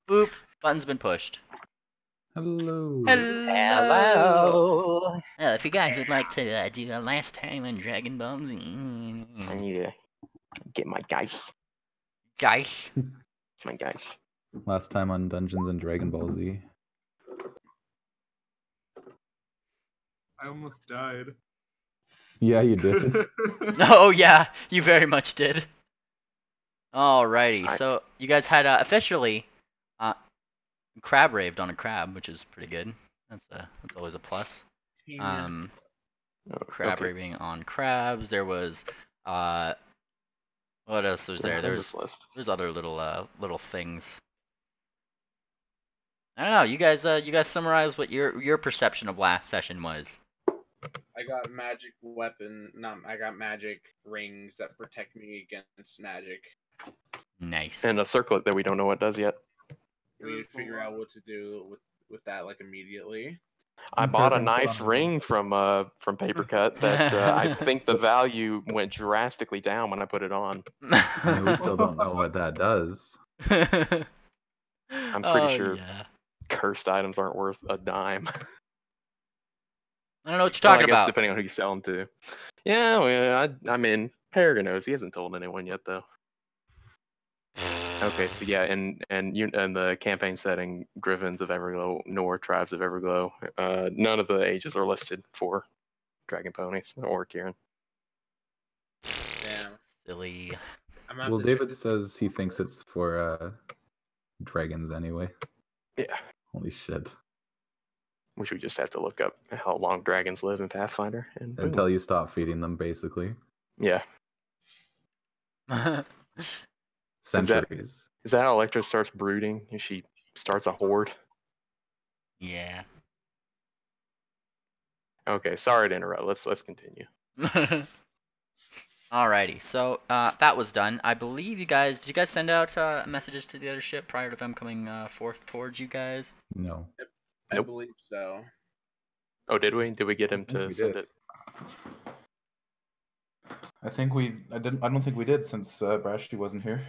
Boop. Button's been pushed. Hello. Hello. If you guys would like to do a last time on Dragon Ball Z. I need to get my dice. Guys. My dice. Last time on Dungeons and Dragon Ball Z. I almost died. Yeah, you did. Oh yeah, you very much did. Alrighty, so you guys had officially crab raved on a crab, which is pretty good. That's always a plus. Crab raving on crabs. There was what else was there? There's other little things. I don't know. You guys summarize what your perception of last session was. I got magic weapon. I got magic rings that protect me against magic. Nice. And a circlet that we don't know what does yet. We need to figure out what to do with that, like, immediately. I bought a nice ring from Papercut that I think the value went drastically down when I put it on. I mean, we still don't know what that does. I'm pretty sure cursed items aren't worth a dime. I don't know what you're talking about. Depending on who you sell them to. Yeah, well, I mean, Paragon knows. He hasn't told anyone yet, though. Okay, so yeah, and the campaign setting, Griffins of Everglow, nor Tribes of Everglow. None of the ages are listed for Dragon Ponies or Kieran. Damn. Silly. Well, David says he thinks it's for dragons anyway. Yeah. Holy shit. Which we just have to look up how long dragons live in Pathfinder. Until you stop feeding them, basically. Yeah. Centuries. Is that how Electra starts brooding? If she starts a horde? Yeah. Okay, sorry to interrupt. Let's continue. Alrighty, so that was done. I believe did you guys send out messages to the other ship prior to them coming forth towards you guys? No. I believe so. Oh, did we? Did we get him to send it? I think I don't think we did, since Brashty wasn't here.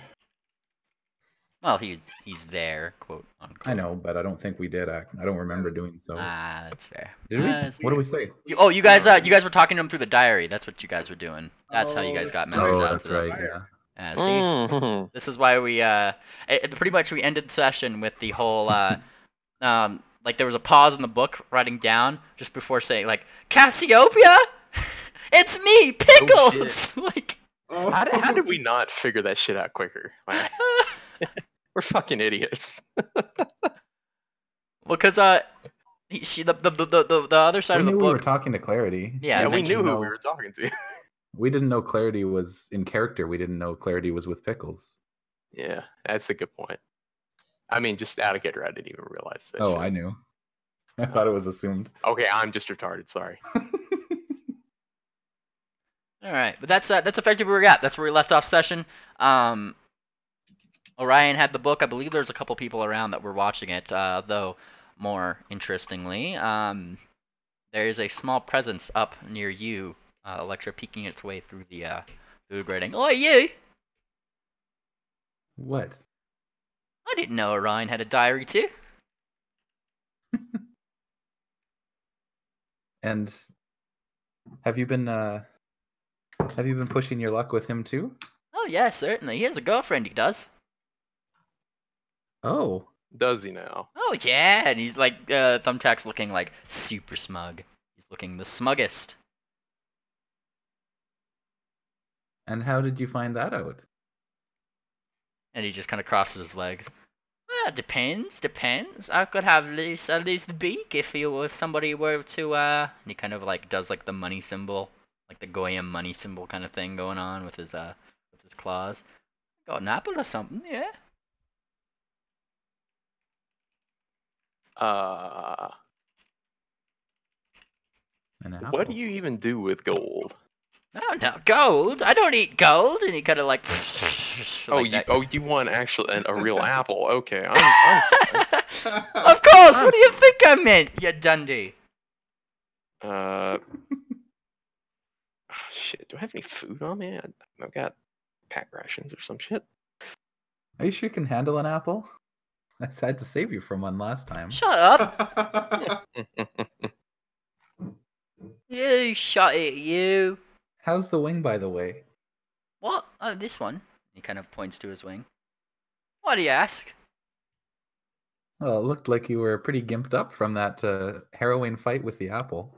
Well, he's there, quote unquote. I know, but I don't think we did. I don't remember doing so. That's fair. Did we? What do we say? You guys were talking to him through the diary. That's what you guys were doing. That's how you guys got messages out. That's right. Yeah. See, this is why we pretty much we ended the session with the whole like there was a pause in the book writing down just before saying like Cassiopeia, it's me, Pickles. Oh, how did we not figure that shit out quicker? We're fucking idiots. Well, because the other side of the book. We were talking to Clarity. Yeah, we knew who we were talking to. We didn't know Clarity was in character. We didn't know Clarity was with Pickles. Yeah, that's a good point. I mean, just out of character, I didn't even realize that. Oh, I knew. I thought it was assumed. Okay, I'm just retarded. Sorry. All right, but that's effectively where we got. That's where we left off session. Orion had the book. I believe there's a couple people around that were watching it, though more interestingly, there is a small presence up near you, Electra, peeking its way through the grating. Oh, you! What? I didn't know Orion had a diary too. And have you been pushing your luck with him too? Oh yeah, certainly. He has a girlfriend. He does. Oh. Does he now? Oh yeah, and he's like Thumbtack's looking like super smug. He's looking the smuggest. And how did you find that out? And he just kind of crosses his legs. Well, depends. I could have at least the beak if somebody were to and he kind of like does like the money symbol, like the Goyim money symbol kind of thing going on with his claws. Got an apple or something, yeah. What do you even do with gold? Oh no, gold! I don't eat gold. And he kind of like. You want a real apple? Okay, I'm sorry. Of course. What do you think I meant, you Dundee? Shit. Do I have any food on me? I've got pack rations or some shit. Are you sure you can handle an apple? I had to save you from one last time. Shut up! You shut it, you! How's the wing, by the way? What? Oh, this one. He kind of points to his wing. Why do you ask? Well, it looked like you were pretty gimped up from that harrowing fight with the apple.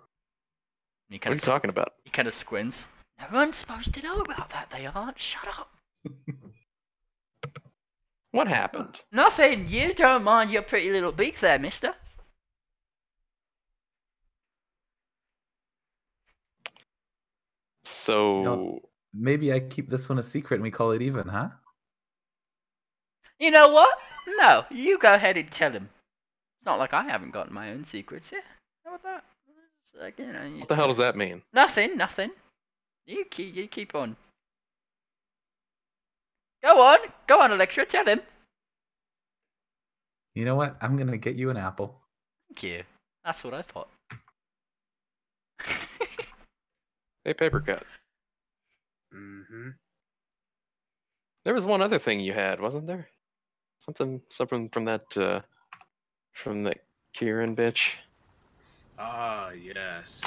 And he What kind are you of talking about? He kind of squints. No one's supposed to know about that. They aren't. Shut up. What happened? Nothing. You don't mind your pretty little beak there, mister. So, Maybe I keep this one a secret and we call it even, huh? You know what? No, you go ahead and tell him. It's not like I haven't gotten my own secrets. Yeah, how about that? It's like, you know, what the hell does that mean? Nothing, nothing. You keep on. Go on, Electra. Tell him. You know what? I'm gonna get you an apple. Thank you. That's what I thought. Hey, paper cut. Mm-hmm. There was one other thing you had, wasn't there? Something from that Kieran bitch. Ah, yes.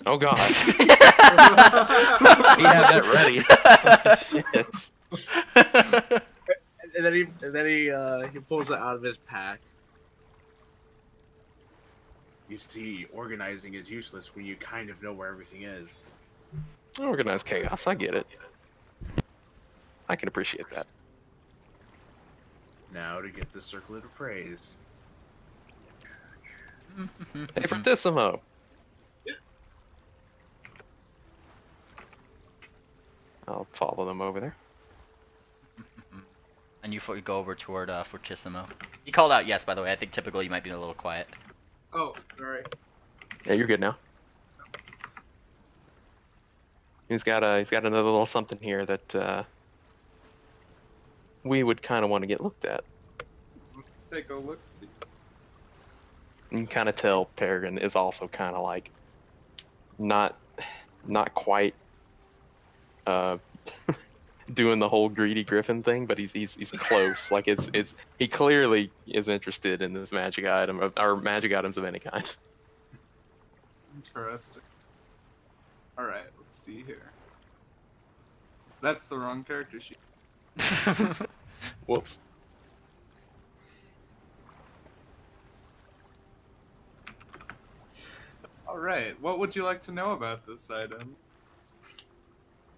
Oh God. He had that ready. Shit. And then he pulls it out of his pack. You see, organizing is useless when you kind of know where everything is. Organized chaos. I get it. I can appreciate that. Now to get the circlet of praise. Hey, Fortissimo. I'll follow them over there. And you go over toward Fortissimo. He called out yes, by the way. I think typically you might be a little quiet. Oh, alright. Yeah, you're good now. He's got another little something here that we would kind of want to get looked at. Let's take a look. See. You can kind of tell Peregrine is also kind of like not quite doing the whole greedy griffin thing, but he's close. Like it's he clearly is interested in this magic item or magic items of any kind. Interesting. Alright, let's see here. That's the wrong character sheet. Whoops. Alright, what would you like to know about this item?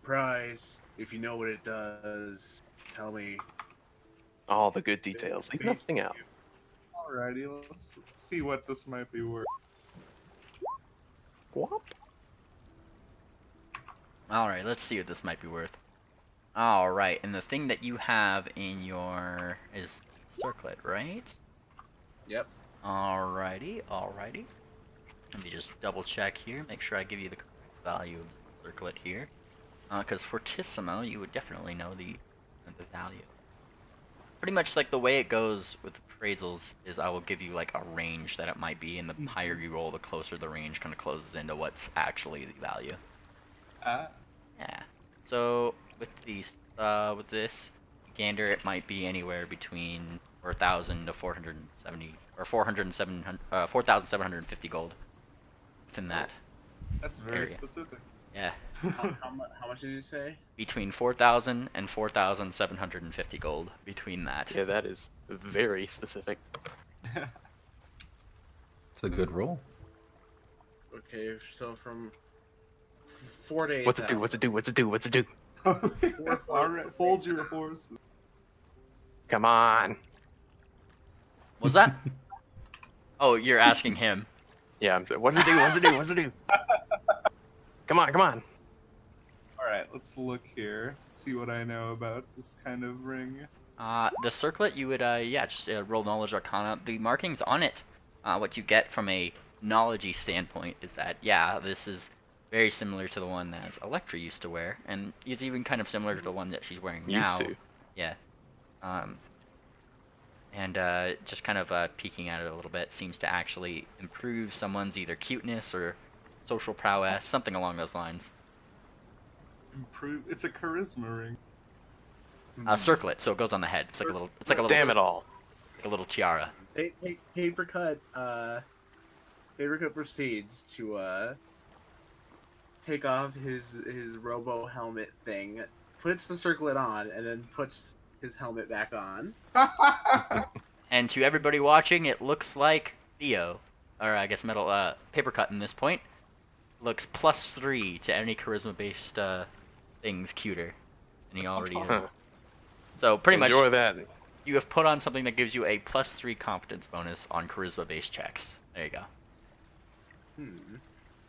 Prize. If you know what it does, tell me. All the good details. Leave nothing out. Alrighty, let's see what this might be worth. Whop. Alright, let's see what this might be worth. Alright, and the thing that you have in your is circlet, right? Yep. Alrighty. Let me just double check here, make sure I give you the correct value of the circlet here. Because Fortissimo, you would definitely know the value. Pretty much like the way it goes with appraisals is I will give you like a range that it might be, and the higher you roll, the closer the range kind of closes into what's actually the value. Ah. Yeah. So with these, with this gander, it might be anywhere between 4,000 to 470 or 4,750 gold within that. That's very area. specific. Yeah. How much did you say? Between 4,000 and 4,750 gold between that. Yeah, that is very specific. It's a good roll. Okay, so from 4 to 8. What's it do? Alright, hold your horses. Come on. Was that? Oh, you're asking him. Yeah, what's it do? Come on. Alright, let's look here. See what I know about this kind of ring. The circlet, you would, just roll Knowledge Arcana. The markings on it, what you get from a knowledge-y standpoint is that, yeah, this is very similar to the one that Electra used to wear, and is even kind of similar to the one that she's wearing now. Used to. Yeah. Just kind of peeking at it a little bit seems to actually improve someone's either cuteness or social prowess, something along those lines. Improve. It's a charisma ring. Circlet, so it goes on the head. It's like a little. It's like a little. Damn it all. Like a little tiara. Papercut proceeds to take off his robo helmet thing, puts the circlet on, and then puts his helmet back on. And to everybody watching, it looks like Theo, or I guess metal Papercut in this point, looks +3 to any charisma-based things cuter than he already is. So pretty much, Enjoy that. you have put on something that gives you a +3 competence bonus on charisma-based checks. There you go.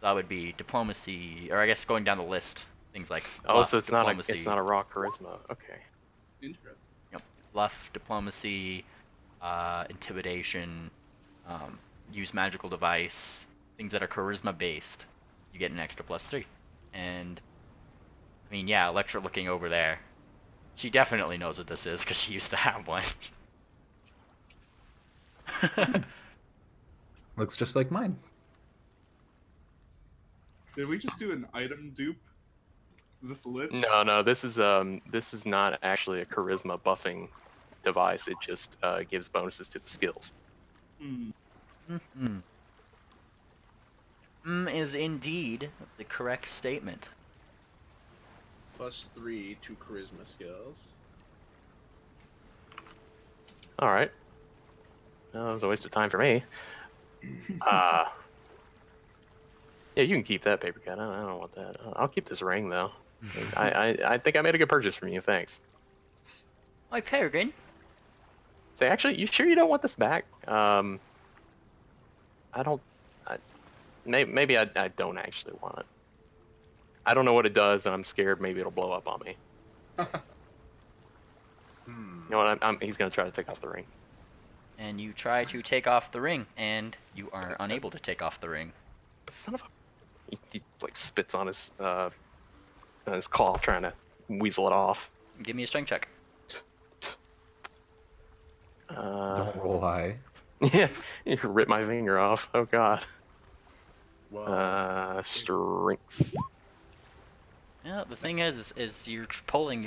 That would be diplomacy, or I guess going down the list, things like bluff, So it's diplomacy. not a raw charisma. Okay. Interesting. Yep. Bluff, diplomacy, intimidation, use magical device, things that are charisma-based. You get an extra +3. And, I mean, yeah, Electra looking over there. She definitely knows what this is, because she used to have one. Looks just like mine. Did we just do an item dupe? This lich? No, this is not actually a charisma buffing device. It just gives bonuses to the skills. Is indeed the correct statement. +3 to charisma skills. All right. That was a waste of time for me. Yeah, you can keep that paper cut. I don't want that. I'll keep this ring though. I think I made a good purchase from you. Thanks. Hi, Peregrine. Say, actually, you sure you don't want this back? I don't. Maybe I don't actually want it. I don't know what it does, and I'm scared maybe it'll blow up on me. You know what? He's gonna try to take off the ring. And you try to take off the ring, and you are unable to take off the ring. Son of a. He like spits on his claw, trying to weasel it off. Give me a strength check. Don't roll high. Yeah, you rip my finger off. Oh god. Whoa. Strength. Yeah, the thing is you're pulling.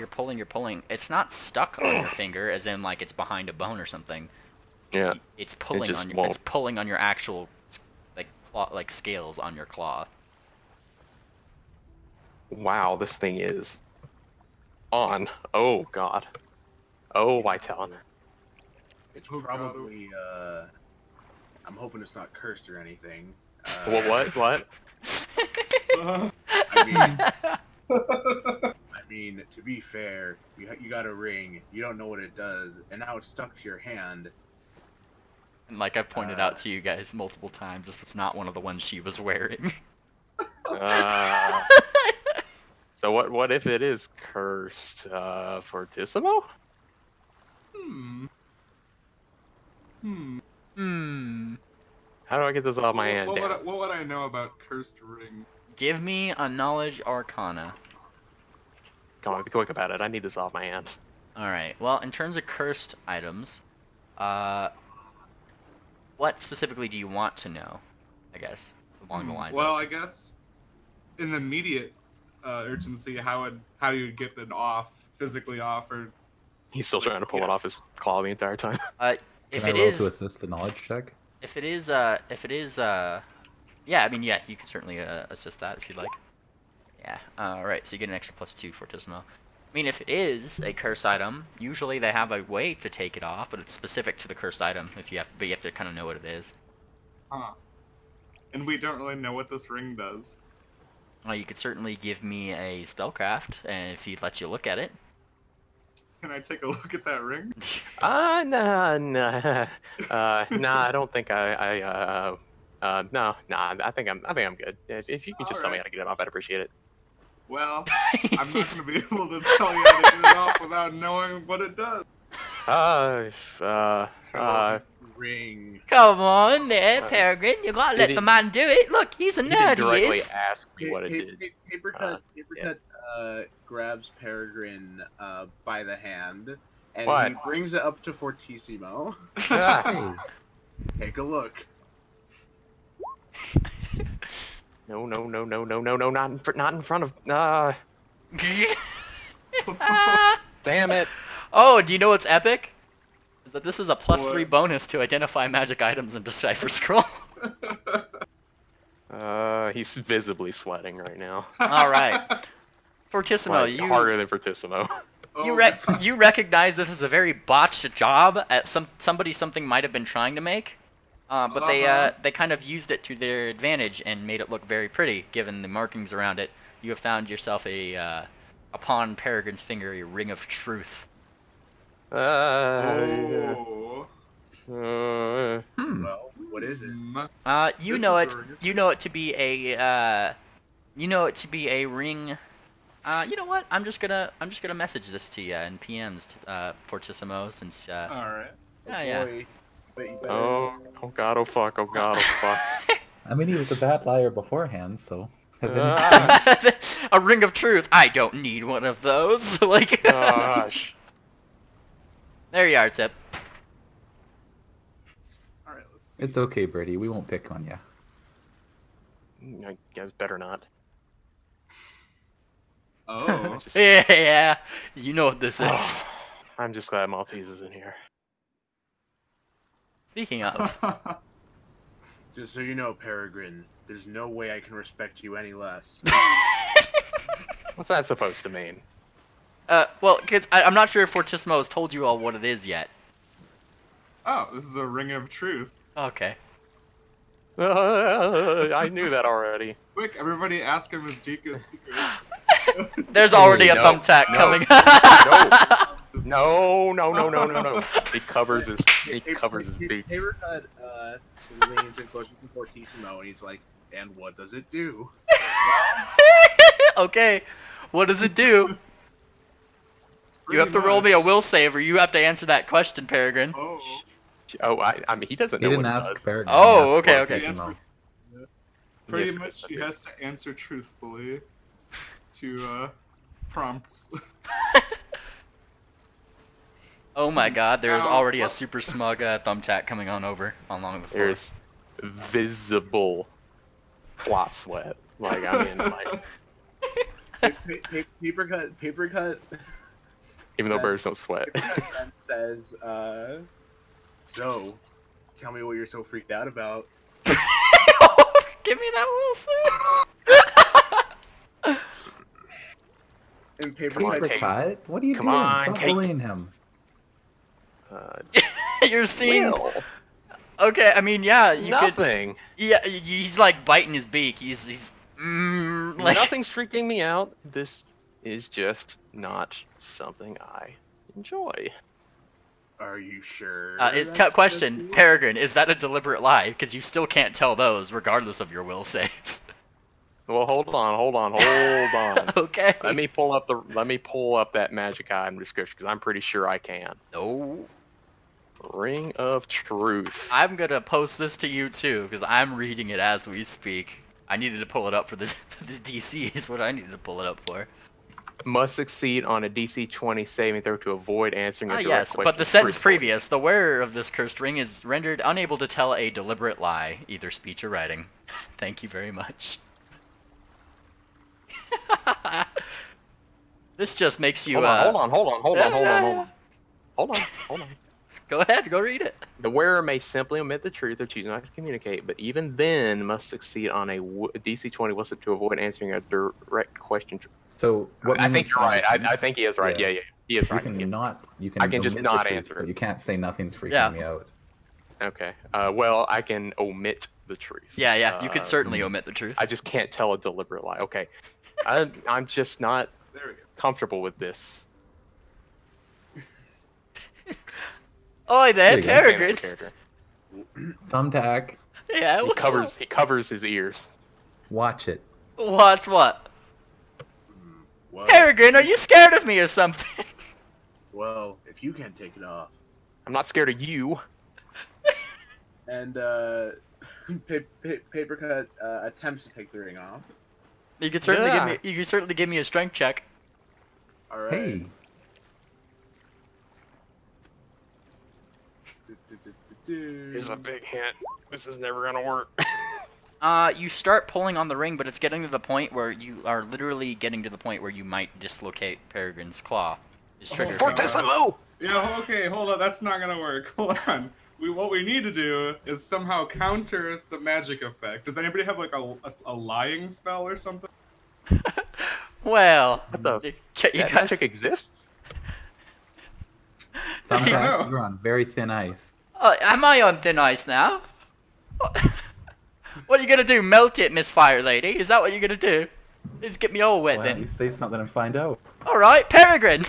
It's not stuck on your finger, as in like it's behind a bone or something. Yeah. It's pulling just on your. won't. It's pulling on your actual, like claw, like scales on your claw. Wow, this thing is on. Oh god. Oh, Whitetown. It's Oh, God. probably I'm hoping it's not cursed or anything. What? I mean, to be fair, you got a ring. You don't know what it does, and now it's stuck to your hand. And like I've pointed out to you guys multiple times, this was not one of the ones she was wearing. So what if it is cursed? Fortissimo? How do I get this off my hand? What would I know about cursed ring? Give me a knowledge arcana. Come on, be quick about it. I need this off my hand. Alright, well, in terms of cursed items, what specifically do you want to know, I guess, along the lines Well, of... I guess in the immediate urgency, how you would get it off, physically off, or He's still trying to pull it off his claw the entire time. If Can I it roll is... to assist the knowledge check? If it is, yeah, I mean, yeah, you can certainly assist that if you'd like. Yeah, alright, so you get an extra +2 Fortissimo. I mean, if it is a cursed item, usually they have a way to take it off, but it's specific to the cursed item, but you have to kind of know what it is. Huh. And we don't really know what this ring does. Well, you could certainly give me a spellcraft, and if he'd let you look at it. Can I take a look at that ring? Nah. I don't think no. I think I'm good. If you can just tell me how to get it off, I'd appreciate it. Well, I'm not gonna be able to tell you how to get it off without knowing what it does. Ring. Come on there, Peregrine, you gotta let Did the man do it. Look, he's a He nerd, didn't directly he is. ask me what it did. Papercut grabs Peregrine by the hand, and What? he brings it up to Fortissimo. Ah. Take a look. No, not in front of. Damn it! Oh, do you know what's epic? Is that this is a +3 What? bonus to identify magic items and decipher scroll. He's visibly sweating right now. Alright. Fortissimo, Like, harder than Fortissimo. you Oh, you recognize this is a very botched job at something might have been trying to make, but they kind of used it to their advantage and made it look very pretty, given the markings around it. You have found yourself upon Peregrine's finger, a ring of truth. Oh. Well, what is it? You This know is it. a ring of You know it to be a. You know it to be a ring. You know what? I'm just gonna message this to you in PMs, Fortissimo, since. All right. Yeah. Boy, but you better... Oh god, oh fuck, oh god, oh fuck. I mean, he was a bad liar beforehand, so has any... A ring of truth. I don't need one of those. Like. Gosh. There you are, Tip. All right. Let's see. It's okay, Birdie. We won't pick on you. I guess better not. Oh. Just- Yeah. You know what this is. Oh, I'm just glad Maltese is in here. Speaking of. Just so you know, Peregrine, there's no way I can respect you any less. What's that supposed to mean? Well, cause I'm not sure if Fortissimo has told you all what it is yet. Oh, this is a ring of truth. Okay. I knew that already. Quick, everybody ask him his deepest secrets. There's already a No, thumbtack no, coming. No. He covers his beak. Papercut leans in closer to Fortissimo and he's like, and what does it do? Okay. What does it do? You have to roll me a will save, or you have to answer that question, Peregrine. Oh. Oh, I mean, he doesn't He know didn't what it ask does. Peregrine. Oh, he asked okay. Fortissimo. Pretty Yes, much, he Chris, has to answer truthfully to prompts. Oh my god, there's Ow, already a what? super smug thumbtack coming on over along the floor. There's visible flop sweat. Like, I mean, like, Papercut even though birds don't sweat. says, so, tell me what you're so freaked out about. Give me that will save. And Come on, Papercut, Kate. Papercut? What are you Come doing? on, Stop Kate. bullying him. You're seeing. Will, Okay, I mean, yeah, you could. nothing. Yeah, he's like biting his beak. He's like. Nothing's freaking me out. This is just not something I enjoy. are you sure? It's that's question, just you? Peregrine. Is that a deliberate lie? Because you still can't tell those, regardless of your will save. Well, hold on. Okay. Let me pull up that magic item description because I'm pretty sure I can. No. Ring of Truth. I'm gonna post this to you too, because I'm reading it as we speak. I needed to pull it up for the DC is what I needed to pull it up for. Must succeed on a DC 20 saving throw to avoid answering a direct Yes, question. but the sentence truthfully. previous, the wearer of this cursed ring is rendered unable to tell a deliberate lie, either speech or writing. Thank you very much. This just makes you. Hold on. Go ahead, go read it. The wearer may simply omit the truth or choose not to communicate, but even then must succeed on a DC 20 whistle to avoid answering a direct question. So what I we think need you're right. from- I think he is right. Yeah. Yeah, he is You right. can Yeah. not. You can. I can just omit the not truth, answer but it. you can't say nothing's freaking Yeah. me out. Okay. Well, I can omit the truth. Yeah, you could certainly omit the truth. I just can't tell a deliberate lie. Okay. I'm just not There we go. comfortable with this. Oi there, There you go. Peregrine. Character. Thumbtack. Yeah, He what's covers. up? He covers his ears. Watch it. Watch what? Well, Peregrine, are you scared of me or something? well, if you can't take it off. I'm not scared of you. And, Papercut, attempts to take the ring off. You could certainly Yeah. give me a strength check. Alright. Hey. Here's a big hint. This is never gonna work. You start pulling on the ring, but it's getting to the point where you are literally getting to the point where you might dislocate Peregrine's claw. His trigger. God. Fortissimo! Yeah, okay, hold on. That's not gonna work. Hold on. What we need to do is somehow counter the magic effect. Does anybody have like a lying spell or something? Well, What the? you That got. magic exists? Thumbtack, know. you're on very thin ice. Am I on thin ice now? What are you gonna do? Melt it, Miss Fire Lady? Is that what you're gonna do? Just get me all wet Why don't you then. say something and find out? All right, Peregrine.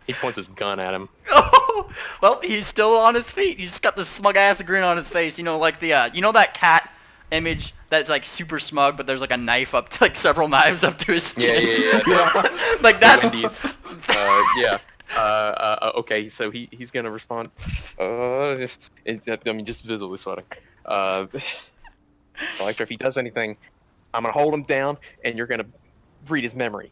He points his gun at him. Oh, well, he's still on his feet. He's got this smug ass grin on his face. You know, like the you know that cat image that's like super smug, but there's like a knife up to like several knives up to his chin. Yeah. Like that's. Wendy's. Yeah. Okay, so he's gonna respond. I mean, just visibly sweating. Electra, if he does anything, I'm gonna hold him down, and you're gonna read his memory.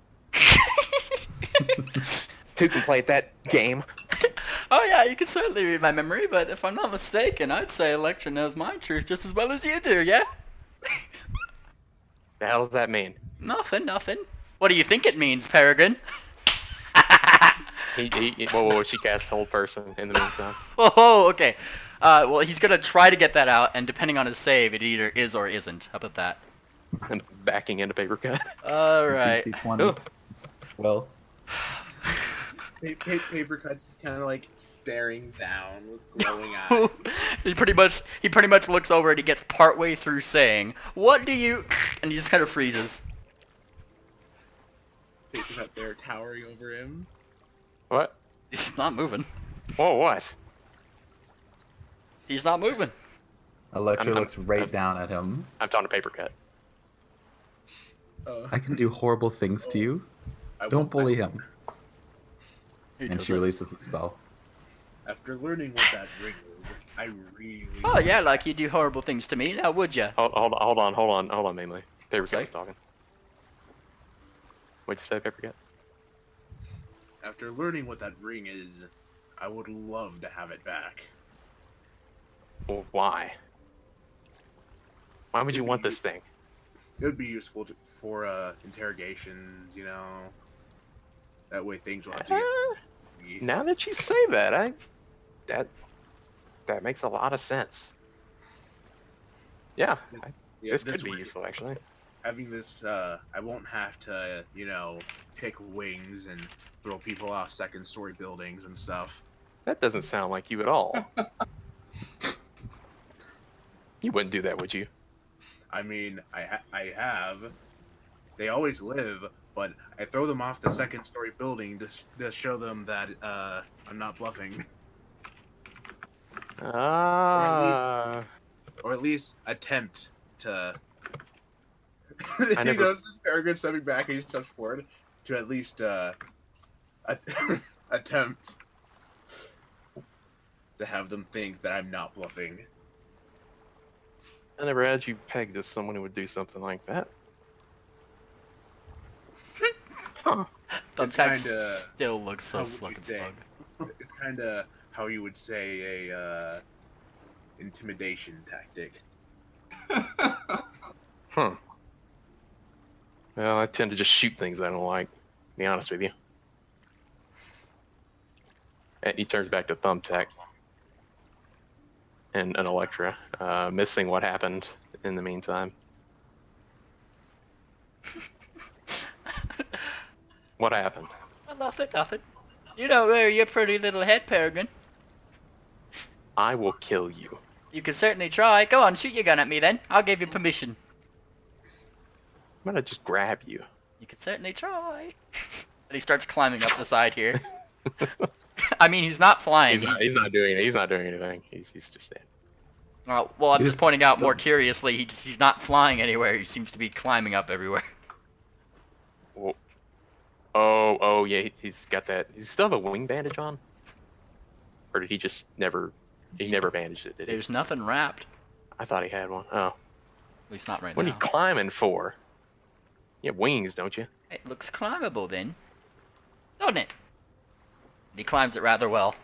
Two can play at that game. Oh yeah, you can certainly read my memory, but if I'm not mistaken, I'd say Electra knows my truth just as well as you do, yeah? The hell does that mean? Nothing. What do you think it means, Peregrine? Whoa, she cast hold person in the meantime. Oh, okay. Well, he's gonna try to get that out, and depending on his save, it either is or isn't. How about that? And backing into paper cut. Alright. DC 20. Well, Paper Cut's just kind of like staring down with glowing eyes. he pretty much looks over and he gets partway through saying, "What do you?" and he just kind of freezes. Paper Cut there towering over him. What? He's not moving. Whoa, what? He's not moving. Electra I'm- looks right down at him. I'm talking to paper cut. I can do horrible things to you. Don't bully him. And she releases the spell. After learning what that ring is, I really. Oh yeah, like you do horrible things to me. Now would ya? Hold on, mainly. Paper Sorry? cut's talking. What'd you say, paper cut? After learning what that ring is, I would love to have it back. Well, why? Why would you want this thing? It would be useful for interrogations, you know. That way things will have to get. Now that you say that, that makes a lot of sense. Yeah, Yeah, this could be way, useful actually. Having this, I won't have to, you know, pick wings and throw people off second-story buildings and stuff. That doesn't sound like you at all. You wouldn't do that, would you? I mean, I have. They always live, but I throw them off the second-story building to show them that I'm not bluffing, Ah. or at least attempt to. I never- He knows this Peregrine stepping back and he steps forward to at least attempt to have them think that I'm not bluffing. I never had you pegged as someone who would do something like that. Huh. Thumbtack kinda still looks so how would slug you and say? smug. It's kind of how you would say a intimidation tactic. Huh. Well, I tend to just shoot things I don't like, to be honest with you. And he turns back to Thumbtack and an Electra, missing what happened in the meantime. What happened? Nothing. You don't wear your pretty little head, Peregrine. I will kill you. You can certainly try. Go on, shoot your gun at me then. I'll give you permission. I'm gonna just grab you. You can certainly try. And he starts climbing up the side here. I mean, he's not flying. He's not doing anything. He's just standing. Well, I'm He just just pointing out more don't- curiously, he's not flying anywhere. He seems to be climbing up everywhere. Oh yeah, he's got that. Does he still have a wing bandage on? Or did he just never? He never bandaged it, did he? There's nothing wrapped. I thought he had one. Oh, At least not right what are now. you climbing for? You have wings, don't you? It looks climbable then. Doesn't it? And he climbs it rather well.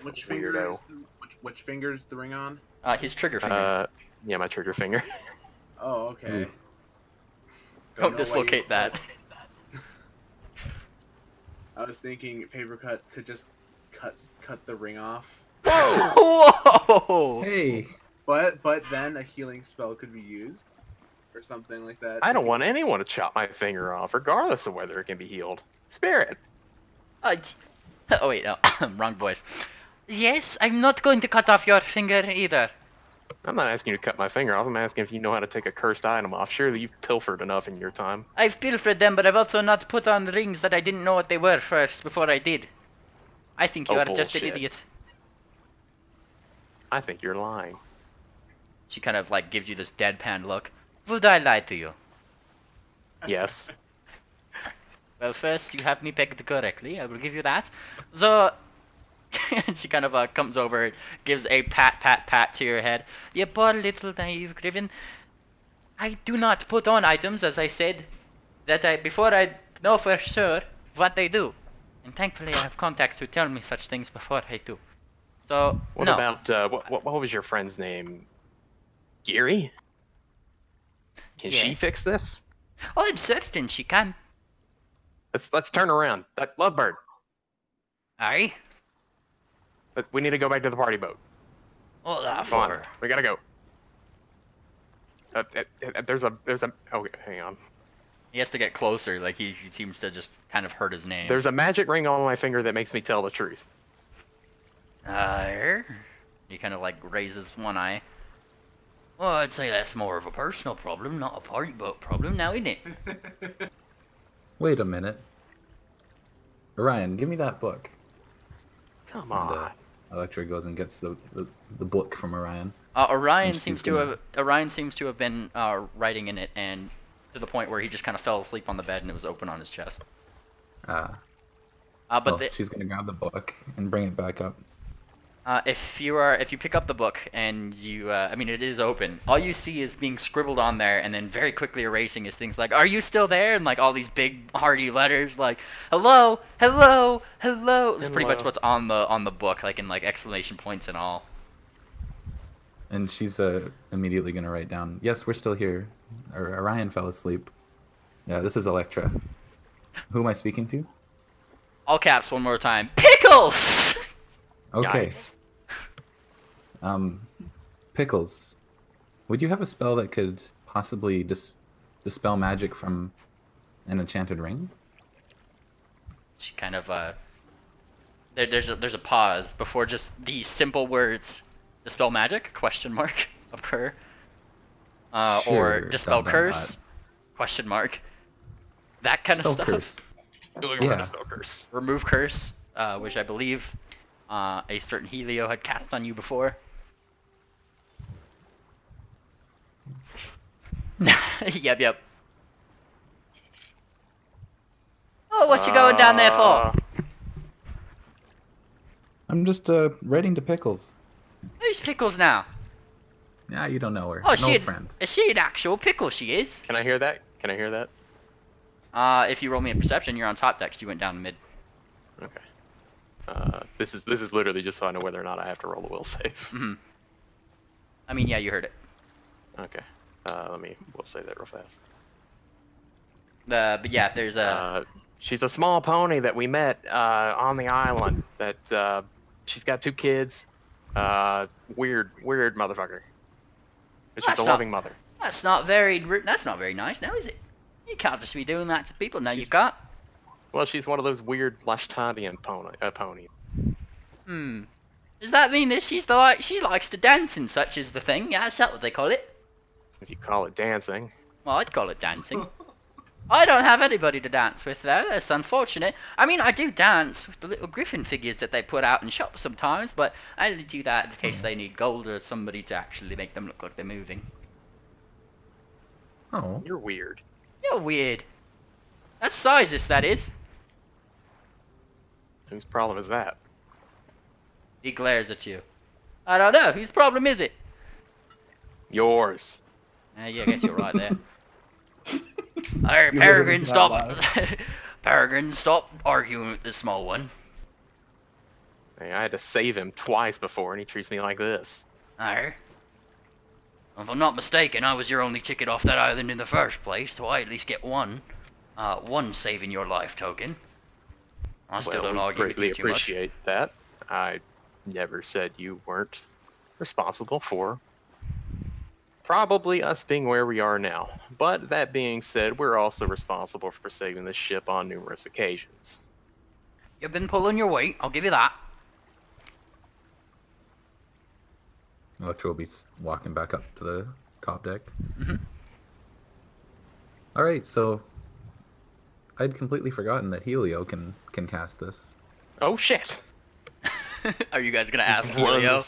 Which finger? Which finger is the ring on? His trigger finger. Yeah, my trigger finger. Oh, okay. Ooh. Don't dislocate that. I was thinking paper cut could just cut the ring off. Whoa! Hey, But then a healing spell could be used, or something like that. I don't want anyone to chop my finger off, regardless of whether it can be healed. Spirit. Oh wait, no, wrong voice. Yes, I'm not going to cut off your finger either. I'm not asking you to cut my finger off. I'm asking if you know how to take a cursed item off. Surely you've pilfered enough in your time. I've pilfered them, but I've also not put on rings that I didn't know what they were first before I did. I think you Oh, are just an bullshit. idiot. I think you're lying. She kind of like gives you this deadpan look. Would I lie to you? Yes. Well, first you have me pegged correctly. I will give you that. So, she kind of comes over, gives a pat to your head. You poor little naive Griffin. I do not put on items, as I said, before I know for sure what they do. And thankfully, I have contacts who tell me such things before I do. So, What no. about what was your friend's name? Geary? Can she Yes. fix this? Oh, I'm certain she can. Let's turn around. That lovebird. Aye? We need to go back to the party boat. What that Come on, for? we gotta go. There's a. Oh, hang on. He has to get closer, like he seems to just kind of hurt his name. There's a magic ring on my finger that makes me tell the truth. He kind of like raises one eye. Well, I'd say that's more of a personal problem, not a party boat problem now, isn't it? wait a minute. Orion, give me that book. Come And, on. Electra goes and gets the book from Orion. Orion And seems she's to gonna- have been writing in it, and to the point where he just kind of fell asleep on the bed and it was open on his chest. Ah, But well, the, she's gonna grab the book and bring it back up. if you pick up the book and you, I mean, it is open. All you see is being scribbled on there, and then very quickly erasing is things like, "Are you still there?" and like all these big hearty letters like, "Hello, hello, hello." That's pretty much Hello. what's on the book, like in like exclamation points and all. And she's immediately gonna write down, "Yes, we're still here." Or Orion fell asleep. Yeah, this is Electra. Who am I speaking to? All caps one more time. Pickles. Okay. Yikes. Pickles. Would you have a spell that could possibly dispel magic from an enchanted ring? She kind of there's a pause before just these simple words, dispel magic question mark occur, or Sure, dispel dot, dot, curse dot. question mark, that kind Spell of stuff. curse. You're looking for Yeah. a spell curse. Remove curse, which I believe a certain Helio had cast on you before. Yep. Oh, what you going down there for? I'm just writing to Pickles. Who's Pickles now? Yeah, you don't know her. Oh, no friend. is she an actual pickle? She is. Can I hear that? Can I hear that? If you roll me a perception, you're on top deck. You went down mid. Okay. This is literally just so I know whether or not I have to roll a will save. Mm-hmm. I mean, yeah, you heard it. Okay. We'll save that real fast. But yeah, there's a. She's a small pony that we met on the island. That she's got 2 kids. Weird motherfucker. But she's That's a not- loving mother. That's not very. That's not very nice. Now is it? You can't just be doing that to people. Now you can't. Well, she's one of those weird Lashtandian pony. Does that mean that she likes to dance and such is the thing? Yeah, is that what they call it? If you call it dancing. Well, I'd call it dancing. I don't have anybody to dance with though. That's unfortunate. I mean, I do dance with the little griffin figures that they put out in shops sometimes, but I only do that in case they need gold or somebody to actually make them look like they're moving. Oh, You're weird. You're weird. That's sizes, that is. Whose problem is that? He glares at you. I don't know. Whose problem is it? Yours. Yeah, I guess you're right there. Alright, You Peregrine, literally stop. got Peregrine, stop arguing with the small one. Hey, I had to save him twice before, and he treats me like this. Alright. If I'm not mistaken, I was your only ticket off that island in the first place, so I at least get one saving your life token. I still Well, don't we argue with greatly you too much. appreciate that. I never said you weren't responsible for probably us being where we are now. But that being said, we're also responsible for saving the ship on numerous occasions. You've been pulling your weight, I'll give you that. Electra will be walking back up to the top deck. Mhm. All right, so I'd completely forgotten that Helio can cast this. Oh shit! Are you guys gonna ask Runs- Helio?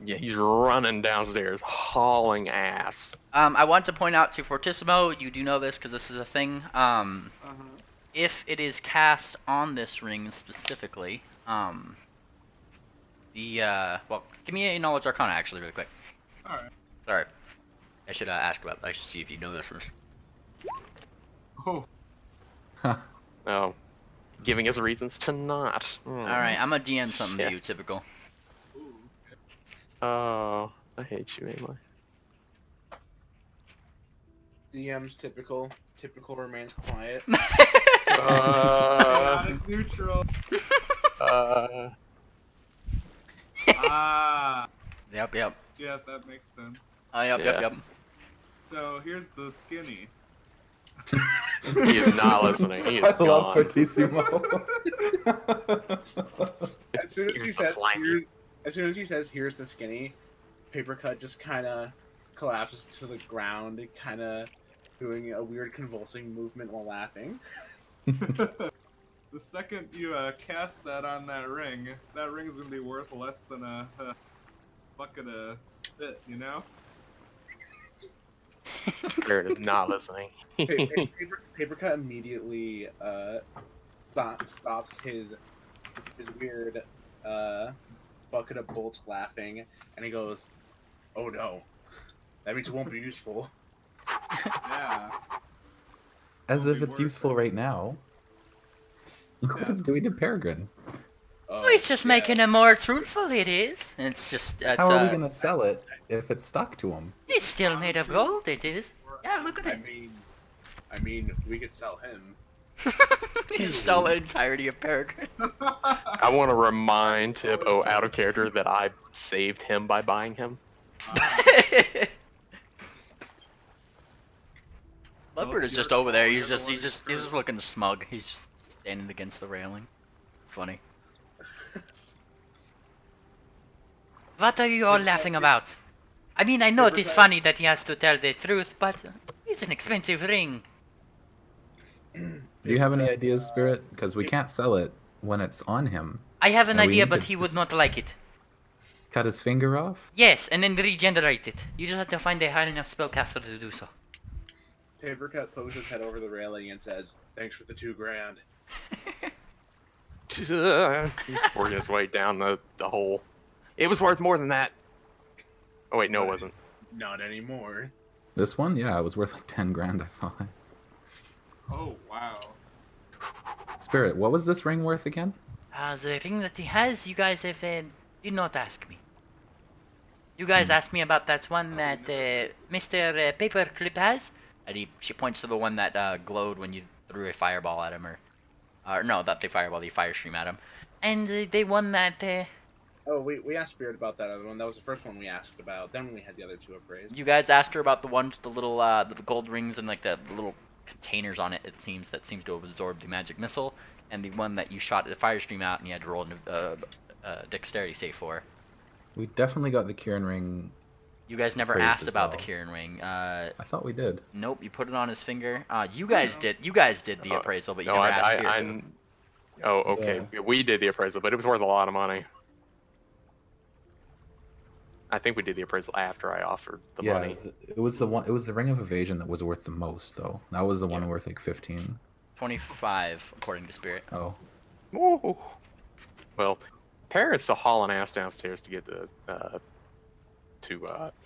Yeah, he's running downstairs, hauling ass. I want to point out to Fortissimo, you do know this because this is a thing. Uh-huh. If it is cast on this ring specifically, well, give me a knowledge arcana actually, really quick. Alright. Sorry, I should ask about. I should see if you know this first. Oh. Oh, giving us reasons to not. All right, I'm gonna DM something to you, Shit. typical. Ooh. Oh, I hate you, Amy. DM's typical. Typical remains quiet. Chaotic neutral. Ah. Yep. Yeah, that makes sense. Yep. Yeah. So here's the skinny. He is not listening. He is I love gone. Fortissimo. As soon as she Here's the says, slimy. "Here's the skinny," Paper Cut just kind of collapses to the ground, kind of doing a weird convulsing movement while laughing. The second you cast that on that ring's gonna be worth less than a bucket of spit, you know? Barrett is not listening. Paper Cut immediately stops his weird bucket of bolts laughing, and he goes, "Oh no, that means it won't be useful." Yeah. As Won't if be it's worth useful it. right now. Look what Yeah. it's doing to Peregrine. Oh, It's just yeah. making it more truthful. It is. It's just. It's, How are we gonna sell it if it's stuck to him? It's still made of gold. It is. Yeah, look at I it. mean, we could sell him. You sell the entirety of Peregrine. I want to remind Tibbo out of character that I saved him by buying him. Leopard is just over there. He's just looking smug. He's just standing against the railing. It's funny. What are you all laughing about? I mean, I know it is funny that he has to tell the truth, but it's an expensive ring. Do you have any ideas, Spirit? Because we can't sell it when it's on him. I have an And we idea, need but to he would just- not like it. Cut his finger off? Yes, and then regenerate it. You just have to find a high enough spellcaster to do so. Paper Cut pokes his head over the railing and says, "Thanks for the $2,000." He's working his way down the hole. It was worth more than that. Oh wait, no, it wasn't. Not anymore. This one? Yeah, it was worth like 10 grand, I thought. Oh, wow. Spirit, what was this ring worth again? The ring that he has, you guys have did not ask me. You guys asked me about that one that Mr. Paperclip has. And she points to the one that glowed when you threw a fireball at him, or no, not the fireball, the fire stream at him. And they won that. Oh, we asked Spirit about that other one. That was the first one we asked about. Then we had the other two appraised. You guys asked her about the ones, the little the gold rings and like the little containers on it. It seems to absorb the magic missile, and the one that you shot the fire stream out and you had to roll a dexterity save for. We definitely got the Kieran ring. You guys never Appraised asked as about well. the Kieran ring. I thought we did. Nope, you put it on his finger. You guys did. You guys did the appraisal, but you No, never asked Spirit to. Oh, okay. We did the appraisal, but it was worth a lot of money. I think we did the appraisal after I offered the Yeah, money. it was the one. It was the ring of evasion that was worth the most, though. That was the one worth like 15. 25, according to Spirit. Oh, Ooh. Well, Paris still hauling ass downstairs to get to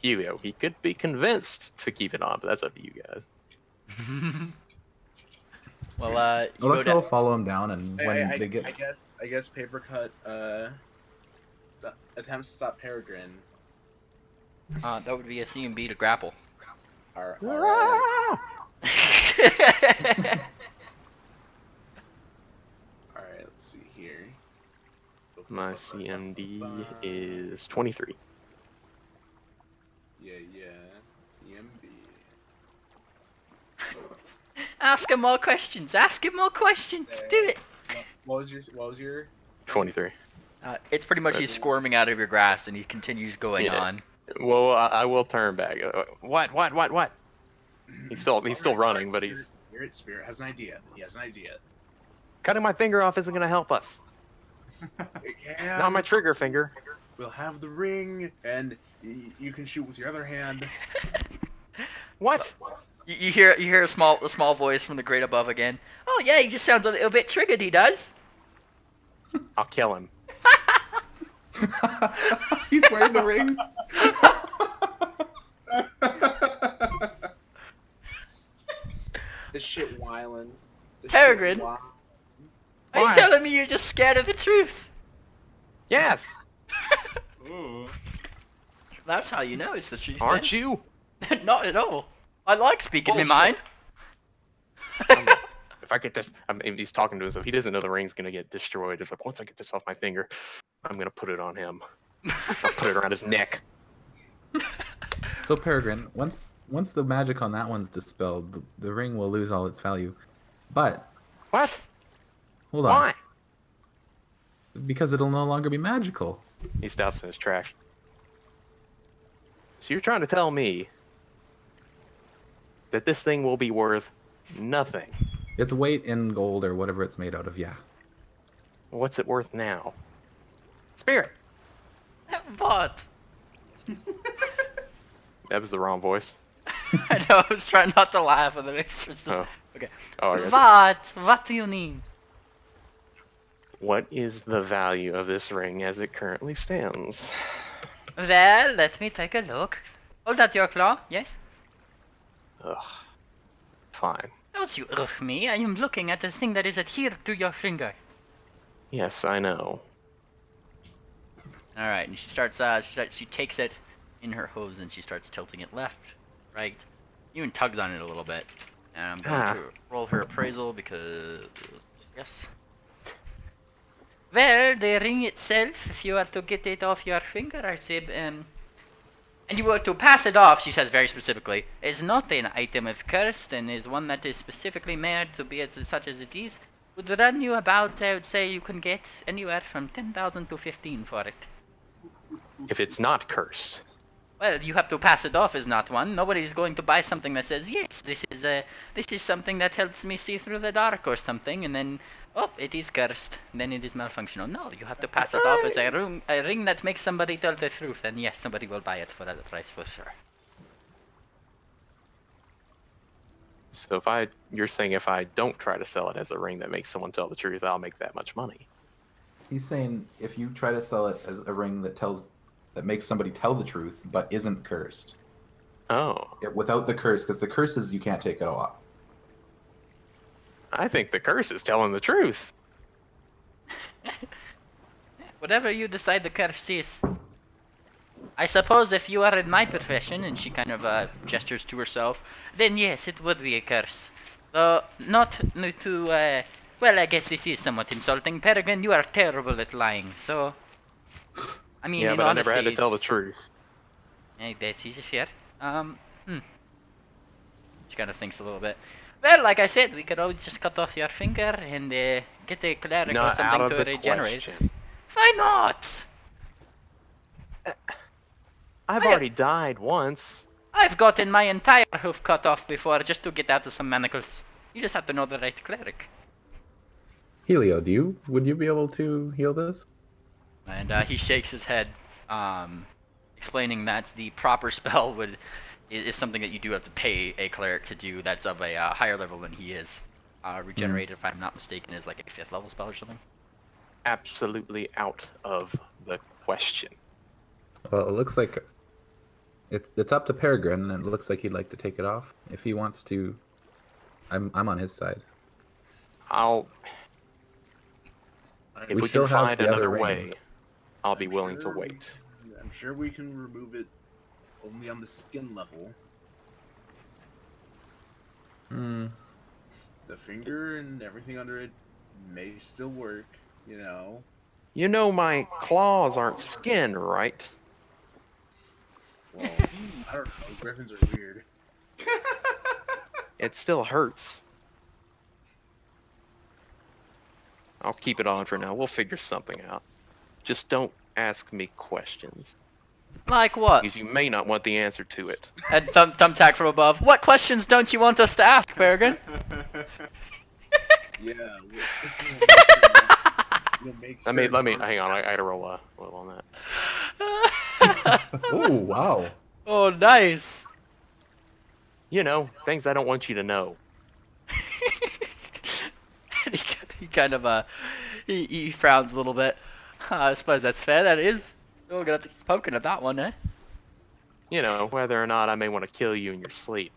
Helio. He could be convinced to keep it on, but that's up to you guys. Well, you go Electra will down. follow him down, and when they get, I guess Paper Cut attempts to stop Peregrine. That would be a C and B to grapple. Alright. Alright, let's see here. My CMD is 23. Yeah, CMB. Ask him more questions. Ask him more questions. Do it. What was your 23. It's pretty much he's squirming out of your grasp, and he continues going Yeah. on. Well, I will turn back. What? He's still running, but he's Spirit has an idea. He has an idea. cutting my finger off isn't gonna help us. Yeah. Not my trigger finger. We'll have the ring, and you can shoot with your other hand. What? You hear a small voice from the great above again. Oh yeah, he just sounds a little bit triggered. He does. I'll kill him. He's wearing the ring. This shit wildin'. Peregrine? Are you Why? telling me you're just scared of the truth? Yes. Ooh. That's how you know it's the truth. Aren't you? Not at all. I like speaking my Bullshit. mind. If I get this, he's talking to himself. He doesn't know the ring's gonna get destroyed. It's like, once I get this off my finger, I'm gonna put it on him. I'll put it around his neck. So Peregrine, once the magic on that one's dispelled, the ring will lose all its value. But What? hold on, Why? because it'll no longer be magical. He stops in his trash. So you're trying to tell me that this thing will be worth nothing? Its weight in gold or whatever it's made out of, yeah. What's it worth now? Spirit. What? That was the wrong voice. I know. I was trying not to laugh, and then it's just Oh. okay. Oh, I got you. What do you need? What is the value of this ring as it currently stands? Well, let me take a look. Hold out your claw. Yes. Ugh. Fine. Don't you ugh me. I am looking at the thing that is adhered to your finger. Yes, I know. All right, and she takes it in her hose and she starts tilting it left, right, even tugs on it a little bit. And I'm going to roll her appraisal because yes. Well, the ring itself, if you are to get it off your finger, I'd say, and you were to pass it off, she says very specifically, is not an item of cursed and is one that is specifically made to be as such as it is, would run you about, I would say you can get anywhere from 10,000 to 15 for it. If it's not cursed. Well, you have to pass it off as not one. Nobody's going to buy something that says, yes, this is something that helps me see through the dark or something, and then, oh, it is cursed, then it is malfunctional. No, you have to pass it off as a ring that makes somebody tell the truth, and yes, somebody will buy it for that price for sure. So you're saying if I don't try to sell it as a ring that makes someone tell the truth, I'll make that much money. He's saying if you try to sell it as a ring that makes somebody tell the truth but isn't cursed. Oh. Without the curse, because the curse is you can't take it off. I think the curse is telling the truth. Whatever you decide the curse is. I suppose if you are in my profession, and she kind of gestures to herself, then yes, it would be a curse. Though, not to, well, I guess this is somewhat insulting. Peregrine, you are terrible at lying, so... I mean, Yeah, in but I honesty, never had to tell the truth. that is fair. She kind of thinks a little bit. Well, like I said, we could always just cut off your finger and get a cleric or Not out something of to the regenerate. question. Why not? I've I- already died once. I've gotten my entire hoof cut off before just to get out of some manacles. You just have to know the right cleric. Helio, would you be able to heal this? And he shakes his head, explaining that the proper spell is something that you do have to pay a cleric to do. That's of a higher level than he is. Regenerated, if I'm not mistaken, is like a 5th level spell or something. Absolutely out of the question. Well, it looks like it's up to Peregrine, and it looks like he'd like to take it off. If he wants to, I'm on his side. If We we still can have find the other another way, rings. I'll be willing to wait. I'm sure we can remove it only on the skin level. Hmm. The finger and everything under it may still work. You know. You know my claws aren't skin, right? Well, I don't know. Griffins are weird. It still hurts. I'll keep it on for now. We'll figure something out. Just don't ask me questions. Like what? Because you may not want the answer to it. And thumbtack from above. What questions don't you want us to ask, Peregrine? Yeah. Let me hang on. I gotta roll a little on that. Oh, wow. Oh, nice. You know, things I don't want you to know. he kind of he frowns a little bit. I suppose that's fair. That is. We're gonna have to keep poking at that one, eh? You know, whether or not I may want to kill you in your sleep.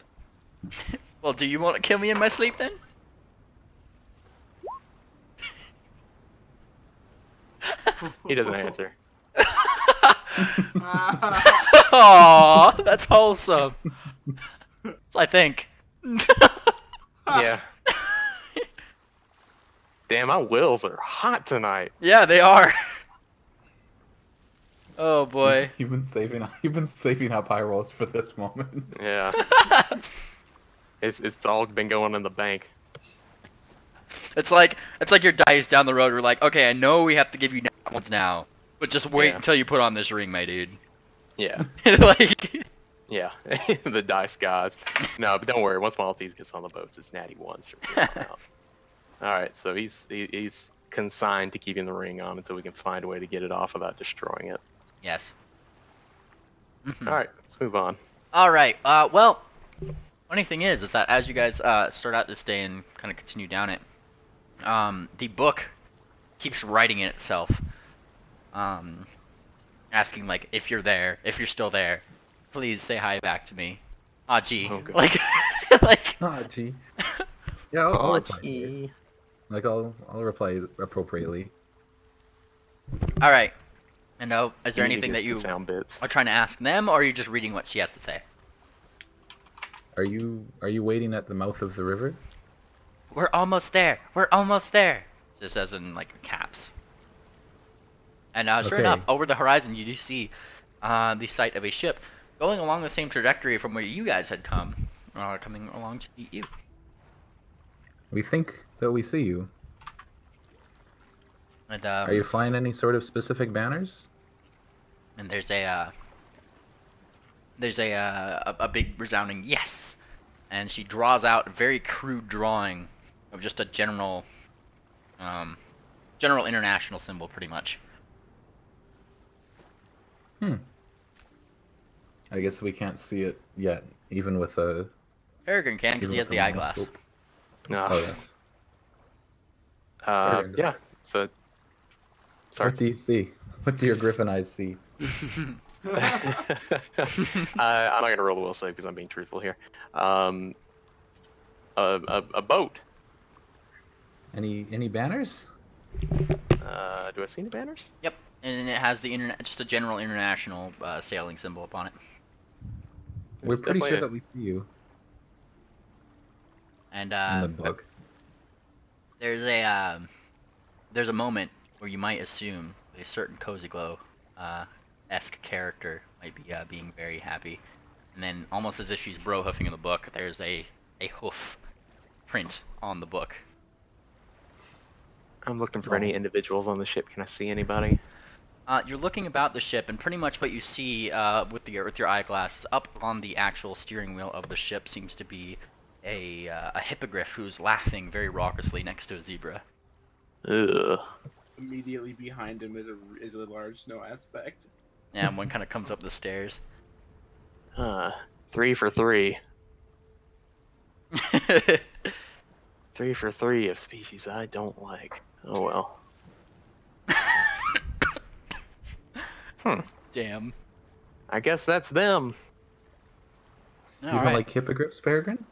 Well, do you want to kill me in my sleep then? He doesn't answer. Aww, that's wholesome. I think. Yeah. Damn, my wills are hot tonight. Yeah, they are. Oh boy. You've been saving up high rolls for this moment. Yeah. It's all been going in the bank. It's like your dice down the road. We're like, okay, I know we have to give you nat ones now, but just wait Yeah. until you put on this ring, my dude. Yeah. Like, Yeah. The dice gods. No, but don't worry. Once Maltese gets on the boats, it's natty ones from here on out. All right, so he's consigned to keeping the ring on until we can find a way to get it off without destroying it. yes. All right, let's move on. All right. Well, funny thing is that as you guys start out this day and kind of continue down it, the book keeps writing in itself, asking like if you're there, if you're still there, please say hi back to me. Ah, gee. Oh, God. Like, like. Ah, gee. Yeah, I'll reply. gee. Like I'll reply appropriately. All right. And is there You need anything to that get you some sound bits? are trying to ask them, or are you just reading what she has to say? Are you waiting at the mouth of the river? We're almost there. We're almost there. This says in like caps. And sure Okay. enough, over the horizon you do see the sight of a ship going along the same trajectory from where you guys had come, coming along to meet you. We think that we see you. And Are you flying any sort of specific banners? and there's a big resounding yes, and she draws out a very crude drawing of just a general international symbol, pretty much. I guess we can't see it yet, even with a. Peregrine can, because even he has with the a eyeglass. monoscope. No. Oh yes. Yeah. So. Sorry. What do you see? What do your griffin eyes see? I'm not gonna roll the will save because I'm being truthful here. A boat. Any banners? Do I see any banners? Yep, and it has the just a general international sailing symbol upon it. We're There's pretty sure definitely that we see you And in the book. there's a moment where you might assume a certain Cozy Glow esque character might be being very happy, and then almost as if she's bro hoofing in the book, there's a hoof print on the book. I'm looking for any individuals on the ship. Can I see anybody? You're looking about the ship, and pretty much what you see with your eyeglasses up on the actual steering wheel of the ship seems to be a hippogriff who's laughing very raucously next to a zebra. Ugh. Immediately behind him is a large snow aspect. And one kind of comes up the stairs. 3 for 3. 3 for 3 of species I don't like. Oh well. Damn. I guess that's them. All You don't right. like hippogriffs, Peregrine?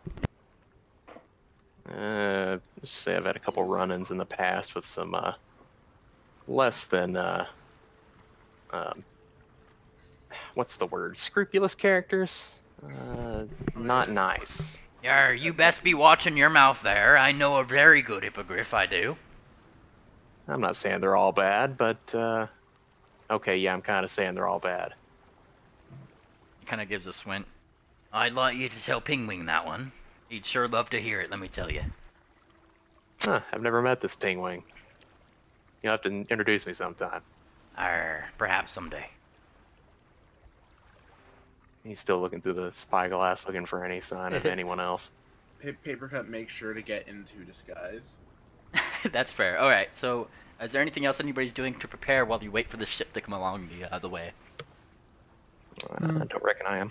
Let's say I've had a couple run-ins in the past with some less than what's the word? Scrupulous characters. Not nice. You best be watching your mouth there. I know a very good hippogriff, I do. I'm not saying they're all bad, but okay, yeah, I'm kind of saying they're all bad. He kind of gives a squint. I'd like you to tell Pingwing that one. He'd sure love to hear it, let me tell you. Huh, I've never met this Pingwing. You'll have to introduce me sometime. Perhaps someday. He's still looking through the spyglass, looking for any sign of anyone else. Papercut makes sure to get into disguise. That's fair. Alright, so is there anything else anybody's doing to prepare while you wait for the ship to come along the way? I don't reckon I am.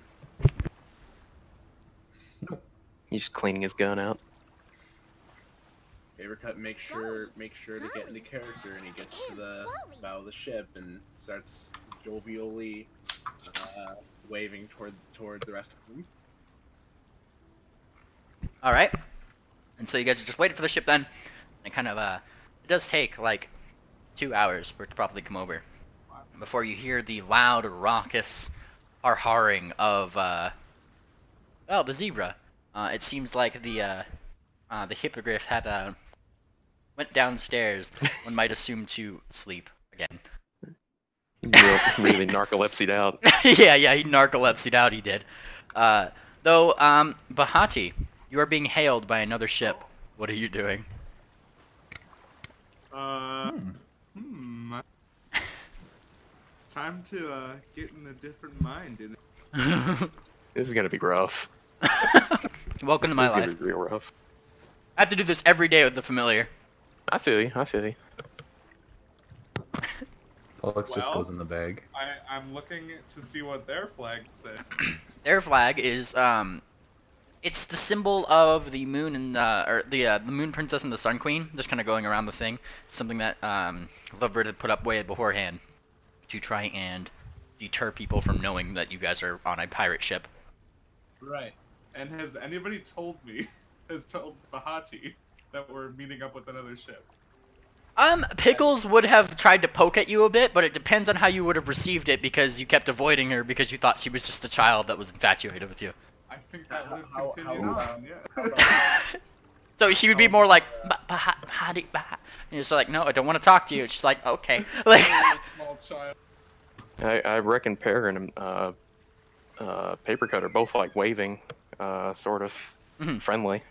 He's just cleaning his gun out. Papercut makes sure to get into character, and he gets to the bow of the ship and starts jovially waving toward the rest of them. Alright. And so you guys are just waiting for the ship then. And kind of, it does take like 2 hours for it to properly come over before you hear the loud, raucous har-harring of, well, the zebra. It seems like the hippogriff had, went downstairs, one might assume to sleep again. Really narcolepsied out. yeah, he narcolepsied out, he did. Though, Bahati, you are being hailed by another ship. What are you doing? It's time to get in a different mind. In This is gonna be rough. Welcome to my This is life. gonna be real rough. I have to do this every day with the familiar. I feel you. I feel you. Pollux just Well, goes in the bag. I'm looking to see what their flags say. Their flag is, it's the symbol of the moon and, or the moon princess and the sun queen, just kind of going around the thing. It's something that, Lovebird had put up way beforehand to try and deter people from knowing that you guys are on a pirate ship. Right. And has anybody told Bahati that we're meeting up with another ship? Pickles would have tried to poke at you a bit, but it depends on how you would have received it because you kept avoiding her because you thought she was just a child that was infatuated with you. I think that would have continued how- on, yeah. So she would be more like, Bahati, Bahati. And you're just like, no, I don't want to talk to you. And she's like, okay. Like, A small child. I reckon Pear and Papercut are both like waving, sort of Mhm. friendly.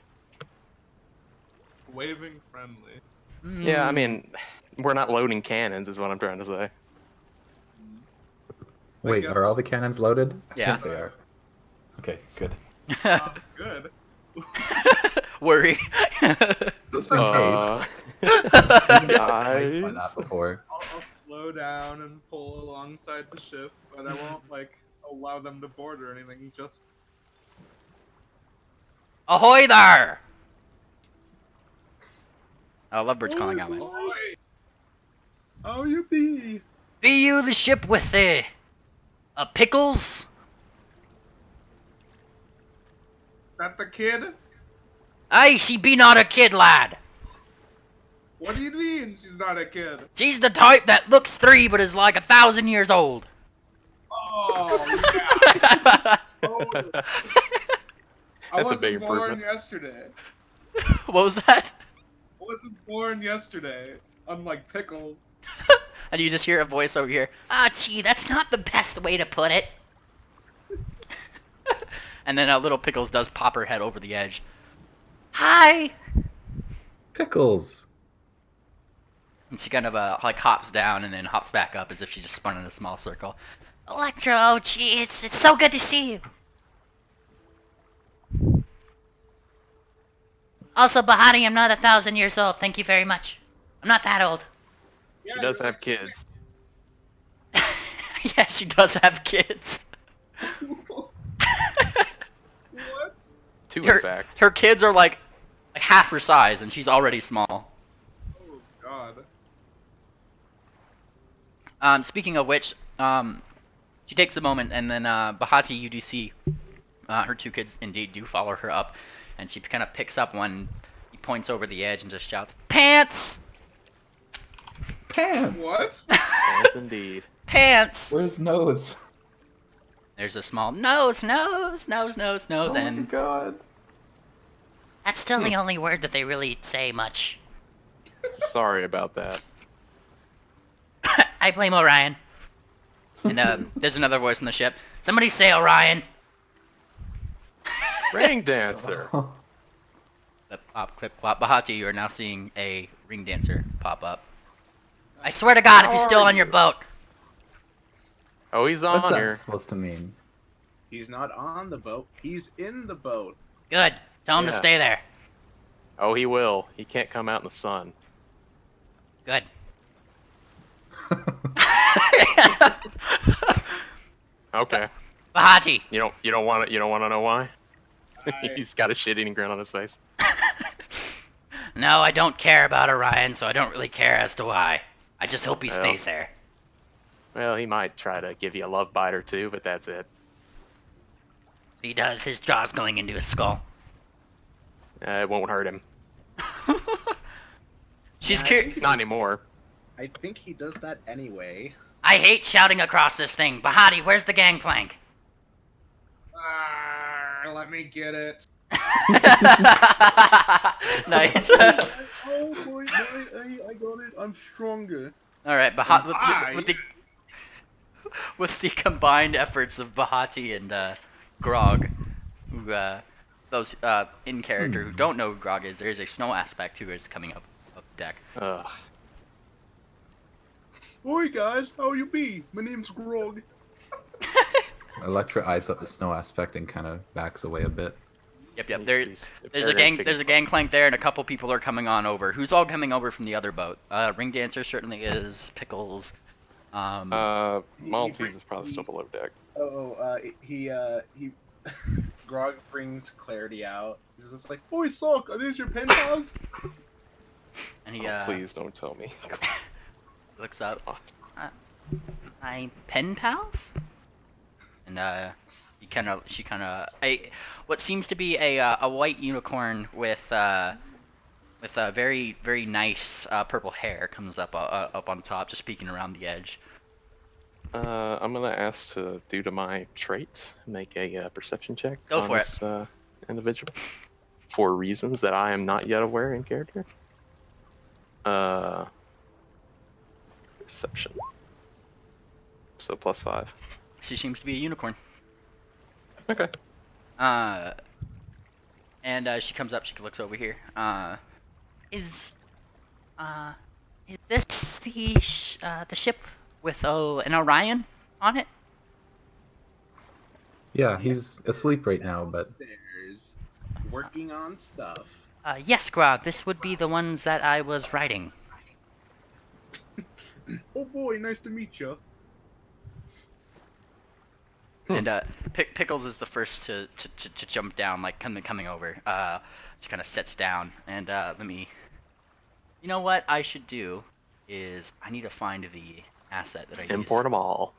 Waving friendly. Yeah, I mean, we're not loading cannons, is what I'm trying to say. Wait, guess- are all the cannons loaded? I Yeah. think they are. Okay, good. Good. Just Worry. in case. Guys. By that before. I'll slow down and pull alongside the ship, but I won't, like, allow them to board or anything, just... Ahoy there! Oh, Lovebird's calling out. Ahoy! Oh, you be! Be you the ship with the pickles? That the kid? Aye, she be not a kid, lad. What do you mean she's not a kid? She's the type that looks 3 but is like 1,000 years old. Oh, yeah. Totally. I That's a big wasn't born improvement. yesterday. What was that? I wasn't born yesterday, unlike Pickles. And you just hear a voice over here. Ah, gee, that's not the best way to put it. And then little Pickles does pop her head over the edge. Hi! Pickles! And she kind of like hops down and then hops back up as if she just spun in a small circle. Electro, oh gee, it's so good to see you. Also, Bahati, I'm not 1,000 years old. Thank you very much. I'm not that old. Yeah, She does you're have like kids. Yeah, she does have kids. What? Two, Her, in fact. her kids are like half her size, and she's already small. Oh, God. Speaking of which, she takes a moment, and then Bahati, you do see her 2 kids indeed do follow her up, and she kind of picks up one. He points over the edge and just shouts, "Pants! Pants! What? Yes, indeed. Pants!" Where's Nose? There's a small nose, and Oh my god. that's still the only word that they really say much. Sorry about that. I blame Orion. And there's another voice in the ship. Somebody say Orion. Ring dancer. Clip, pop, clip, plop. Bahati, you are now seeing a ring dancer pop up. I swear to God, if he's still on your boat. Oh, he's What's on that here. supposed to mean? He's not on the boat. He's in the boat. Good. Tell him to Yeah. stay there. Oh, he will. He can't come out in the sun. Good. Okay. Bahati. You don't want to know why? He's got a shit-eating grin on his face. No, I don't care about Orion, so I don't really care as to why. I just hope he Well. stays there. Well, he might try to give you a love bite or two, but that's it. He does. His jaw's going into his skull. It won't hurt him. She's Yeah, I curious. think Not anymore. I think he does that anyway. I hate shouting across this thing. Bahati, where's the gangplank? Let me get it. Nice. Oh boy, I got it. I'm stronger. All right, with the combined efforts of Bahati and Grog, who those in character who don't know who Grog is, there is a snow aspect to it coming up deck. Ugh. Oi guys, how you be? My name's Grog. Electra eyes up the snow aspect and kind of backs away a bit. Yep. He's There's a gangplank there, and a couple people are coming on over. Who's all coming over from the other boat? Ring Dancer certainly is. Pickles. Maltese is probably still below deck. He Grog brings Clarity out. He's just like, "Oi, Sock, are these your pen pals?" And he Oh, please don't tell me. looks up. My pen pals? And she kind of what seems to be a white unicorn with a very very nice purple hair comes up on top, just peeking around the edge. I'm gonna ask to, due to my trait, make a perception check Go on for this individual, for reasons that I am not yet aware in character. Perception. So +5. She seems to be a unicorn. Okay. And she comes up. She looks over here. Is this the ship with an Orion on it? Yeah, he's asleep right now, but There's working on stuff. Yes, Grog. This would be the ones that I was writing. Oh boy, nice to meet you. And Pickles is the first to jump down, like coming over. She kind of sits down, and let me. You know what I should do is I need to find the asset that I Import them all.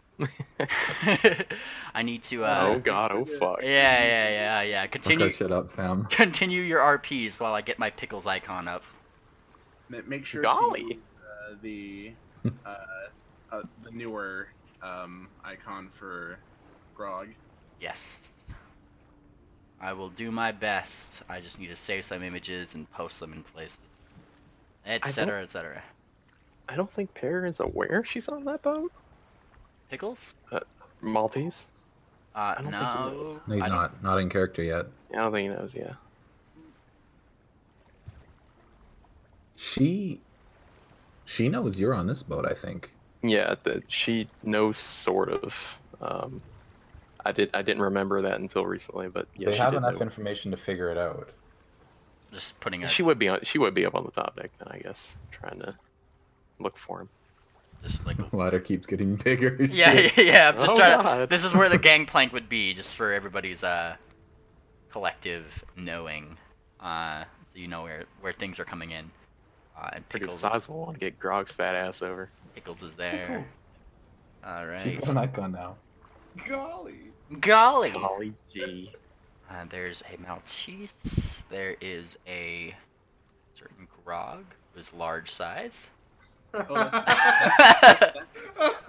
I need to. Oh god, oh fuck. Yeah. Continue. okay, shut up, fam. Continue your RPs while I get my Pickles icon up. Make sure Golly. to the newer icon for Grog. Yes. I will do my best. I just need to save some images and post them in places, etc., etc. I don't think Pear is aware she's on that boat. Pickles? Maltese? don't think he No. knows. No, he's I don't- not in character yet. Yeah, I don't think he knows, yeah. She knows you're on this boat, I think. Yeah, she knows sort of. I didn't remember that until recently, but yeah, They she have did enough know. information to figure it out. Just putting a She would be up on the top deck then, I guess, trying to look for him. just like The ladder keeps getting bigger. yeah. I'm just Oh, trying to. God. This is where the gangplank would be, just for everybody's collective knowing, so you know where things are coming in. And Pretty Pickles, sizable one. Get Grog's fat ass over. Pickles is there. All She's right. got an icon now. Golly. Golly. Golly gee. There's a Maltese. There is a certain Grog who's large size. Oh,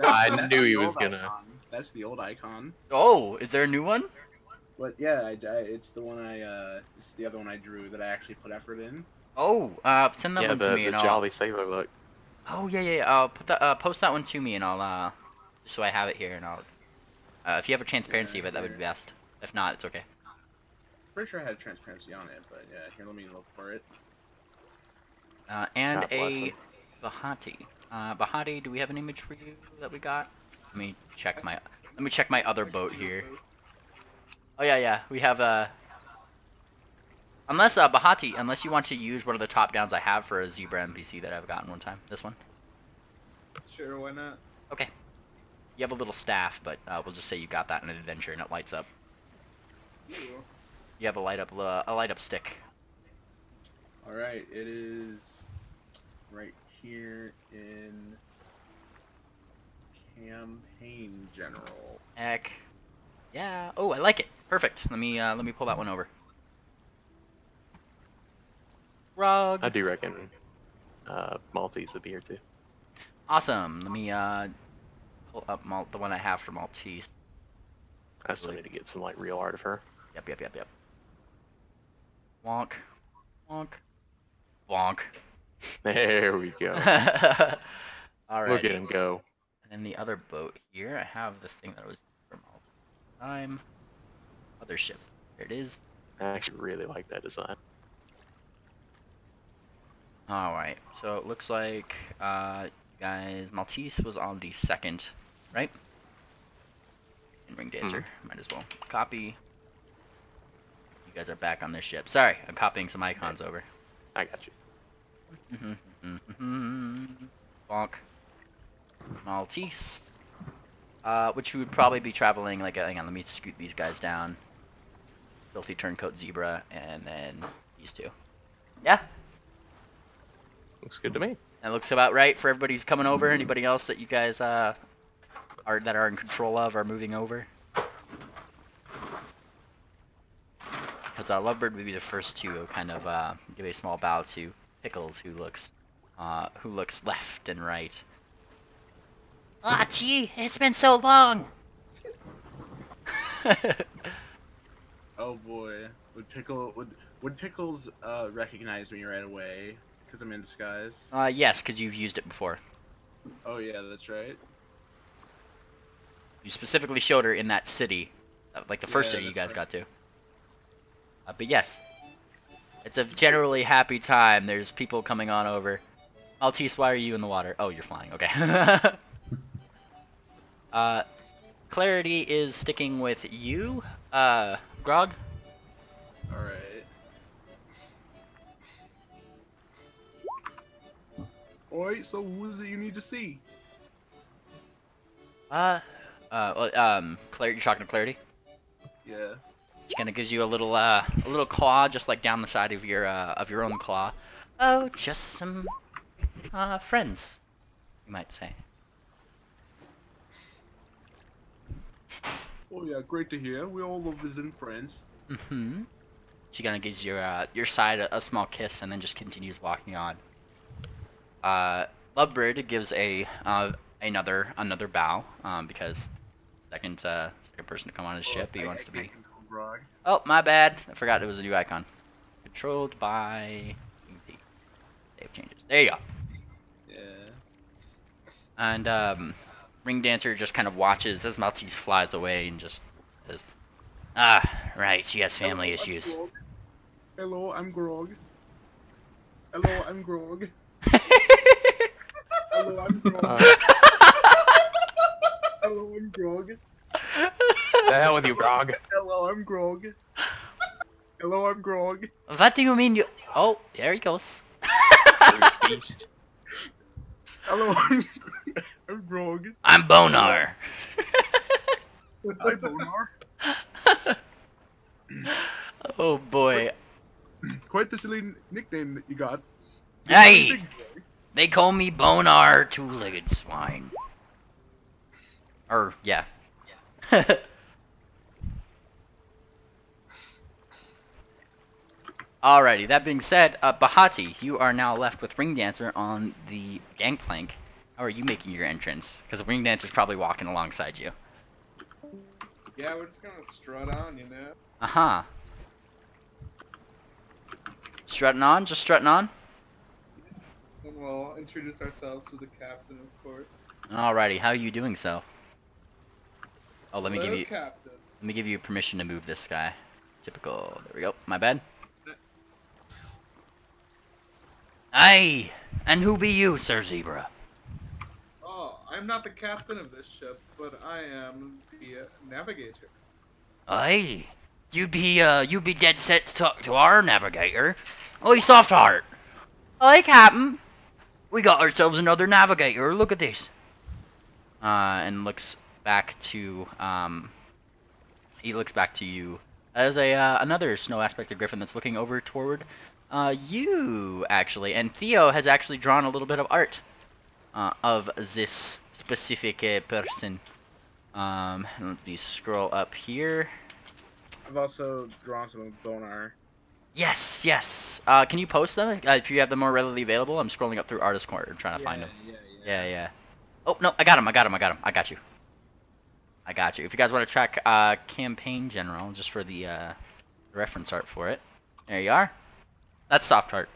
I knew the he was old gonna. icon. That's the old icon. Oh, is there a new one? But yeah, it's the one it's the other one I drew that I actually put effort in. Oh, send that Yeah, one to the me and I'll. jolly sailor look. Oh yeah, yeah. Yeah. I'll put that. Post that one to me, and I'll just so I have it here, and I'll. If you have a transparency of it, that would be best. If not, it's okay. Pretty sure I had transparency on it, but yeah, here, let me look for it. And God bless a him. Bahati. Bahati, do we have an image for you that we got? Let me check my other boat here. Oh yeah, yeah. We have unless Bahati, unless you want to use one of the top downs I have for a zebra NPC that I've gotten one time. This one. Sure, why not? Okay. You have a little staff, but we'll just say you got that in an adventure and it lights up. Ooh. You have a light up stick. All right, it is right here in campaign general. Heck. Yeah. Oh, I like it. Perfect. Let me pull that one over. Rug. I do reckon Maltese would be here too. Awesome. Let me pull up the one I have for Maltese. I still need to get some like real art of her. Yep. Wonk. Wonk. Wonk. There we go. Alright. Look at him go. And then the other boat here, I have the thing that was from all the time. Other ship. There it is. I actually really like that design. Alright, so it looks like, guys, Maltese was on the 2nd, right? And Ring Dancer, might as well copy. You guys are back on this ship. Sorry, I'm copying some icons over. I got you. Bonk. Maltese. Which would probably be traveling, like, hang on, let me scoot these guys down. Filthy Turncoat Zebra, and then these two. Yeah? Looks good to me. That looks about right for everybody who's coming over. Anybody else that you guys are in control of are moving over? Because Lovebird would be the first to kind of give a small bow to Pickles, who looks left and right. Ah, gee, it's been so long. Oh boy, would Pickles recognize me right away? Because I'm in disguise. Yes, because you've used it before. Oh yeah, that's right. You specifically showed her in that city, like the first Yeah, city you that's guys right. got to. But yes, it's a generally happy time. There's people coming on over. Maltese, why are you in the water? Oh, you're flying. Okay. Clarity is sticking with you. Grog. All right. Alright, so who is it you need to see? Clarity, you're talking to Clarity? Yeah. She kind of gives you a little claw, just like down the side of your own claw. Oh, just some, friends, you might say. Oh yeah, great to hear. We all love visiting friends. Mm-hmm. She kind of gives your side a small kiss, and then just continues walking on. Lovebird gives another bow, because second person to come on his ship, he wants to be. Oh, my bad. I forgot it was a new icon. Controlled by save changes. There you go. Yeah. And Ring Dancer just kind of watches as Maltese flies away and just says, "Ah, right. She has family issues." Hello, I'm Grog. Hello, I'm Grog. Hello, I'm Grog. Hello, I'm Grog. The hell with you, Grog. Hello, I'm Grog. Hello, I'm Grog. What do you mean you? Oh, there he goes. Beast. Hello, I'm Grog. I'm Bonar. Hi, Bonar. Oh boy. Quite the silly nickname that you got. Hey, they call me Bonar, two-legged swine. Or yeah. Alrighty, that being said, Bahati, you are now left with Ring Dancer on the gangplank. How are you making your entrance? Because Ring Dancer's probably walking alongside you. Yeah, we're just gonna strut on, you know? Uh-huh. Strutting on? Just strutting on? and we'll introduce ourselves to the captain, of course. Alrighty, how are you doing so? Oh, let me Hello, give you Captain. permission to move this guy. Typical. There we go. My bad. Aye, and who be you, Sir Zebra? Oh, I'm not the captain of this ship, but I am the navigator. Aye, you'd be dead set to talk to our navigator. Oi, soft heart. Aye, Captain. We got ourselves another navigator. Look at this. And looks back to he looks back to you as a another snow aspected griffin that's looking over toward you actually, and Theo has actually drawn a little bit of art of this specific person. Let me scroll up here. I've also drawn some of Bonar. Yes, yes. Can you post them if you have them more readily available? I'm scrolling up through Artist Corner trying to find them. Yeah. Oh no, I got him. I got you. If you guys want to track campaign general, just for the reference art for it, there you are. That's soft art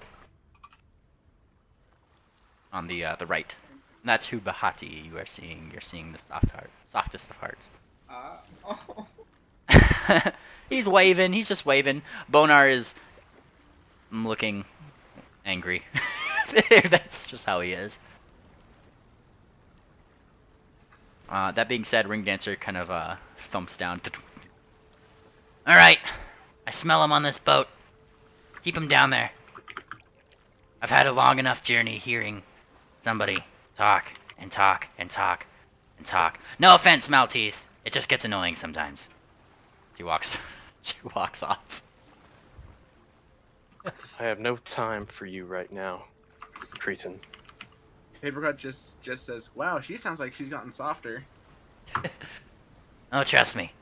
on the right. And that's who Bahati you are seeing. You're seeing the soft art, softest of hearts. Oh. He's waving. He's just waving. Bonar is looking angry. That's just how he is. That being said, Ring Dancer kind of thumps down. Alright. I smell him on this boat. Keep him down there. I've had a long enough journey hearing somebody talk and talk and talk and talk. No offense, Maltese. It just gets annoying sometimes. She walks off. I have no time for you right now, Cretan. Papercut just says, "Wow, she sounds like she's gotten softer." Oh, trust me.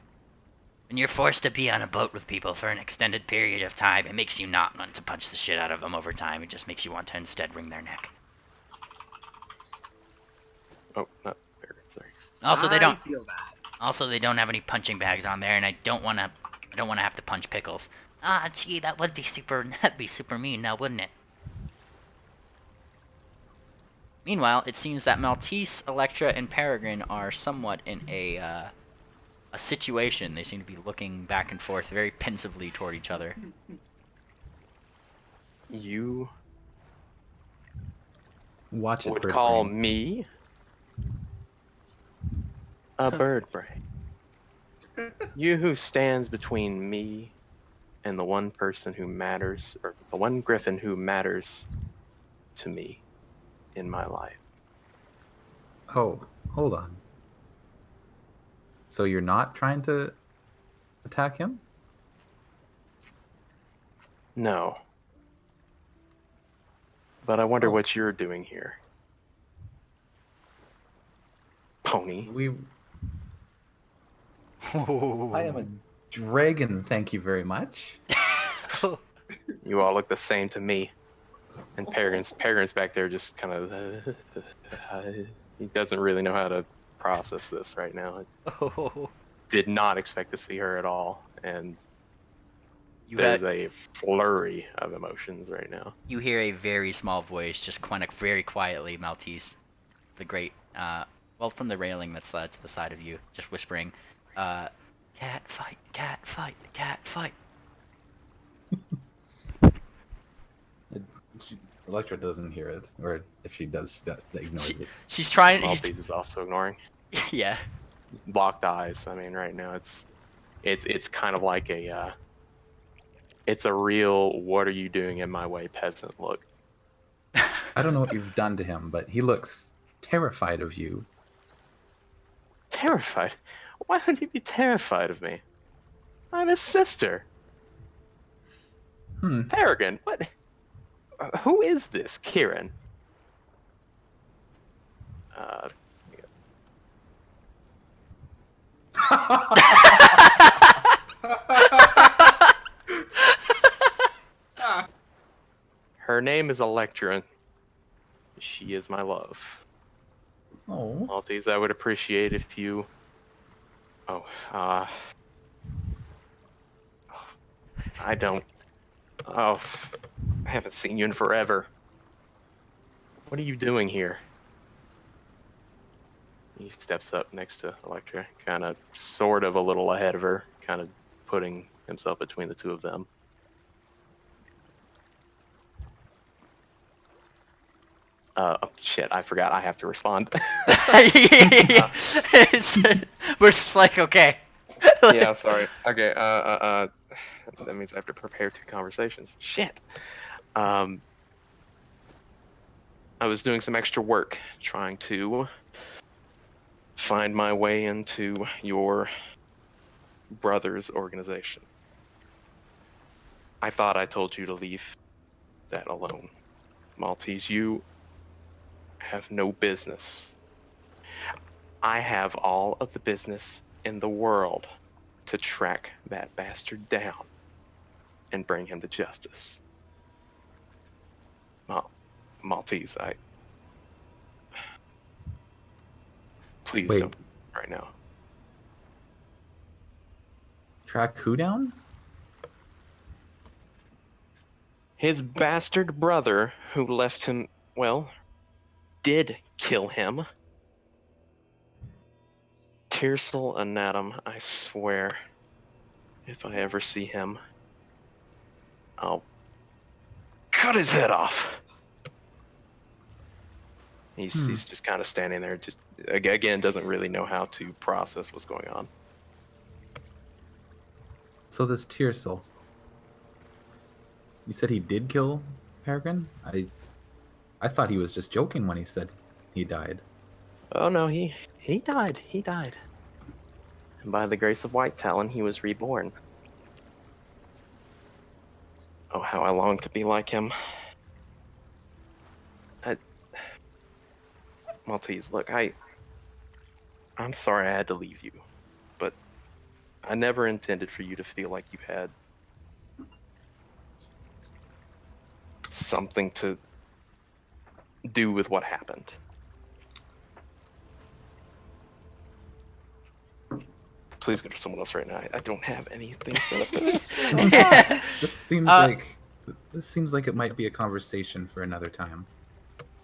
When you're forced to be on a boat with people for an extended period of time, it makes you not want to punch the shit out of them over time. It just makes you want to instead wring their neck. Oh, not fair. Sorry. Also, I feel that. Also, they don't have any punching bags on there, and I don't want to have to punch pickles. Ah, gee, that'd be super mean now, wouldn't it? Meanwhile, it seems that Maltese, Electra, and Peregrine are somewhat in a situation. They seem to be looking back and forth very pensively toward each other. You Watch it, would bird call brain. me a bird brain. You who stands between me and the one person who matters, or the one griffin who matters to me in my life. Oh, hold on. So you're not trying to attack him? No. But I wonder Oh. what you're doing here. Pony. I am a dragon, thank you very much. You all look the same to me. And Peregrine's back there just kind of... he doesn't really know how to process this right now. Did not expect to see her at all. And there's a flurry of emotions right now. You hear a very small voice, just very quietly, Maltese, the great, well, from the railing that's to the side of you, just whispering, cat fight, cat fight, cat fight. Electra doesn't hear it, or if she does, she ignores it. She's trying. Maltese is also ignoring. Yeah. Locked eyes. I mean, right now it's kind of like a it's a real "what are you doing in my way" peasant look. I don't know what you've done to him, but he looks terrified of you. Terrified? Why would he be terrified of me? I'm his sister. Peregrine, what? Who is this, Kieran? Her name is Electra. She is my love. Oh. Maltese, I would appreciate if you... I don't... I haven't seen you in forever. What are you doing here? He steps up next to Electra, kind of, sort of a little ahead of her, kind of putting himself between the two of them. Oh, shit, I forgot I have to respond. We're just like, okay. Yeah, sorry. Okay, that means I have to prepare 2 conversations. Shit. I was doing some extra work trying to find my way into your brother's organization. I thought I told you to leave that alone. Maltese, you have no business. I have all of the business in the world to track that bastard down and bring him to justice. Maltese, please Wait. don't right now. Track who down? His bastard brother, who left him, well, did kill him. Tearsel Anatom, I swear, if I ever see him, I'll cut his head off. He's just kind of standing there, just, again, doesn't really know how to process what's going on. So this Tearsel. You said he did kill Peregrine? I thought he was just joking when he said he died. Oh no, he died. He died. And by the grace of White Talon, he was reborn. Oh, how I long to be like him. Maltese, look, I'm sorry I had to leave you, but I never intended for you to feel like you had something to do with what happened. Please go to someone else right now. I don't have anything set up for this. This seems like it might be a conversation for another time.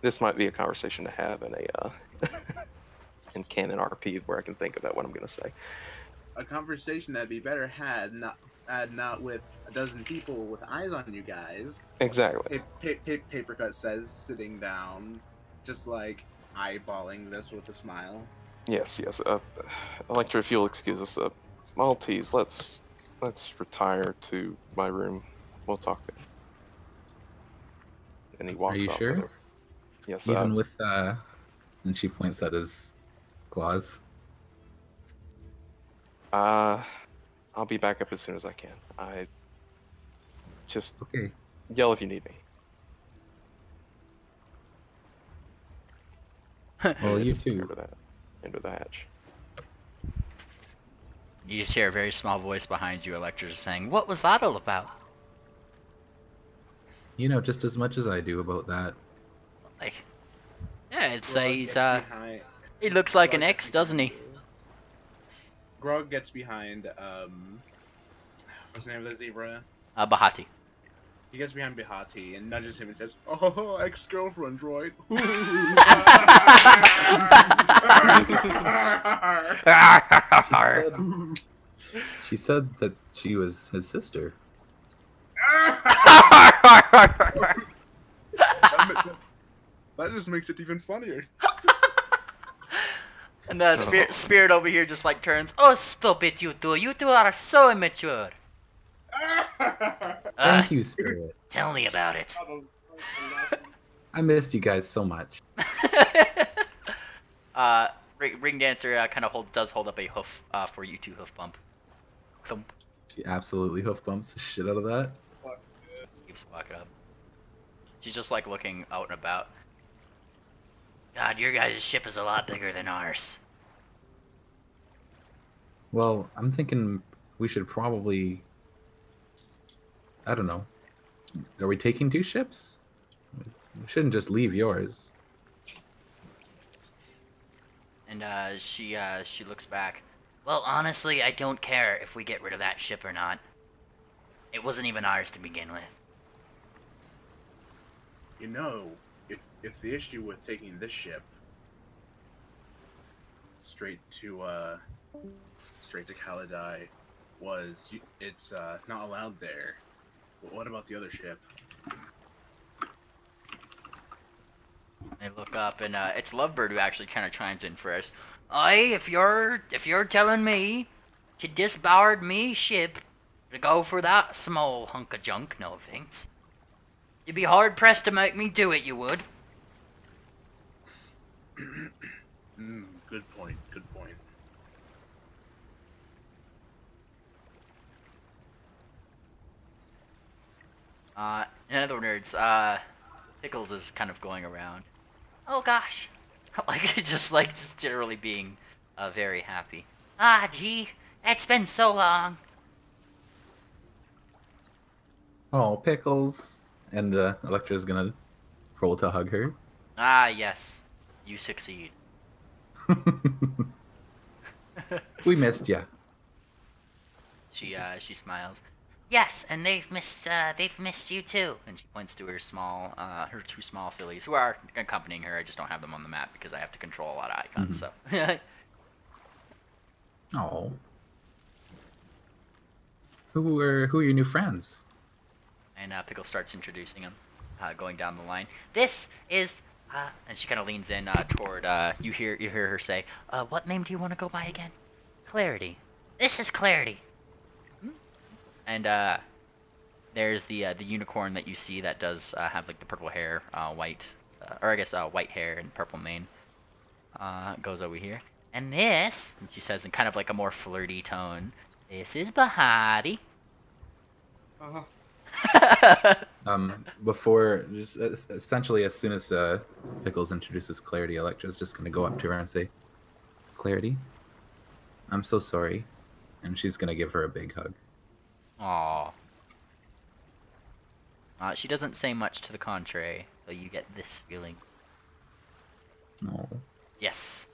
This might be a conversation to have in a in canon RP where I can think about what I'm gonna say. A conversation that'd be better had not with a dozen people with eyes on you guys. Exactly. Paper Cut says, sitting down, just like eyeballing this with a smile. Yes. Electra, if you'll excuse us, Maltese, let's retire to my room. We'll talk there. And he walks Are you off sure? with her. Yes. Even with and she points at his claws. I'll be back up as soon as I can. Just Okay. yell if you need me. Well, you too. Into the hatch. You just hear a very small voice behind you, Electra, saying, "What was that all about?" You know just as much as I do about that. Like, yeah, I'd Grog say he's gets behind- he looks like an Grog ex, gets doesn't he? behind- Grog gets behind what's the name of the zebra? Bahati. He gets behind Bihati and nudges him and says, "Oh, ex-girlfriend, right?" She said that she was his sister. That just makes it even funnier. And the spirit over here just like turns. Oh, stop it, you two! You two are so immature. Thank you, Spirit. Tell me about it. I missed you guys so much. Ring Dancer kind of does hold up a hoof for you two, hoof bump. Thump. She absolutely hoof bumps the shit out of that. Keeps walking up. She's just like looking out and about. God, your guys' ship is a lot bigger than ours. Well, I'm thinking we should probably... I don't know. Are we taking 2 ships? We shouldn't just leave yours. And she looks back. Well, honestly, I don't care if we get rid of that ship or not. It wasn't even ours to begin with. You know, if if the issue with taking this ship straight to Kaladai was it's not allowed there, what about the other ship? They look up, and it's Lovebird who actually kind of chimes in first. Aye, if you're telling me you disbarred me ship to go for that small hunk of junk, no thanks. You'd be hard pressed to make me do it, you would. Good point. Good point. In other words, Pickles is kind of going around. Oh gosh, just generally being very happy. Ah, gee, it's been so long. Oh, Pickles. And Electra's gonna roll to hug her. Ah, yes, you succeed. We missed ya. She smiles. Yes, and they've missed you too. And she points to her two small fillies who are accompanying her. I just don't have them on the map because I have to control a lot of icons. So. Oh. Who are your new friends? And Pickle starts introducing them, going down the line. This is, and she kind of leans in toward. You hear her say, "What name do you want to go by again?" Clarity. This is Clarity. And there's the unicorn that you see that does have like the purple hair, white, or I guess white hair and purple mane. Goes over here. And this, and she says in kind of like a more flirty tone, "This is Bahati." Before, just essentially as soon as Pickles introduces Clarity, Electra's just gonna go up to her and say, "Clarity, I'm so sorry," and she's gonna give her a big hug. Aww. She doesn't say much to the contrary, but you get this feeling. No. Yes.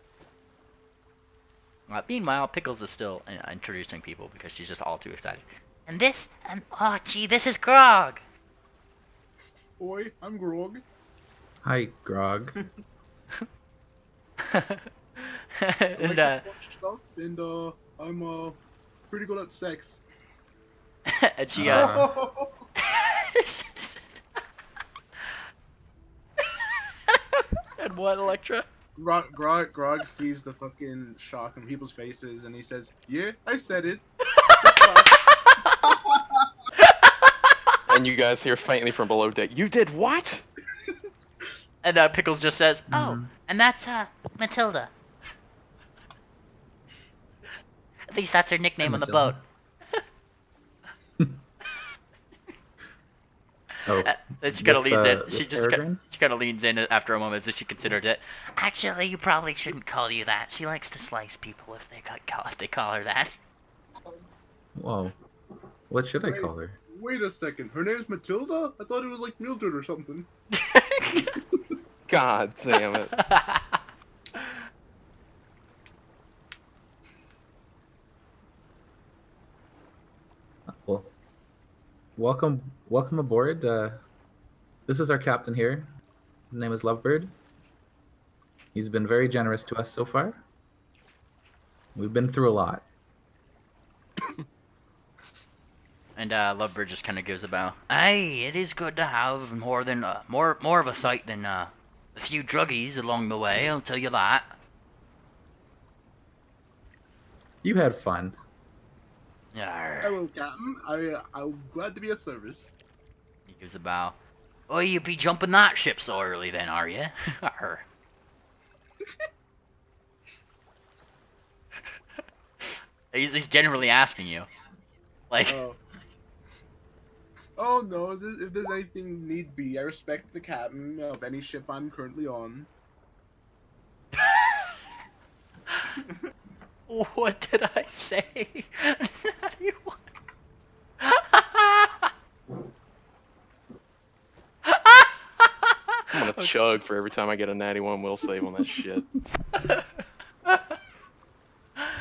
Meanwhile, Pickles is still introducing people because she's just all too excited. And oh gee, this is Grog. Oi, I'm Grog. Hi, Grog. I like to watch stuff, and I'm pretty good at sex. And she and what, Electra? Grog sees the fucking shock on people's faces, and he says, "Yeah, I said it." And you guys hear faintly from below deck, "You did what?" And Pickles just says, "Oh, and that's Matilda." At least that's her nickname on the boat. Oh, She kind of leans in. with She kind of leans in after a moment as she considered it. Actually, you probably shouldn't call you that. She likes to slice people if they call her that. Whoa. What should I call her? Wait a second. Her name's Matilda? I thought it was like Mildred or something. God damn it. Well, welcome aboard. This is our captain here. His name is Lovebird. He's been very generous to us so far. We've been through a lot. And Lovebird just kind of gives a bow. Aye, it is good to have more of a sight than a few druggies along the way. I'll tell you that. You had fun. Yarr. Hello, Captain. I'm glad to be of service. He gives a bow. Oh, you be jumping that ship so early then, are you? Arr. He's generally asking you. Like... Oh no, if there's anything need be, I respect the captain of any ship I'm currently on. What did I say? I'm gonna chug for every time I get a natty one will save on that shit.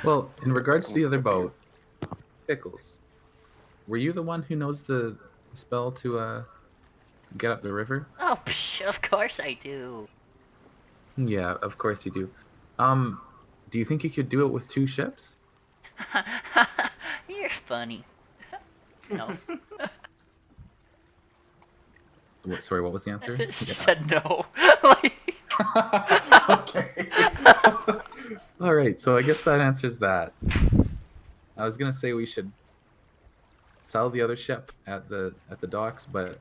Well, in regards to the other boat, Pickles, were you the one who knows the spell to get up the river? Oh, psh, of course I do. Yeah, of course you do. Do you think you could do it with 2 ships? You're funny. No. Sorry, what was the answer? She Yeah. said no. Like... Okay. All right, so I guess that answers that. I was gonna say we should sell the other ship at the docks, but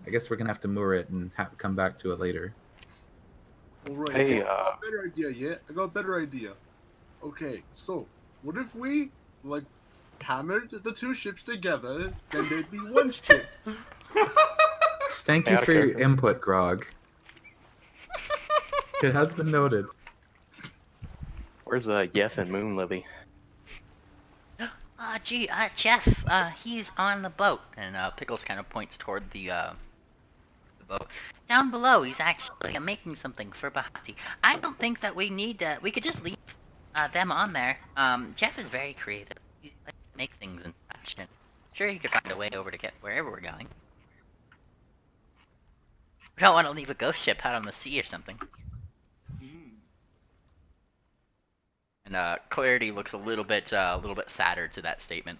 I guess we're gonna have to moor it and come back to it later. Alright, Hey, I got a better idea, yeah? I got a better idea. Okay, so, what if we, like, hammered the 2 ships together, then there'd be 1 ship? Thank you Out of for your character. input, Grog. It has been noted. Where's Yeth and Moonlily? Gee, Jeff, he's on the boat. And, Pickles kind of points toward the boat. Down below, he's actually making something for Bahati. I don't think that we need, we could just leave, them on there. Jeff is very creative. He likes to make things and such, and I'm sure he could find a way over to get wherever we're going. We don't want to leave a ghost ship out on the sea or something. And Clarity looks a little bit sadder to that statement.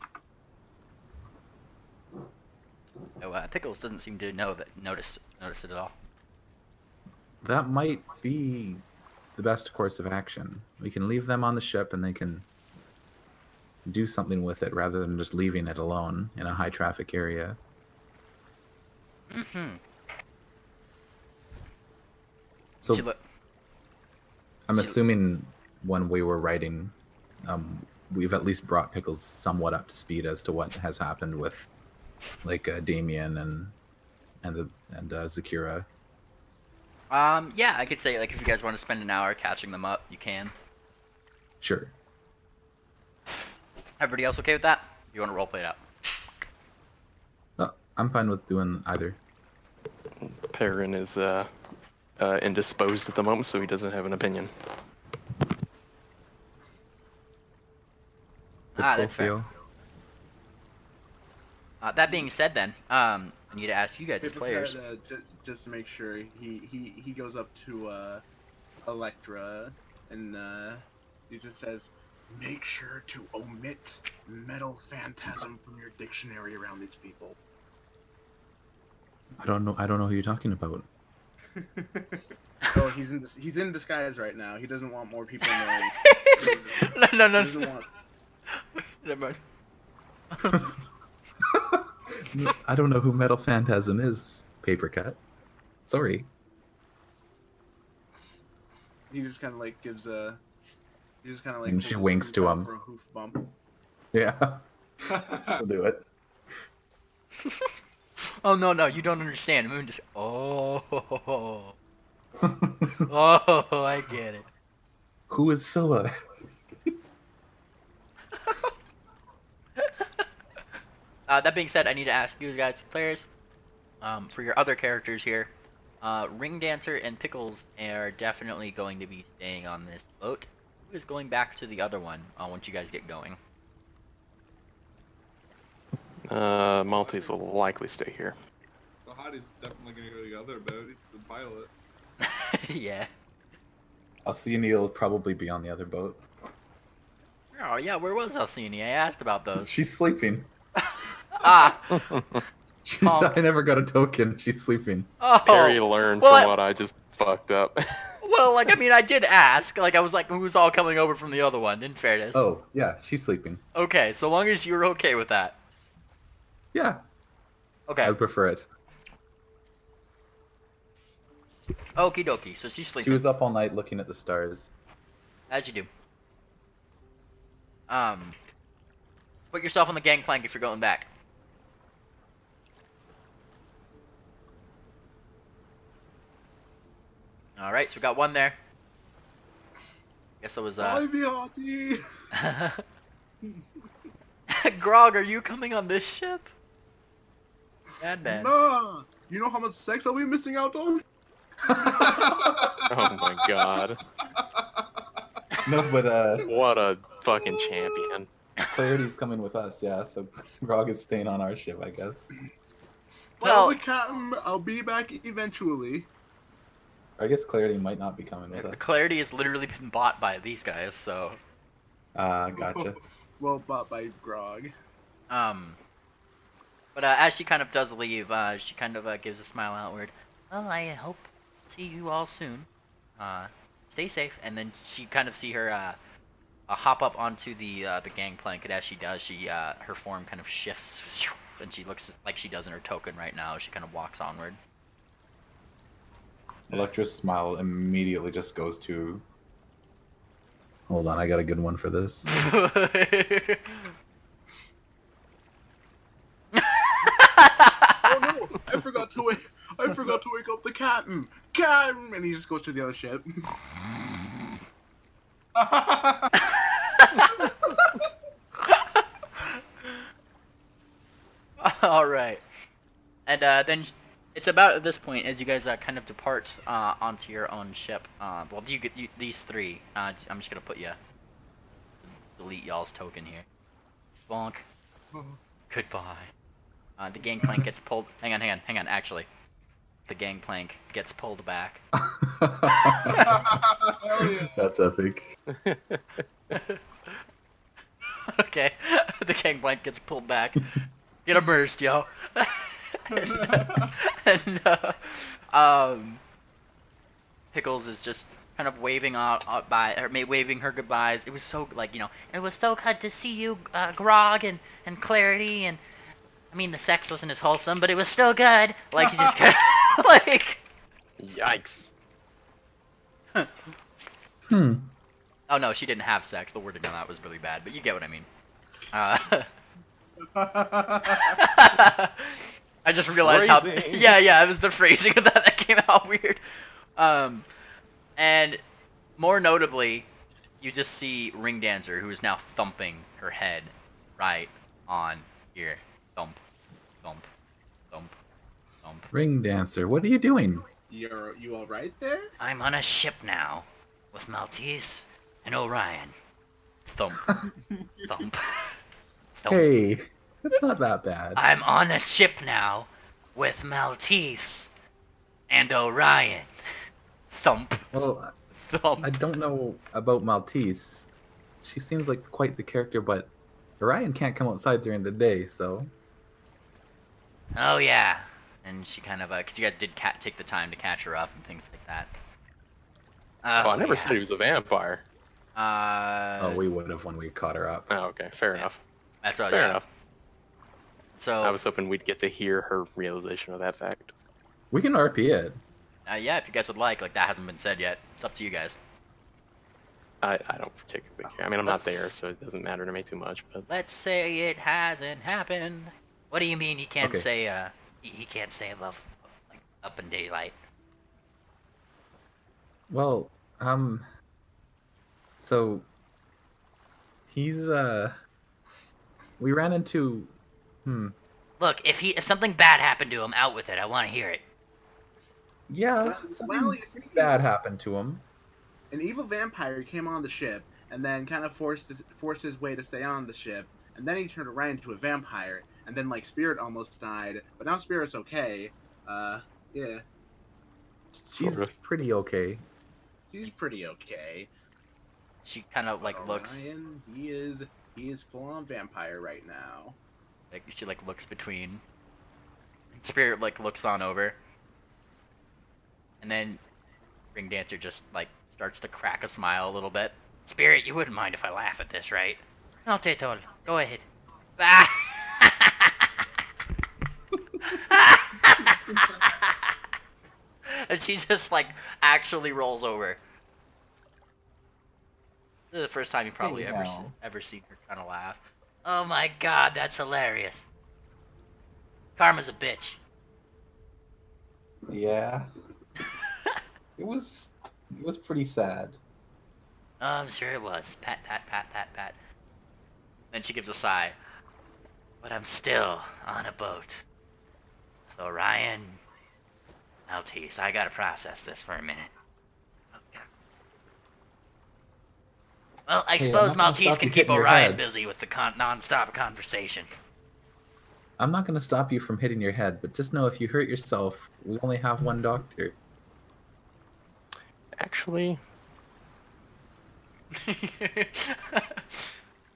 So Pickles doesn't seem to notice it at all. That might be the best course of action. We can leave them on the ship and they can do something with it rather than just leaving it alone in a high traffic area. Mm-hmm. So I'm assuming when we were writing, we've at least brought Pickles somewhat up to speed as to what has happened with, like, Damien and Zakira. Yeah, I could say, like, if you guys want to spend an hour catching them up, you can. Sure. Everybody else okay with that? You want to roleplay it out? I'm fine with doing either. Perrin is indisposed at the moment, so he doesn't have an opinion. That's fair. That being said, then, I need to ask you guys as players. Just to make sure, he goes up to Electra and he just says, "Make sure to omit metal phantasm from your dictionary around these people." I don't know who you're talking about. Oh, he's in disguise right now. He doesn't want more people knowing. No. He doesn't want... Never mind. I don't know who Metal Phantasm is, Papercut. Sorry. He just kind of like gives a... He just kind of like... And she winks to him. For a hoof bump. Yeah. She'll do it. Oh, no, you don't understand. Moon just... Oh. Oh, I get it. Who is Scylla? That being said, I need to ask you guys, players, for your other characters here, Ring Dancer and Pickles are definitely going to be staying on this boat. Who is going back to the other one once you guys get going? Maltese will likely stay here. Bahati's definitely gonna go to the other boat. He's the pilot. Yeah. Alcini will probably be on the other boat. Oh, yeah, where was Alcini? I asked about those. She's sleeping. Ah! I never got a token. She's sleeping. Oh! Perry learned from what I just fucked up. Well, like, I mean, I did ask. Like, I was like, who's all coming over from the other one, in fairness. Oh, yeah, she's sleeping. Okay, so long as you're okay with that. Yeah. Okay. I would prefer it. Okie dokie, so she's sleeping. She was up all night looking at the stars. As you do. Put yourself on the gangplank if you're going back. Alright, so we got one there. Guess that was, Bye, Bahati! Grog, are you coming on this ship? Bad man. Nah! You know how much sex I'll be missing out on? Oh my god. No, but What a fucking champion. Clarity's coming with us, yeah, so Grog is staying on our ship, I guess. Tell Well, the captain I'll be back eventually. I guess Clarity might not be coming with us. Clarity has literally been bought by these guys, so Gotcha. Well, bought by Grog. um. But as she kind of does leave, she kind of gives a smile outward. Well, I hope to see you all soon. Stay safe. And then she kind of see her hop up onto the gangplank, and as she does, her form kind of shifts, and she looks like she does in her token right now. She kind of walks onward. Electra's smile immediately just goes to. Hold on, I got a good one for this. Oh no! I forgot to wake up the captain. Captain, and he just goes to the other ship. All right, and then it's about at this point as you guys kind of depart onto your own ship. Well, these three. I'm just gonna put you delete y'all's token here. Bonk. Goodbye. The gangplank gets pulled. Hang on. Actually, the gangplank gets pulled back. That's epic. Okay, the gangplank gets pulled back. Get immersed, yo. and Pickles is just kind of waving out by, or waving her goodbyes. It was so, like, it was so good to see you, Grog and Clarity, and I mean the sex wasn't as wholesome, but it was still good. Like, you just kind of like. Yikes. Oh no, she didn't have sex. The wording on that was really bad, but you get what I mean. I just realized Phrasing. yeah, it was the phrasing of that came out weird. And more notably, you just see Ring Dancer, who is now thumping her head right on here. Thump, thump, thump, thump. Ring Dancer, what are you doing? You all right there? I'm on a ship now with Maltese and Orion. Thump, thump, thump. Hey, that's not that bad. I'm on a ship now with Maltese and Orion. Thump, Well, thump. I don't know about Maltese. She seems like quite the character, but Orion can't come outside during the day, so. Oh yeah, and she kind of because you guys did take the time to catch her up and things like that. Well, I never yeah. said he was a vampire. Oh, we would have when we caught her up. Oh, okay, fair enough. That's all. Fair Yeah. enough. So I was hoping we'd get to hear her realization of that fact. We can RP it. yeah, if you guys would like that hasn't been said yet. It's up to you guys. I don't particularly care. I mean, I'm not there, so it doesn't matter to me too much. But Let's say it hasn't happened. What do you mean you can't Okay. say he can't say above like up in daylight? Well, so he's we ran into Look, if something bad happened to him, out with it. I want to hear it. yeah, something you see, bad happened to him. an evil vampire came on the ship and then kind of forced his way to stay on the ship, and then he turned around into a vampire, and then like Spirit almost died, but now Spirit's okay. Yeah, She's Sort of. pretty okay. she's pretty okay. She kind of like looks Orion, he is full on vampire right now. like she like looks between. Spirit like looks on over, and then Ring Dancer just like starts to crack a smile a little bit. Spirit, you wouldn't mind if I laugh at this, right? No, Tetol, go ahead. And she just like actually rolls over. This is the first time you probably Hey, ever now. ever seen her kind of laugh. Oh my god, that's hilarious. Karma's a bitch. Yeah. It was pretty sad. Oh, I'm sure it was. Pat, pat, pat, pat, pat. Then she gives a sigh. But I'm still on a boat. So Ryan, Maltese, I gotta process this for a minute. Okay. Well, I Hey, I'm suppose not gonna Maltese stop can you keep hitting your Orion head. busy with the non-stop conversation. I'm not going to stop you from hitting your head, but just know if you hurt yourself, we only have one doctor. Actually,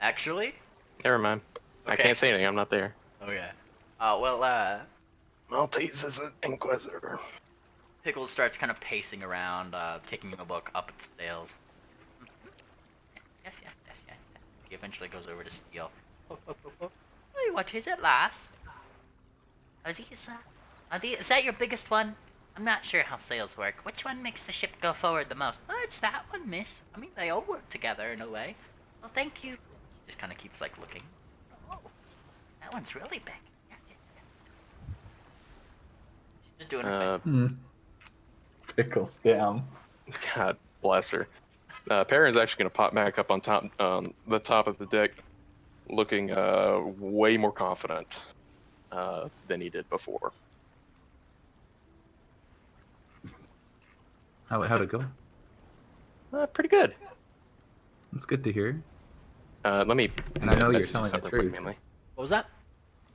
Actually? never mind. I Okay. can't say anything. I'm not there. Okay. Maltese is an inquisitor. Pickles starts kind of pacing around, taking a look up at the sails. Yes. He eventually goes over to Steel. Hey, what is it, lass? Is that your biggest one? I'm not sure how sails work. Which one makes the ship go forward the most? Oh, it's that one, miss. I mean, they all work together in a way. Well, thank you. She just kind of keeps, like, looking. Oh, that one's really big. Yes. She's just doing her thing. Pickles down. God bless her. Perrin's actually going to pop back up on top, the top of the deck, looking way more confident than he did before. How'd it go? Pretty good. It's good to hear. Let me. And I know you're message you telling the something quick, truth. Manly. What was that?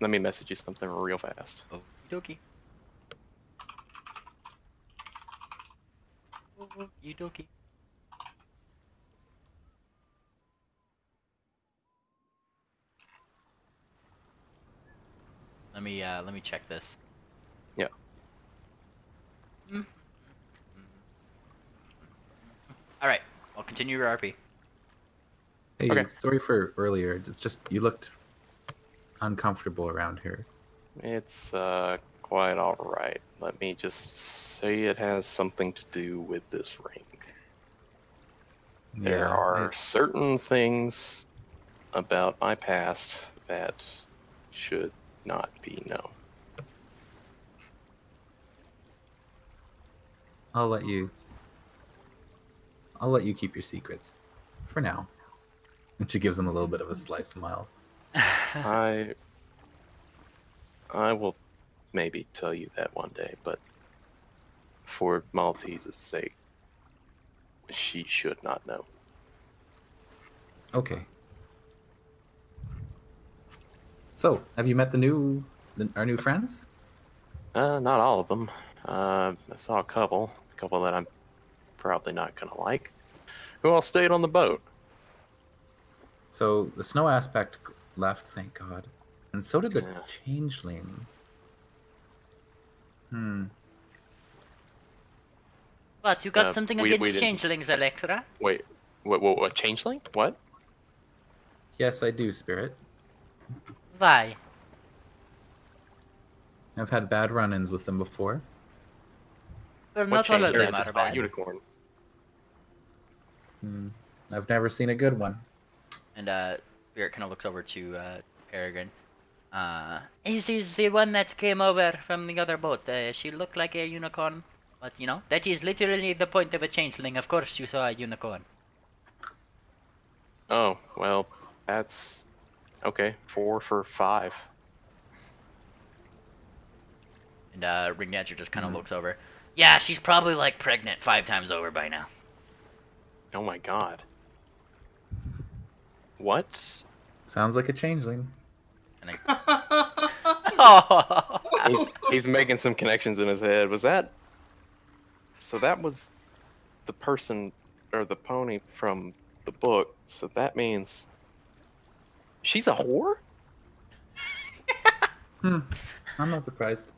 Let me message you something real fast. Okie dokie. Okie dokie. Let me check this. Yeah. Alright, I'll continue your RP. Hey, Okay. sorry for earlier. It's just you looked uncomfortable around here. It's quite alright. Let me just say it has something to do with this ring. There are certain things about my past that should not be known. I'll let you keep your secrets for now. And she gives him a little bit of a sly smile. I will maybe tell you that one day, but for Maltese's sake, she should not know. Okay. So, have you met our new friends? Not all of them. I saw a couple that I'm probably not gonna like. Who all stayed on the boat? So the snow aspect left, thank God, and so did the Yeah. changeling. What, you got something we against didn't- changelings, Electra? Wait, what? Changeling? What? Yes, I do, Spirit. Why? I've had bad run-ins with them before. Well, What not all of changeling? them I are just saw a bad. unicorn. I've never seen a good one. And Spirit kind of looks over to Peregrine. Is this the one that came over from the other boat? She looked like a unicorn, but you know that is literally the point of a changeling. Of course, you saw a unicorn. Oh, well, that's okay. 4 for 5. And Ring Dancer just kind of looks over. Yeah, she's probably like pregnant 5 times over by now. Oh my god. What? Sounds like a changeling. And I... He's making some connections in his head. Was that? So that was the person or the pony from the book. So that means she's a whore? I'm not surprised.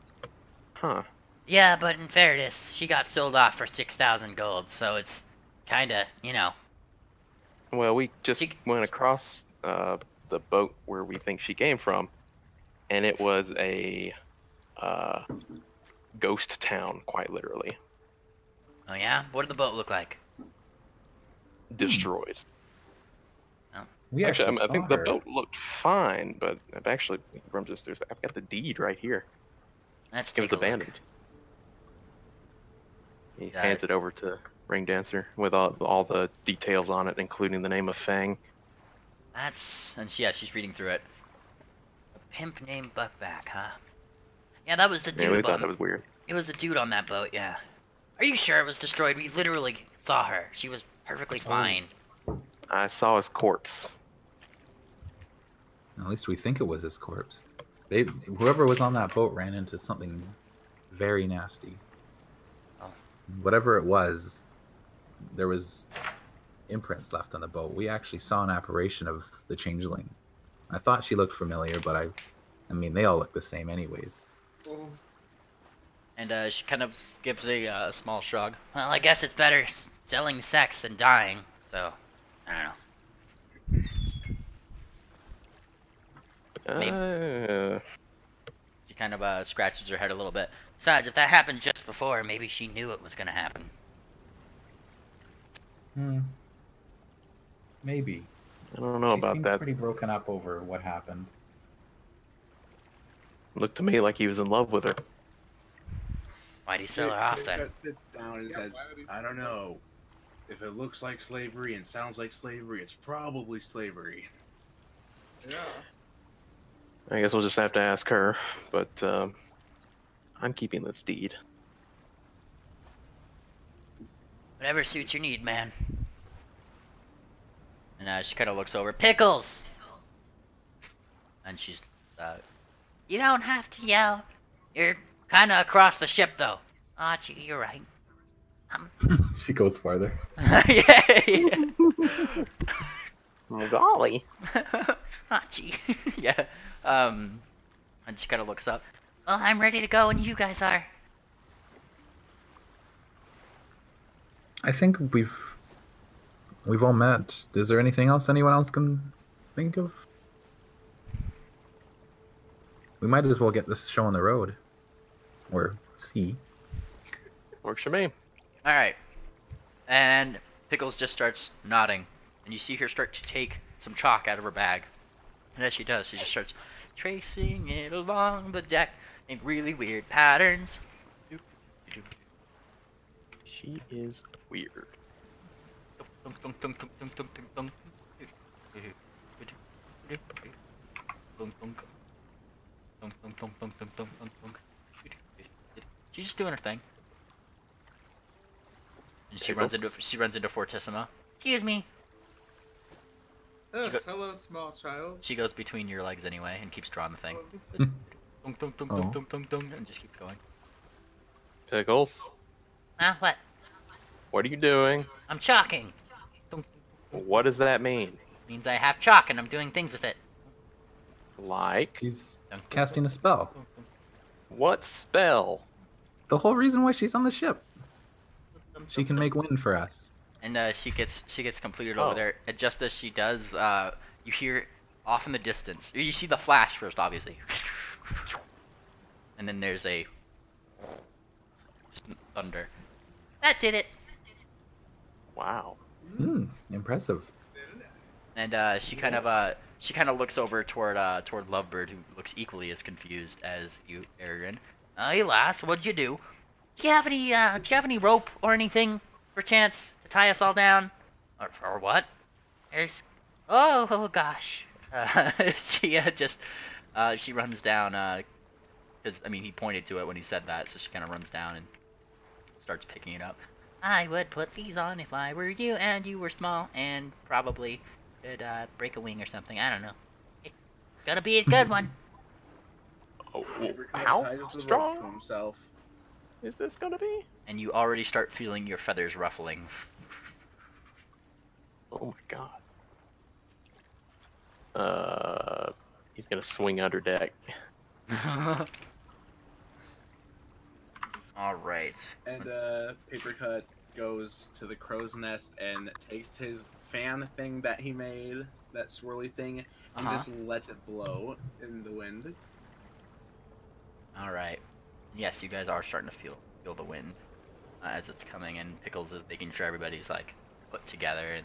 Huh. Yeah, but in fairness, she got sold off for 6,000 gold, so it's kinda, you know. Well, we just She- went across the boat where we think she came from, and it was a ghost town, quite literally. Oh yeah? What did the boat look like? Destroyed. We Actually, I saw think the her. boat looked fine, but I've actually, I've got the deed right here. Let's It take was a look. abandoned. He Yeah. hands it over to Ring Dancer with all the details on it, including the name of Fang. That's... And she's reading through it. A pimp named Buckback, huh? Yeah, that was the Yeah, we dude thought on... that was weird. It was the dude on that boat, yeah. Are you sure it was destroyed? We literally saw her. She was perfectly fine. I saw his corpse. At least we think it was his corpse. Whoever was on that boat ran into something very nasty. Oh. Whatever it was, there was imprints left on the boat. We actually saw an apparition of the changeling. I thought she looked familiar, but I mean, they all look the same anyways. Oh. And she kind of gives a small shrug. Well, I guess it's better selling sex than dying, so I don't know. She kind of scratches her head a little bit. Besides, if that happened just before, maybe she knew it was gonna happen. Maybe. I don't know She about seemed that. pretty broken up over what happened. Looked to me like he was in love with her. Why'd he sell her off then? Papercut sits down and says, I don't know. If it looks like slavery and sounds like slavery, it's probably slavery. Yeah. I guess we'll just have to ask her, but I'm keeping this deed. Whatever suits your need, man. And she kind of looks over. Pickles! And she's, you don't have to yell. You're kind of across the ship, though. Aw, gee, you're right. She goes farther. Yeah. Oh, golly. Aw, gee. Yeah. And she kind of looks up. Well, I'm ready to go, and you guys are. I think we've all met. Is there anything else anyone else can think of? We might as well get this show on the road. Or see. Works for me. Alright. And Pickles just starts nodding. And you see her start to take some chalk out of her bag. And as she does, she just starts tracing it along the deck in really weird patterns. She is weird. She's just doing her thing. And she runs into Fortissimo. Excuse me. Yes, hello, small child. She goes between your legs anyway and keeps drawing the thing. And just keeps going. Pickles, What? what are you doing? I'm chalking. What does that mean? Means I have chalk and I'm doing things with it. Like? She's casting a spell. What spell? The whole reason why she's on the ship. She can make wind for us. And she gets completed Oh. over there. And just as she does, you hear off in the distance. You see the flash first, obviously. And then there's a thunder. That did it. Wow. Impressive. And she kind of looks over toward Lovebird, who looks equally as confused as you, Aaron. Hey lass, what'd you do? Do you have any rope or anything, perchance, to tie us all down? Or what? There's... Oh gosh. She runs down, because, I mean, he pointed to it when he said that, so she kind of runs down and starts picking it up. I would put these on if I were you, and you were small, and probably could, break a wing or something. I don't know. It's gonna be a good one. Oh, Papercut how ties the rope to strong himself. is this gonna be? And you already start feeling your feathers ruffling. Oh my god. He's gonna swing under deck. Alright. And Papercut goes to the crow's nest and takes his fan thing that he made, that swirly thing, and just lets it blow in the wind. Alright. Yes, you guys are starting to feel the wind as it's coming, and Pickles is making sure everybody's like put together,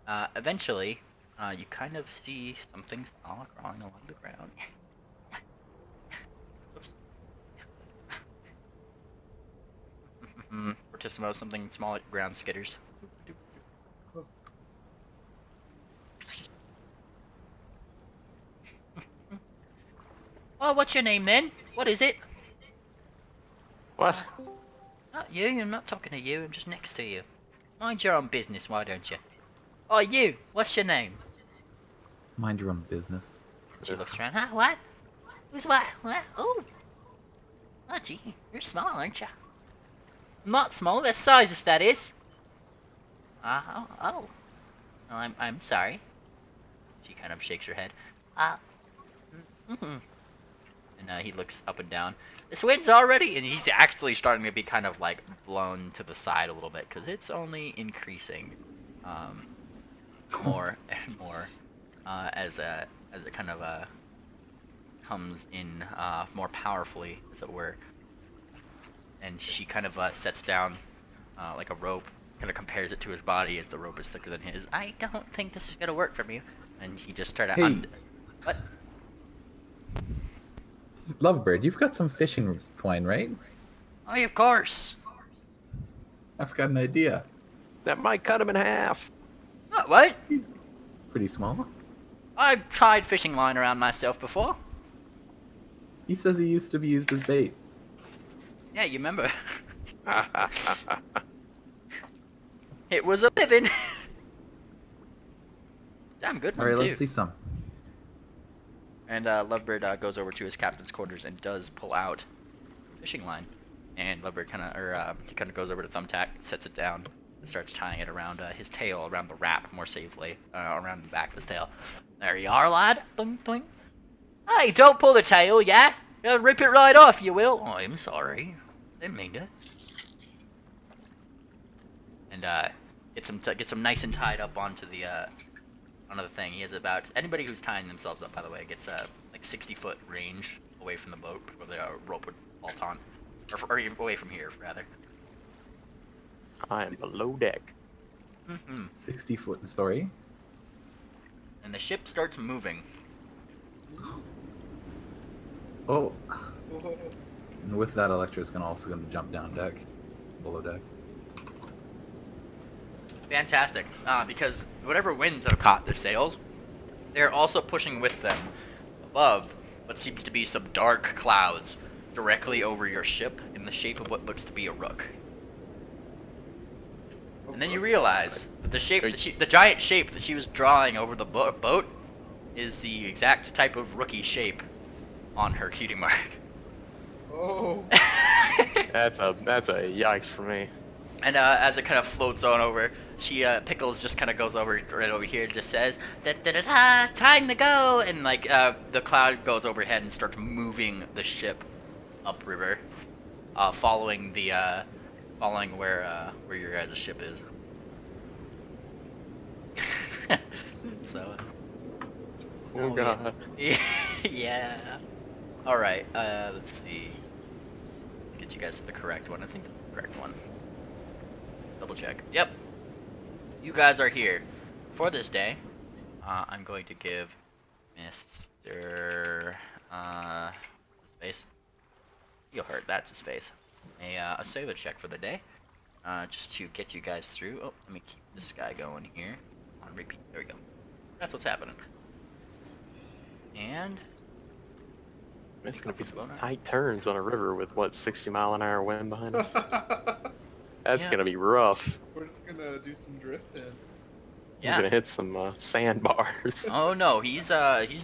and eventually you kind of see something small crawling along the ground. Oops. Fortissimo, something small at ground skitters. Oh, what's your name then? What is it? What? Not you, I'm not talking to you, I'm just next to you. Mind your own business, why don't you? Oh, you, what's your name? Mind your own business. She looks around, huh, what? Who's what? What? Oh. Oh, gee. You're small, aren't you? I'm not small. That's sizes, that is. Oh. Oh, I'm sorry. She kind of shakes her head. Mm-hmm. And he looks up and down. This wind's already, and he's actually starting to be kind of like blown to the side a little bit because it's only increasing, more and more, as it kind of comes in more powerfully, as it were. And she kind of sets down like a rope, kind of compares it to his body as the rope is thicker than his. I don't think this is gonna work for me. And he just started. Hey. What? Lovebird, you've got some fishing twine, right? Oh, of course. I've got an idea. That might cut him in half. What? He's pretty small. I've tried fishing line around myself before. He says he used to be used as bait. Yeah, you remember. It was a living. Damn good one, All right, too. let's see some. And Lovebird goes over to his captain's quarters and does pull out a fishing line. And Lovebird he kind of goes over to Thumbtack, sets it down, and starts tying it around his tail, around the wrap, more safely, around the back of his tail. There you are, lad. Doing, doing. Hey, don't pull the tail, yeah? Rip it right off, you will. Oh, I'm sorry. Didn't mean to. And gets him nice and tied up onto the thing. He has about, anybody who's tying themselves up, by the way, gets like 60-foot range away from the boat where the rope would vault on, or even away from here, rather. I am below deck. 60-foot story. And the ship starts moving. Oh. And with that, Electra's also going to jump down deck, below deck. Fantastic, because whatever winds have caught the sails, they're also pushing with them above what seems to be some dark clouds directly over your ship in the shape of what looks to be a rook. And then you realize that the giant shape that she was drawing over the boat is the exact type of rookie shape on her cutie mark. Oh. That's a yikes for me. And as it kind of floats on over, Pickles just kind of goes over right over here and just says, "Da-da-da-da, time to go!" And like the cloud goes overhead and starts moving the ship upriver, following where your guys' ship is. So. Oh god. Yeah. All right. Let's see. Get you guys to the correct one. I think the correct one. Double check. Yep. You guys are here for this day. I'm going to give Mr. His face. You'll hurt. That's his face. A sailor check for the day. Just to get you guys through. Oh, let me keep this guy going here. On repeat. There we go. That's what's happening. And It's gonna be some tight turns on a river with what, 60-mile-an-hour wind behind us. That's gonna be rough. We're just gonna do some drifting. You're yeah. gonna hit some sandbars. Oh no, he's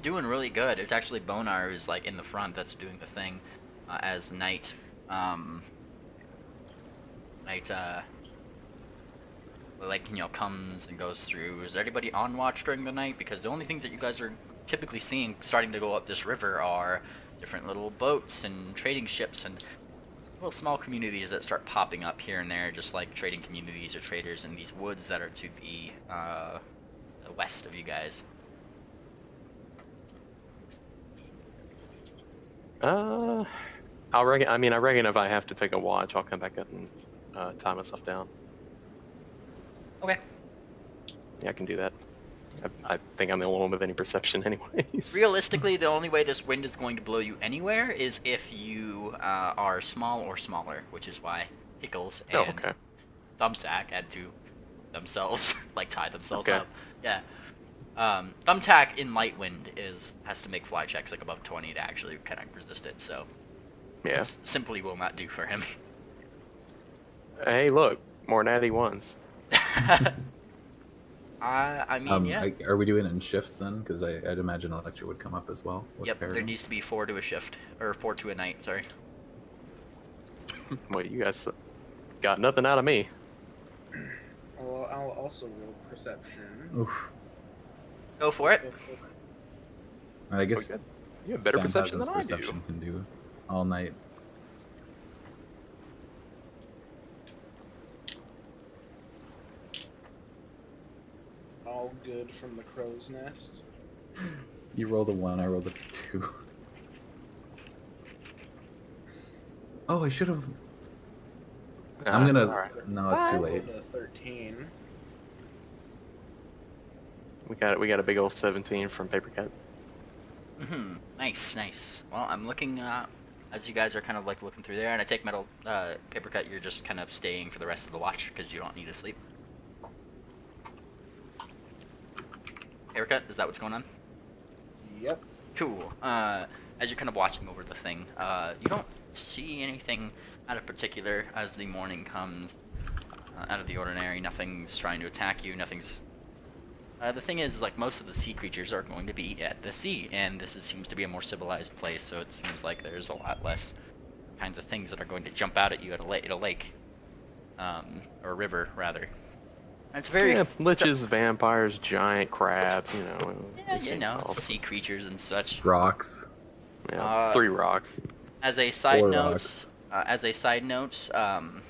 doing really good. It's actually Bonar who's like in the front that's doing the thing, as night comes and goes through. Is there anybody on watch during the night? Because the only things that you guys are typically seeing starting to go up this river are different little boats and trading ships and little small communities that start popping up here and there, just like trading communities or traders in these woods that are to the west of you guys. I reckon if I have to take a watch, I'll come back up and tie myself down. Okay. Yeah, I can do that. I think I'm the only one with any perception anyways. Realistically, the only way this wind is going to blow you anywhere is if you are small or smaller, which is why Pickles and Thumbtack had to themselves, like, tie themselves up. Yeah. Thumbtack in light wind has to make fly checks like above 20 to actually kind of resist it, so yeah, simply will not do for him. Hey, look, more natty ones. I mean, yeah. Are we doing it in shifts then? Because I'd imagine Electra would come up as well. With Yep, there Peregrine. needs to be 4 to a shift. Or 4 to a night, sorry. Well, you guys got nothing out of me. Well, I'll also roll perception. Oof. Go for it. I guess You have better perception than Phantasm's I perception can do all night. All good from the crow's nest. You rolled a 1, I rolled a 2. Oh, I should have. I'm That's gonna. alright. No, it's too I late. rolled a 13. We got a big old 17 from Paper Cut. Nice, nice. Well, I'm looking, as you guys are kind of like looking through there, and I take metal, paper cut, you're just kind of staying for the rest of the watch, because you don't need to sleep. Paper cut, is that what's going on? Yep. Cool. As you're kind of watching over the thing, you don't see anything out of particular as the morning comes, out of the ordinary. Nothing's trying to attack you, nothing's... the thing is, like, most of the sea creatures are going to be at the sea, and seems to be a more civilized place, so it seems like there's a lot less kinds of things that are going to jump out at you at a lake. Or a river, rather. It's very... Yeah, liches, vampires, giant crabs, you know. Yeah, you know, sea creatures and such. Rocks. Yeah, 3 rocks. As a side 4 note, rocks.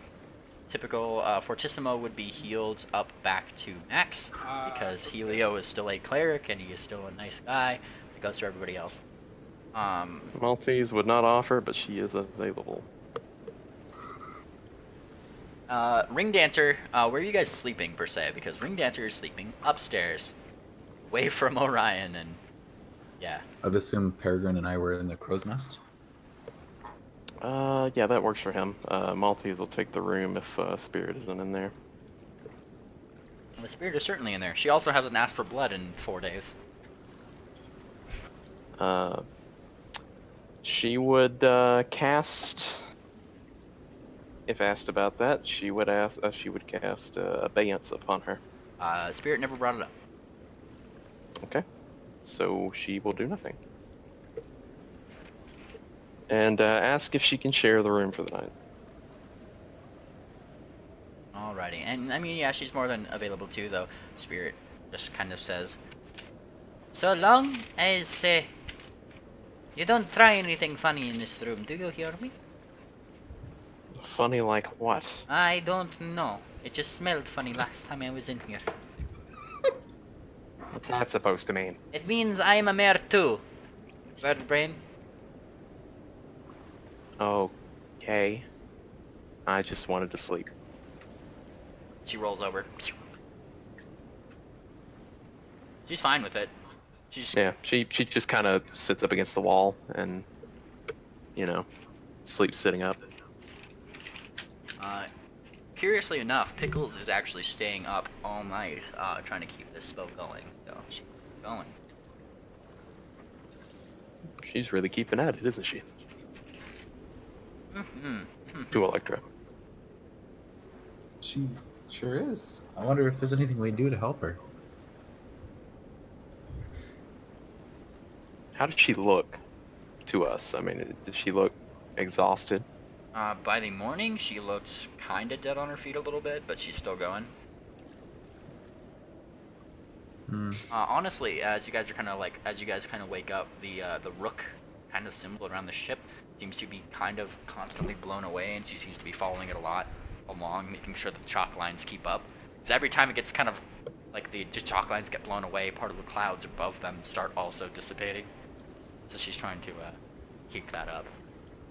Typical Fortissimo would be healed up back to max because Helio is still a cleric and he is still a nice guy. It goes for everybody else. Maltese would not offer, but she is available. Ring Dancer, where are you guys sleeping per se? Because Ring Dancer is sleeping upstairs, away from Orion, and yeah. I'd assume Peregrine and I were in the crow's nest. Yeah, that works for him. Maltese will take the room if Spirit isn't in there. The spirit is certainly in there. She also hasn't asked for blood in 4 days. She would cast. If asked about that, she would cast abeyance upon her. Spirit never brought it up. Okay, so she will do nothing. And ask if she can share the room for the night. Alrighty, and I mean, yeah, she's more than available too, though. Spirit just kind of says, so long as you don't try anything funny in this room, do you hear me? Funny like what? I don't know. It just smelled funny last time I was in here. What's that supposed to mean? It means I am a mare too. Bird brain. Okay. I just wanted to sleep. She rolls over. She's fine with it. She's Yeah, she just kind of sits up against the wall and, you know, sleeps sitting up. Curiously enough, Pickles is actually staying up all night, trying to keep this spell going. So she's going. She's really keeping at it, isn't she? To Electra. She sure is. I wonder if there's anything we can do to help her. How did she look to us? I mean, did she look exhausted? By the morning, she looked kind of dead on her feet a little bit, but she's still going. Honestly, as you guys kind of wake up, the rook kind of symbol around the ship seems to be kind of constantly blown away, and she seems to be following it a lot along, making sure the chalk lines keep up. Because every time it gets kind of like the chalk lines get blown away, part of the clouds above them start also dissipating. So she's trying to keep that up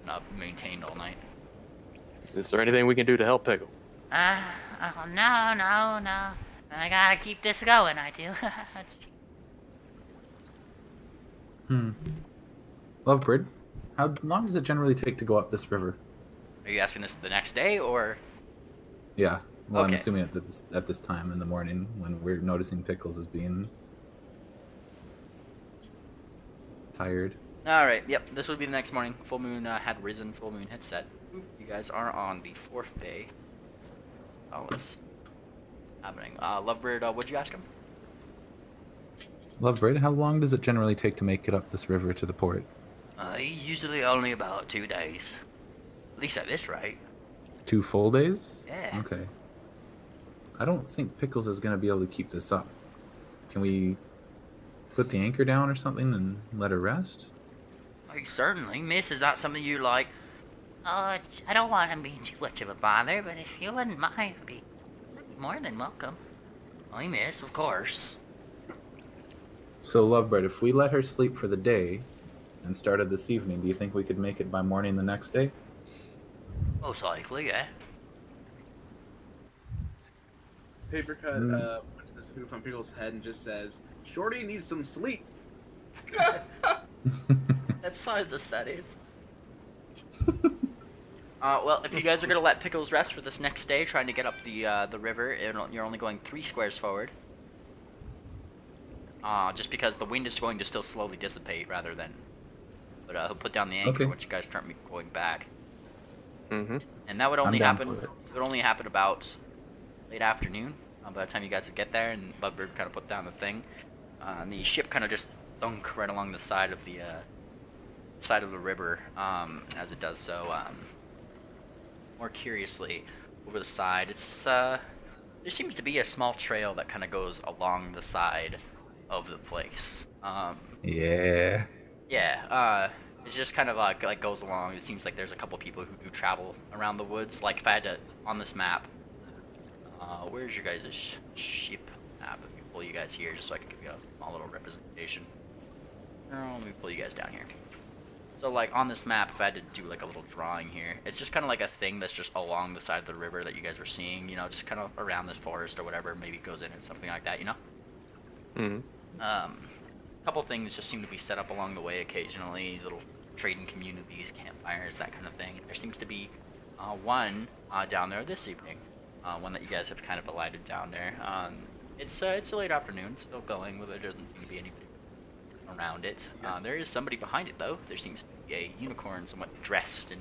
and maintained all night. Is there anything we can do to help Pickle? No. I gotta keep this going, I do. Lovebird, how long does it generally take to go up this river? Are you asking us the next day, or? Yeah. Well, I'm Okay. assuming at this time in the morning when we're noticing Pickles as being tired. Alright, yep, this would be the next morning. Full moon had risen, full moon had set. You guys are on the 4th day. Oh, what's happening? Lovebird, what'd you ask him? Lovebird, how long does it generally take to make it up this river to the port? Usually only about 2 days. At least at this rate. 2 full days? Yeah. Okay. I don't think Pickles is going to be able to keep this up. Can we put the anchor down or something and let her rest? Certainly, miss. Is that something you like? I don't want to be too much of a bother, but if you wouldn't mind, I'd be more than welcome. I miss, of course. So, Lovebird, if we let her sleep for the day and started this evening, do you think we could make it by morning the next day? Most likely, yeah. Paper cut puts this hoof on Pickle's head and just says, "Shorty needs some sleep." That sizes, that is. Well, if you guys are gonna let Pickles rest for this next day, trying to get up the river, you're only going 3 squares forward. Just because the wind is going to still slowly dissipate rather than. But he'll put down the anchor once you guys start going back. Mm-hmm. And that would only down happen. for it. It would only happen about late afternoon. By the time you guys would get there, and Lovebird kind of put down the thing, and the ship kind of just thunk right along the side of the river. As it does so, more curiously, over the side, there seems to be a small trail that kind of goes along the side of the place. Yeah. Yeah, it's just kind of like goes along. It seems like there's a couple people who do travel around the woods. Like if I had to, on this map, where's your guys' ship map? Let me pull you guys here just so I can give you a small little representation. Let me pull you guys down here. So like on this map, if I had to do like a little drawing here, it's just kind of like a thing that's just along the side of the river that you guys were seeing, you know, just kind of around this forest or whatever, maybe it goes in and something like that, you know? Mm-hmm. A couple things just seem to be set up along the way occasionally, little trading communities, campfires, that kind of thing. There seems to be one down there this evening, one that you guys have kind of alighted down there. It's a late afternoon, still going, but there doesn't seem to be anybody around it. There is somebody behind it though. There seems to be a unicorn somewhat dressed in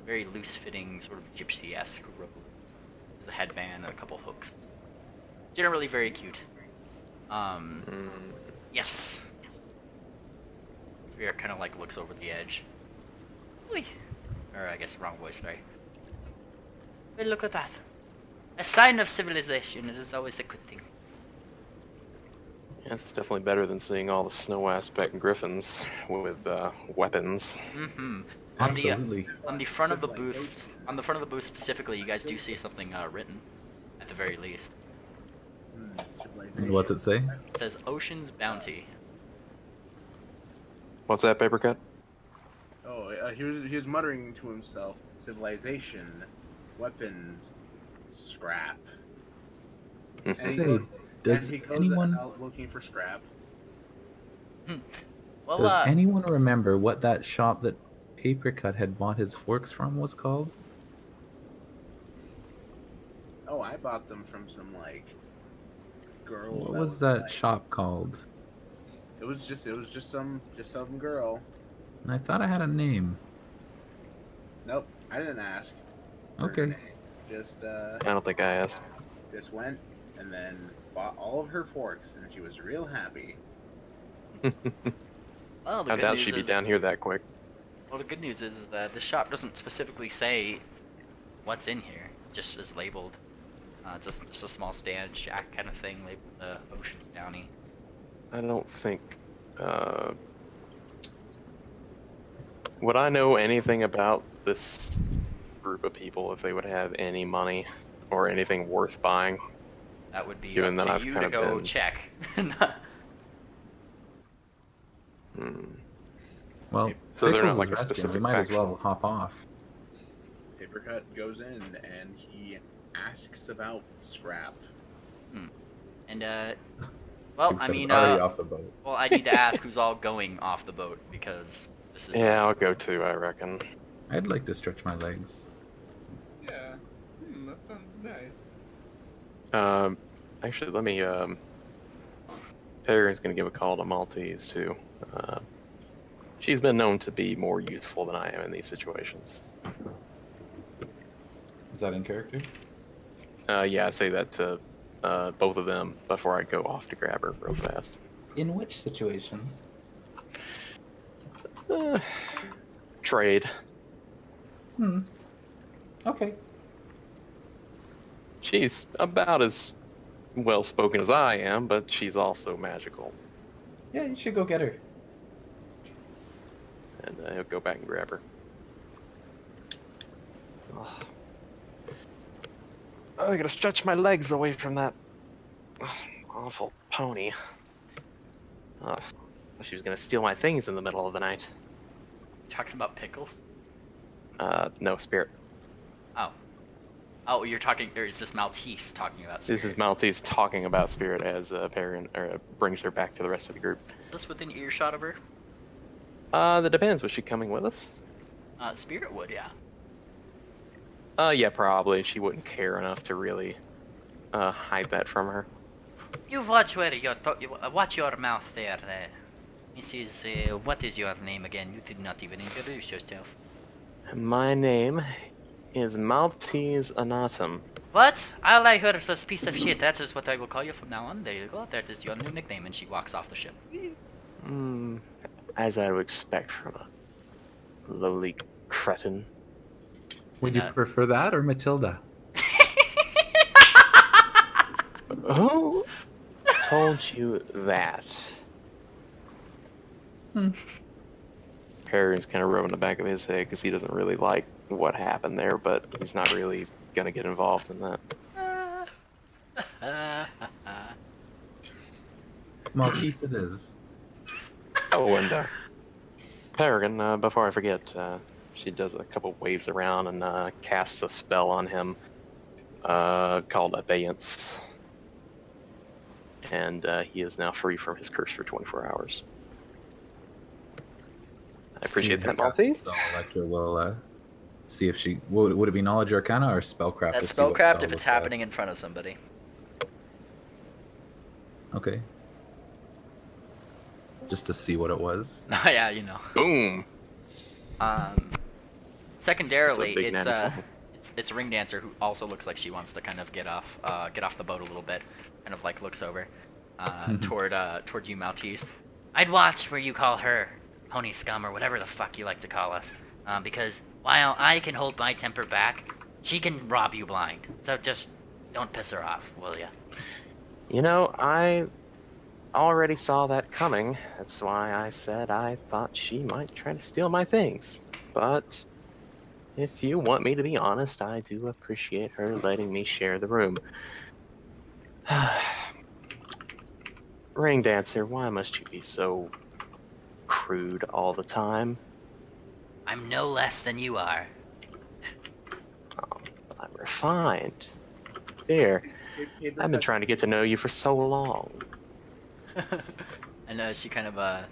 very loose-fitting, sort of gypsy-esque robe. There's a headband and a couple hooks. Generally very cute. Yes. Spirit kind of like looks over the edge. Oi. Or I guess wrong voice, sorry. Well, look at that. A sign of civilization. It is always a good thing. Yeah, it's definitely better than seeing all the snow aspect griffins with weapons. Mm-hmm. Absolutely. On the front of the booth, specifically, you guys do see something written, at the very least. And what's it say? It says Ocean's Bounty. What's that, Paper Cut? Oh, he was muttering to himself, "Civilization, weapons, scrap." And he Say, goes, does and he goes anyone out looking for scrap. Well, does anyone remember what that shop that Papercut had bought his forks from was called? Oh, I bought them from some like girl. What was that shop called? It was just some girl. I thought I had a name. Nope, I didn't ask. her Okay. name. Just I don't think I asked. just went and then bought all of her forks, and she was real happy. well, the I good doubt news she'd be is- down here that quick. Well, the good news is that the shop doesn't specifically say what's in here. It just is labeled. Just a small stand shack kind of thing, labeled Ocean's Bounty. I don't think. Would I know anything about this group of people if they would have any money or anything worth buying? That would be Given up that to I've you kind to of go been- check. Well, So they're Pickles not like is a resting. We specific might as faction. well hop off. Papercut goes in and he asks about scrap. And well, I Because mean, already off the boat. well, I need to ask who's all going off the boat because this is. Yeah, I'll go too, I reckon. I'd like to stretch my legs. Yeah. That sounds nice. Actually, let me, Peregrine's gonna give a call to Maltese, too. She's been known to be more useful than I am in these situations. Is that in character? Yeah, I say that to both of them before I go off to grab her real fast. In which situations? Trade. Okay. She's about as well spoken as I am, but she's also magical. Yeah, you should go get her. And I'll go back and grab her. Oh. I gotta stretch my legs away from that awful pony. Oh, she was gonna steal my things in the middle of the night. Talking about pickles? No, Spirit. Oh. Oh, you're talking, or is this Maltese talking about Spirit? This is Maltese talking about Spirit as Perrin brings her back to the rest of the group. Is this within earshot of her? That depends. Was she coming with us? Spirit would, yeah. Yeah, probably. She wouldn't care enough to really hide that from her. You watch where watch your mouth there. Mrs. What is your name again? You did not even introduce yourself. My name is Maltese Anatum. What? All I heard was piece of shit. That is what I will call you from now on. There you go. That is your new nickname. And she walks off the ship. As I would expect from a lowly cretin. Would you prefer that or Matilda? Who told you that? Perrin's kind of rubbing the back of his head because he doesn't really like what happened there, but he's not really gonna get involved in that. Maltese it is. Oh, and Peregrine, before I forget, she does a couple waves around and casts a spell on him called Abeyance. And he is now free from his curse for 24 hours. I appreciate that, Maltese. Electra will see if she... Would it be Knowledge Arcana or Spellcraft? That's Spellcraft if it's happening in front of somebody. Okay. Just to see what it was. Yeah, you know. Boom! Secondarily, it's Ring Dancer who also looks like she wants to kind of get off the boat a little bit. Kind of like looks over toward you, Maltese. I'd watch where you call her pony scum or whatever the fuck you like to call us. Because while I can hold my temper back, she can rob you blind. So just don't piss her off, will ya? You know, I already saw that coming. That's why I said I thought she might try to steal my things. But if you want me to be honest, I do appreciate her letting me share the room. Ring Dancer, why must you be so crude all the time? I'm no less than you are. Oh, I'm refined. Dear, I've been trying to get to know you for so long. And she kind of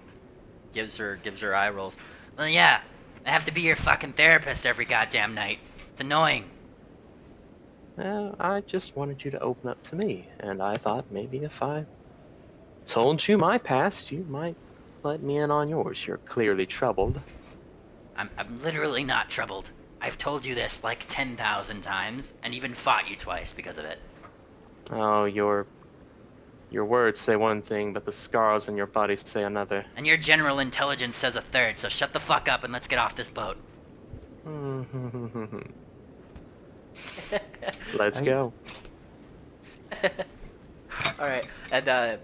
gives her eye rolls. Well, yeah, I have to be your fucking therapist every goddamn night. It's annoying. Well, I just wanted you to open up to me, and I thought maybe if I told you my past, you might let me in on yours. You're clearly troubled. I'm literally not troubled. I've told you this like 10,000 times, and even fought you twice because of it. Oh, your words say one thing, but the scars on your body say another. And your general intelligence says a third, so shut the fuck up and let's get off this boat. Let's go. Alright, and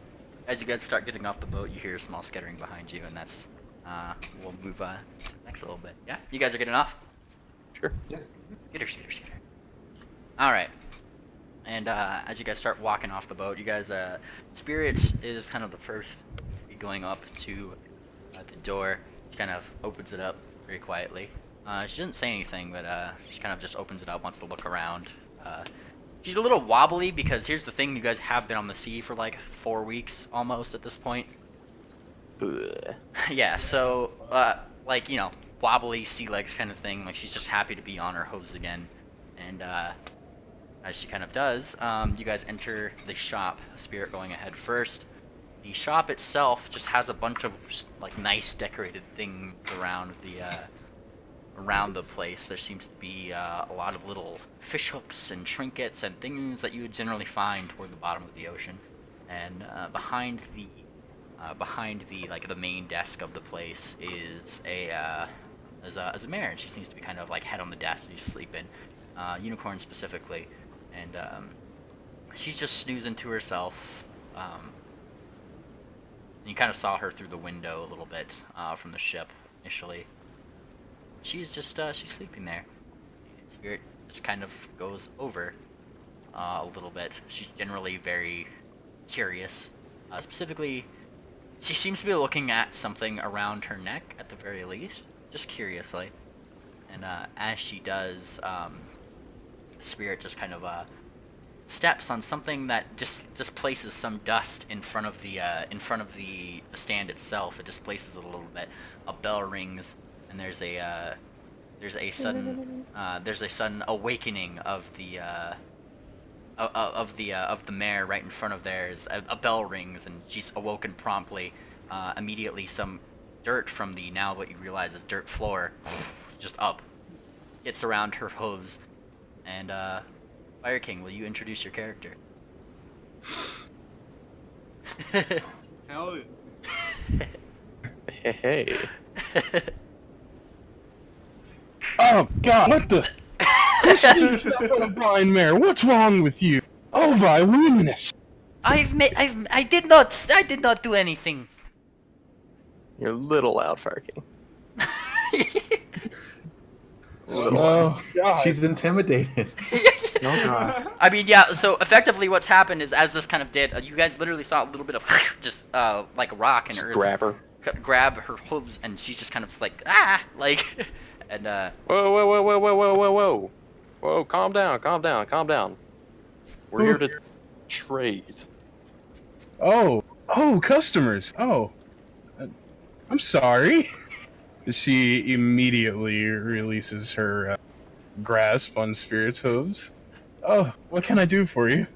as you guys start getting off the boat, you hear a small skittering behind you, and that's, we'll move to the next little bit. Yeah? You guys are getting off? Sure. Yeah. Skitter. Alright. And as you guys start walking off the boat, you guys, Spirit is kind of the first going up to the door. She kind of opens it up very quietly. She didn't say anything, but she kind of just opens it up, wants to look around. She's a little wobbly because here's the thing, you guys have been on the sea for like 4 weeks almost at this point. Yeah, so, like, you know, wobbly sea legs kind of thing. Like, she's just happy to be on her hose again. And as she kind of does, you guys enter the shop, Spirit going ahead first. The shop itself just has a bunch of like nice decorated things around around the place, there seems to be a lot of little fish hooks and trinkets and things that you would generally find toward the bottom of the ocean. And behind the like the main desk of the place is a mare, and she seems to be kind of like head on the desk she's sleeping, unicorn specifically, and she's just snoozing to herself. You kind of saw her through the window a little bit from the ship initially. She's just she's sleeping there. Spirit just kind of goes over a little bit. She's generally very curious. Specifically, she seems to be looking at something around her neck at the very least, just curiously. And as she does, Spirit just kind of steps on something that just places some dust in front of the stand itself. It displaces it a little bit. A bell rings, and there's a sudden awakening of the mare right in front of theirs. A bell rings, and she's awoken promptly. Immediately, some dirt from the now what you realize is dirt floor, just up, gets around her hooves, and Fire King, will you introduce your character? Hell yeah. Hey. Oh God! What the? Who sneaks up on a blind mare? What's wrong with you? Oh my luminous! I did not do anything. You're a little loud, Fire King. Oh God! She's intimidated. Oh God. I mean, yeah, so effectively what's happened is, as this kind of did, you guys literally saw a little bit of just like a rock and earth Grab her. grab her hooves, and she's just kind of like, like, and Whoa, calm down. We're here to trade. Oh, customers. Oh, I'm sorry. She immediately releases her grasp on Spirit's hooves. Oh, what can I do for you?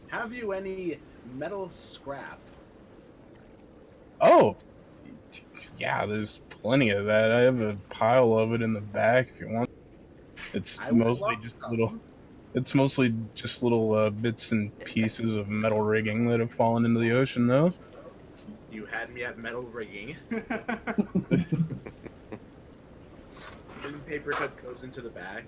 Have you any metal scrap? Oh, yeah, there's plenty of that. I have a pile of it in the back if you want. It's I would mostly love just some. little. It's mostly just little bits and pieces of metal rigging that have fallen into the ocean, though. You had me at metal rigging. And paper cut goes into the bag.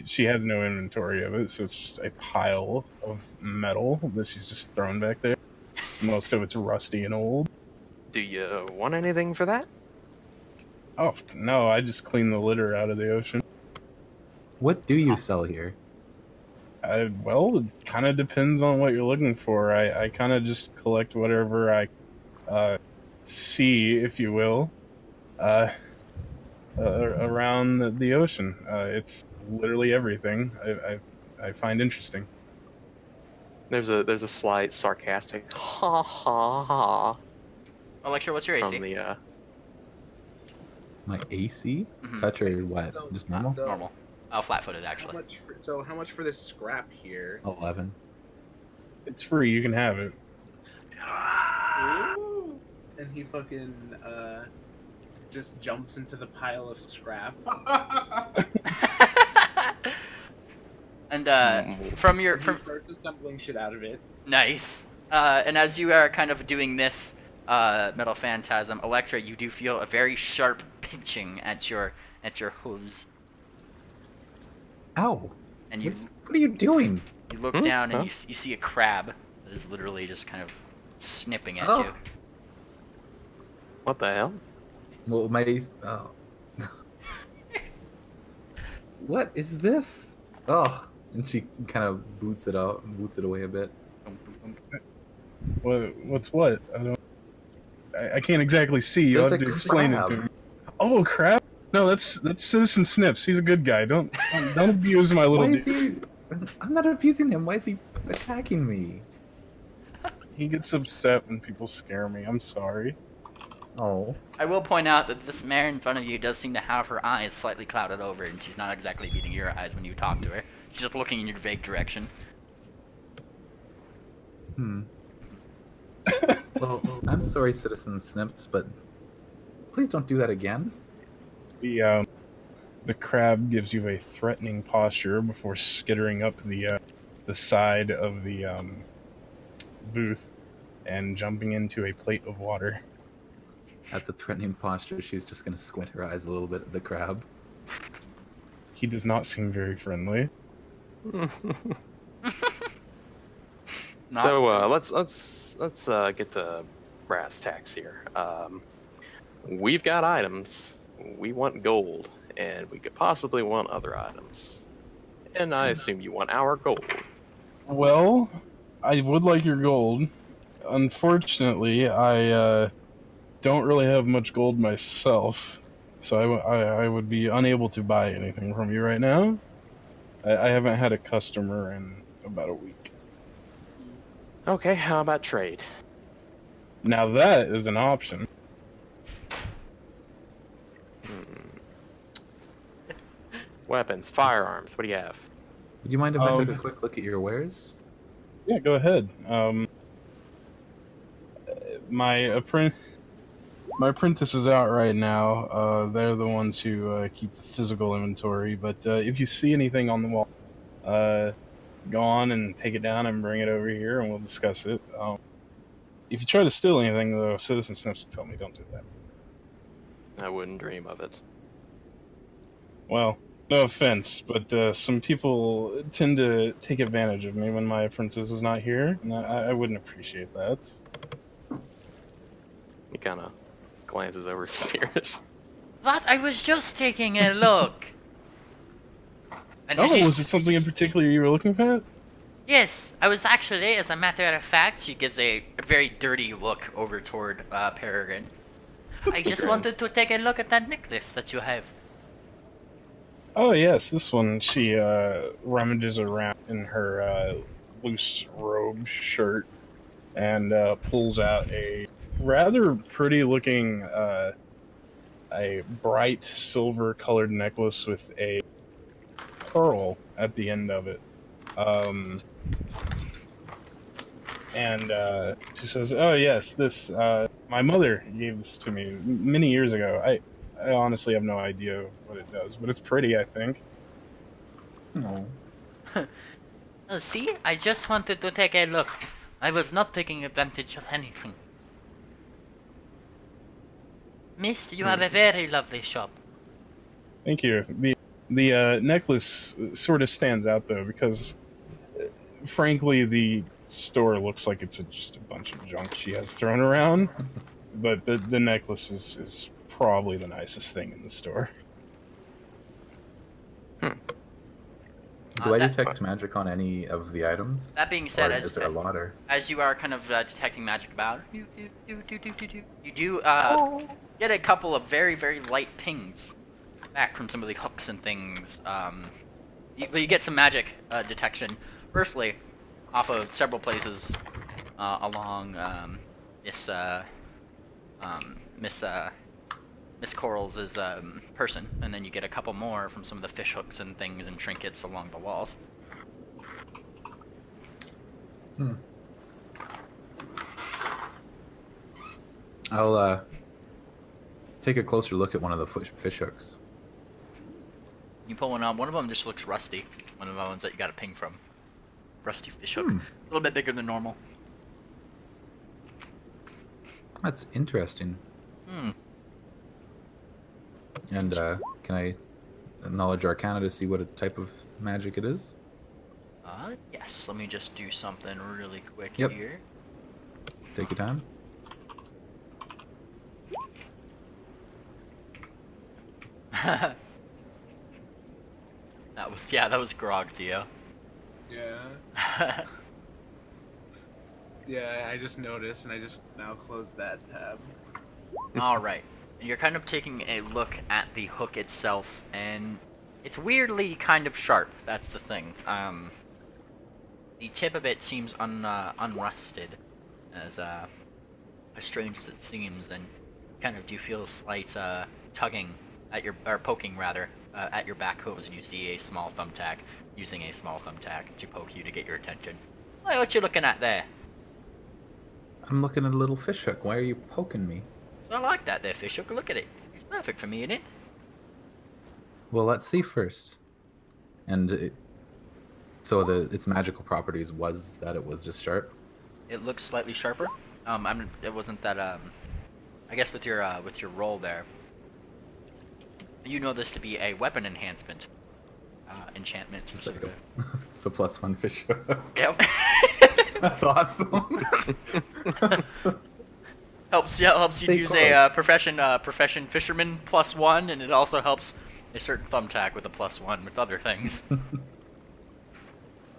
She has no inventory of it, so it's just a pile of metal that she's just thrown back there. Most of it's rusty and old. Do you want anything for that? Oh, no, I just clean the litter out of the ocean. What do you sell here? Well, it kind of depends on what you're looking for. I kind of just collect whatever I see, if you will, around the ocean. It's literally everything I find interesting. There's a slight sarcastic ha ha ha Electra, what's your AC? from the My AC? Mhm. Touch or what? So- Just normal? so Normal. Flat-footed, How actually. much how much for this scrap here? 11. It's free, you can have it. Ooh. And he fucking just jumps into the pile of scrap. And from your And he starts assembling shit out of it. nice. And as you are kind of doing this metal phantasm, Electra, you do feel a very sharp pinching at your hooves, Ow! and you What are you doing? look down and you see a crab that is literally just kind of snipping at Oh. you. what the hell? Well, my... Oh. What is this? Oh. And she kind of boots it away a bit. What's what? I can't exactly see. You'll There's have a to explain it to crab. me. Oh, crap! No, that's Citizen Snips. He's a good guy. Don't abuse my little Why is dude. he... I'm not abusing him. Why is he attacking me? He gets upset when people scare me. I'm sorry. Oh. I will point out that this mare in front of you does seem to have her eyes slightly clouded over, and she's not exactly feeding your eyes when you talk to her. She's just looking in your vague direction. Hmm. Well, I'm sorry, Citizen Snips, but please don't do that again. The crab gives you a threatening posture before skittering up the side of the booth and jumping into a plate of water. At the threatening posture, she's just going to squint her eyes a little bit at the crab. He does not seem very friendly. So let's get to brass tacks here. We've got items. We want gold, and we could possibly want other items. And I assume you want our gold. Well, I would like your gold. Unfortunately, I don't really have much gold myself, so I would be unable to buy anything from you right now. I haven't had a customer in about a week. Okay, how about trade? Now that is an option. Weapons, firearms, what do you have? Would you mind if I took a quick look at your wares? Yeah, go ahead. My apprentice is out right now. They're the ones who keep the physical inventory. But if you see anything on the wall, go on and take it down and bring it over here, and we'll discuss it. If you try to steal anything, though, Citizen Snips will tell me don't do that. I wouldn't dream of it. Well, no offense, but some people tend to take advantage of me when my apprentice is not here, and I wouldn't appreciate that. He kind of glances over Spirit. What? I was just taking a look. And Oh, she's- was it something in particular you were looking at? Yes, I was actually, as a matter of fact, she gives a very dirty look over toward Peregrine. I just wanted to take a look at that necklace that you have. Oh yes, this one. She rummages around in her loose robe shirt and pulls out a rather pretty looking a bright silver colored necklace with a pearl at the end of it. And she says, "Oh yes, this my mother gave this to me many years ago. I honestly have no idea what it does, but it's pretty, I think." No. See, I just wanted to take a look. I was not taking advantage of anything. Miss, you have a very lovely shop. Thank you. The necklace sort of stands out though because, frankly, the store looks like it's just a bunch of junk she has thrown around. But the necklace is probably the nicest thing in the store. Do I detect magic on any of the items? That being said, Or is there a lot, or? as you are kind of detecting magic about, you do get a couple of very, very light pings back from some of the hooks and things. You get some magic detection. Firstly, off of several places along Miss Coral's person, and then you get a couple more from some of the fish hooks and things and trinkets along the walls. I'll take a closer look at one of the fish hooks. You pull one on. One of them just looks rusty. One of the ones that you got a ping from. Rusty fish hook. A little bit bigger than normal. That's interesting. And can I knowledge arcana to see what a type of magic it is? Yes. Let me just do something really quick Yep. here. Take your time. that was Grog, Theo. Yeah. Yeah, I just noticed, and I just now closed that tab. Alright. And you're kind of taking a look at the hook itself, and it's weirdly kind of sharp. That's the thing. The tip of it seems unrusted, as strange as it seems, and kind of do feel a slight tugging at your, or poking rather, at your back hooves, and you see a small thumbtack using a small thumbtack to poke you to get your attention. Hey, what you looking at there? I'm looking at a little fish hook. Why are you poking me? I like that there, fish hook. Look at it. It's perfect for me, isn't it? Well, let's see first. And so its magical properties was that it was just sharp. It looks slightly sharper. It wasn't that. I guess with your roll there, you know this to be a weapon enhancement, enchantment. It's like it's a +1 fish hook. Yep. That's awesome. helps you Stay use close. a profession fisherman +1, and it also helps a certain thumbtack with a +1 with other things.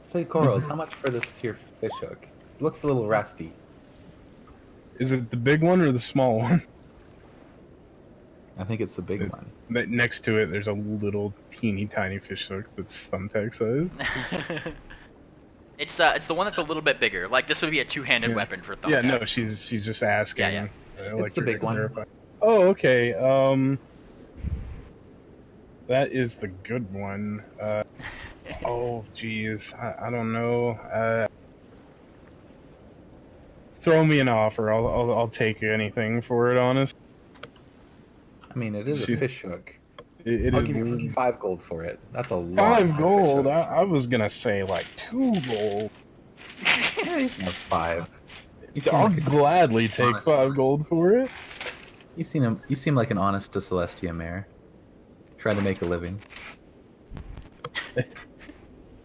Say corals, how much for this here fish hook? It looks a little rusty. Is it the big one or the small one? I think it's the big It- one. That next to it, there's a little teeny tiny fish hook that's thumbtack size. It's the one that's a little bit bigger. Like this would be a two-handed Yeah. weapon for thumbtack. Yeah, no, she's just asking. Yeah. It's the you're big one. clarify. Oh, okay. That is the good one. Oh, geez, I don't know. Throw me an offer. I'll take anything for it. Honest, I mean, it is a Shoot. fish hook. it I'll is give you 5 gold for it. That's a lot. 5 for a gold. fish hook. I was gonna say like 2 gold. Yeah, you can have 5. You seem I'll like a- gladly take honest. 5 gold for it. you seem like an honest to Celestia mare. Trying to make a living.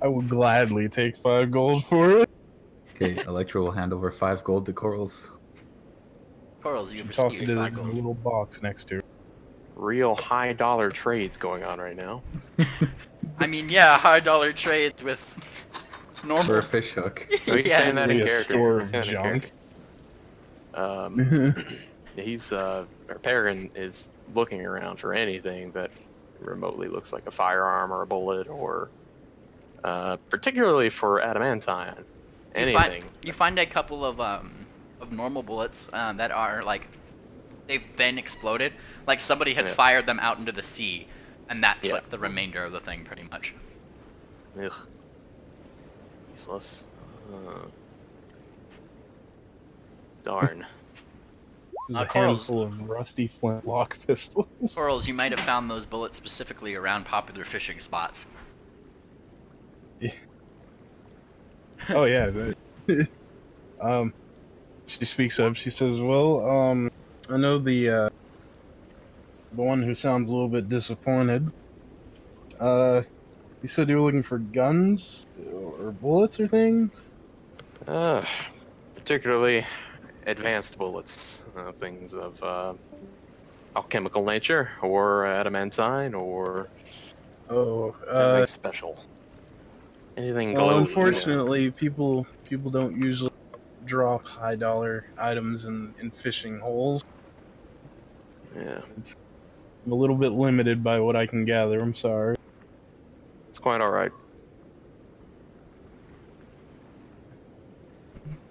I will gladly take 5 gold for it. Okay, Electra will hand over 5 gold to Corals. Corals, you She have tossed it in a received 5 gold. little box next to her. Real high dollar trades going on right now. I mean, yeah, high dollar trades with For normal. a fish hook. Are you Yeah. saying that in Really a character? store You're of saying it in junk. character. He's or Peregrine is looking around for anything that remotely looks like a firearm or a bullet, or particularly for adamantine, anything. You find a couple of normal bullets that are like they've been exploded. Like somebody had Yeah. fired them out into the sea, and that's Yeah. like the remainder of the thing, pretty much. Ugh. Useless. Darn. There's a Corals. handful of rusty flintlock pistols. Corals, you might have found those bullets specifically around popular fishing spots. Oh yeah. She speaks up. She says, "Well, I know the one who sounds a little bit disappointed. You said you were looking for guns or bullets or things." Particularly advanced bullets, things of alchemical nature, or adamantine, or Oh, anything special. Anything well, glowy. unfortunately, people don't usually drop high dollar items in fishing holes. Yeah, I'm a little bit limited by what I can gather. I'm sorry. it's quite all right.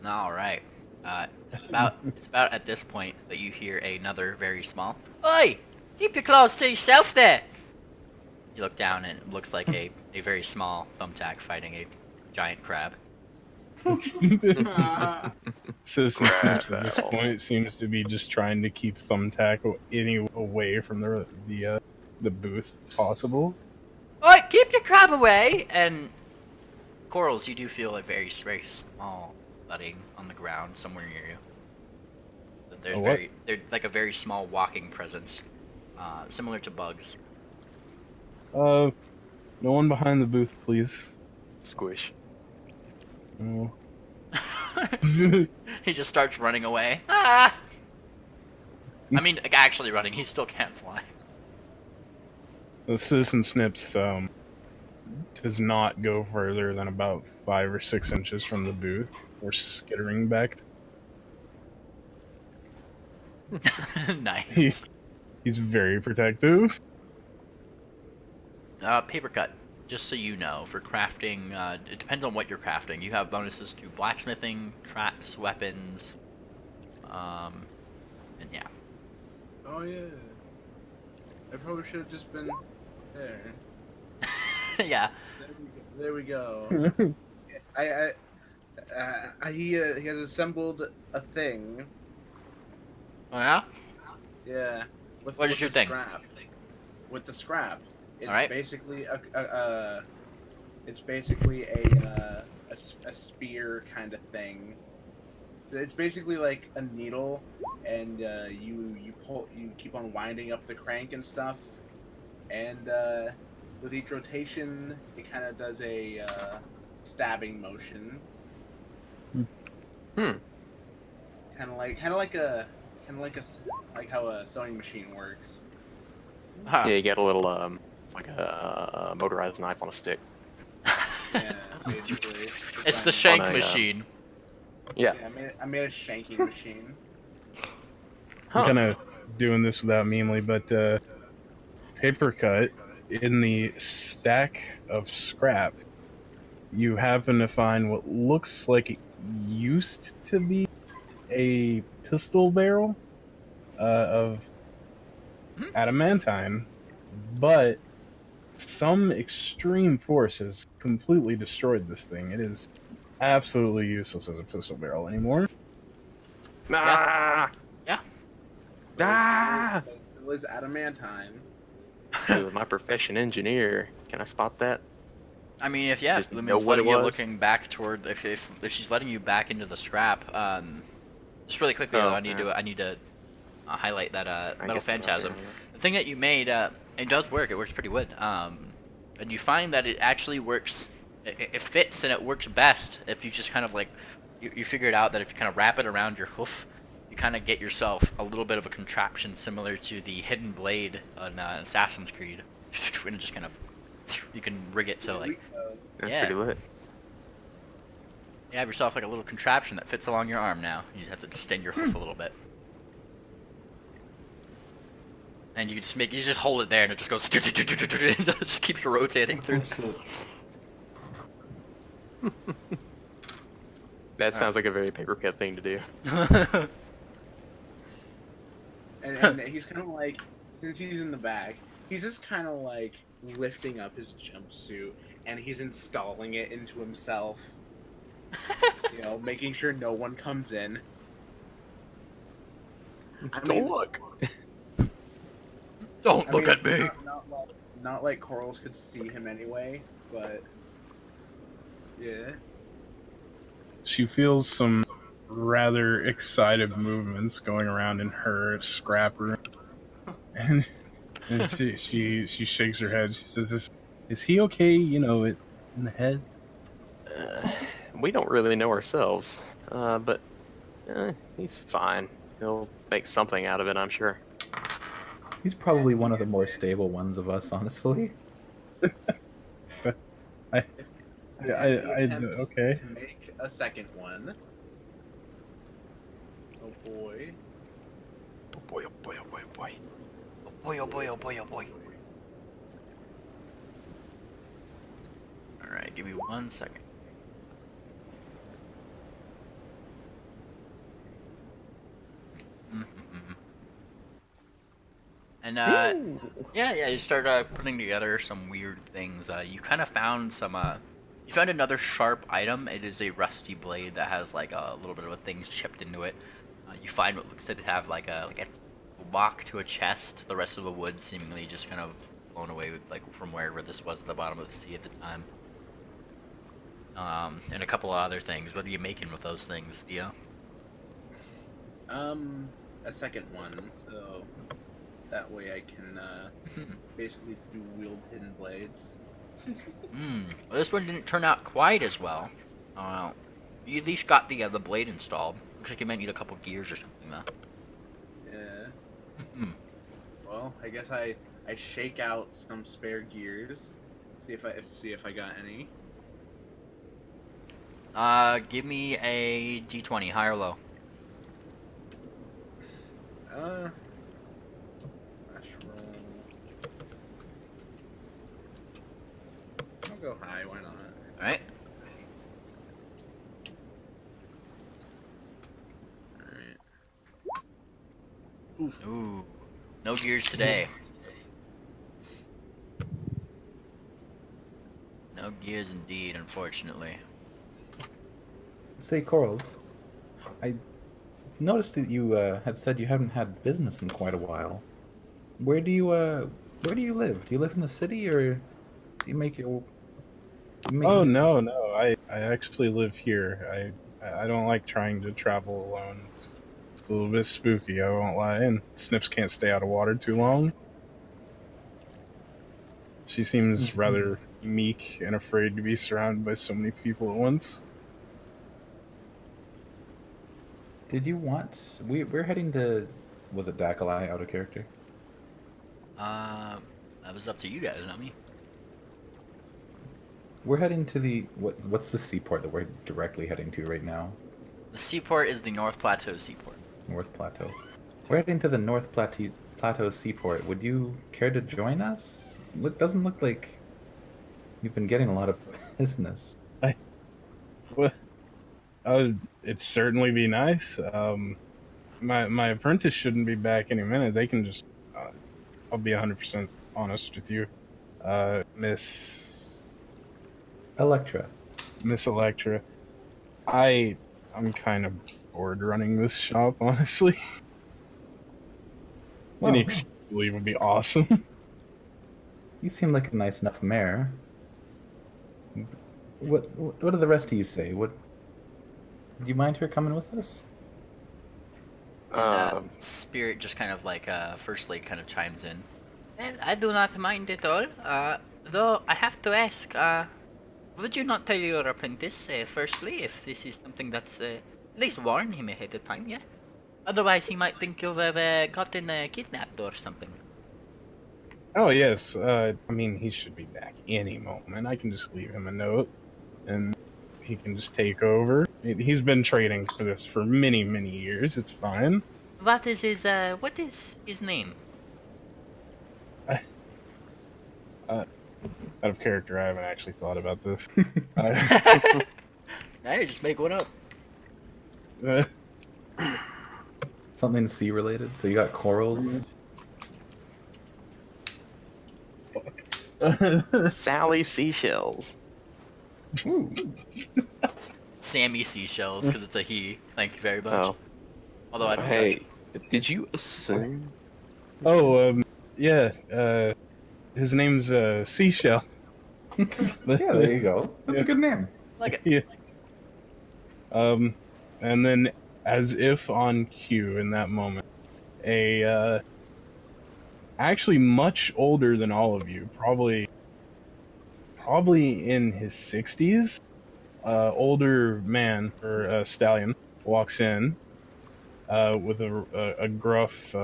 All right. It's about at this point that you hear another very small. Oi! Keep your claws to yourself there. You look down and it looks like a very small thumbtack fighting a giant crab. Citizen Snips at this Crap. point seems to be just trying to keep Thumbtack any away from the booth possible. Oi! Keep your crab away! And Corals, you do feel a very small thudding on the ground somewhere near you. A what? They're like a very small walking presence, similar to bugs. No one behind the booth, please. Squish. No. He just starts running away. Ah! I mean, like, actually running. He still can't fly. The Citizen Snips does not go further than about 5 or 6 inches from the booth. We're skittering back. Nice. He's very protective. Paper cut. Just so you know, for crafting, it depends on what you're crafting. You have bonuses to blacksmithing, traps, weapons, and yeah. Oh yeah. I probably should have just been there. Yeah. There we go. I He has assembled a thing. Oh yeah. Yeah. What is with your the thing? Scrap. With the scrap, it's All right. basically a spear kind of thing. So it's basically like a needle, and you keep on winding up the crank and stuff, and with each rotation, it kind of does a stabbing motion. Hmm. Kind of like how a sewing machine works. Huh. Yeah, you get a little like a motorized knife on a stick. Yeah, basically. It's the That's shank On a, machine. Yeah. I made a shanking machine. I'm Huh. kind of doing this without memely, but paper cut in the stack of scrap, you happen to find what looks like it used to be a pistol barrel of adamantine, but some extreme force has completely destroyed this thing. It is absolutely useless as a pistol barrel anymore. Ah! Yeah. Ah! It was adamantine. Dude, my profession engineer. Can I spot that? I mean, if Just know Lumine's what it letting you was? looking back toward if she's letting you back into the scrap, just really quickly though, Oh, I need to highlight that I metal guess I'm not phantasm. there yet. The thing that you made, it does work. It works pretty good. And you find that it actually works. It fits and it works best if you just kind of like you figure it out that if you kind of wrap it around your hoof, you kind of get yourself a little bit of a contraption similar to the hidden blade on Assassin's Creed, and it just kind of you can rig it to like That's Yeah. pretty lit. you have yourself like a little contraption that fits along your arm now. You just have to extend your hoof a little bit. And you just hold it there and it just goes and it just keeps rotating through. That sounds like a very paper cut thing to do. And he's kind of like, since he's in the back, he's just kind of like lifting up his jumpsuit and he's installing it into himself. You know, making sure no one comes in. Don't look. Don't look at me. Not like corals could see him anyway, but yeah. She feels some rather excited movements going around in her scrap room, and she shakes her head. She says, "Is he okay? You know, in the head?" We don't really know ourselves, but he's fine. He'll make something out of it, I'm sure. He's probably one of the more stable ones of us, honestly. Attempts okay. To make a second one. Oh boy. Oh boy, oh boy, oh boy, oh boy. Oh boy, oh boy, oh boy, oh boy. Alright, give me 1 second. And yeah, you start putting together some weird things. You kind of found some you found another sharp item. It is a rusty blade that has like a little bit of things chipped into it. You find what looks to have like a lock to a chest. The rest of the wood seemingly just kind of blown away with, like from wherever this was at the bottom of the sea at the time. And a couple of other things. What are you making with those things, Theo? A second one, so that way I can basically do wield hidden blades. Well, this one didn't turn out quite as well. You at least got the blade installed. Looks like you might need a couple gears or something, though. Yeah. Well, I guess I shake out some spare gears. See if I got any. Give me a d20, high or low. Flash roll. I'll go high. Why not? All right. Oof. Ooh, no gears today. No gears indeed, unfortunately. Say, Corals, I noticed that you had said you haven't had business in quite a while. Where do you live? Do you live in the city, or do you make your... You make Oh your... no, I actually live here. I don't like trying to travel alone. It's a little bit spooky, I won't lie. And Snips can't stay out of water too long. She seems rather meek and afraid to be surrounded by so many people at once. Did you want... We're heading to... Was it Dakalai out of character? That was up to you guys, not me. We're heading to the... What's the seaport that we're directly heading to right now? The seaport is the North Plateau Seaport. North Plateau. We're heading to the North Plateau Seaport. Would you care to join us? Doesn't look like you've been getting a lot of business. Well, it'd certainly be nice. My apprentice shouldn't be back any minute. They can just... I'll be 100% honest with you. Miss Electra. I'm kind of bored running this shop, honestly. Well, Any excuse to leave would be awesome. You seem like a nice enough mayor. What do the rest of you say? Would you mind her coming with us? Spirit just kind of like, firstly kind of chimes in. Well, I do not mind at all. Though I have to ask, would you not tell your apprentice, firstly, if this is something that's, at least warn him ahead of time, yeah? Otherwise he might think you've, gotten, kidnapped or something. Oh, yes. I mean, he should be back any moment. I can just leave him a note, and he can just take over. He's been trading for this for many, many years. It's fine. What is his name? Out of character, I haven't actually thought about this. Now you just make one up. Something sea related? So you got corals? Sally Seashells. Sammy Seashells, because it's a he. Thank you very much. Oh. Although I don't Hey, did you assume? Oh, yeah. His name's Seashell. Yeah, there you go. That's a good name. like it. Yeah. And then, as if on cue in that moment, actually much older than all of you, probably in his 60s, older man, or stallion, walks in with a gruff,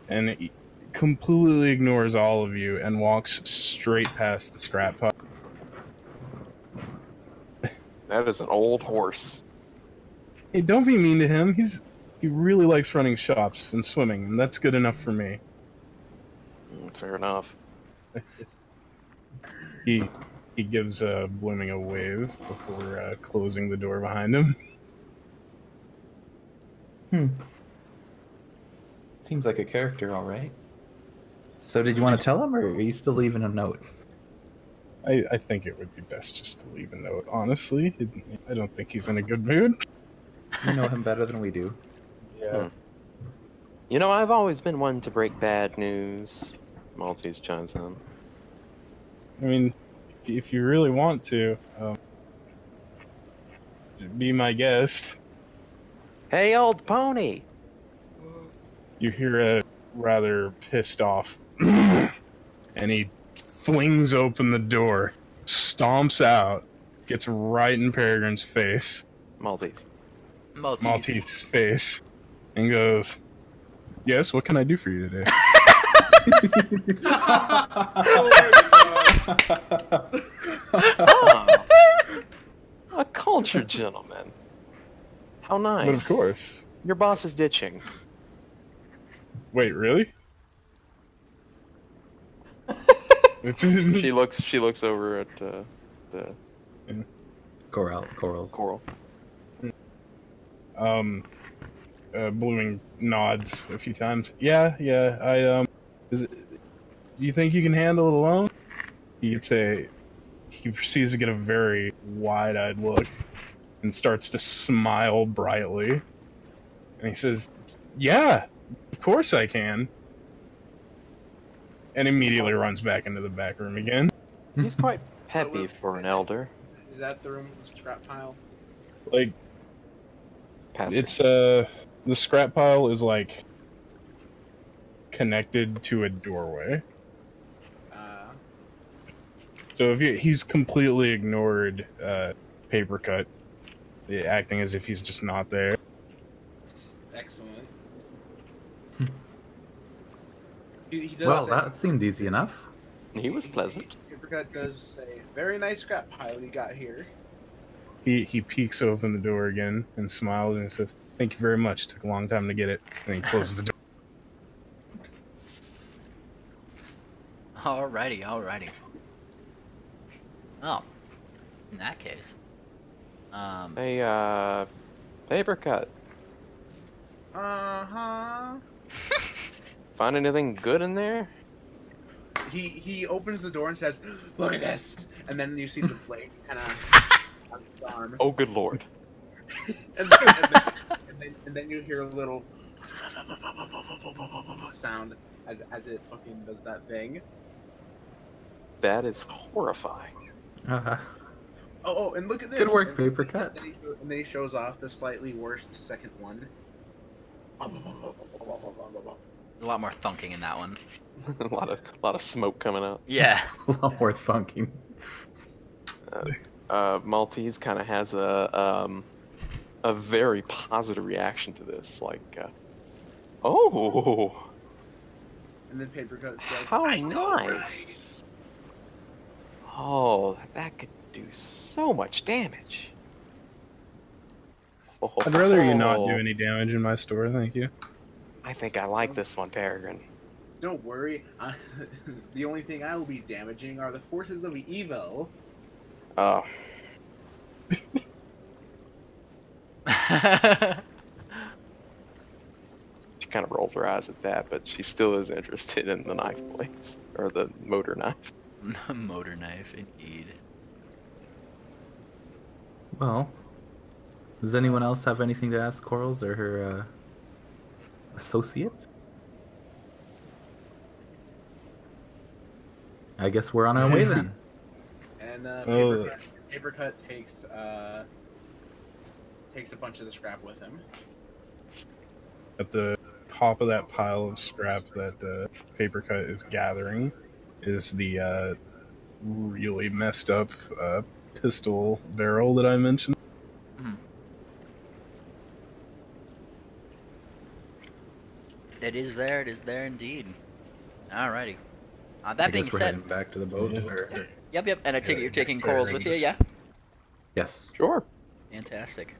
and he completely ignores all of you and walks straight past the scrap pile. That is an old horse. Hey, don't be mean to him. He really likes running shops and swimming, and that's good enough for me. Fair enough. He gives Blooming a wave before closing the door behind him. Seems like a character, all right. So did you want to tell him, or are you still leaving a note? I think it would be best just to leave a note, honestly. I don't think he's in a good mood. You know him better than we do. Yeah. You know, I've always been one to break bad news. Maltese chimes in. I mean, if you really want to, be my guest. Hey, old pony! You hear a rather pissed off, and he flings open the door, stomps out, gets right in Peregrine's face, Maltese's face, and goes, "Yes, what can I do for you today?" Oh, a cultured gentleman. How nice. But of course. Your boss is ditching. Wait, really? She looks over at the Corals. coral. Blooming nods a few times. Yeah, do you think you can handle it alone? He proceeds to get a very wide-eyed look and starts to smile brightly. And he says, "Yeah, of course I can." And immediately runs back into the back room again. He's quite peppy for an elder. Is that the room with the scrap pile? Like, Pastor. it's the scrap pile is like connected to a doorway. So if he's completely ignored Paper Cut, acting as if he's just not there. Excellent. He does Well, say, that seemed easy enough. He was pleasant. Papercut does say, "Very nice scrap pile you got here." He peeks open the door again and smiles and says, "Thank you very much. Took a long time to get it." And he closes the door. Alrighty. Oh, in that case, Hey, Paper Cut. Uh-huh. Find anything good in there? He opens the door and says, "Look at this," and then you see the blade kind of on his arm, Oh, good lord. and then you hear a little sound as it fucking does that thing. That is horrifying. Oh, and look at this! Good work, And- Paper Cut. And then he shows off the slightly worse second one. there's a lot more thunking in that one. a lot of smoke coming out. Yeah. A lot more thunking. Maltese kind of has a very positive reaction to this, like, oh, And then Papercut says, how "I know, nice. right?" Oh, that could do so much damage. I'd rather you not do any damage in my store, thank you. I think I like this one, Peregrine. Don't worry. The only thing I will be damaging are the forces of evil. Oh, she kind of rolls her eyes at that, but she still is interested in the knife blades, or the motor knife. Motor knife, indeed. Well, does anyone else have anything to ask Corals or her associate? I guess we're on our way then. And Oh. Papercut takes a bunch of the scrap with him. At the top of that pile of scrap that Paper Cut is gathering is the really messed up pistol barrel that I mentioned. It is there indeed. Alrighty. I That being guess we're said, heading back to the boat. Or... yep, and I take it you're taking next corals with you, pairings. yeah? Yes. Sure. Fantastic.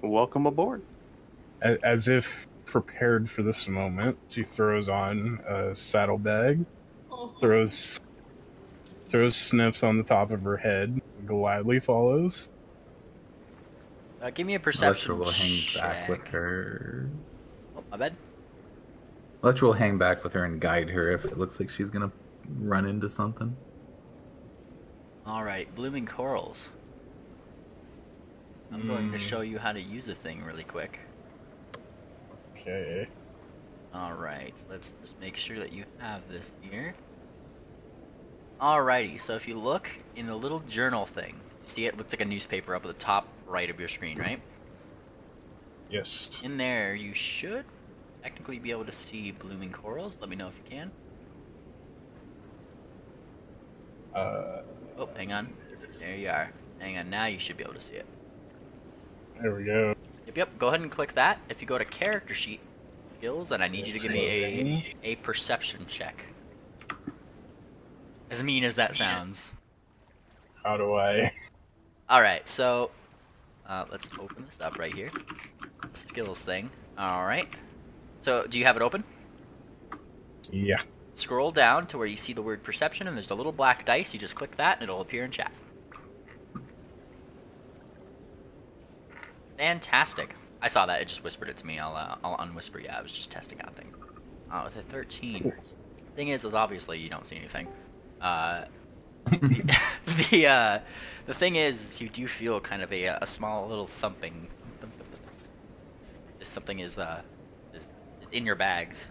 Welcome aboard. As if prepared for this moment, she throws on a saddlebag, throws snips on the top of her head, gladly follows. Give me a perception Electra will hang back check. with her. Oh, my bad. Electra will hang back with her and guide her if it looks like she's gonna run into something. Alright, blooming corals. I'm going to show you how to use a thing really quick. Okay. Alright, let's just make sure that you have this here. Alrighty, so if you look in the little journal thing, see it looks like a newspaper up at the top right of your screen, right? Yes. In there, you should technically be able to see blooming corals. Let me know if you can. Oh, hang on. There you are. Hang on, now you should be able to see it. There we go. Yep, go ahead and click that. If you go to character sheet skills, and I need you to give me a perception check. As mean as that sounds. How do I? Alright, so let's open this up right here. Skills thing. Alright. So, do you have it open? Yeah. Scroll down to where you see the word perception, and there's a little black dice. You just click that, and it'll appear in chat. Fantastic. I saw that. It just whispered it to me. I'll unwhisper. Yeah, I was just testing out things. With a 13. Thing is obviously you don't see anything. The thing is, you do feel kind of a small little thumping. If something is in your bags.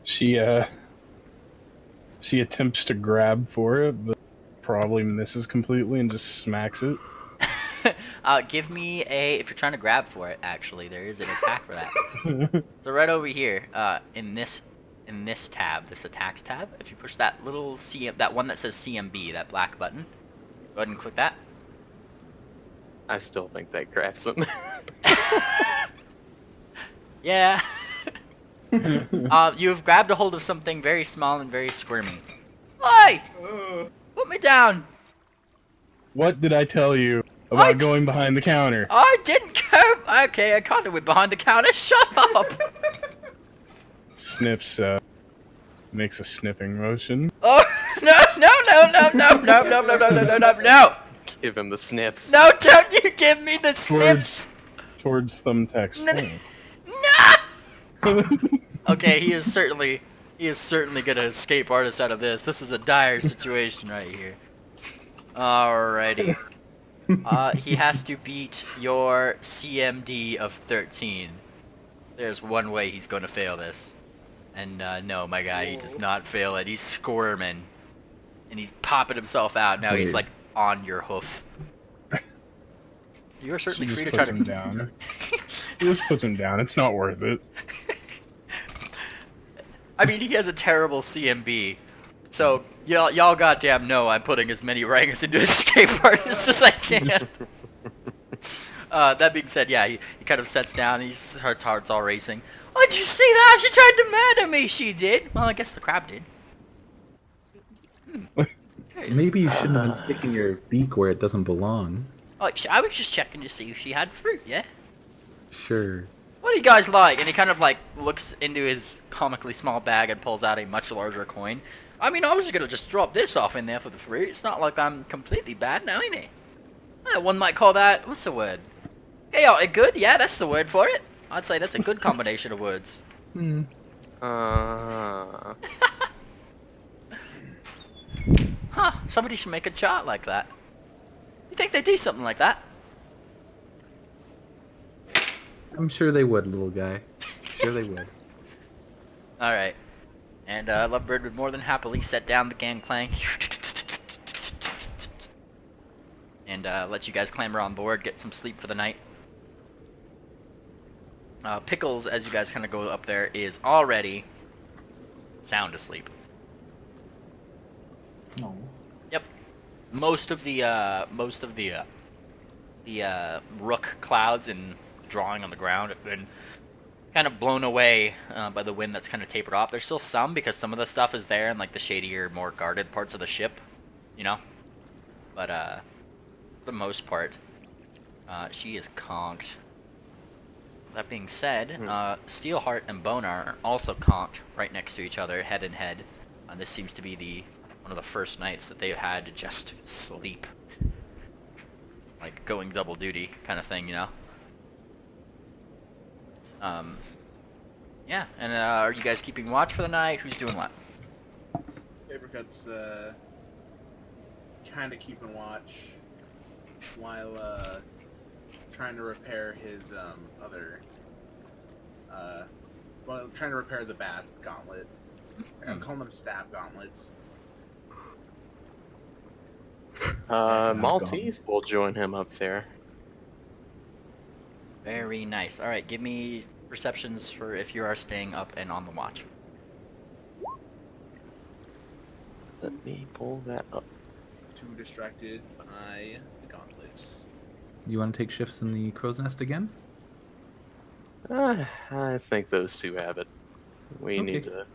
She attempts to grab for it, but probably misses completely and just smacks it. Give me a, if you're trying to grab for it, actually, there is an attack for that. So right over here, in this tab, this attacks tab, if you push that little that one that says CMB, that black button, go ahead and click that. I still think that grabs them. Yeah. You've grabbed a hold of something very small and very squirmy. Oi! Put me down! What did I tell you about going behind the counter? I didn't go. Okay, I can't do it behind the counter. Shut up! Snips, makes a sniffing motion. Oh, no! Give him the sniffs. No, don't you give me the sniffs! Towards Thumbtack's phone. No! Okay, he is certainly gonna escape artist out of this. This is a dire situation right here. Alrighty. He has to beat your CMD of 13. There's one way he's gonna fail this. And no, my guy, he does not fail it. He's squirming. And he's popping himself out. Now he's like on your hoof. You're certainly free to try to him down. He just puts him down. It's not worth it. I mean, he has a terrible CMB. So, y'all goddamn know I'm putting as many ranks into escape artists as I can. That being said, yeah, he kind of sets down, his heart's all racing. Oh, did you see that? She tried to murder me, she did. Well, I guess the crab did. Maybe you shouldn't have been sticking your beak where it doesn't belong. Oh, I was just checking to see if she had fruit, yeah? Sure. What do you guys like? And he kind of like looks into his comically small bag and pulls out a much larger coin. I mean, I was gonna just drop this off in there for the fruit. It's not like I'm completely bad now, ain't it? One might call that, what's the word? Chaotic good? Yeah, that's the word for it. I'd say that's a good combination of words. Huh, somebody should make a chart like that. You think they do something like that? I'm sure they would, little guy. Sure they would. Alright. And Lovebird would more than happily set down the gangplank. And let you guys clamber on board, get some sleep for the night. Pickles, as you guys kind of go up there, is already sound asleep. No. Yep. Most of the rook clouds and drawing on the ground have been kind of blown away by the wind that's kind of tapered off. There's still some because some of the stuff is there in like the shadier, more guarded parts of the ship, you know. But for the most part, she is conked. That being said, Steelheart and Bonar are also conked right next to each other, head in head. This seems to be one of the first nights that they've had to just sleep. Like going double duty kind of thing, you know? Yeah, and are you guys keeping watch for the night? Who's doing what? Papercut's kind of keeping watch while trying to repair his trying to repair the bat gauntlet. I'm calling them stab gauntlets. Maltese will join him up there. Very nice. Alright, give me perceptions for if you are staying up and on the watch. Let me pull that up. Too distracted by the gauntlets. Do you want to take shifts in the crow's nest again? I think those two have it. We Okay. need to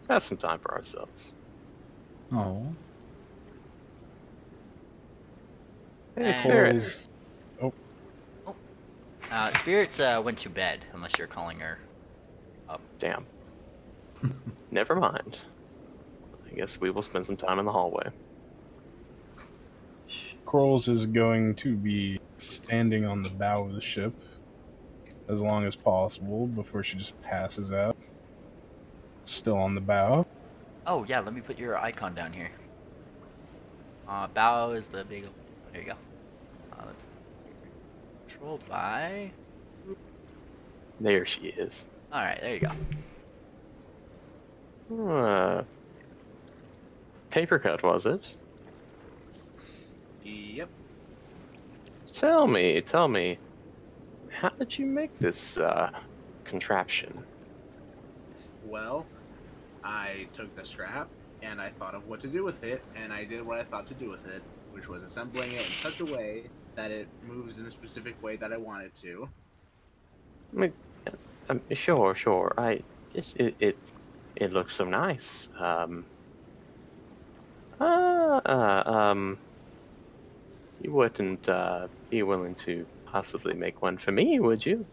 have some time for ourselves. Oh. Hey, And- Spirit. Spirits went to bed, unless you're calling her up. Damn. Never mind. I guess we will spend some time in the hallway. Corals is going to be standing on the bow of the ship as long as possible before she just passes out. Still on the bow. Oh yeah, let me put your icon down here. Bow is the big. There you go. Let's controlled by. There she is. All right, there you go. Paper cut, was it? Yep. Tell me, how did you make this contraption? Well, I took the scrap and I thought of what to do with it, and I did what I thought to do with it, which was assembling it in such a way that it moves in a specific way that I want it to. I mean, sure. It looks so nice. You wouldn't be willing to possibly make one for me, would you?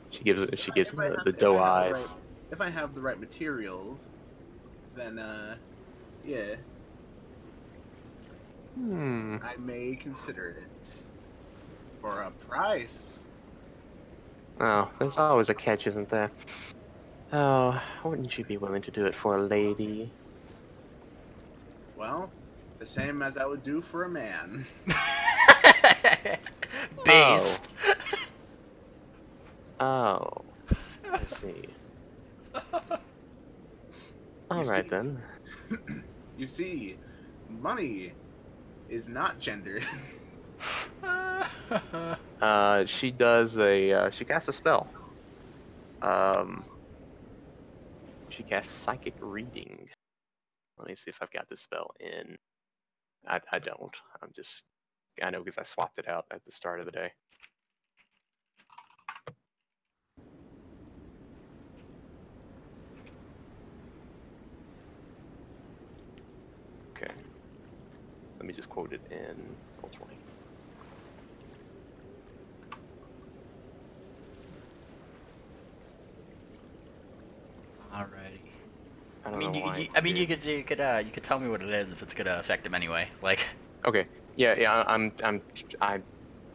She gives the doe eyes. If I have the right materials, then yeah. I may consider it. For a price. Oh, there's always a catch, isn't there? Oh, wouldn't you be willing to do it for a lady? Well, the same as I would do for a man. Based. Oh, I see. All right then. You see, money is not gendered. She does she casts a spell. She casts psychic reading. Let me see if I've got this spell in. I don't. I know because I swapped it out at the start of the day. Okay. Let me just quote it in Roll20. Alrighty. I I don't mean, know why. you could tell me what it is if it's gonna affect him anyway. Like. Okay. Yeah. I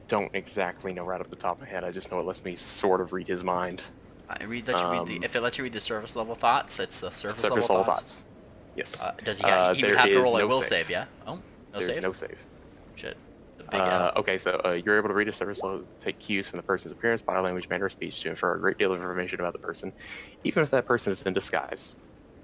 don't exactly know right off the top of my head. I just know it lets me sort of read his mind. If it lets you read the service level thoughts, it's the surface level thoughts. thoughts. Yes. Does he? He would have to roll a will save, yeah. Oh, no There's save. no save. Shit. The big okay, so you're able to read a service level, take cues from the person's appearance, body language, manner of speech to infer a great deal of information about the person, even if that person is in disguise,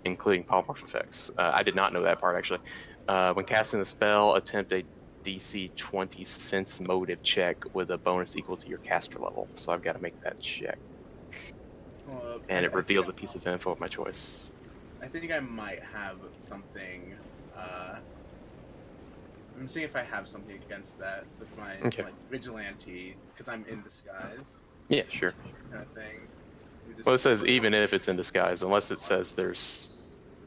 including polymorph effects. I did not know that part actually. When casting the spell, attempt a DC 20 sense motive check with a bonus equal to your caster level. So I've got to make that check. And it reveals a piece of info of my choice. I think I might have something. I'm seeing if I have something against that with my like vigilante, because I'm in disguise. Yeah, sure. Kind of thing. Well, it says even if it's in disguise, unless it says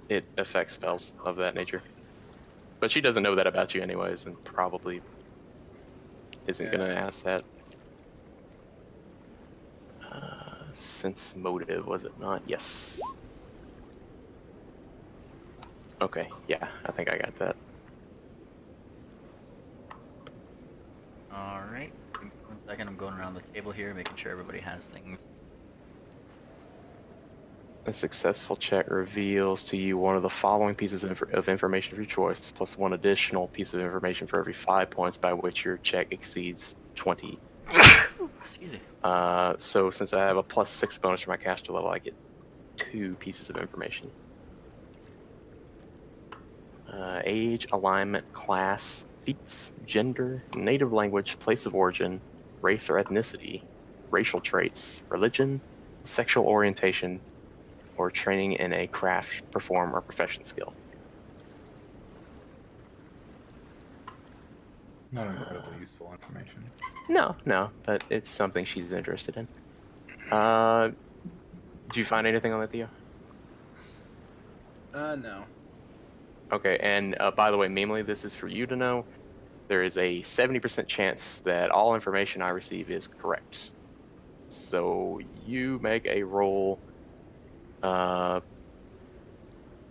it affects spells of that nature. But she doesn't know that about you anyways, and probably isn't gonna ask that. Sense motive, was it not? Yes. Okay, yeah, I think I got that. Alright. 1 second, I'm going around the table here, making sure everybody has things. A successful check reveals to you one of the following pieces of information of your choice, plus one additional piece of information for every 5 points by which your check exceeds 20. Excuse me. So since I have a +6 bonus for my caster level, I get 2 pieces of information. Age, alignment, class, feats, gender, native language, place of origin, race or ethnicity, racial traits, religion, sexual orientation, or training in a craft, perform, or profession skill. Not incredibly useful information. No, but it's something she's interested in. Did you find anything on that, Theo? No. Okay, and by the way, Memely, this is for you to know. There is a 70% chance that all information I receive is correct. So you make a roll.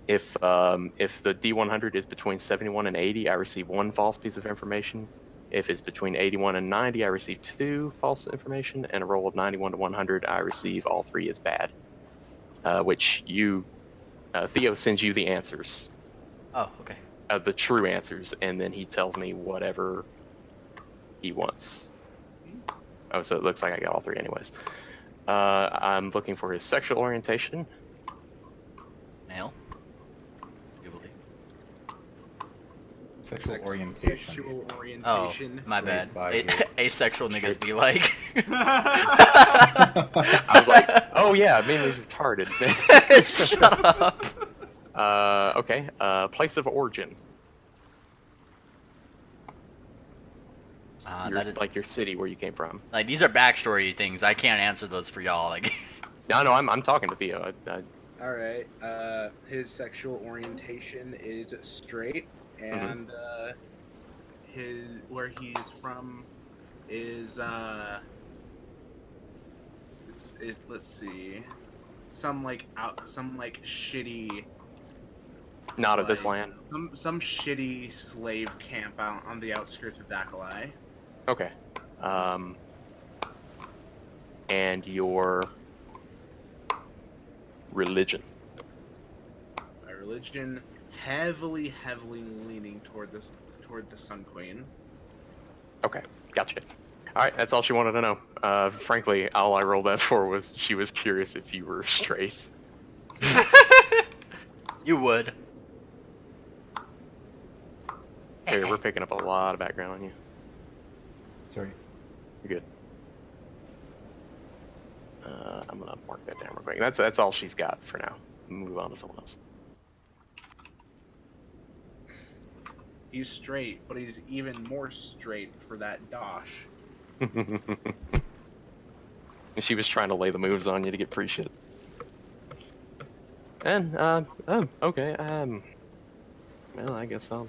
If the D100 is between 71 and 80, I receive 1 false piece of information. If it's between 81 and 90, I receive 2 false information. And a roll of 91 to 100, I receive all 3 as bad. Which you Theo sends you the answers, Oh, okay. the true answers, and then he tells me whatever he wants. Oh, so it looks like I got all three anyways. I'm looking for his sexual orientation. Male. You believe? Sexual orientation. Sexual Oh, orientation. my bad. by Asexual niggas be like. I was like, oh yeah, mainly retarded. Shut up. Okay. Place of origin. Like your city where you came from. Like these are backstory things. I can't answer those for y'all. Like. No, I'm talking to Theo. All right. His sexual orientation is straight, and where he's from is let's see, some shitty. Not of this land. Some shitty slave camp out on the outskirts of Dakalai. Okay. And your religion. My religion, heavily leaning toward the Sun Queen. Okay, gotcha. All right, that's all she wanted to know. Frankly, all I rolled that for was she was curious if you were straight. You would. Here, we're picking up a lot of background on you. Sorry. You're good. I'm gonna mark that down real quick. That's all she's got for now. Move on to someone else. He's straight, but he's even more straight for that dosh. She was trying to lay the moves on you to get free shit. And okay. Well, I guess I'll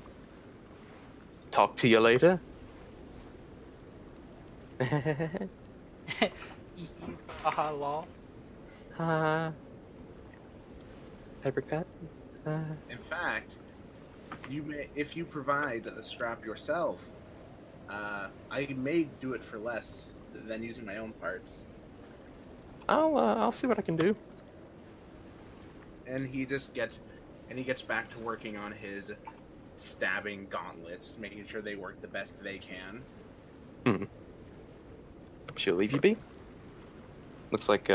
talk to you later. Haha, lol. Papercut. In fact, if you provide the scrap yourself, I may do it for less than using my own parts. I'll see what I can do. And he gets back to working on his stabbing gauntlets, making sure they work the best they can. She'll leave you be. Looks like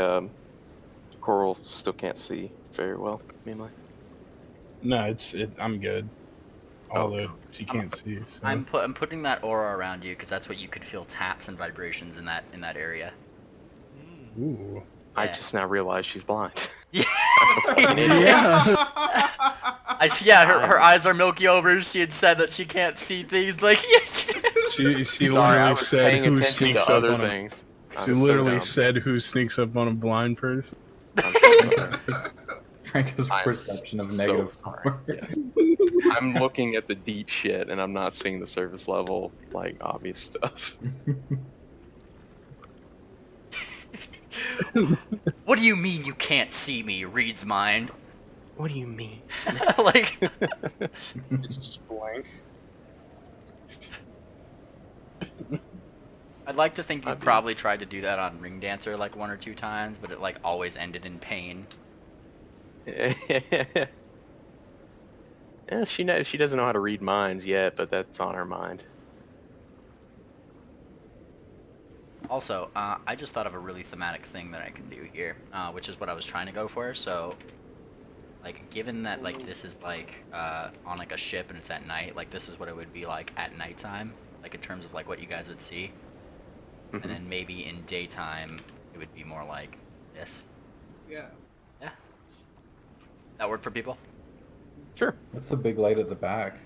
Coral still can't see very well. Meanwhile. No, I'm good. Although she can't see. So. I'm putting that aura around you because that's what you could feel, taps and vibrations in that area. Ooh. I just now realized she's blind. Yeah. Yeah. Yeah, her eyes are milky over. She had said that she can't see things. Like she Sorry, literally said who sneaks up on things. She literally said who sneaks up on a blind person. Franco's perception of negative. Yes. I'm looking at the deep shit and I'm not seeing the surface level, like, obvious stuff. What do you mean you can't see me? Reads mind. What do you mean? Like It's just blank. I'd like to think you probably tried to do that on Ring Dancer like 1 or 2 times, but it like always ended in pain. Yeah, she doesn't know how to read minds yet, but that's on her mind. Also, I just thought of a really thematic thing that I can do here, which is what I was trying to go for. So, like, given that like this is like on like a ship and it's at night, like this is what it would be like at nighttime, like in terms of like what you guys would see, and then maybe in daytime it would be more like this. Yeah. Yeah. That work for people? Sure. What's the big light at the back?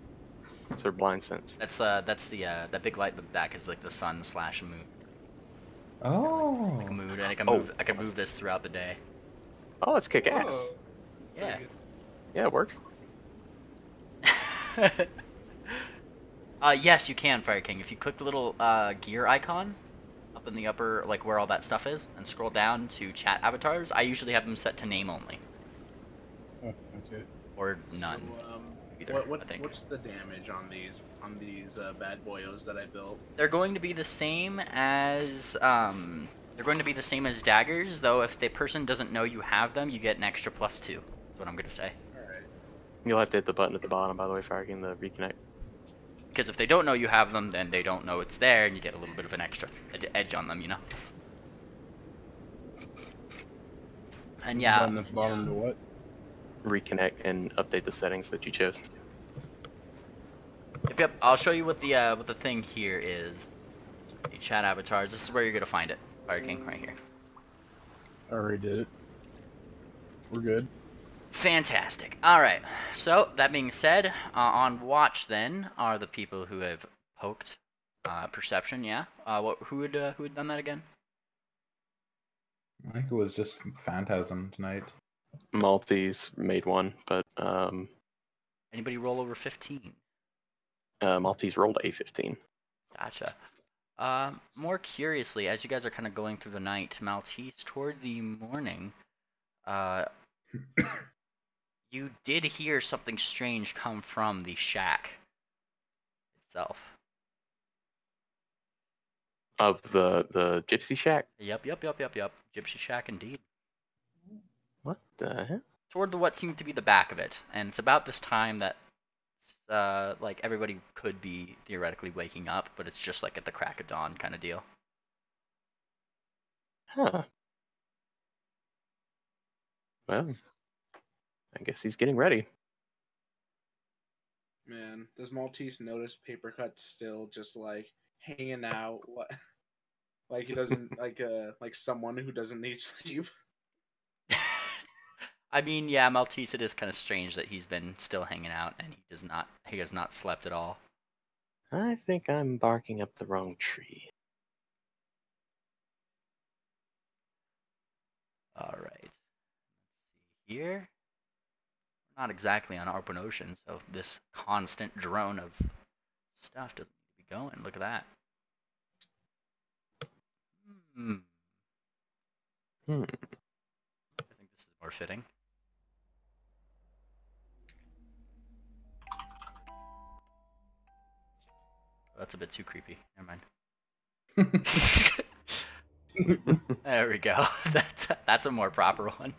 That's her blind sense. That's the that big light in the back is like the sun / moon. Oh. I can move it. I can move this throughout the day. Oh, let's kick ass. Whoa. That's pretty Yeah. good. Yeah, it works. Yes, you can, Fire King. If you click the little gear icon up in the upper, like where all that stuff is, and scroll down to chat avatars, I usually have them set to name only. Oh, okay. Or none. So, either, I think. what's the damage on these bad boyos that I built? They're going to be the same as daggers, though if the person doesn't know you have them, you get an extra +2. That's what I'm gonna say. You'll have to hit the button at the bottom, by the way, for getting the reconnect. Because if they don't know you have them, then they don't know it's there, and you get a little bit of an extra edge on them, you know? And yeah. Button at the bottom to what? Reconnect and update the settings that you chose. Yep, I'll show you what the thing here is. The chat avatars. This is where you're gonna find it, Fire King, right here. I already did it. We're good. Fantastic. All right. So that being said, on watch then are the people who have poked perception. Yeah. Who had done that again? I think it was just Phantasm tonight. Maltese made one, but Anybody roll over 15? Maltese rolled a 15. Gotcha. More curiously, as you guys are kind of going through the night, Maltese, toward the morning, you did hear something strange come from the shack itself. Of the gypsy shack? Yep. Gypsy shack indeed. What the heck? Toward what seemed to be the back of it, and it's about this time that like everybody could be theoretically waking up, but it's just like at the crack of dawn kind of deal. Huh. Well, I guess he's getting ready. Man, does Maltese notice Papercut still just like hanging out? What? Like he doesn't like someone who doesn't need sleep. I mean, yeah, Maltese, it is kind of strange that he's been still hanging out and he has not slept at all. I think I'm barking up the wrong tree. All right. Let's see here. We're not exactly on open ocean, so this constant drone of stuff doesn't need to be going. Look at that. I think this is more fitting. That's a bit too creepy. Never mind. There we go. That's a more proper one.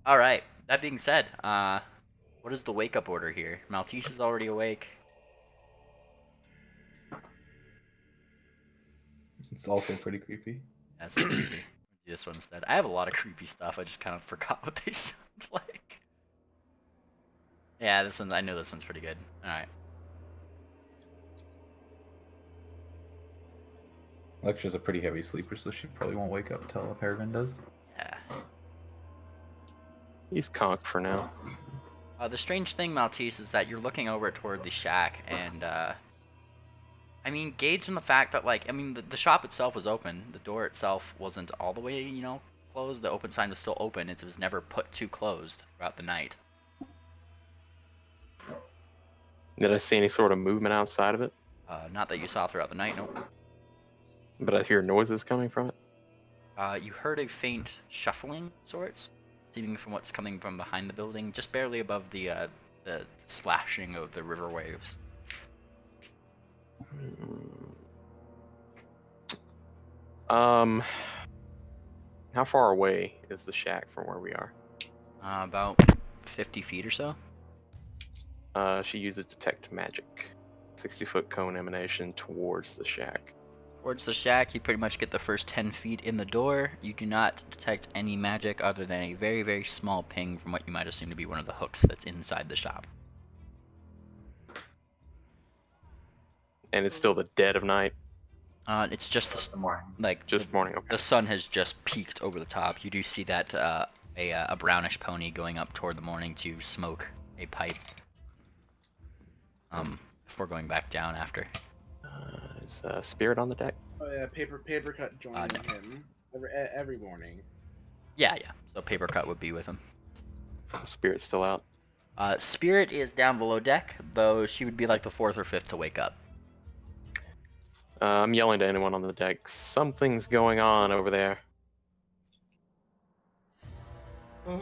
All right. That being said, what is the wake up order here? Maltese is already awake. It's also pretty creepy. That's creepy. Let's do this one instead. I have a lot of creepy stuff. I just kind of forgot what they sound like. Yeah, this one. I know this one's pretty good. All right. Lecture's a pretty heavy sleeper, so she probably won't wake up till Peregrine does. Yeah. He's conked for now. The strange thing, Maltese, is that you're looking over toward the shack, and I mean, gauge on the fact that, like, I mean, the shop itself was open. The door itself wasn't all the way, you know, closed. The open sign was still open. It was never put to closed throughout the night. Did I see any sort of movement outside of it? Not that you saw throughout the night, nope. But I hear noises coming from it. You heard a faint shuffling sorts, seeming from what's coming from behind the building, just barely above the splashing of the river waves. How far away is the shack from where we are? About 50 feet or so. She uses detect magic. 60-foot cone emanation towards the shack. Towards the shack, you pretty much get the first 10 feet in the door. You do not detect any magic other than a very, very small ping from what you might assume to be one of the hooks that's inside the shop. And it's still the dead of night? It's just the morning. Like, just morning, okay. The sun has just peaked over the top. You do see that a brownish pony going up toward the morning to smoke a pipe. Before going back down after. Is Spirit on the deck? Oh yeah, Papercut joining No. him every morning. Yeah. So Papercut would be with him. Spirit's still out. Spirit is down below deck, though she would be like the 4th or 5th to wake up. I'm yelling to anyone on the deck. Something's going on over there. Oh.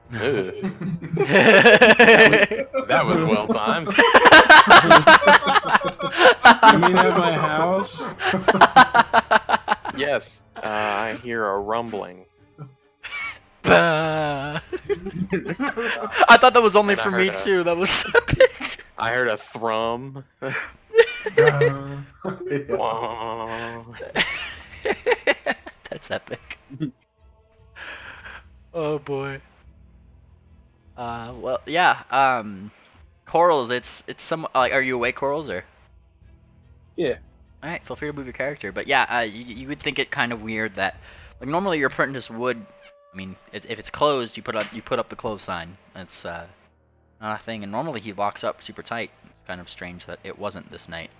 That was well timed. You mean at my house? Yes, I hear a rumbling. Bah. I thought that was only And I for me heard a- too. That was epic. I heard a thrum. Yeah. Wah. That's epic. Oh boy. Well, yeah. Corals. It's some like. Are you awake, Corals, or? Yeah. All right. Feel free to move your character, but yeah. You would think it kind of weird that, like, normally your apprentice would. I mean, if it's closed, you put up the close sign. That's not a thing, and normally he locks up super tight. It's kind of strange that it wasn't this night.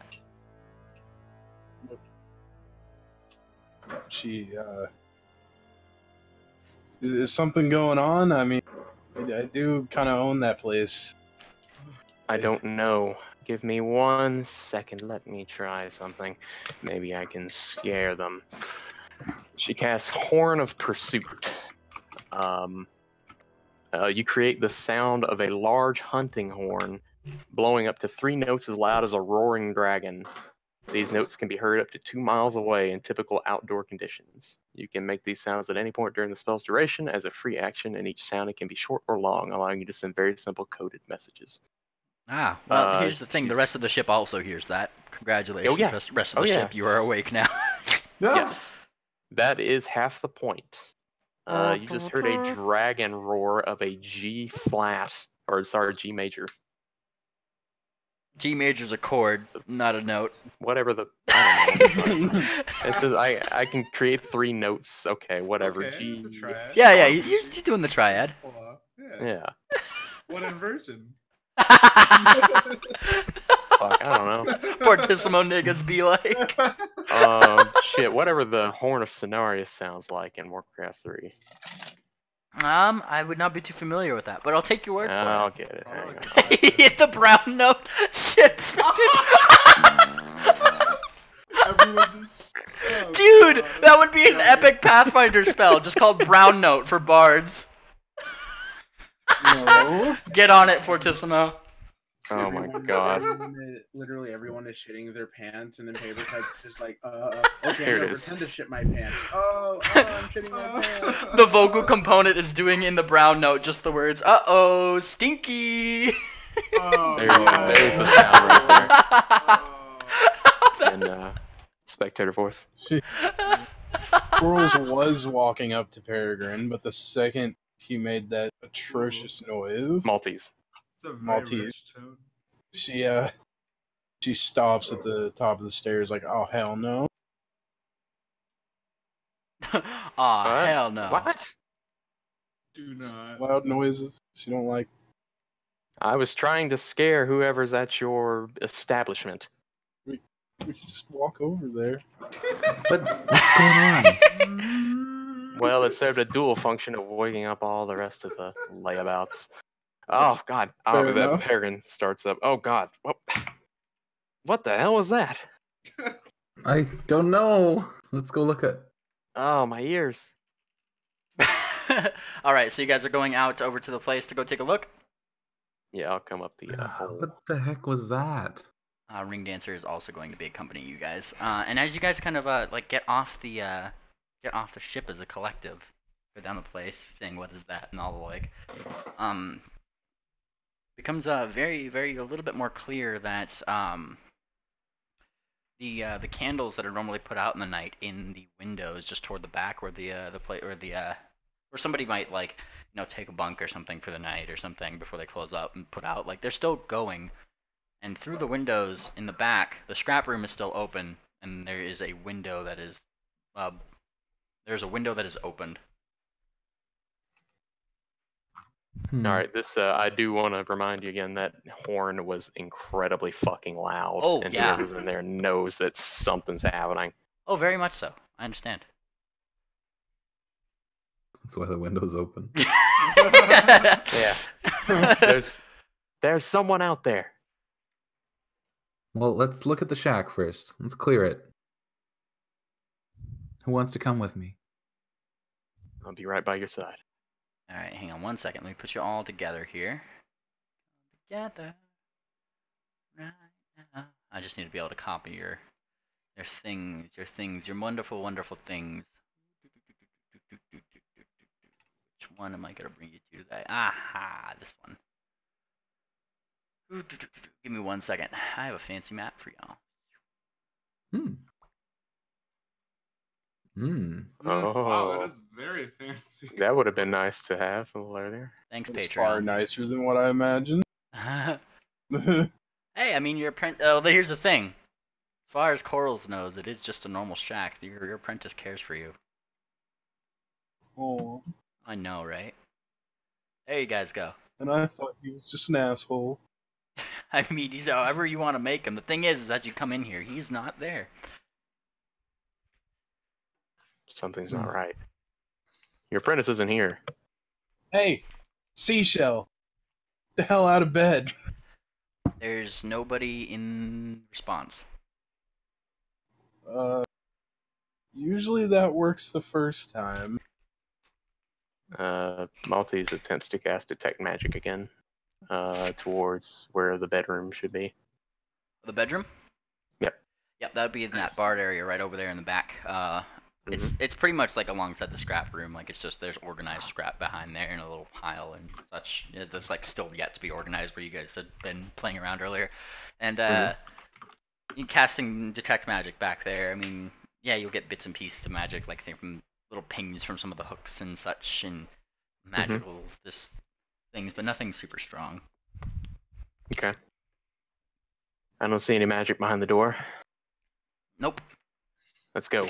She, is something going on? I mean, I do kind of own that place. I don't know. Give me 1 second. Let me try something. Maybe I can scare them. She casts Horn of Pursuit. You create the sound of a large hunting horn, blowing up to 3 notes as loud as a roaring dragon. These notes can be heard up to 2 miles away in typical outdoor conditions. You can make these sounds at any point during the spell's duration as a free action, and each sound it can be short or long, allowing you to send very simple coded messages. Ah, well, here's the thing. The rest of the ship also hears that. Congratulations, Oh, yeah. rest of the ship. You are awake now. Yes. That is half the point. You just heard a dragon roar of a G flat, or sorry, G major. G major's a chord, not a note. Whatever the, I don't know. It says I can create 3 notes. Okay, whatever. Okay, G. Yeah, yeah, you're doing the triad. Yeah. What inversion? Fuck, I don't know. Fortissimo niggas be like. Shit, whatever the Horn of Cenarius sounds like in Warcraft 3. I would not be too familiar with that, but I'll take your word for it. I'll get it. Hang on. He hit the brown note. Shit. Dude, that would be an epic Pathfinder spell, just called Brown Note for bards. No. Get on it, Fortissimo. Oh my god. Literally everyone is shitting their pants, and then Papercut's just like, okay, Here I'm it gonna is. pretend to shit my pants. Oh, I'm shitting my pants. The vocal component is doing in the brown note just the words, uh-oh, stinky. There's the sound right there. And spectator voice. Quarles was walking up to Peregrine, but the second he made that atrocious noise, Maltese. It's a very Maltese. rich tone. she stops at the top of the stairs like, oh hell no. Aw, hell no. What? Do not. Loud noises she don't like. I was trying to scare whoever's at your establishment. We can just walk over there. What's going on? Well, it served a dual function of waking up all the rest of the layabouts. Oh god. Oh, Fair that enough. Peregrine starts up. Oh god. What the hell was that? I don't know. Let's go look at. Oh, my ears. Alright, so you guys are going out over to the place to go take a look? Yeah, I'll come up the hole. What the heck was that? Ring Dancer is also going to be accompanying you guys. And as you guys kind of like get off the ship as a collective, go down the place, saying what is that and all the like, becomes very, very a little bit more clear that the candles that are normally put out in the night in the windows just toward the back where where somebody might like take a bunk or something for the night or something before they close up and put out, like they're still going. And through the windows in the back, the scrap room is still open, and there is a window that is opened. Alright, this, I do want to remind you again that horn was incredibly fucking loud. Oh, and yeah. whoever's in there knows that something's happening. Oh, very much so. I understand. That's why the window's open. Yeah. There's someone out there. Well, let's look at the shack first. Let's clear it. Who wants to come with me? I'll be right by your side. Alright, hang on one second. Let me put you all together here. Together. Right now. I just need to be able to copy your things, your wonderful, wonderful things. Which one am I gonna bring you to today? Aha, this one. Give me 1 second. I have a fancy map for y'all. Hmm. Hmm. Wow, that Oh, is very fancy. that would have been nice to have a little earlier. Thanks, It's far Patreon. nicer than what I imagined. Hey, I mean, your apprentice. Oh, here's the thing. As far as Corals knows, it is just a normal shack. Your apprentice cares for you. Oh, I know, right? There you guys go. and I thought he was just an asshole. I mean, he's however you want to make him. The thing is as you come in here, he's not there. Something's not right. Your apprentice isn't here. Hey, seashell, the hell out of bed. There's nobody in response. Usually that works the first time. Maltese attempts to cast Detect Magic again, towards where the bedroom should be. The bedroom? Yep. Yep, that would be in that barred area right over there in the back. It's pretty much like alongside the scrap room. Like it's just there's organized scrap behind there in a little pile and such. It's like still yet to be organized where you guys had been playing around earlier. And casting detect magic back there. I mean, yeah, you'll get bits and pieces of magic like from little pings from some of the hooks and such and magical just things, but nothing super strong. Okay. I don't see any magic behind the door. Nope. Let's go.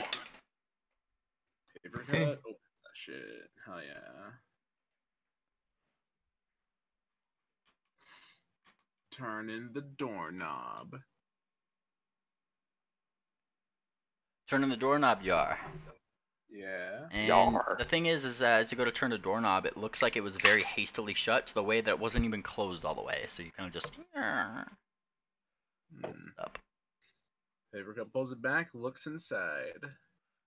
Paper Okay. cut. Oh, that shit. Hell yeah. Turn in the doorknob. Turning the doorknob, you are. Yeah. And Yar. the thing is as you go to turn the doorknob, it looks like it was very hastily shut to the way that it wasn't even closed all the way. So you kind of just up. Paper cut pulls it back, looks inside.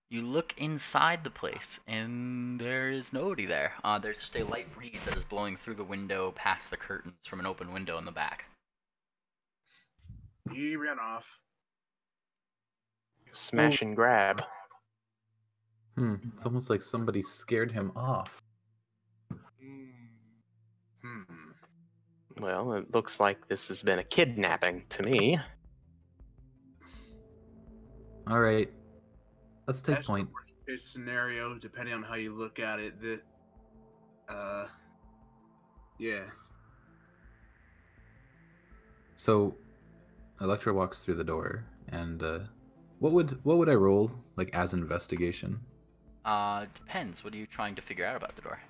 You look inside the place, and there is nobody there. There's just a light breeze that is blowing through the window past the curtains from an open window in the back. He ran off. Smash and grab. It's almost like somebody scared him off. Hmm. Well, it looks like this has been a kidnapping to me. All right. Let's take That's point. the worst case scenario, depending on how you look at it. Yeah. So, Electra walks through the door, and what would I roll like as investigation? Depends. What are you trying to figure out about the door?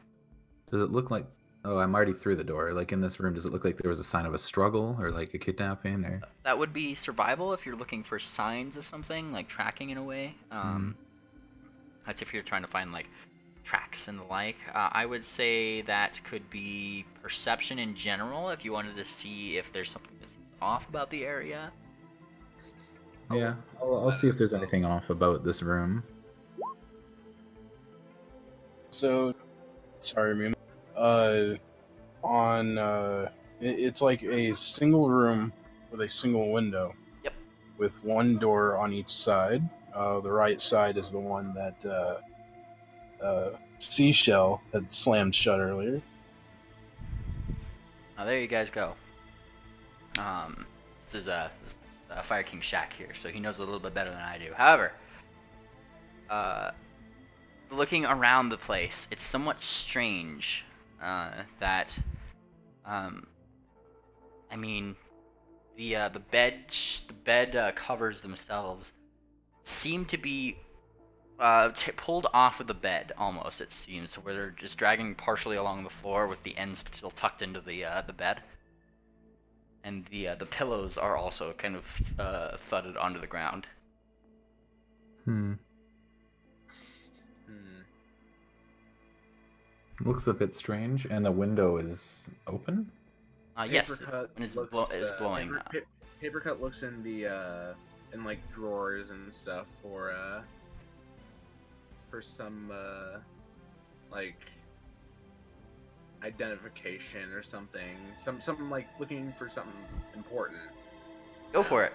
Does it look like? Oh, I'm already through the door. Like in this room, does it look like there was a sign of a struggle or like a kidnapping or? That would be survival if you're looking for signs of something, like tracking in a way. That's if you're trying to find like tracks and the like. I would say that could be perception in general if you wanted to see if there's something that's off about the area. Yeah, I'll see if there's anything off about this room. So, sorry, man. It's like a single room with a single window. Yep. With one door on each side. The right side is the one that Seashell had slammed shut earlier. Now there you guys go. This is Fire King Shack here, so he knows a little bit better than I do. However, looking around the place, it's somewhat strange that, I mean, the bed covers themselves seem to be pulled off of the bed almost. It seems where they're just dragging partially along the floor with the ends still tucked into the bed, and the pillows are also kind of thudded onto the ground. Looks a bit strange, and the window is open. Yes, Papercut and it's looks, is blowing. Papercut looks in the in like drawers and stuff for some like identification or something. Some like looking for something important. Go for it.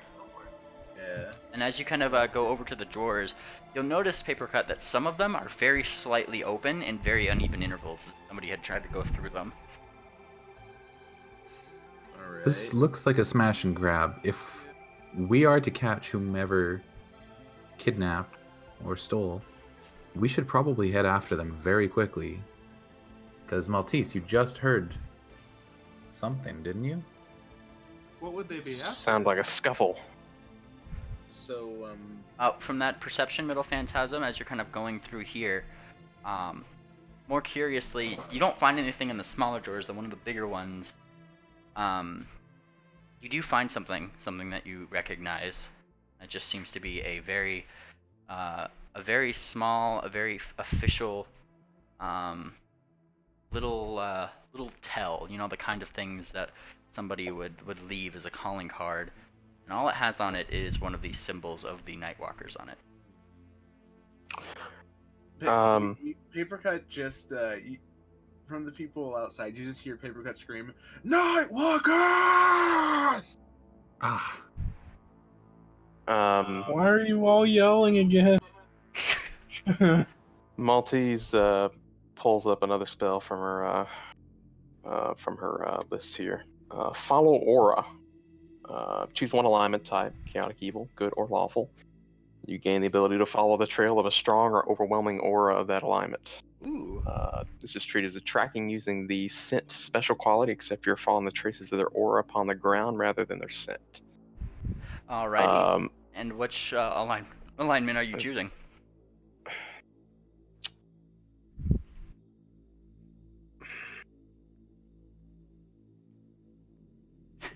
Yeah. And as you kind of go over to the drawers, you'll notice, Papercut, that some of them are very slightly open in very uneven intervals. Somebody had tried to go through them. Alright. This looks like a smash and grab. If we are to catch whomever kidnapped or stole, we should probably head after them very quickly. Because, Maltese, you just heard something, didn't you? What would they be after? Sound like a scuffle. So, From that perception, Middle Phantasm, as you're kind of going through here, more curiously, you don't find anything in the smaller drawers, the one of the bigger ones. You do find something that you recognize. It just seems to be a very small, a very official, little tell. You know, the kind of things that somebody would leave as a calling card. And all it has on it is one of these symbols of the Nightwalkers on it. Papercut just, from the people outside, you just hear Papercut scream, Nightwalkers! Ah. Why are you all yelling again? Maltese pulls up another spell from her list here. Follow aura. Choose one alignment type: chaotic, evil, good, or lawful. You gain the ability to follow the trail of a strong or overwhelming aura of that alignment. Ooh. This is treated as a tracking using the scent special quality, except you're following the traces of their aura upon the ground rather than their scent. Alrighty. And which alignment are you choosing?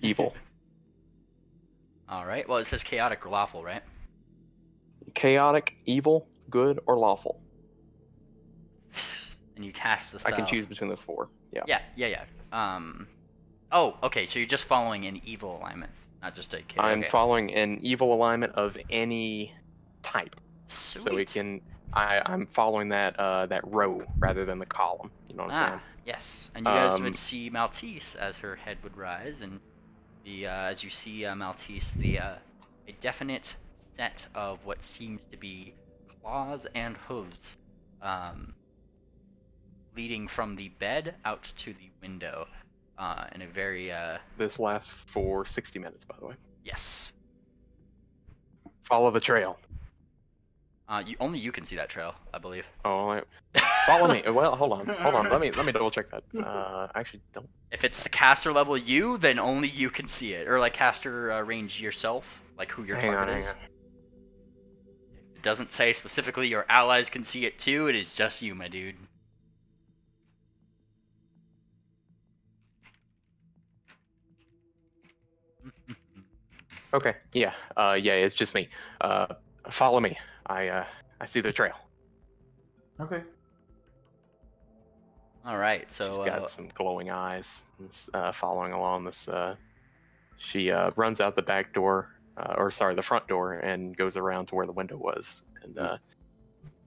Evil. Alright, well, it says chaotic or lawful, right? Chaotic, evil, good, or lawful. And you cast the spell. I can choose between those four. Yeah. Yeah. Oh, okay, so you're just following an evil alignment, not just a chaotic. I'm following an evil alignment of any type. Sweet. So it can. I'm following that row rather than the column. You know what I'm saying? Yes. And you guys would see Maltese as her head would rise, and as you see Maltese, a definite set of what seems to be claws and hooves, leading from the bed out to the window, in a very This lasts for 60 minutes, by the way. yes. Follow the trail. Only you can see that trail, I believe. Oh, follow me. Well, hold on. Let me double check that. I actually don't. If it's the caster level you, then only you can see it, or like caster range yourself, like who your target is. It doesn't say specifically your allies can see it too. It is just you, my dude. Okay. Yeah. Yeah. It's just me. Follow me. I see the trail. Okay. All right, so She's got some glowing eyes. Following along this. She runs out the back door, the front door, and goes around to where the window was, and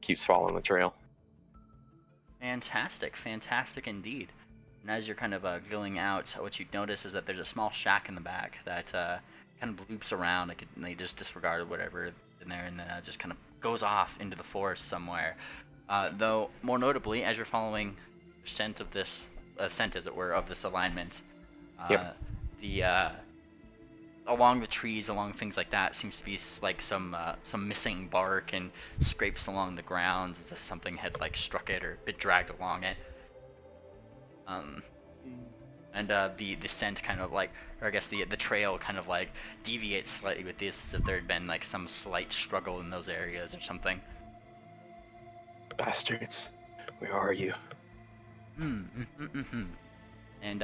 keeps following the trail. fantastic indeed. And as you're kind of going out, what you notice is that there's a small shack in the back that kind of loops around. And they just disregarded whatever in there, and then just kind of goes off into the forest somewhere. Though more notably, as you're following the scent of this scent, as it were, of this alignment, Yep. Along the trees, along things like that, seems to be like some missing bark and scrapes along the ground as if something had like struck it or been dragged along it. And the scent kind of like, or I guess the trail kind of like deviates slightly with this, as if there had been like some slight struggle in those areas or something. Bastards, where are you? And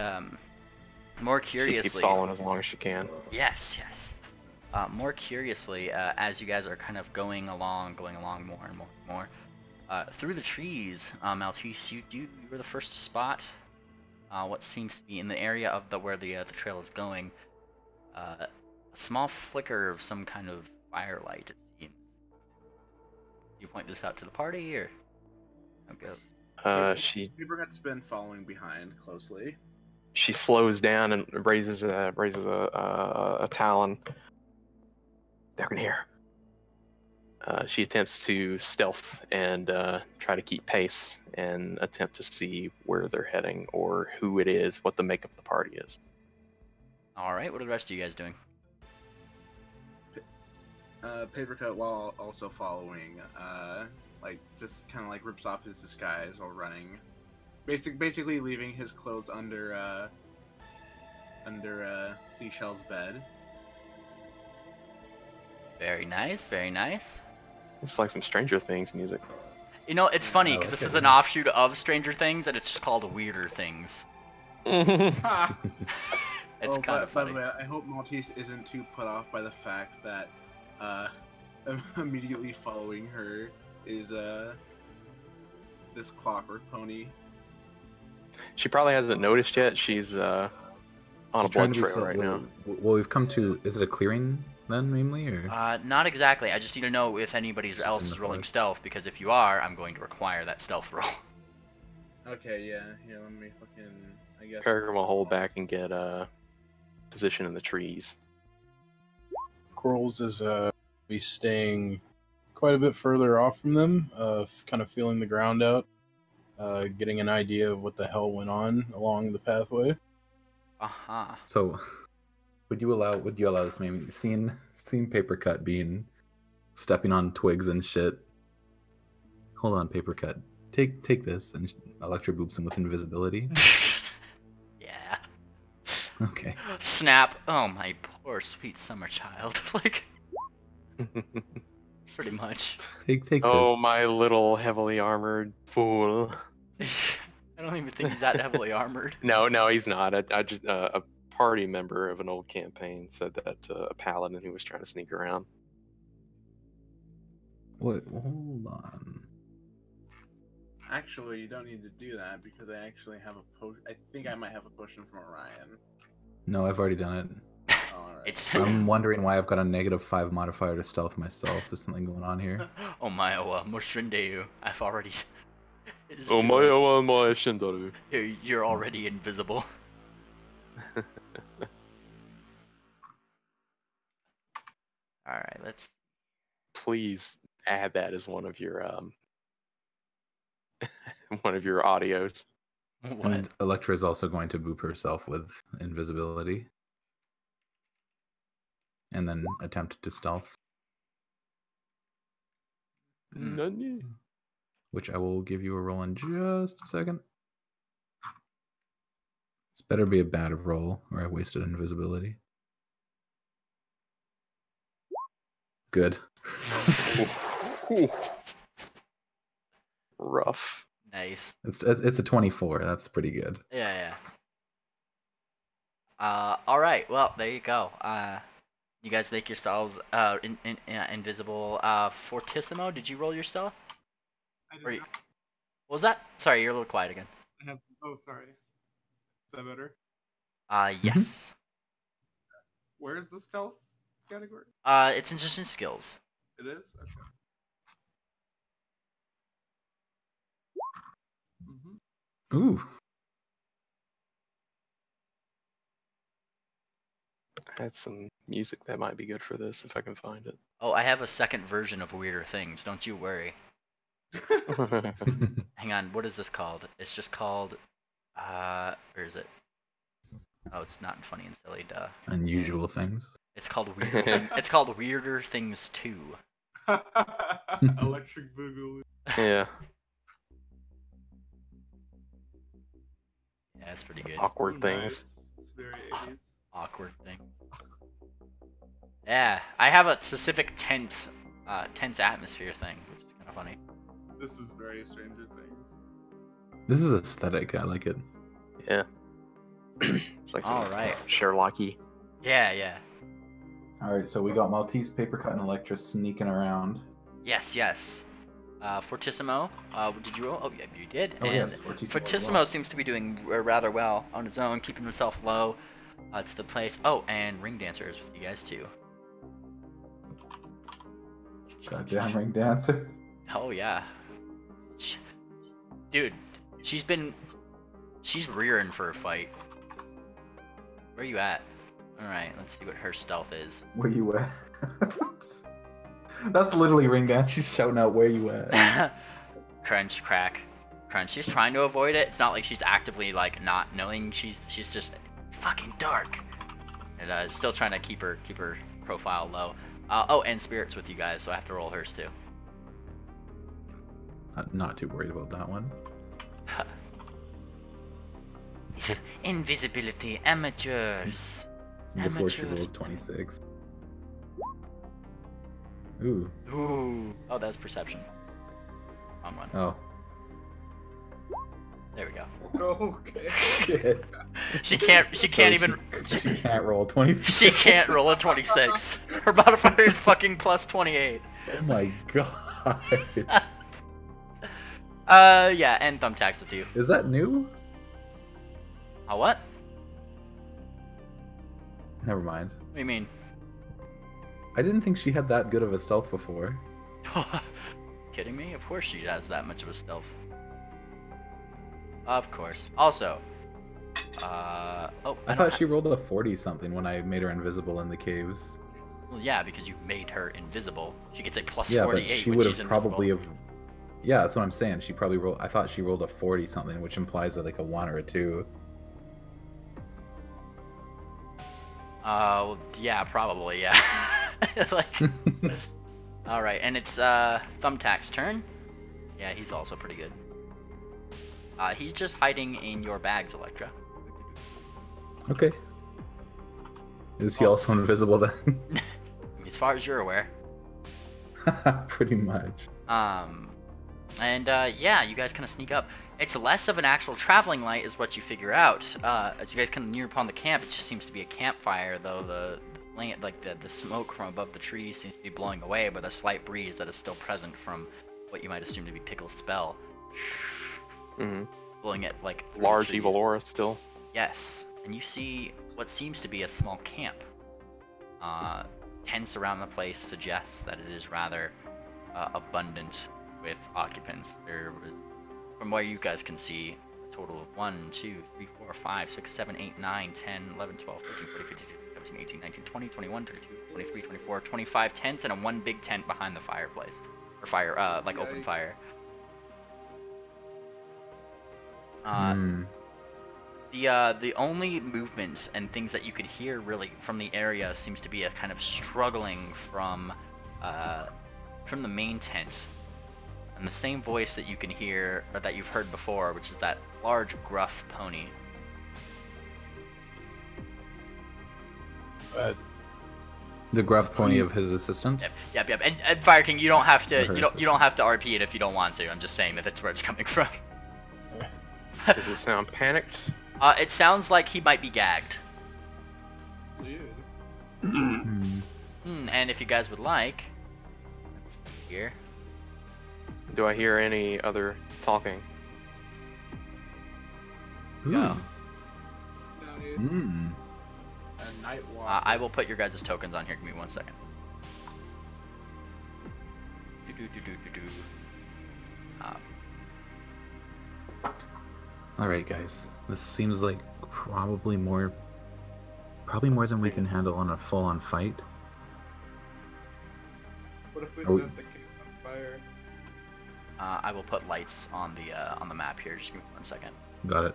more She curiously, keeps following as long as she can. yes. More curiously, as you guys are kind of going along more and more, through the trees, Maltese, you were the first to spot what seems to be in the area of where the trail is going, a small flicker of some kind of firelight, it seems. You point this out to the party, or okay? Papercut's been following behind closely. She slows down and raises a talon. They're gonna hear. She attempts to stealth and try to keep pace and attempt to see where they're heading or who it is, what the makeup of the party is. All right, what are the rest of you guys doing? Papercut, while also following, like just kind of like rips off his disguise while running, basically leaving his clothes under Seashell's bed. Very nice, very nice. It's like some Stranger Things music. You know, it's funny I because like this it, is an yeah. offshoot of Stranger Things, and it's just called Weirder Things. Ha! It's kind of By funny. the way, I hope Maltese isn't too put off by the fact that immediately following her is this clockwork pony. She probably hasn't noticed yet. She's on a She's trying blood to be trail so- right now. Well, we've come to. Is it a clearing then, mainly, or? Not exactly. I just need to know if anybody Just else in is the rolling forest. stealth, because if you are, I'm going to require that stealth roll. Okay, yeah, here, let me fucking, I guess. Peregrine will hold back and get position in the trees. Corals is be staying quite a bit further off from them, kind of feeling the ground out, getting an idea of what the hell went on along the pathway. Uh-huh. So, would you allow this? Maybe seeing Papercut being stepping on twigs and shit. Hold on, Papercut. Take this, and Electra boops him with invisibility. Yeah. Okay. Snap. Oh, my poor sweet summer child. Like, pretty much. Take Oh, this. my little heavily armored fool. I don't even think he's that heavily armored. No, he's not. I just a party member of an old campaign said that to a paladin who was trying to sneak around. What? Hold on. Actually, you don't need to do that because I actually have a potion. I think I might have a potion from Orion. No, I've already done it. Alright. It's I'm wondering why I've got a -5 modifier to stealth myself. There's something going on here. oh my, Moshindeu. I've already. It's Oh too my, late. oh my, Shindaru. You're already invisible. All right, let's. Please add that as one of your one of your audios. What? And Electra is also going to boop herself with invisibility. And then attempt to stealth, Nani? which I will give you a roll in just a second. This better be a bad roll, or I wasted invisibility. Good. Ooh. Rough. Nice. It's a 24. That's pretty good. Yeah. All right. Well, there you go. You guys make yourselves invisible. Fortissimo, did you roll your stealth? I did Or you- not What was that? Sorry, you're a little quiet again. have. Oh, sorry. Is that better? Yes. Where's the stealth category? It's just in skills. It is? Okay. Ooh. I had some music that might be good for this if I can find it. Oh, I have a second version of Weirder Things. Don't you worry. Hang on. What is this called? It's just called. Where is it? Oh, it's not funny and silly. Duh. Unusual things. It's called Weirder. It's called Weirder Things 2. Electric Boogaloo. Yeah, Yeah, it's pretty good. awkward Ooh, things. nice. It's very 80s. Awkward thing. Yeah, I have a specific tense atmosphere thing, which is kind of funny. This is very Stranger Things. This is aesthetic. I like it. Yeah. It's like All right. Sherlocky. Yeah. All right, so we got Maltese, Papercut, and Electra sneaking around. Yes. Fortissimo, did you roll? Oh, yeah, you did. Oh and yes, Fortissimo as Fortissimo well. seems to be doing rather well on his own, keeping himself low to the place. Oh, and Ring Dancer is with you guys too. Goddamn ring dancer. Oh yeah. Dude, she's rearing for a fight. Where you at? Alright, let's see what her stealth is. Where you at? That's literally Ring Dance. She's shouting out where you at. Crunch, crack, crunch. She's trying to avoid it. It's not like she's actively like not knowing. She's just fucking dark, and still trying to keep her profile low. Oh, and Spirit's with you guys, so I have to roll hers too. Not too worried about that one. Invisibility, amateurs. Before she Amateurs. rolls 26. Ooh. Ooh. Oh, that's perception. Wrong one. Oh. There we go. Okay. Shit. She can't even. She can't roll 26. She can't roll a 26. Her modifier is fucking plus 28. Oh my god. Yeah, and thumbtacks with you. Is that new? What? Never mind. What do you mean? I didn't think she had that good of a stealth before. Kidding me? Of course she has that much of a stealth. Of course. Also, oh, I thought she rolled a 40 something when I made her invisible in the caves. Well, yeah, because you made her invisible. She gets a plus Yeah, 48 but she when would she's have invisible. probably have. Yeah, that's what I'm saying. She probably rolled. I thought she rolled a 40 something, which implies that like a 1 or a 2. Well, yeah, probably, yeah. Like, all right, and it's Thumbtack's turn. Yeah, he's also pretty good. He's just hiding in your bags, Electra. Okay. Is he also invisible then? As far as you're aware. Pretty much. Yeah, you guys kind of sneak up. It's less of an actual traveling light, is what you figure out. As you guys kind of near upon the camp, it just seems to be a campfire, though the smoke from above the trees seems to be blowing away, with a slight breeze that is still present from what you might assume to be Pickle's spell. Mm-hmm. Blowing it like through the Large trees. evil aura still. Yes, and you see what seems to be a small camp. Tents around the place suggests that it is rather abundant with occupants. There was, from where you guys can see, a total of 1, 2, 3, 4, 5, 6, 7, 8, 9, 10, 11, 12, 13, 14, 15, 16, 17, 18, 19, 20, 21, 22, 23, 24, 25 tents, and one big tent behind the fireplace. Or fire, like open fire. The only movements and things that you could hear really from the area seems to be a kind of struggling from the main tent, and the same voice that you can hear or that you've heard before, which is that large gruff pony. The gruff pony of his assistant. Yep. And Fire King, you don't have to you don't have to RP it if you don't want to. I'm just saying that that's where it's coming from. Does it sound panicked? It sounds like he might be gagged. And if you guys would like, let's see here. Do I hear any other talking? Go. A night walk. I will put your guys' tokens on here. Give me 1 second. Alright, guys. This seems like probably more than we can handle on a full-on fight. What if we Oh. set the camp on fire? I will put lights on the map here. Just give me 1 second. Got it.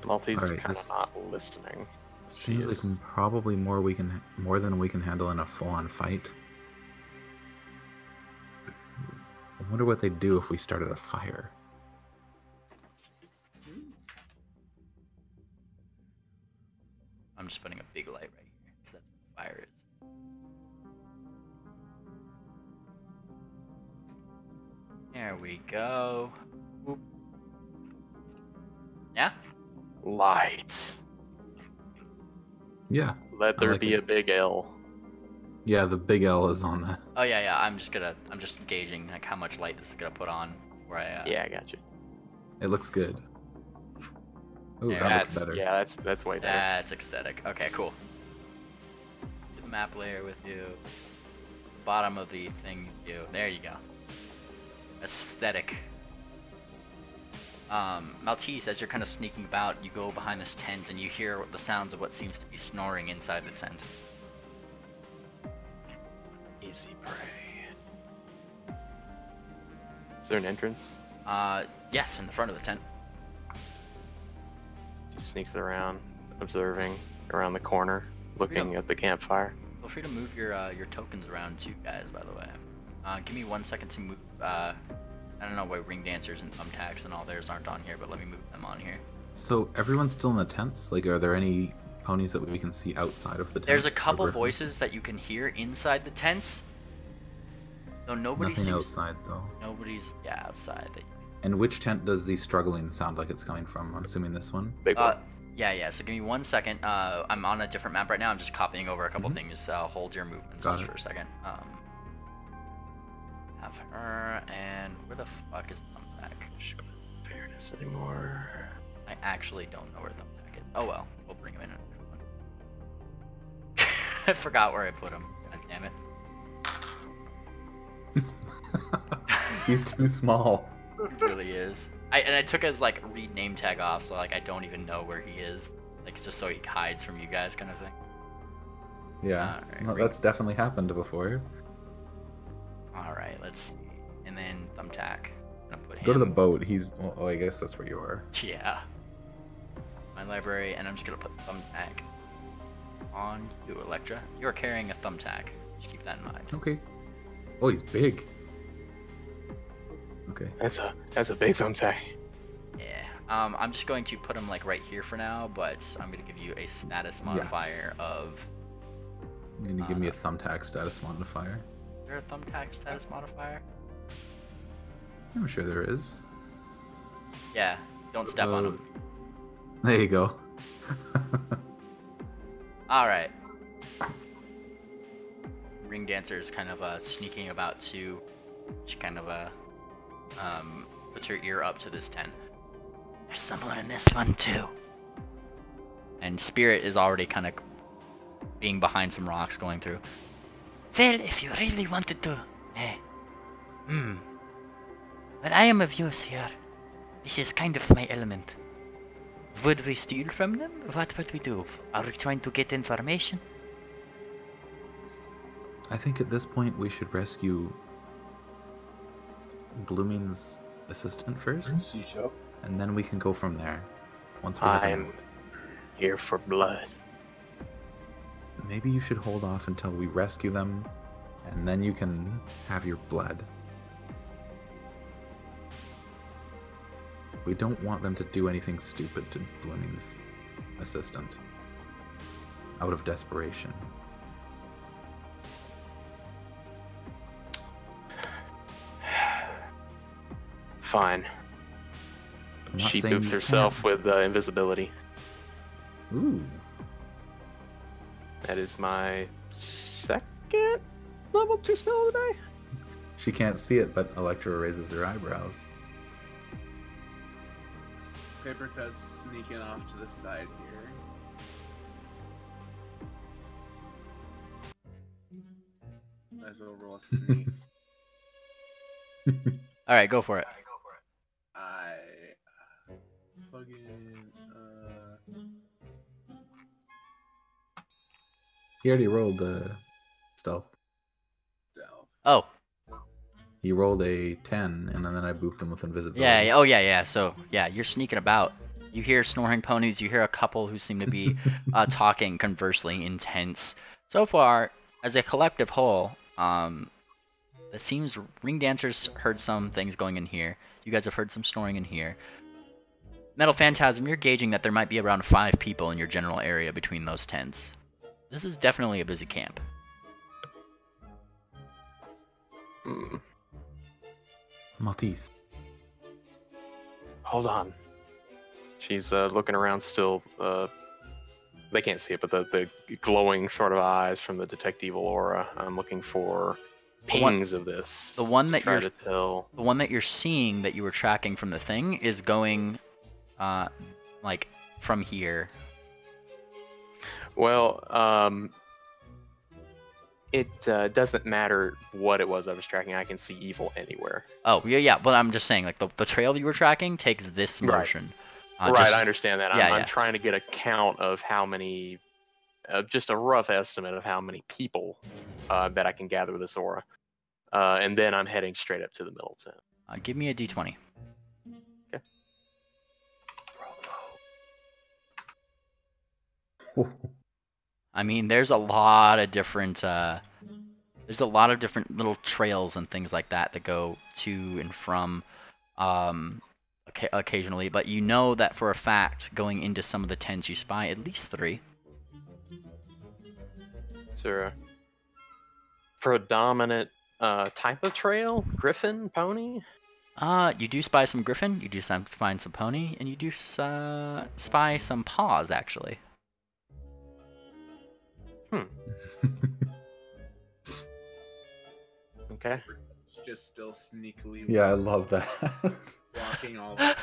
Maltese is Alright, kind of this- not listening. Seems like is. probably more than we can handle in a full-on fight. I wonder what they'd do if we started a fire. I'm just putting a big light right here, 'cause that's what fire is. There we go. Oop. Yeah? Light. Yeah. Let I there like be it. a big L. Yeah, the big L is on the... Oh yeah. I'm just gauging like how much light this is gonna put on where I. Yeah, I got you. It looks good. Ooh, Yeah, that looks That's better. yeah, that's way better. That's aesthetic. Okay, cool. Do the map layer with you. Bottom of the thing you do. There you go. Aesthetic. Maltese, as you're kind of sneaking about, you go behind this tent and you hear the sounds of what seems to be snoring inside the tent. Easy prey. there an entrance? Yes, in the front of the tent. Just sneaks around, observing around the corner, looking at the campfire. Feel free to move your tokens around too, guys. By the way, give me 1 second to move. I don't know why ring dancers and thumbtacks and all theirs aren't on here, but let me move them on here. So everyone's still in the tents? Like, are there any ponies that we can see outside of the tents? There's a or couple griffins? voices that you can hear inside the tents. Though nobody Nothing seems. outside, though. Nobody's outside. And which tent does the struggling sound like it's coming from? I'm assuming this one. Big one. Yeah. So give me 1 second. I'm on a different map right now. I'm just copying over a couple things. Hold your movements Got just it. for a second. Have her and where the fuck is Thumbtack? Fairness anymore. I actually don't know where Thumbtack is. Oh well, we'll bring him in. I forgot where I put him. God damn it. He's too small. He really is. I took his like read name tag off, so like I don't even know where he is. Like just so he hides from you guys, kind of thing. Yeah, Alright, no, that's definitely happened before. All right, let's see. And then Thumbtack. I'm gonna put him. Go to the boat. He's. Oh, I guess that's where you are. Yeah. My library, and I'm just gonna put Thumbtack on you, Electra. You're carrying a Thumbtack. Just keep that in mind. Okay. Oh, he's big. Okay. That's a big thumbtack. Yeah. I'm just going to put him like right here for now, but I'm gonna give you a status modifier of. You're gonna give me a thumbtack status modifier. Is there a Thumbtack status modifier? I'm sure there is. Yeah. Don't step on him. There you go. All right. Ring dancer is kind of sneaking about too. She kind of puts her ear up to this tent. There's someone in this one too. And Spirit is already kind of being behind some rocks going through. Well, if you really wanted to, but I am of use here. This is kind of my element. Would we steal from them? What would we do? Are we trying to get information? I think at this point we should rescue Blooming's assistant first, Seashell. and then we can go from there. Once we have I'm enough. here for blood. Maybe you should hold off until we rescue them, and then you can have your blood. We don't want them to do anything stupid to Blooming's assistant. Out of desperation. Fine. I'm not She saying boops you herself with invisibility. can't. Ooh. That is my second level 2 spell of the day. She can't see it, but Electra raises her eyebrows. Paper Cut's sneaking off to the side here. Might as well roll a sneak. All right, go for it. I plug in. He already rolled the stealth. Stealth. Oh, He rolled a 10, and then I booped him with invisibility. yeah. Oh, yeah. So, yeah, you're sneaking about. You hear snoring ponies. You hear a couple who seem to be talking conversely intense. So far, as a collective whole, it seems Ring Dancers heard some things going in here. You guys have heard some snoring in here. Metal Phantasm, you're gauging that there might be around 5 people in your general area between those tents. This is definitely a busy camp. Hmm. Maltese. Hold on. She's looking around still. They can't see it, but the glowing sort of eyes from the detective aura. I'm looking for pings of this. The one to that try you're to tell. the one that you're seeing that you were tracking from the thing is going, like from here. Well, it doesn't matter what it was I was tracking. I can see evil anywhere. Oh, yeah. But I'm just saying, like the trail you were tracking takes this Right. motion. Right, Just- I understand that. yeah, I'm trying to get a count of how many, just a rough estimate of how many people that I can gather with this aura. And then I'm heading straight up to the middle tent. Give me a d20. Okay. I mean, there's a lot of different little trails and things like that that go to and from occasionally, but you know that for a fact going into some of the tents you spy at least 3. Is there a predominant type of trail? Griffin, pony? You do spy some griffin, you do find some pony, and you do spy some paws actually. Okay. Just still sneakily Yeah, I love that. walking all No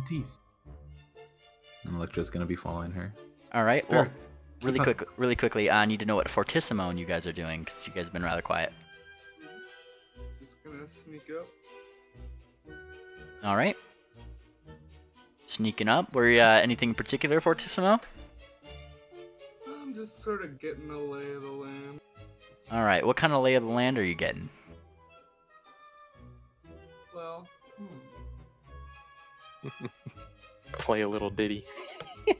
teeth. And Electra's gonna be following her. All right. Spirit, Well, keep up. really quickly, I need to know what Fortissimo you guys are doing because you guys have been rather quiet. Just gonna sneak up. All right. Sneaking up. Were you anything in particular, Fortissimo? I'm just sort of getting a lay of the land. All right. What kind of lay of the land are you getting? Well, Play a little ditty. I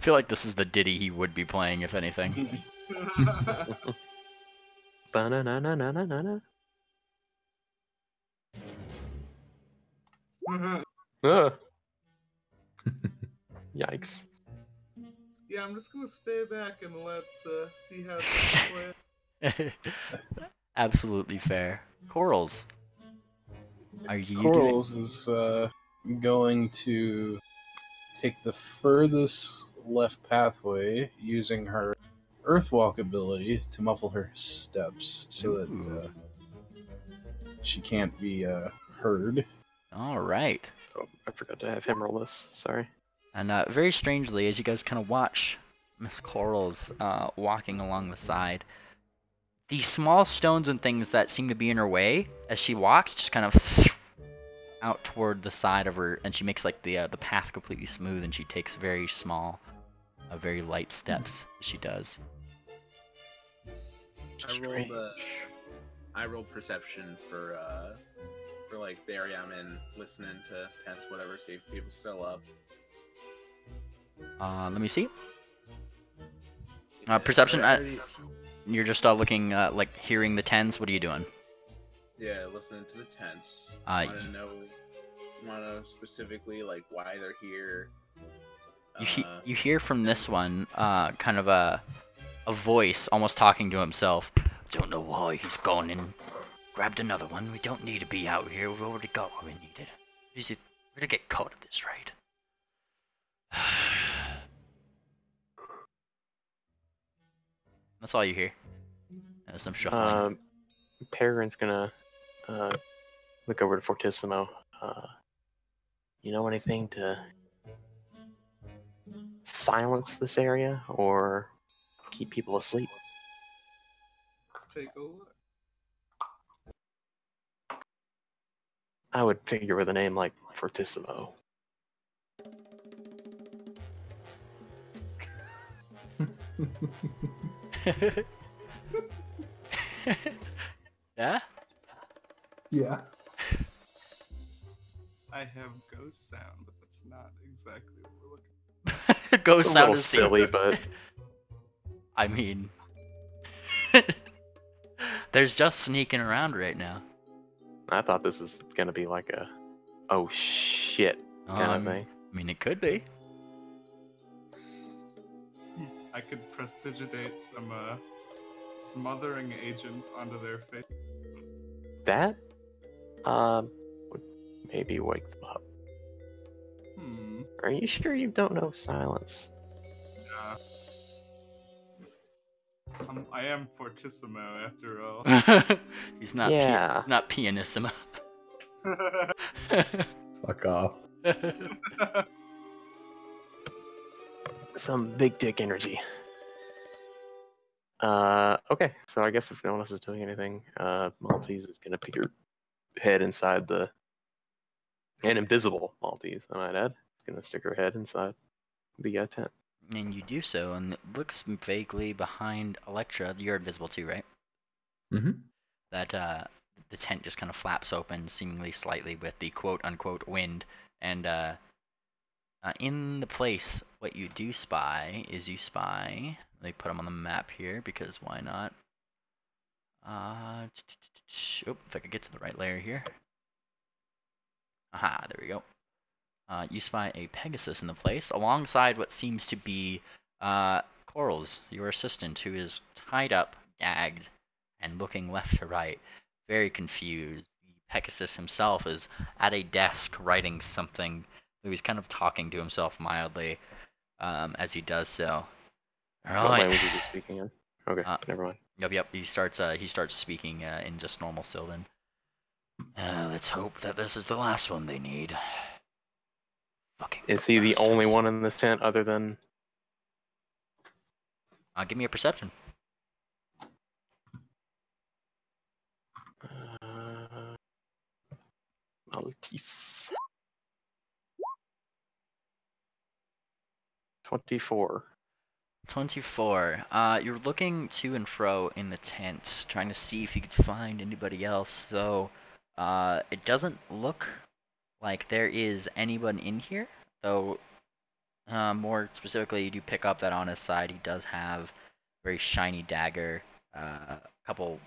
feel like this is the ditty he would be playing, if anything. Ba-na-na-na-na-na-na. Ugh. Yikes. Yeah, I'm just gonna stay back and let's see how things play. Absolutely fair. Corals. Are you Corals is going to take the furthest left pathway using her Earthwalk ability to muffle her steps so that Ooh. she can't be heard. All right. Oh, I forgot to have him roll this. Sorry. And very strangely, as you guys kind of watch Miss Corals walking along the side, the small stones and things that seem to be in her way as she walks just kind of out toward the side of her, and she makes like the path completely smooth, and she takes very small, very light steps as she does. I rolled perception for like the area I'm in, listening to tents, whatever, see if people still up. Let me see. Perception. You're just looking, like hearing the tens. What are you doing? Yeah, listening to the tents. Uh, Want to know specifically like why they're here. You hear from this one, kind of a voice almost talking to himself. Don't know why he's gone and grabbed another one. We don't need to be out here. We've already got what we needed. We're gonna get caught at this rate. That's all you hear. There's some shuffling. Peregrine's gonna look over to Fortissimo. You know anything to silence this area or keep people asleep? Let's take a look. I would figure with a name like Fortissimo. Yeah? Yeah. I have ghost sound, but that's not exactly what we're looking for. Ghost A sound little is silly, but I mean, there's just sneaking around right now. I thought this was gonna be like a oh shit kind of thing. I mean, it could be. I could prestidigitate some smothering agents onto their face. That would maybe wake them up. Are you sure you don't know silence? I am Fortissimo after all. He's not. Yeah. Not pianissimo. Fuck off. Some big dick energy. Okay, so I guess if no one else is doing anything, Maltese is gonna peek her head inside an invisible Maltese, I might add. It's gonna stick her head inside the tent. And you do so, and it looks vaguely behind Electra. You're invisible too, right? Mm-hmm. That the tent just kind of flaps open, seemingly slightly with the quote-unquote wind, and in the place, what you do spy is you spy. Let me put them on the map here because why not? Oh, if I could get to the right layer here. Aha, there we go. You spy a Pegasus in the place alongside what seems to be Corals, your assistant, who is tied up, gagged, and looking left to right, very confused. Pegasus himself is at a desk writing something. He's kind of talking to himself mildly as he does so. What Right. language is he speaking in? Okay, never mind. Yep. He starts speaking in just normal Sylvan. Let's hope that this is the last one they need. Fucking Is he the only bastards. one in this tent other than? Give me a perception. Maltese. 24. 24. You're looking to and fro in the tent, trying to see if you could find anybody else, though it doesn't look like there is anyone in here, though more specifically, you do pick up that on his side he does have a very shiny dagger, a couple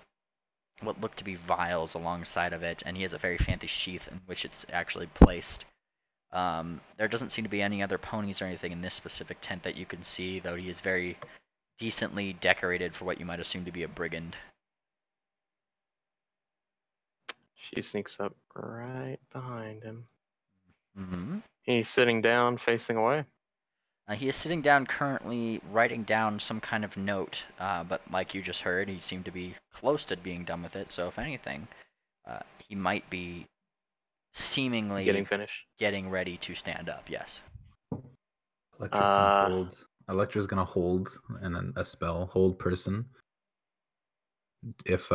what look to be vials alongside of it, and he has a very fancy sheath in which it's actually placed. There doesn't seem to be any other ponies or anything in this specific tent that you can see, though he is very decently decorated for what you might assume to be a brigand. She sneaks up right behind him. Mm-hmm. He's sitting down, facing away. He is sitting down currently writing down some kind of note, but like you just heard, he seemed to be close to being done with it, so if anything, he might be seemingly Getting finished. getting ready to stand up, yes. Electra's gonna hold and then a spell hold person. If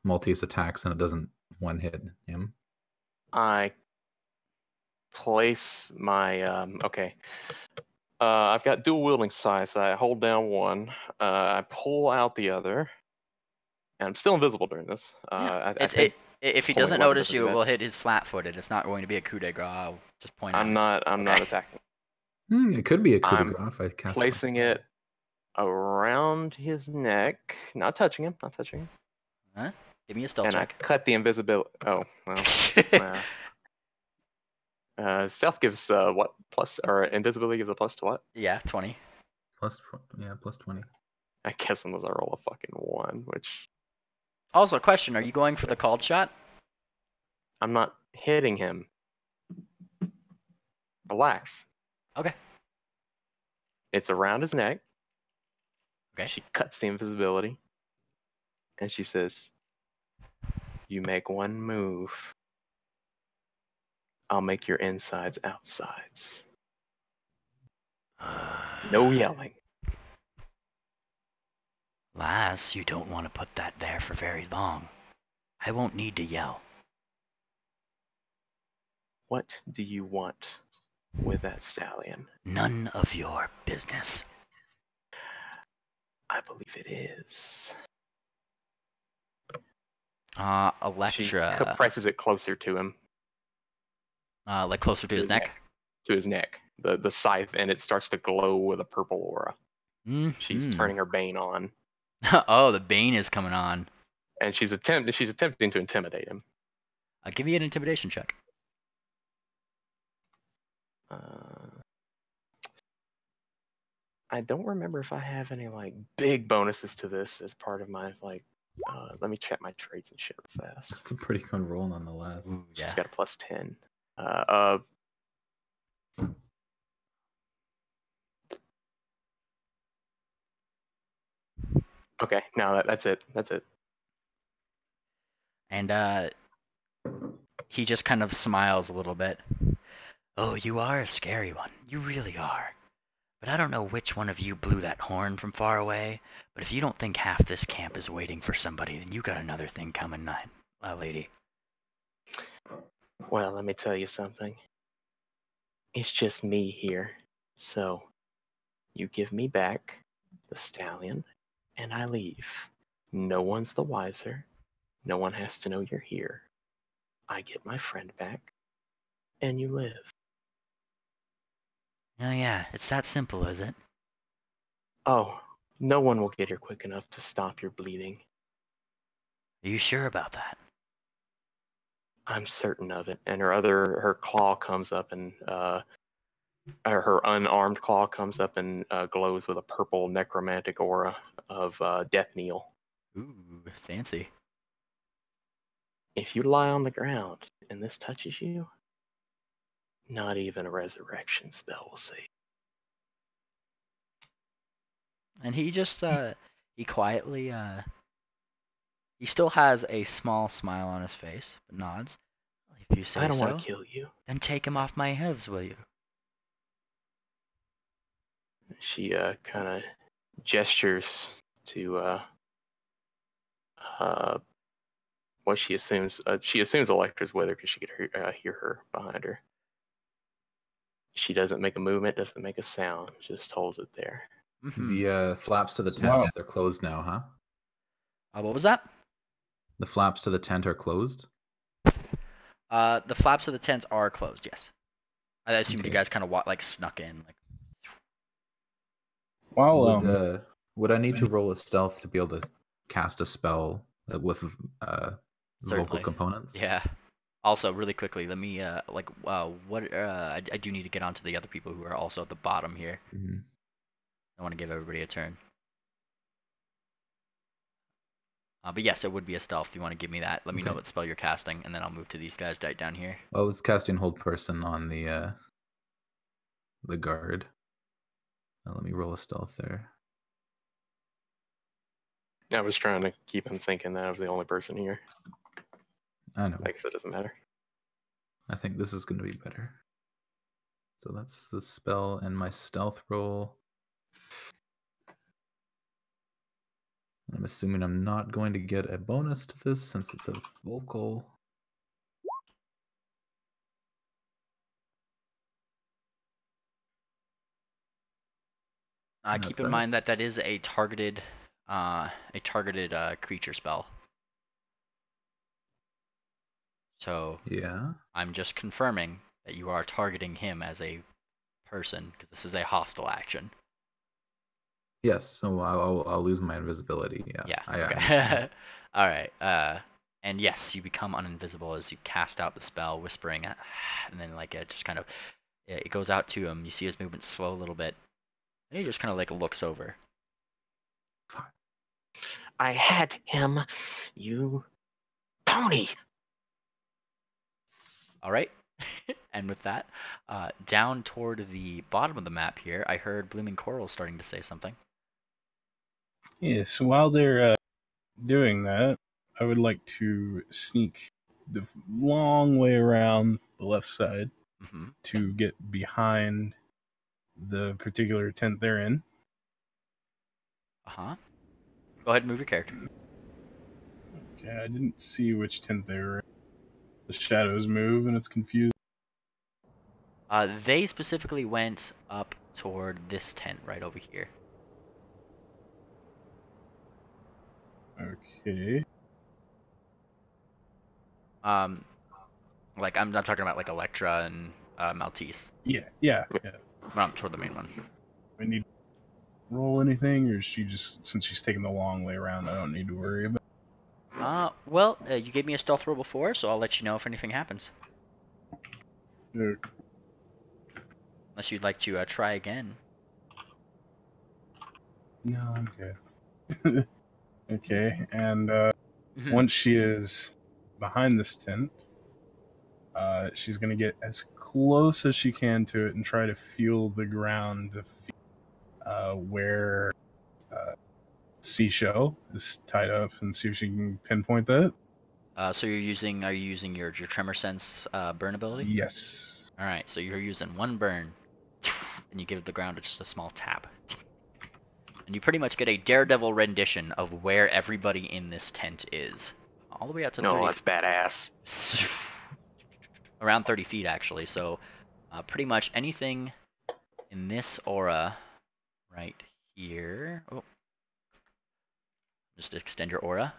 Maltese attacks and it doesn't one hit him. I place my okay. I've got dual wielding size. I hold down one. I pull out the other, and I'm still invisible during this. If he pulling doesn't weapon notice doesn't you, do it that. will hit his flat-footed. It's not going to be a coup de grace. I'll just point out. I'm not attacking. It could be a coup de I'm grace if I cast placing it around his neck, not touching him. Huh? Give me a stealth And check. I cut the invisibility. Oh well. Stealth gives what plus, or invisibility gives a plus to what? Yeah, 20. plus 20. I guess unless I roll a fucking 1, which Also, question: are you going for the called shot? I'm not hitting him. Relax. Okay. It's around his neck. Okay. She cuts the invisibility, and she says, "You make one move, I'll make your insides outsides. No yelling." Lass, you don't want to put that there for very long. I won't need to yell. What do you want with that stallion? None of your business. I believe it is. Electra. She presses it closer to him. Like closer to his neck? To his neck. The scythe, and it starts to glow with a purple aura. Mm-hmm. She's turning her bane on. Oh, the bane is coming on. And she's attempting to intimidate him. Give me an intimidation check. I don't remember if I have any like big bonuses to this as part of my like. Let me check my traits and shit fast. It's a pretty good roll nonetheless. Ooh, yeah. She's got a plus 10. Okay, no, that's it. That's it. And he just kind of smiles a little bit. Oh, you are a scary one. You really are. But I don't know which one of you blew that horn from far away, but if you don't think half this camp is waiting for somebody, then you got another thing coming, lady. Well, let me tell you something. It's just me here. So, you give me back the stallion, and I leave. No one's the wiser. No one has to know you're here. I get my friend back, and you live. Oh yeah, it's that simple, is it? Oh, no one will get here quick enough to stop your bleeding. Are you sure about that? I'm certain of it. And her claw comes up and her unarmed claw comes up and glows with a purple necromantic aura of death kneel. Ooh, fancy. If you lie on the ground and this touches you, not even a resurrection spell will save. And he just he quietly he still has a small smile on his face, but nods. If you say I don't so, want to kill you. then take him off my halves, will you? She kind of gestures to what she assumes Electra's with her because she could hear her behind her. She doesn't make a movement, doesn't make a sound, just holds it there. Mm-hmm. The flaps to the tent, Wow. they're closed now, huh? What was that? The flaps to the tent are closed? The flaps of the tents are closed. Yes. I assumed you Okay. guys kind of like snuck in. Like, While Would I need to roll a stealth to be able to cast a spell with vocal Certainly. components? yeah. Also, really quickly, let me what I do need to get onto the other people who are also at the bottom here. Mhm. I want to give everybody a turn. But yes, it would be a stealth. If you want to give me that, let me know Okay. what spell you're casting, and then I'll move to these guys right down here. I was casting hold person on the guard. Let me roll a stealth there. I was trying to keep him thinking that I was the only person here. I know. I guess it doesn't matter. I think this is going to be better. So that's the spell and my stealth roll. I'm assuming I'm not going to get a bonus to this since it's a vocal. Keep in mind that that is a targeted creature spell. So Yeah. I'm just confirming that you are targeting him as a person because this is a hostile action. Yes. So I'll lose my invisibility. Yeah. Yeah. I Okay. understand. All right. And yes, you become uninvisible as you cast out the spell, whispering, and then like it just kind of it goes out to him. You see his movement slow a little bit, and he just kind of like looks over. I had him, you pony. All right. And with that, down toward the bottom of the map here, I heard Blooming Coral starting to say something. yeah, so while they're doing that, I would like to sneak the long way around the left side Mm-hmm. to get behind the particular tent they're in. Uh-huh. Go ahead and move your character. Okay, I didn't see which tent they were in. The shadows move and it's confusing. They specifically went up toward this tent right over here. Okay. Like I'm talking about like Electra and Maltese. Yeah. Toward the main one. I need to roll anything, or is she just, since she's taking the long way around, I don't need to worry about Well, you gave me a stealth roll before, so I'll let you know if anything happens. it? Unless you'd like to try again. No, I'm good. Okay, and Mhm. once she is behind this tent, she's going to get as close as she can to it and try to feel the ground to feel where Seashell is tied up and see if she can pinpoint that. So are you using your tremor sense burn ability? Yes. All right, so you're using one burn, and you give the ground just a small tap, and you pretty much get a daredevil rendition of where everybody in this tent is, all the way out to No, 30. that's badass. Around 30 feet actually. So, pretty much anything in this aura right here. Oh, just extend your aura.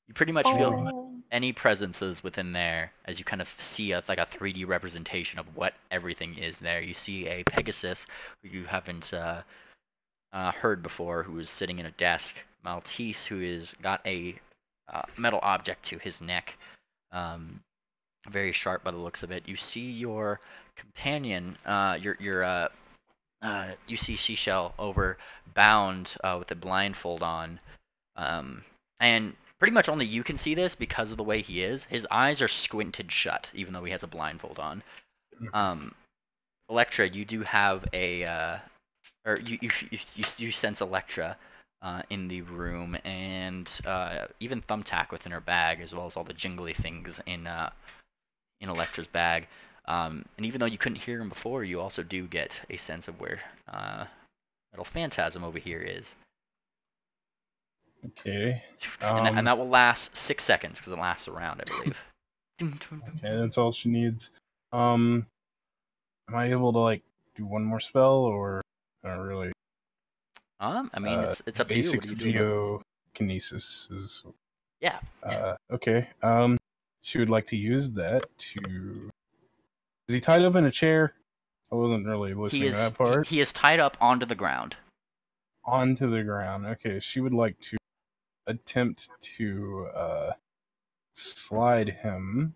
You pretty much feel. any presences within there, as you kind of see like a 3D representation of what everything is there. You see a Pegasus who you haven't heard before, who is sitting in a desk. Maltese, who is got a metal object to his neck, very sharp by the looks of it. You see your companion, you see Seashell over bound with a blindfold on, and pretty much only you can see this because of the way he is. His eyes are squinted shut, even though he has a blindfold on. Electra, you do have a, or you sense Electra in the room, and even Thumbtack within her bag, as well as all the jingly things in Electra's bag. And even though you couldn't hear him before, you also do get a sense of where Metal Phantasm over here is. Okay. And that will last 6 seconds, because it lasts a round, I believe. Okay, that's all she needs. Am I able to, like, do one more spell, or not really? I mean, it's up to you. What Basic do you do? geokinesis is... Yeah. Okay. She would like to use that to... Is he tied up in a chair? I wasn't really listening to that part. He is tied up onto the ground. Onto the ground. Okay, she would like to attempt to slide him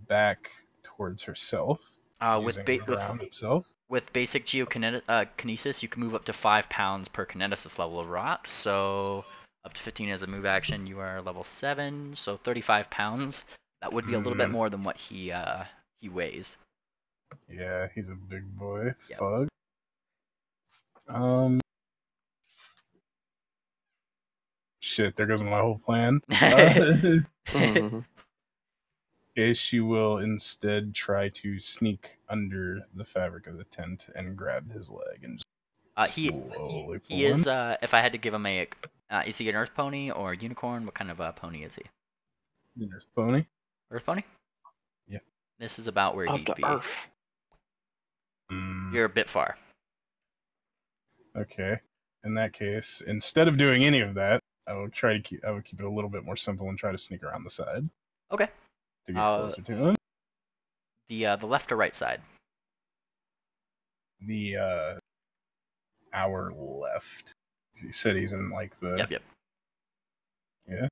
back towards herself using the ground itself. With basic geokinesis, you can move up to 5 pounds per kinesis level of rocks. So up to 15 as a move action. You are level 7, so 35 pounds. That would be a little bit more than what he weighs. Yeah, he's a big boy. Yep. Fug. Shit, there goes my whole plan. Okay, she will instead try to sneak under the fabric of the tent and grab his leg and just slowly pull he is, him. if I had to give him a, is he an earth pony or a unicorn? What kind of pony is he? An earth pony. Earth pony? Yeah. This is about where he'd be. Earth. You're a bit far. Okay. In that case, instead of doing any of that, I would keep it a little bit more simple and try to sneak around the side. Okay. To get closer to him. The left or right side? The our left. He said he's in like the. Yep. Yeah.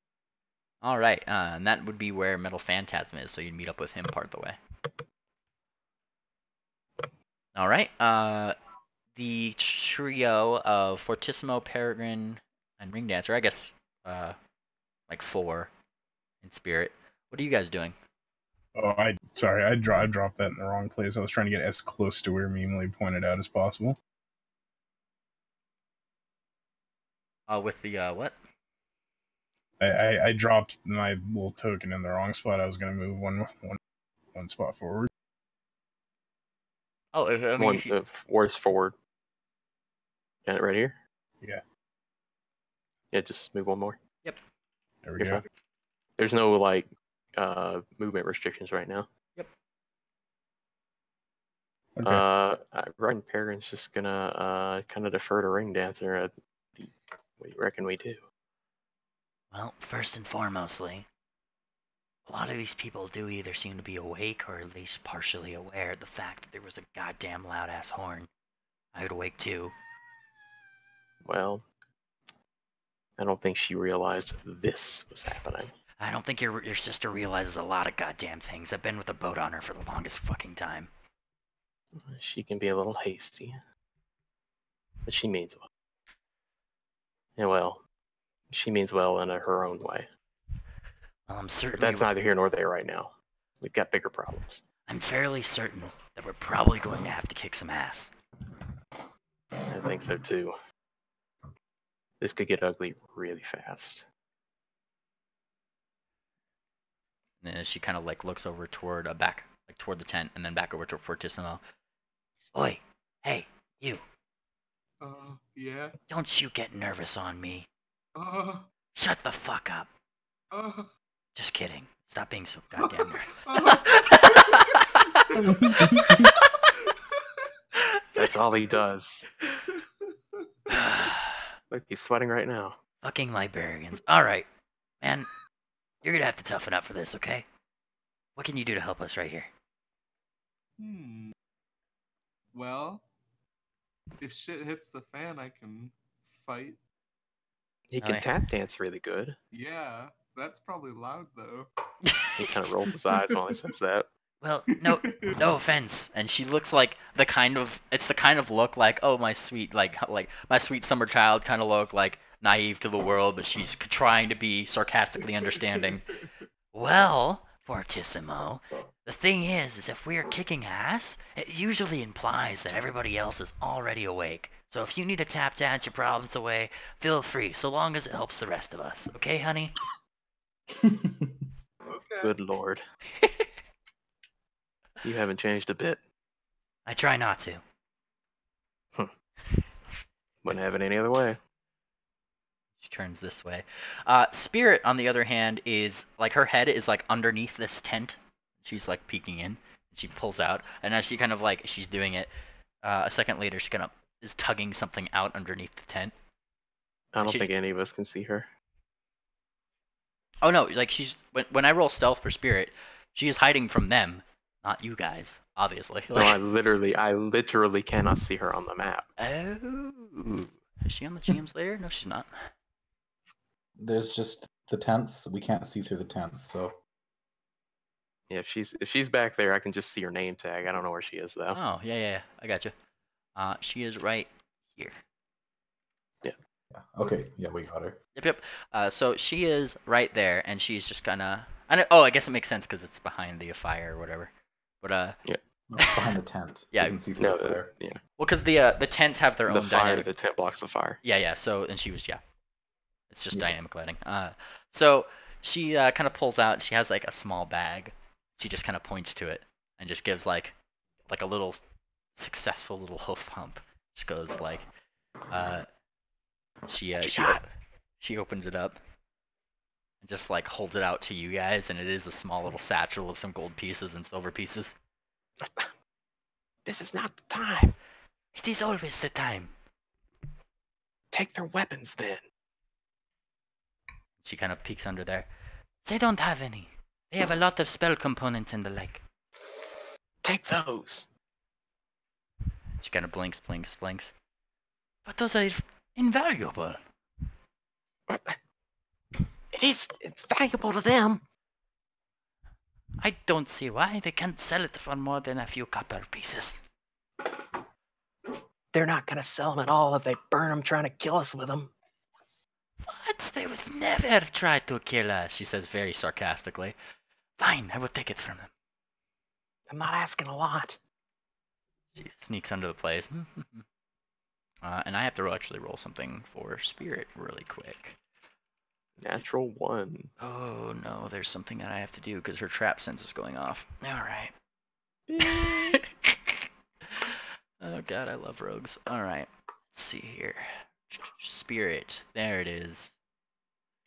All right, and that would be where Metal Phantasm is, so you'd meet up with him part of the way. All right, the trio of Fortissimo, Peregrine, and Ring Dancer, I guess, like 4 in spirit. What are you guys doing? Oh, sorry, I dropped that in the wrong place. I was trying to get as close to where Meemly pointed out as possible. With the, what? I dropped my little token in the wrong spot. I was going to move one spot forward. Oh, I mean, where's forward? Got it right here? Yeah. Yeah, just move one more. Yep. There we go. Fine. There's no, like, movement restrictions right now. Yep. Okay. Right, Peregrine's just gonna kind of defer to Ring Dancer. What do you reckon we do? Well, first and foremostly, a lot of these people do either seem to be awake or at least partially aware of the fact that there was a goddamn loud-ass horn. I would awake too. Well, I don't think she realized this was happening. I don't think your sister realizes a lot of goddamn things. I've been with a boat on her for the longest fucking time. She can be a little hasty, but she means well. Yeah, well, she means well in her own way. Well, I'm certain. But that's neither here nor there right now. We've got bigger problems. I'm fairly certain that we're probably going to have to kick some ass. I think so too. This could get ugly really fast. And then she kind of like looks over toward back, like toward the tent, and then back over to Fortissimo. Oi, hey, you. Yeah. Don't you get nervous on me. Uh, Shut the fuck up. uh, Just kidding. Stop being so goddamn uh. That's all he does. Look, he's sweating right now. Fucking librarians. Alright. Man, you're gonna have to toughen up for this, okay? What can you do to help us right here? Well, if shit hits the fan, I can fight. He Oh, can yeah. tap dance really good. Yeah, that's probably loud though. He kind of rolls his eyes while he says that. Well, no offense. And she looks like the kind of look like, oh, my sweet, like my sweet summer child kind of look, like naive to the world, but she's trying to be sarcastically understanding. Well, Fortissimo, the thing is if we're kicking ass, it usually implies that everybody else is already awake. So if you need to tap dance your problems away, feel free, so long as it helps the rest of us. Okay, honey? Okay. Good lord. You haven't changed a bit. I try not to. Wouldn't have it any other way. She turns this way. Spirit, on the other hand, is like her head is like underneath this tent. She's like peeking in. She pulls out, and as she kind of like she's doing it, a second later she kind of is tugging something out underneath the tent. I don't She- think any of us can see her. Oh no, like she's when I roll stealth for Spirit, she is hiding from them, not you guys, obviously. No, I literally cannot see her on the map. Oh, is she on the GM's layer? No, she's not. There's just the tents. We can't see through the tents, so Yeah, if she's back there, I can just see her name tag. I don't know where she is though. Oh, yeah, I got you. She is right here. yeah. Okay, yeah, we got her. Yep. So she is right there, and she's just kinda. I guess it makes sense because it's behind the fire or whatever. But No, it's behind the tent. Yeah, You can see through No, the fire. yeah. well, because the tents have their The own fire, dynamic. the tent blocks the fire. Yeah. So and she was It's just Yeah. dynamic lighting. So she kind of pulls out. She has like a small bag. She just kind of points to it and just gives like a little successful little hoof hump. Just goes like, she opens it up and just like holds it out to you guys, and it is a small little satchel of some gold pieces and silver pieces. This is not the time. It is always the time. Take their weapons then. She kind of peeks under there. They don't have any. They have a lot of spell components and the like. Take those. She kind of blinks. But those are invaluable. It's valuable to them. I don't see why they can't sell it for more than a few copper pieces. They're not gonna sell them at all if they burn them trying to kill us with them. What? They would never try to kill us. She says very sarcastically. Fine, I will take it from them. I'm not asking a lot. She sneaks under the place. And I have to actually roll something for Spirit really quick. Natural 1. Oh no, there's something that I have to do because her trap sense is going off. Alright. Oh god, I love rogues. Alright, let's see here. Spirit, there it is.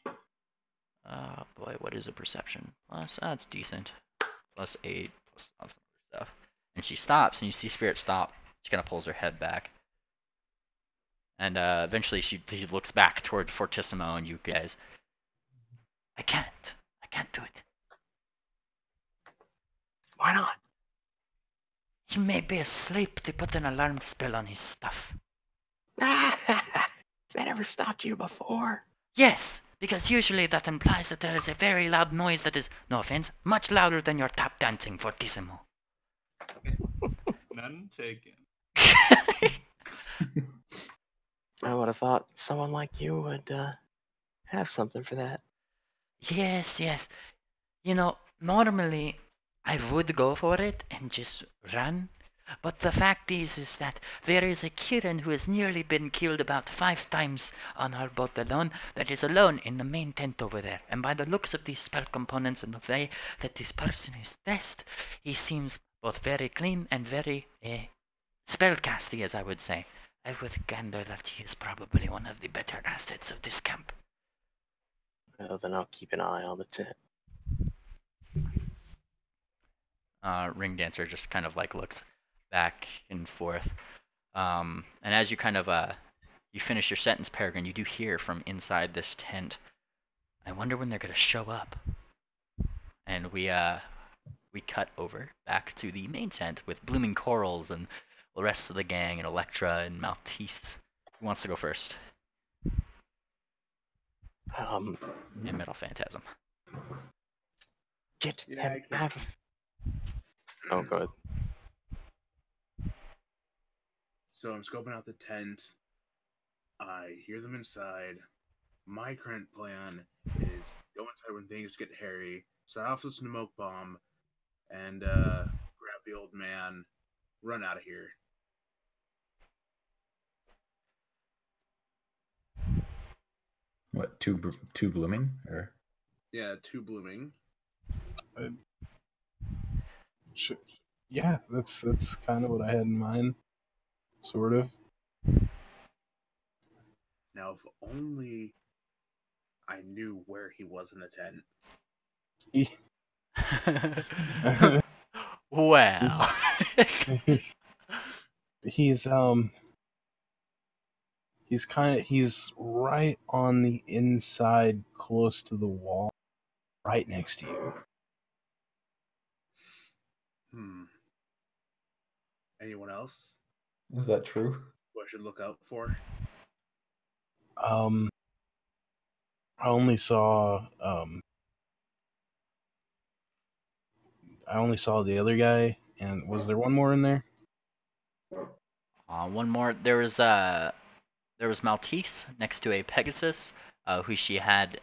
Oh boy, what is a perception? Plus, it's decent. Plus 8, plus all this other stuff. And she stops, and you see Spirit stop. She kind of pulls her head back. And eventually she looks back toward Fortissimo and you guys. I can't do it. Why not? He may be asleep. They put an alarm spell on his stuff. That ever stopped you before? Yes, because usually that implies that there is a very loud noise that is, no offense, much louder than your tap dancing, Fortissimo. None taken. I would have thought someone like you would have something for that. Yes. You know, normally I would go for it and just run. But the fact is that there is a Kirin who has nearly been killed about 5 times on our boat alone, that is alone in the main tent over there. And by the looks of these spell components and the way that this person is dressed, he seems both very clean and very spellcasty, as I would say. I would gander that he is probably one of the better assets of this camp. Well, then I'll keep an eye on the tent. Ring Dancer just kind of like looks back and forth. And as you kind of you finish your sentence, Peregrine, you do hear from inside this tent I wonder when they're gonna show up. And we cut over back to the main tent with blooming corals and the rest of the gang and Electra and Maltese. Who wants to go first? Um, And Metal Phantasm. get Yeah, him I out of. Oh, go ahead. So I'm scoping out the tent. I hear them inside. My current plan is go inside when things get hairy, set off the smoke bomb, and grab the old man, run out of here. What, two blooming? Or Yeah, two blooming. Yeah, that's kind of what I had in mind, sort of. Now, if only I knew where he was in the tent. Well. he's he's right on the inside, close to the wall, right next to you. Anyone else is that true? who I should look out for? I only saw the other guy, and was there one more in there? One more. There was Maltese next to a Pegasus, who she had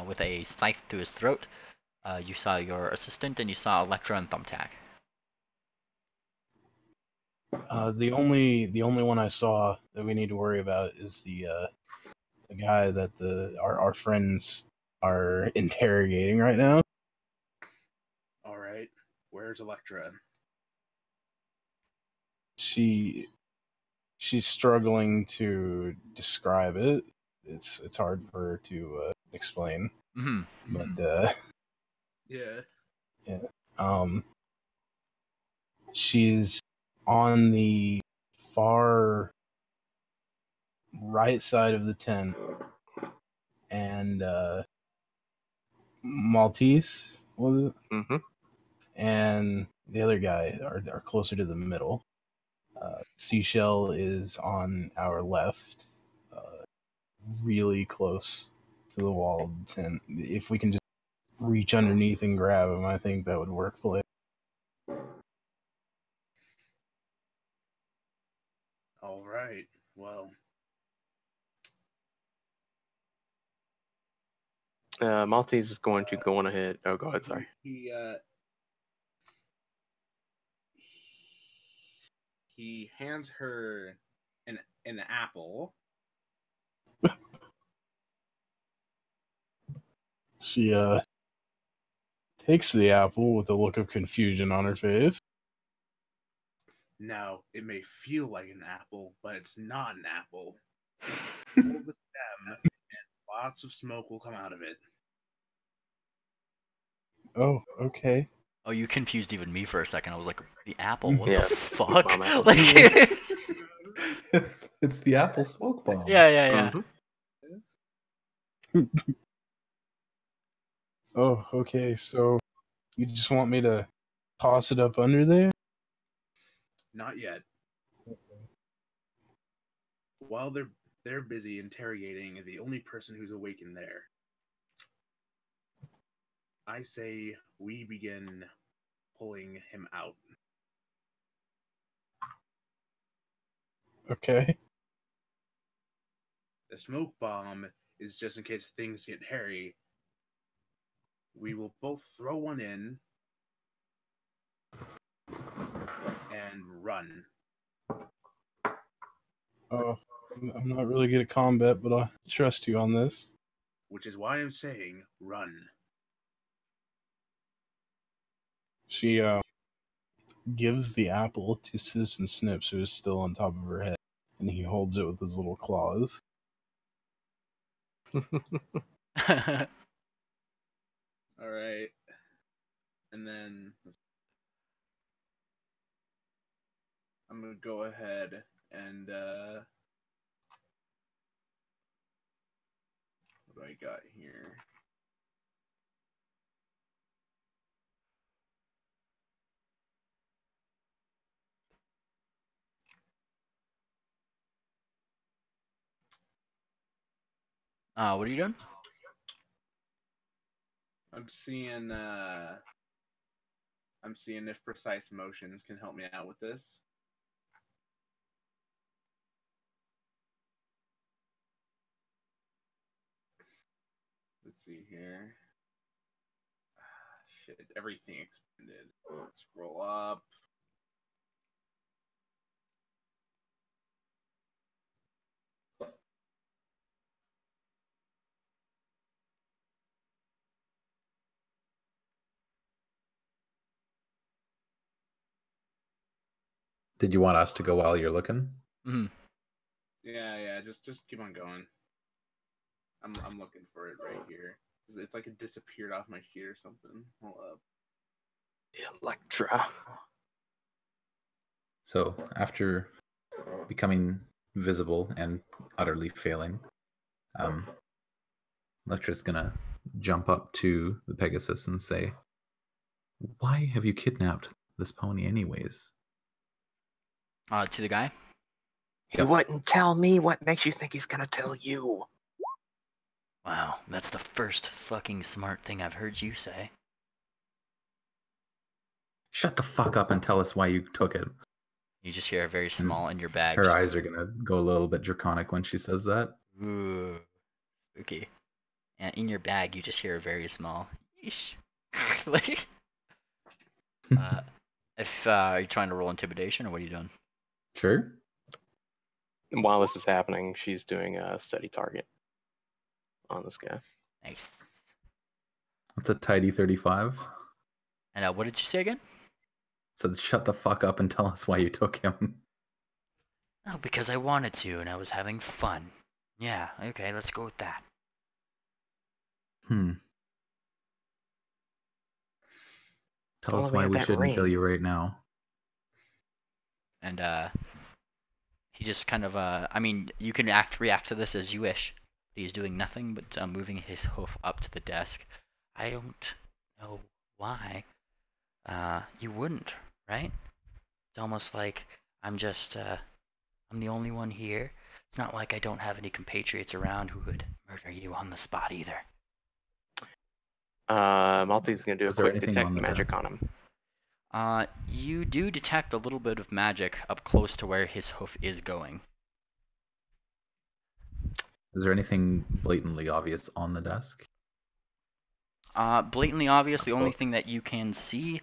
with a scythe to his throat. You saw your assistant, and you saw Electra and Thumbtack. The only one I saw that we need to worry about is the guy that our friends are interrogating right now. All right, where's Electra? She's struggling to describe it. It's hard for her to explain. Mm-hmm. But Yeah. She's on the far right side of the tent, and Maltese, was it? Mm-hmm. And the other guy are closer to the middle. Seashell is on our left, really close to the wall of the tent. If we can just reach underneath and grab him, I think that would work. All right. Well, Maltese is going to go on ahead. Oh, go ahead. Sorry. He hands her an apple. She takes the apple with a look of confusion on her face. Now, it may feel like an apple, but it's not an apple. Pull the stem, and lots of smoke will come out of it. Oh, okay. Oh, you confused even me for a second. I was like, the apple? What Yeah, the smoke fuck? bomb apple. Like, It's the apple smoke bomb. yeah. Mhm. Oh, okay. So you just want me to toss it up under there? Not yet. While they're busy interrogating the only person who's awake in there, I say we begin pulling him out. Okay. The smoke bomb is just in case things get hairy. We will both throw one in and run. Oh, I'm not really good at combat, but I trust you on this. Which is why I'm saying run. She gives the apple to Citizen Snips, who is still on top of her head, and he holds it with his little claws. All right. And then I'm going to go ahead and what do I got here? What are you doing? I'm seeing if precise motions can help me out with this. Let's see here. Shit, everything expanded. Scroll up. Did you want us to go while you're looking? Mm-hmm. Yeah. Just keep on going. I'm looking for it right here. It's like it disappeared off my sheet or something. Hold up. Electra. So after becoming visible and utterly failing, Electra's gonna jump up to the Pegasus and say, "Why have you kidnapped this pony anyways?" To the guy. He wouldn't tell me. What makes you think he's gonna tell you? Wow, that's the first fucking smart thing I've heard you say. Shut the fuck up and tell us why you took it. You just hear a very small in your bag. Her just, eyes are gonna go a little bit draconic when she says that. Ooh, spooky. And in your bag, you just hear a very small. Yeesh. Like, if are you trying to roll intimidation or what are you doing? Sure. And while this is happening, she's doing a steady target on this guy. Nice. That's a tidy 35. And what did you say again? Said, shut the fuck up and tell us why you took him. Oh, because I wanted to and I was having fun. Yeah, okay, let's go with that. Tell us why we shouldn't kill you right now. And he just kind of I mean, you can react to this as you wish. He's doing nothing but moving his hoof up to the desk. I don't know why. You wouldn't, right? It's almost like I'm just I'm the only one here. It's not like I don't have any compatriots around who would murder you on the spot either. Malty's gonna do a quick detect magic on him. You do detect a little bit of magic up close to where his hoof is going. Is there anything blatantly obvious on the desk? Blatantly obvious, the only thing that you can see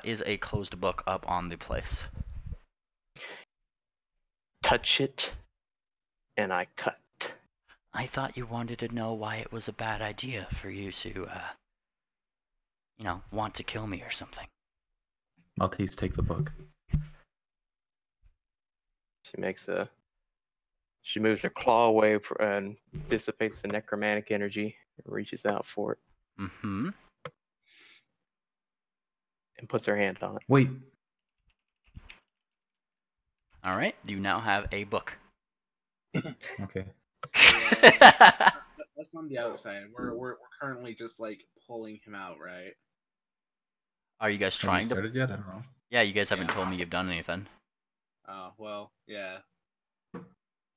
is a closed book up on the place. Touch it, and I cut. I thought you wanted to know why it was a bad idea for you to, you know, want to kill me or something. Maltese, take the book. She moves her claw away and dissipates the necromantic energy and reaches out for it. Mm-hmm. And puts her hand on it. Wait. All right, you now have a book. Okay. So, that's on the outside. We're currently just like pulling him out, right? Are you guys Have you trying to? started yet? I don't know. Yeah, you guys haven't told me you've done anything. Well, yeah.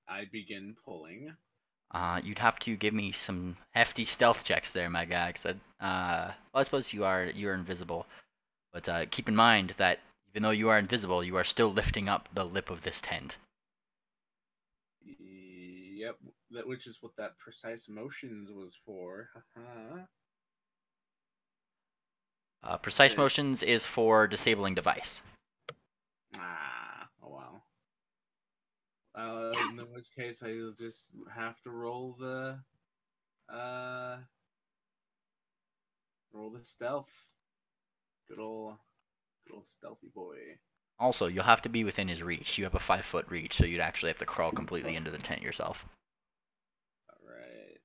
I begin pulling. You'd have to give me some hefty stealth checks there, my guy. Cause well, I suppose you're invisible, but keep in mind that even though you are invisible, you are still lifting up the lip of this tent. Yep, which is what that precise motions was for. Precise motions is for disabling device. Oh wow. In which case, I'll just have to roll the stealth. Good old stealthy boy. Also, you'll have to be within his reach. You have a 5-foot reach, so you'd actually have to crawl completely into the tent yourself. Alright.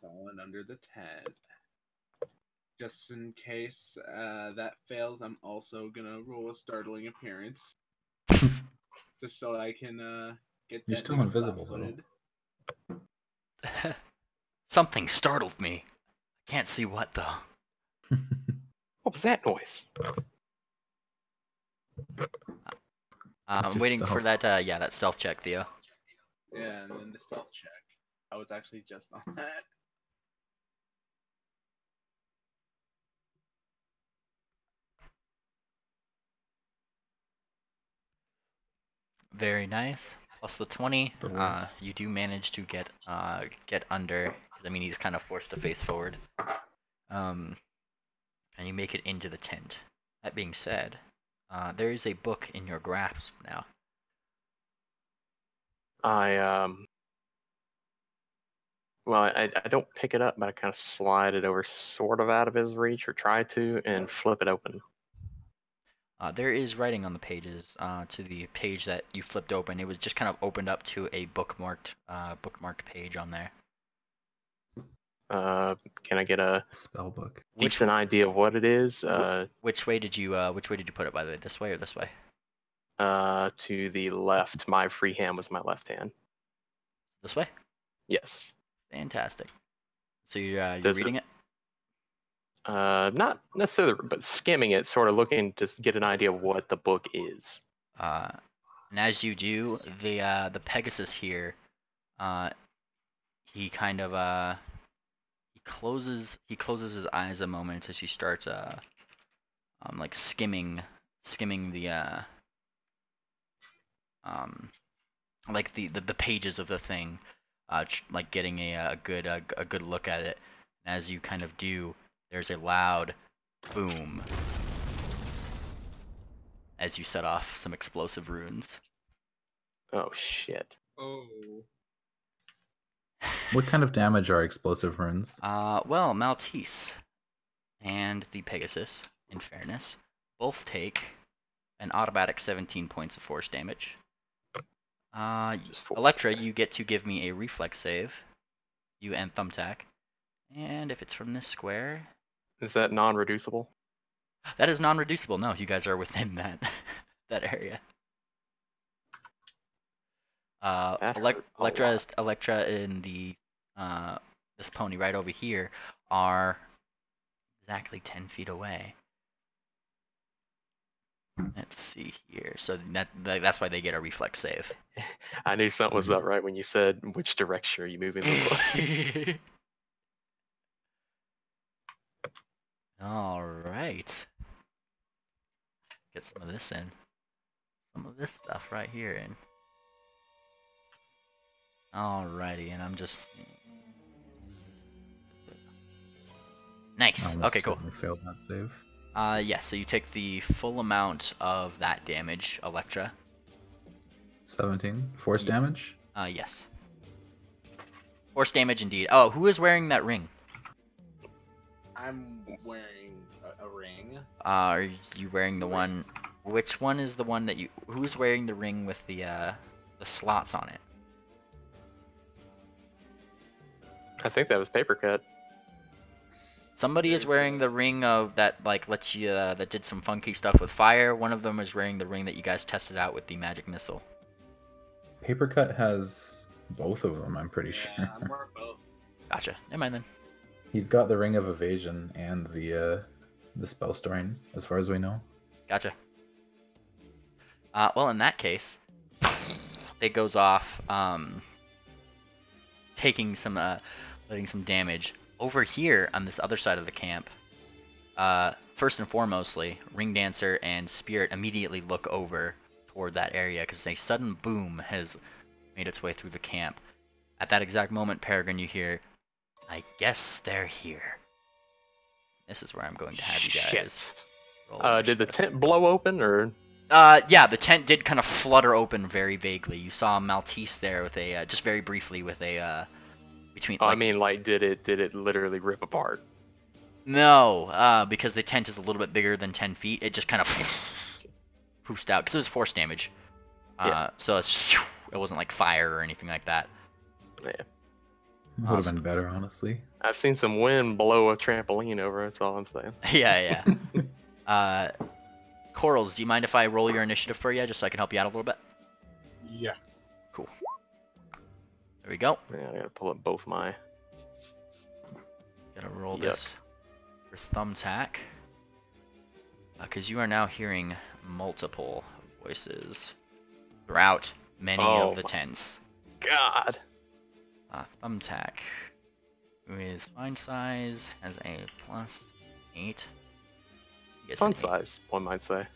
Falling under the tent. Just in case that fails, I'm also gonna roll a startling appearance. Just so I can get You're that still invisible, though. Something startled me. Can't see what, though. What was that noise? I'm waiting for that, that stealth check, Theo. Yeah, and then the stealth check. I was actually just on that. Very nice. Plus the 20, The works. you do manage to get under. 'Cause, I mean, he's kind of forced to face forward. And you make it into the tent. That being said, there is a book in your grasp now. Well, I don't pick it up, but I kind of slide it over sort of out of his reach, or try to, and flip it open. There is writing on the pages. To the page that you flipped open, it was just kind of opened up to a bookmarked page on there. Can I get a Spell book. decent idea of what it is? Which way did you put it, by the way? This way or this way? To the left. My free hand was my left hand. This way? Yes. Fantastic. So you're Does reading it? Not necessarily, but skimming it, sort of looking to get an idea of what the book is. And as you do, the Pegasus here, he kind of he closes his eyes a moment as he starts like skimming the like the pages of the thing, like getting a good look at it. And as you kind of do, there's a loud boom as you set off some explosive runes. Oh shit. Oh. What kind of damage are explosive runes? Well, Maltese and the Pegasus, in fairness, both take an automatic 17 points of force damage. Electra, you get to give me a reflex save. You and Thumbtack. And if it's from this square... Is that non-reducible? That is non-reducible. No, you guys are within that that area. Electra and the this pony right over here are exactly 10 feet away. Let's see here. So that's why they get a reflex save. I knew something was up right when you said which direction are you moving the book. All right. Get some of this in. Some of this stuff right here in. Alrighty, and I'm just... Nice. Okay, cool. Failed that save. Yeah, so you take the full amount of that damage, Electra. 17. Force damage? Yes. Force damage indeed. Oh, who is wearing that ring? I'm wearing a ring. Are you wearing the one... Which one is the one that you... Who's wearing the ring with the slots on it? I think that was paper cut. Somebody is wearing the ring of that, like, lets you, that did some funky stuff with fire. One of them is wearing the ring that you guys tested out with the magic missile. Papercut has both of them, I'm pretty sure. I'm wearing both. Gotcha. Never mind then. He's got the ring of evasion and the spell storing, as far as we know. Gotcha. Well, in that case, it goes off, taking some, letting some damage. Over here, on this other side of the camp, first and foremostly, Ring Dancer and Spirit immediately look over toward that area, because a sudden boom has made its way through the camp. At that exact moment, Peregrine, you hear, I guess they're here. This is where I'm going to have you guys roll. Did the tent blow open, or...? Yeah, the tent did kind of flutter open very vaguely. You saw Maltese there with a, just very briefly with a, between... Oh, like, I mean, like, did it literally rip apart? No, because the tent is a little bit bigger than 10 feet. It just kind of poofed out, because it was force damage. Yeah. So it wasn't like fire or anything like that. Yeah. Would have been better, honestly. I've seen some wind blow a trampoline over, that's all I'm saying. Yeah. Corals, do you mind if I roll your initiative for you, just so I can help you out a little bit? Yeah. Cool. There we go. Yeah, I gotta pull up both my... Gotta roll this for Thumbtack. Because you are now hearing multiple voices throughout many of the tents. God. Thumbtack with fine size has a +8. He gets Fun an 8. size, one might say.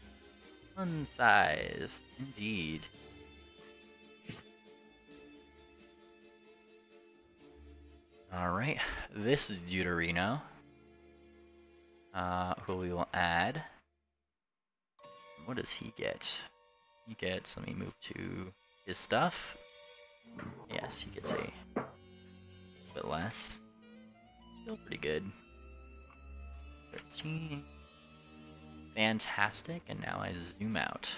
Fun size, indeed. Alright, this is Deuterino, who we will add. What does he get? He gets, let me move to his stuff. Yes, he gets a bit less. Still pretty good. 13. Fantastic, and now I zoom out.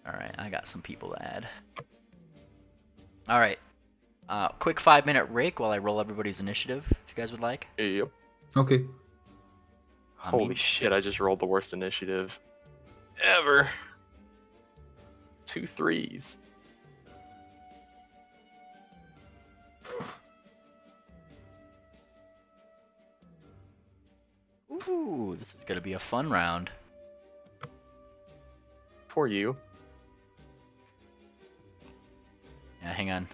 Alright, I got some people to add. Alright. Quick 5-minute break while I roll everybody's initiative, if you guys would like. Yep. Okay. Holy shit, I just rolled the worst initiative ever. 2 3s. Ooh, this is gonna be a fun round. For you. Yeah, hang on.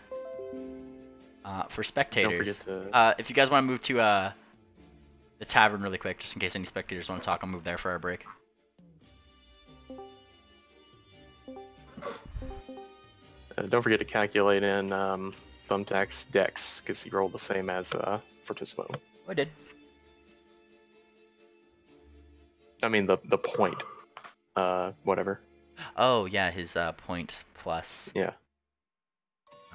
For Don't spectators, forget to... if you guys want to move to the tavern really quick, just in case any spectators want to talk, I'll move there for our break. Don't forget to calculate in Thumbtack's dex, because he rolled the same as Fortissimo. Oh, I did. I mean, the point. Whatever. Oh, yeah, his point plus. Yeah.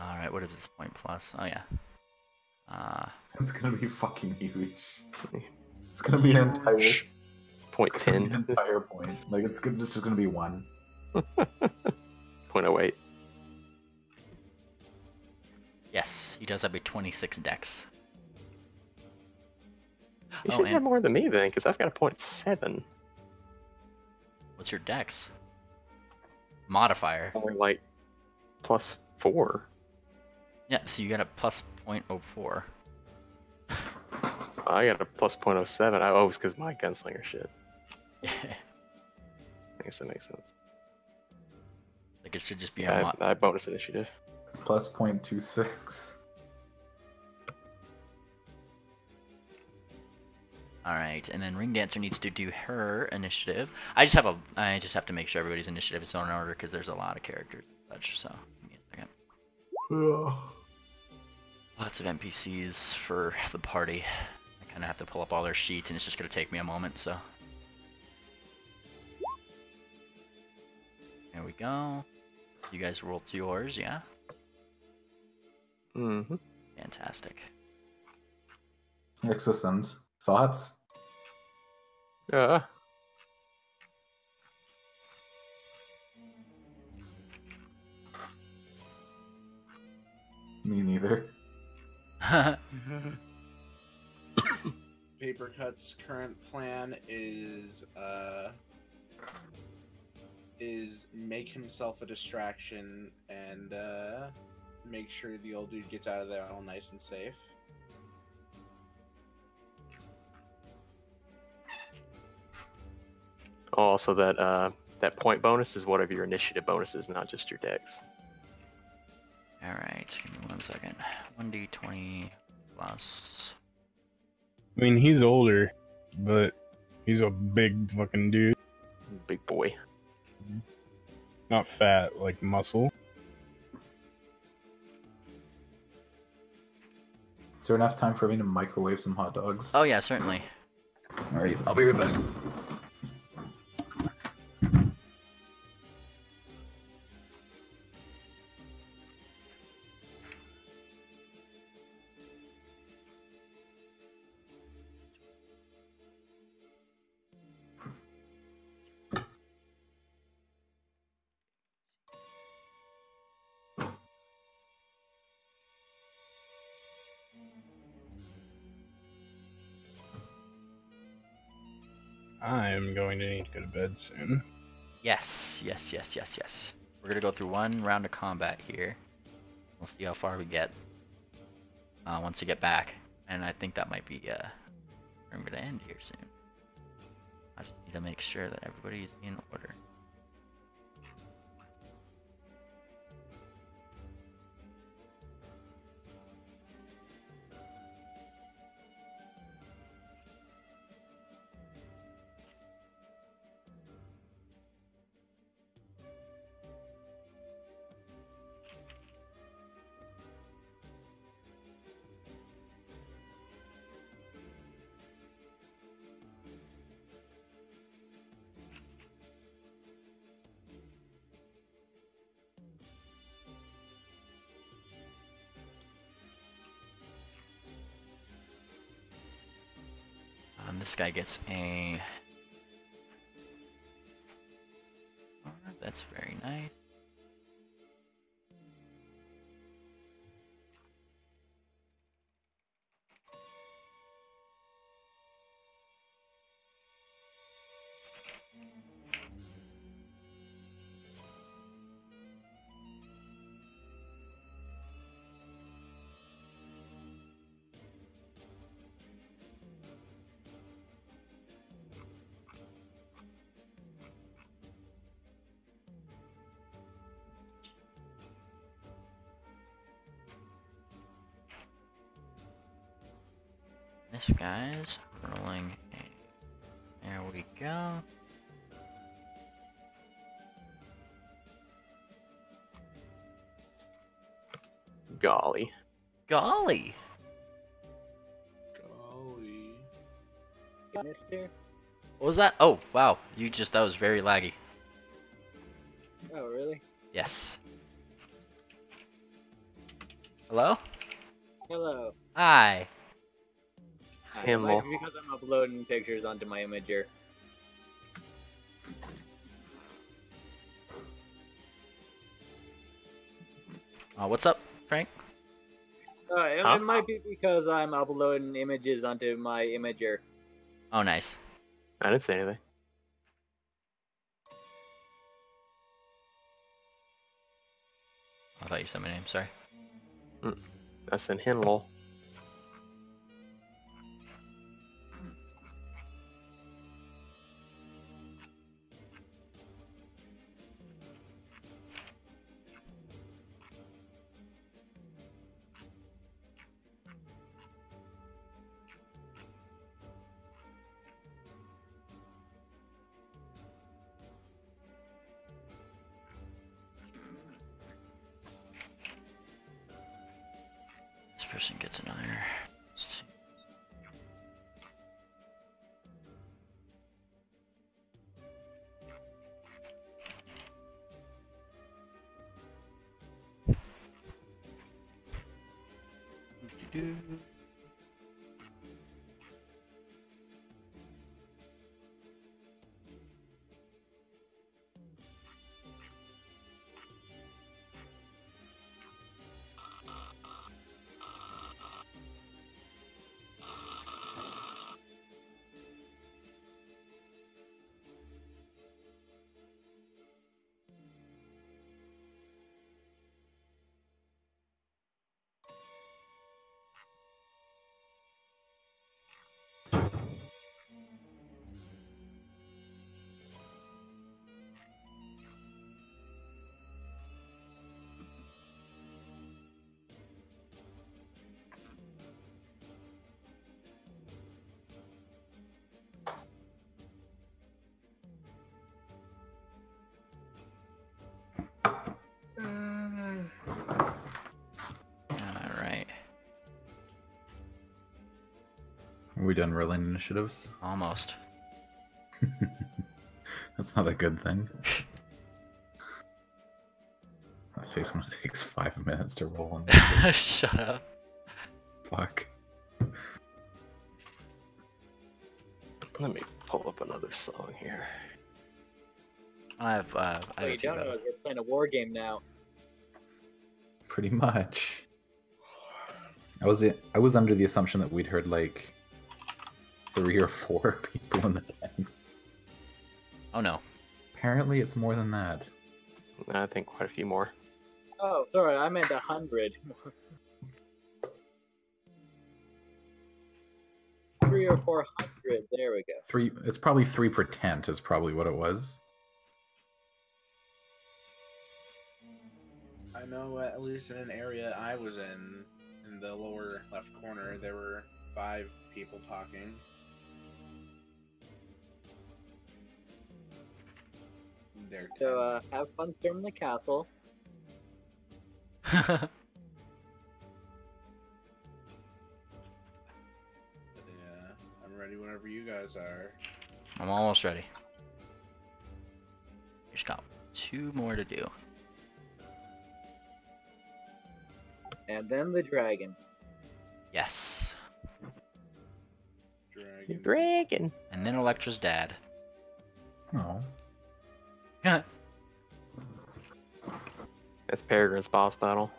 Alright, what is his point plus? Oh, yeah. It's gonna be fucking huge. It's gonna be an entire Point it's gonna be 10. an entire point. Like it's just gonna be 1. 0.08. Yes, he does have a 26 dex. You Oh, should and have more than me then, because I've got a 0.7. what's your dex? Modifier. Only like +4. Yeah, so you got a plus 0.04. I got a +0.07. Oh, it's because my gunslinger shit. I guess that makes sense. Like it should just be a Yeah, I bonus initiative. Plus 0.26. Alright, and then Ring Dancer needs to do her initiative. I just have to make sure everybody's initiative is in order because there's a lot of characters and such, so give me a second. Lots of NPCs for the party. I kinda have to pull up all their sheets and it's just gonna take me a moment, so. There we go. You guys rolled yours, yeah? Mm-hmm. Fantastic. Excellent. Thoughts? Me neither. Paper Cut's current plan is make himself a distraction and make sure the old dude gets out of there all nice and safe. Also, that point bonus is one of your initiative bonuses, not just your dex. Alright, give me 1 second. 1d20 plus. I mean, he's older, but he's a big fucking dude. Big boy. Not fat, like muscle. Is there enough time for me to microwave some hot dogs? Oh yeah, certainly. Alright, I'll be right back. I'm going to need to go to bed soon. Yes. We're gonna go through one round of combat here. We'll see how far we get once we get back. And I think that might be where I'm gonna end here soon. I just need to make sure that everybody's in order. And this guy gets a... That's very nice. This guy's rolling a... There we go. Golly. Golly! Golly. Mister? What was that? Oh, wow. That was very laggy. Oh, really? Yes. Hello? Hello. Hi. Hi, Him might more. be because I'm uploading pictures onto my imager. What's up, Frank? Huh? It might be because I'm uploading images onto my imager. Oh, nice. I didn't say anything. I thought you said my name, sorry. That's in Hinlol. This person gets another... Let's see. Do-do-do. Alright. Are we done rolling initiatives? Almost. That's not a good thing. That face when it takes 5 minutes to roll one. Shut up. Fuck. Let me pull up another song here. I have What a you few don't know better. is we're playing a war game now. Pretty much. I was under the assumption that we'd heard like 3 or 4 people in the tents. Oh no. Apparently it's more than that. I think quite a few more. Oh, sorry, I meant 100. 3 or 400. There we go. It's probably 3 per tent is probably what it was. I know at least in an area I was in the lower left corner, there were 5 people talking. Their So, have fun storming the castle. yeah, I'm ready whenever you guys are. I'm almost ready. We just got 2 more to do. And then the dragon. Yes. Dragon. Dragon. And then Electra's dad. Oh. Yeah. That's Peregrine's boss battle.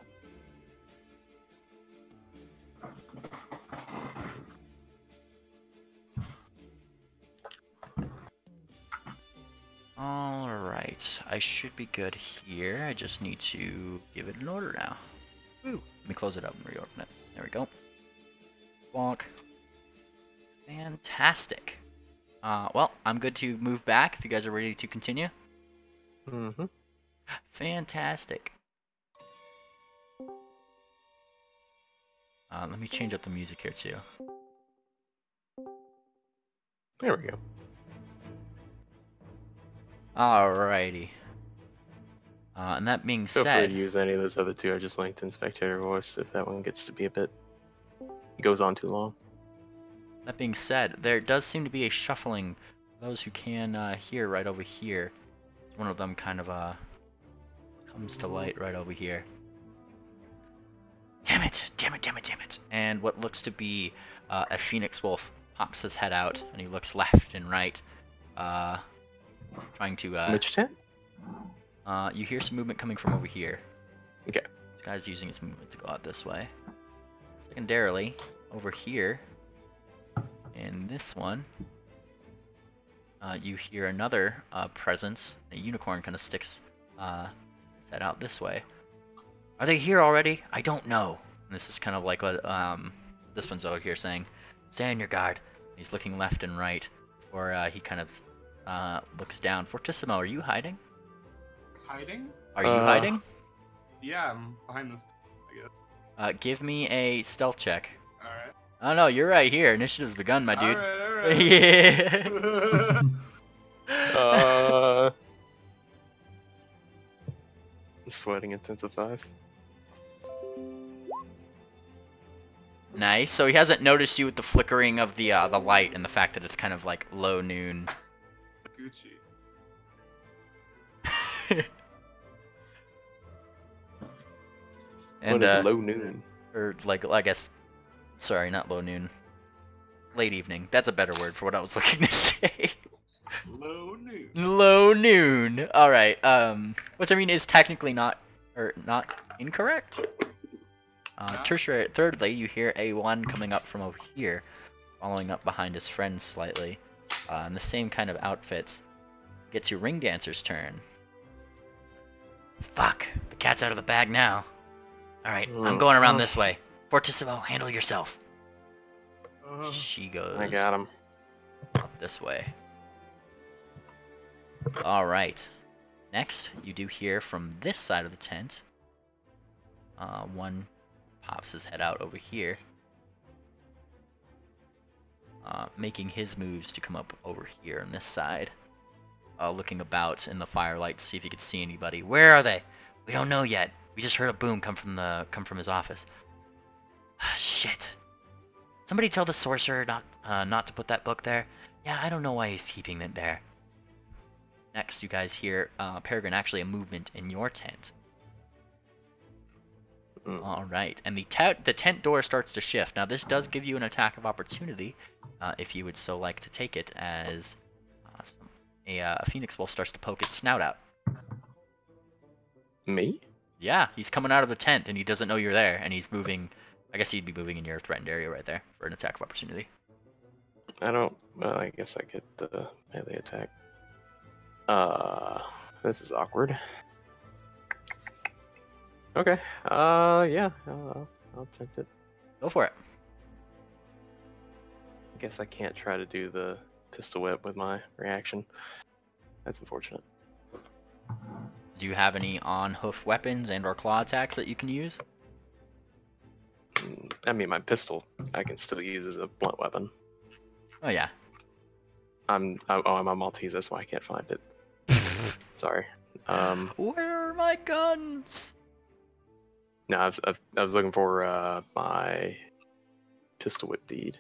Alright, I should be good here. I just need to give it an order now. Woo. Let me close it up and reopen it. There we go. Bonk. Fantastic. Well, I'm good to move back if you guys are ready to continue. Mm-hmm. Fantastic. Let me change up the music here too. There we go. Alrighty. And that being Feel free said, to use any of those other two I just linked in Spectator Voice if that one gets to be a bit... goes on too long. that being said, there does seem to be a shuffling. Those who can hear right over here. One of them kind of comes to light right over here. Damn it! Damn it! Damn it! Damn it! And what looks to be a phoenix wolf pops his head out, and he looks left and right, trying to. Which tent? You hear some movement coming from over here. Okay. This guy's using his movement to go out this way. Secondarily, over here, in this one, you hear another presence. A unicorn kind of sticks set out this way. Are they here already? I don't know. And this is kind of like what this one's over here saying. Stay on your guard. He's looking left and right, or he kind of looks down. Fortissimo, are you hiding? Hiding? Are you hiding? Yeah, I'm behind this, I guess. Give me a stealth check. Alright. Oh no, you're right here. Initiative's begun, my dude. Alright. Yeah. Sweating intensifies. Nice. So he hasn't noticed you with the flickering of the light and the fact that it's kind of like low noon. Gucci. And what is low noon? or like I guess, sorry, not low noon. Late evening. That's a better word for what I was looking to say. Low noon. Low noon. All right. Which I mean is technically not incorrect. Tertiary. Thirdly, you hear A1 coming up from over here, following up behind his friend slightly, in the same kind of outfits. Gets your ring dancer's turn. Fuck, the cat's out of the bag now. All right, I'm going around this way. Fortissimo, handle yourself. She goes. I got him. This way. All right. Next, you do hear from this side of the tent. One pops his head out over here, making his moves to come up over here on this side, looking about in the firelight to see if he could see anybody. Where are they? We don't know yet. We just heard a boom come from his office. Shit. Somebody tell the sorcerer not to put that book there. Yeah, I don't know why he's keeping it there. Next, you guys hear Peregrine, actually a movement in your tent. All right, and the tent door starts to shift. Now, this does give you an attack of opportunity, if you would so like to take it, as a phoenix wolf starts to poke its snout out. Me? Yeah, he's coming out of the tent, and he doesn't know you're there, and he's moving. I guess he'd be moving in your threatened area right there for an attack of opportunity. I don't... Well, I guess I get the melee attack. This is awkward. Okay. Yeah. I'll attempt it. Go for it. I guess I can't try to do the pistol whip with my reaction. That's unfortunate. Do you have any on-hoof weapons and/or claw attacks that you can use? I mean, my pistol I can still use as a blunt weapon. Oh yeah. I'm a Maltese. That's why I can't find it. Sorry. Where are my guns? No, I was looking for my pistol whip bead.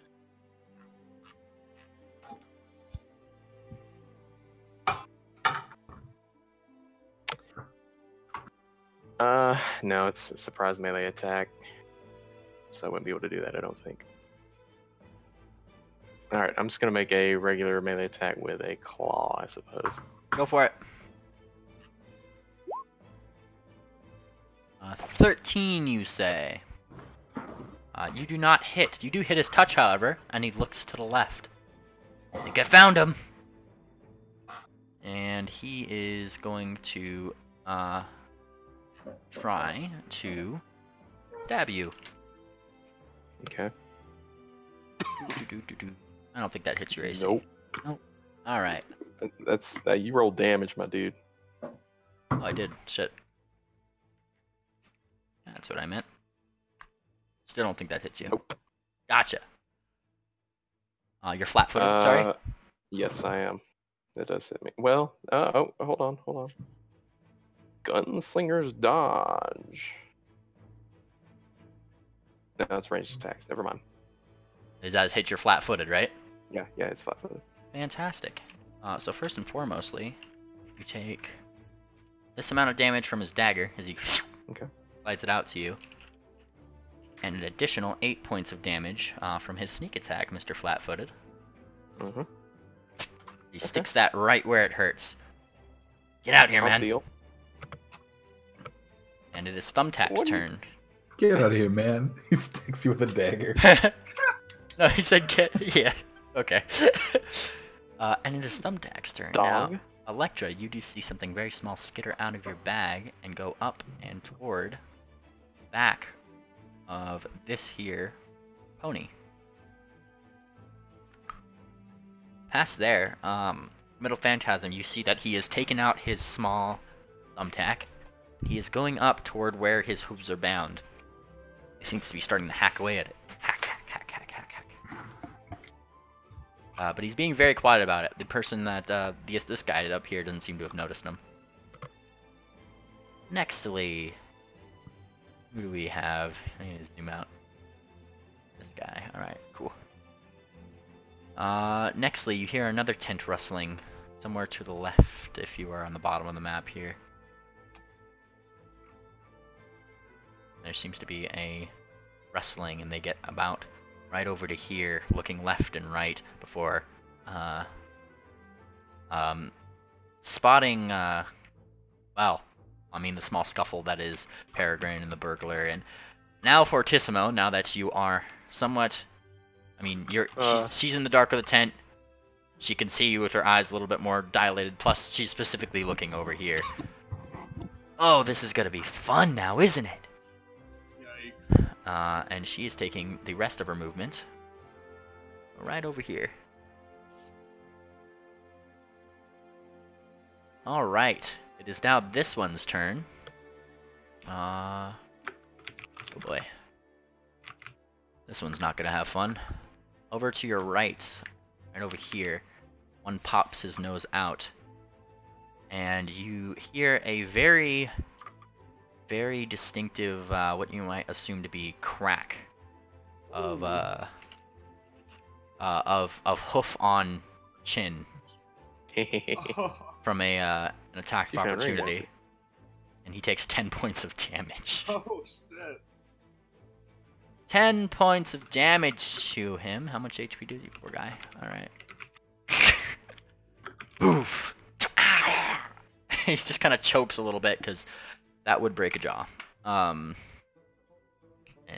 No, it's a surprise melee attack, so I wouldn't be able to do that, I don't think. All right, I'm just gonna make a regular melee attack with a claw, I suppose. Go for it. 13, you say. You do not hit. You do hit his touch, however, and he looks to the left. I think I found him. And he is going to try to stab you. Okay. I don't think that hits your AC. Nope. Nope. All right. That's you roll damage, my dude. Oh, I did. Shit. That's what I meant. Still don't think that hits you. Nope. Gotcha. You're flat-footed. Sorry. Yes, I am. That does hit me. Well, oh, hold on. Gunslinger's dodge. No, that's ranged attacks. Never mind. It does hit your flat-footed, right? Yeah, it's flat-footed. Fantastic. So first and foremostly, you take this amount of damage from his dagger as he slides it out to you, and an additional 8 points of damage from his sneak attack, Mr. Flat-footed. Mm-hmm. He sticks that right where it hurts. Get out here, man. Deal. And it is Thumbtack's turn. Get out of here, man. He sticks you with a dagger. No, he said get. Yeah. Okay. And it is Thumbtack's turn. Dog. Now, Electra, you do see something very small skitter out of your bag and go up and toward the back of this here pony. Past there, Middle Phantasm, you see that he has taken out his small thumbtack. He is going up toward where his hooves are bound. He seems to be starting to hack away at it. Hack. But he's being very quiet about it. The person that, this guy up here doesn't seem to have noticed him. Nextly, who do we have? I need to zoom out. This guy. Alright, cool. Nextly, you hear another tent rustling somewhere to the left if you are on the bottom of the map here. There seems to be a rustling, and they get about right over to here, looking left and right before spotting, well, I mean the small scuffle that is Peregrine and the burglar. And now Fortissimo, now that you are somewhat, I mean, she's in the dark of the tent. She can see you with her eyes a little bit more dilated, plus she's specifically looking over here. Oh, this is gonna be fun now, isn't it? Yikes. And she is taking the rest of her movement right over here. Alright, it is now this one's turn. Oh boy. This one's not gonna have fun. Over to your right, right over here, one pops his nose out. And you hear a very distinctive, what you might assume to be crack of hoof on chin from an attack of opportunity, and he takes 10 points of damage. Oh shit. 10 points of damage to him. How much HP does he, poor guy? All right. Oof. He just kind of chokes a little bit because that would break a jaw. And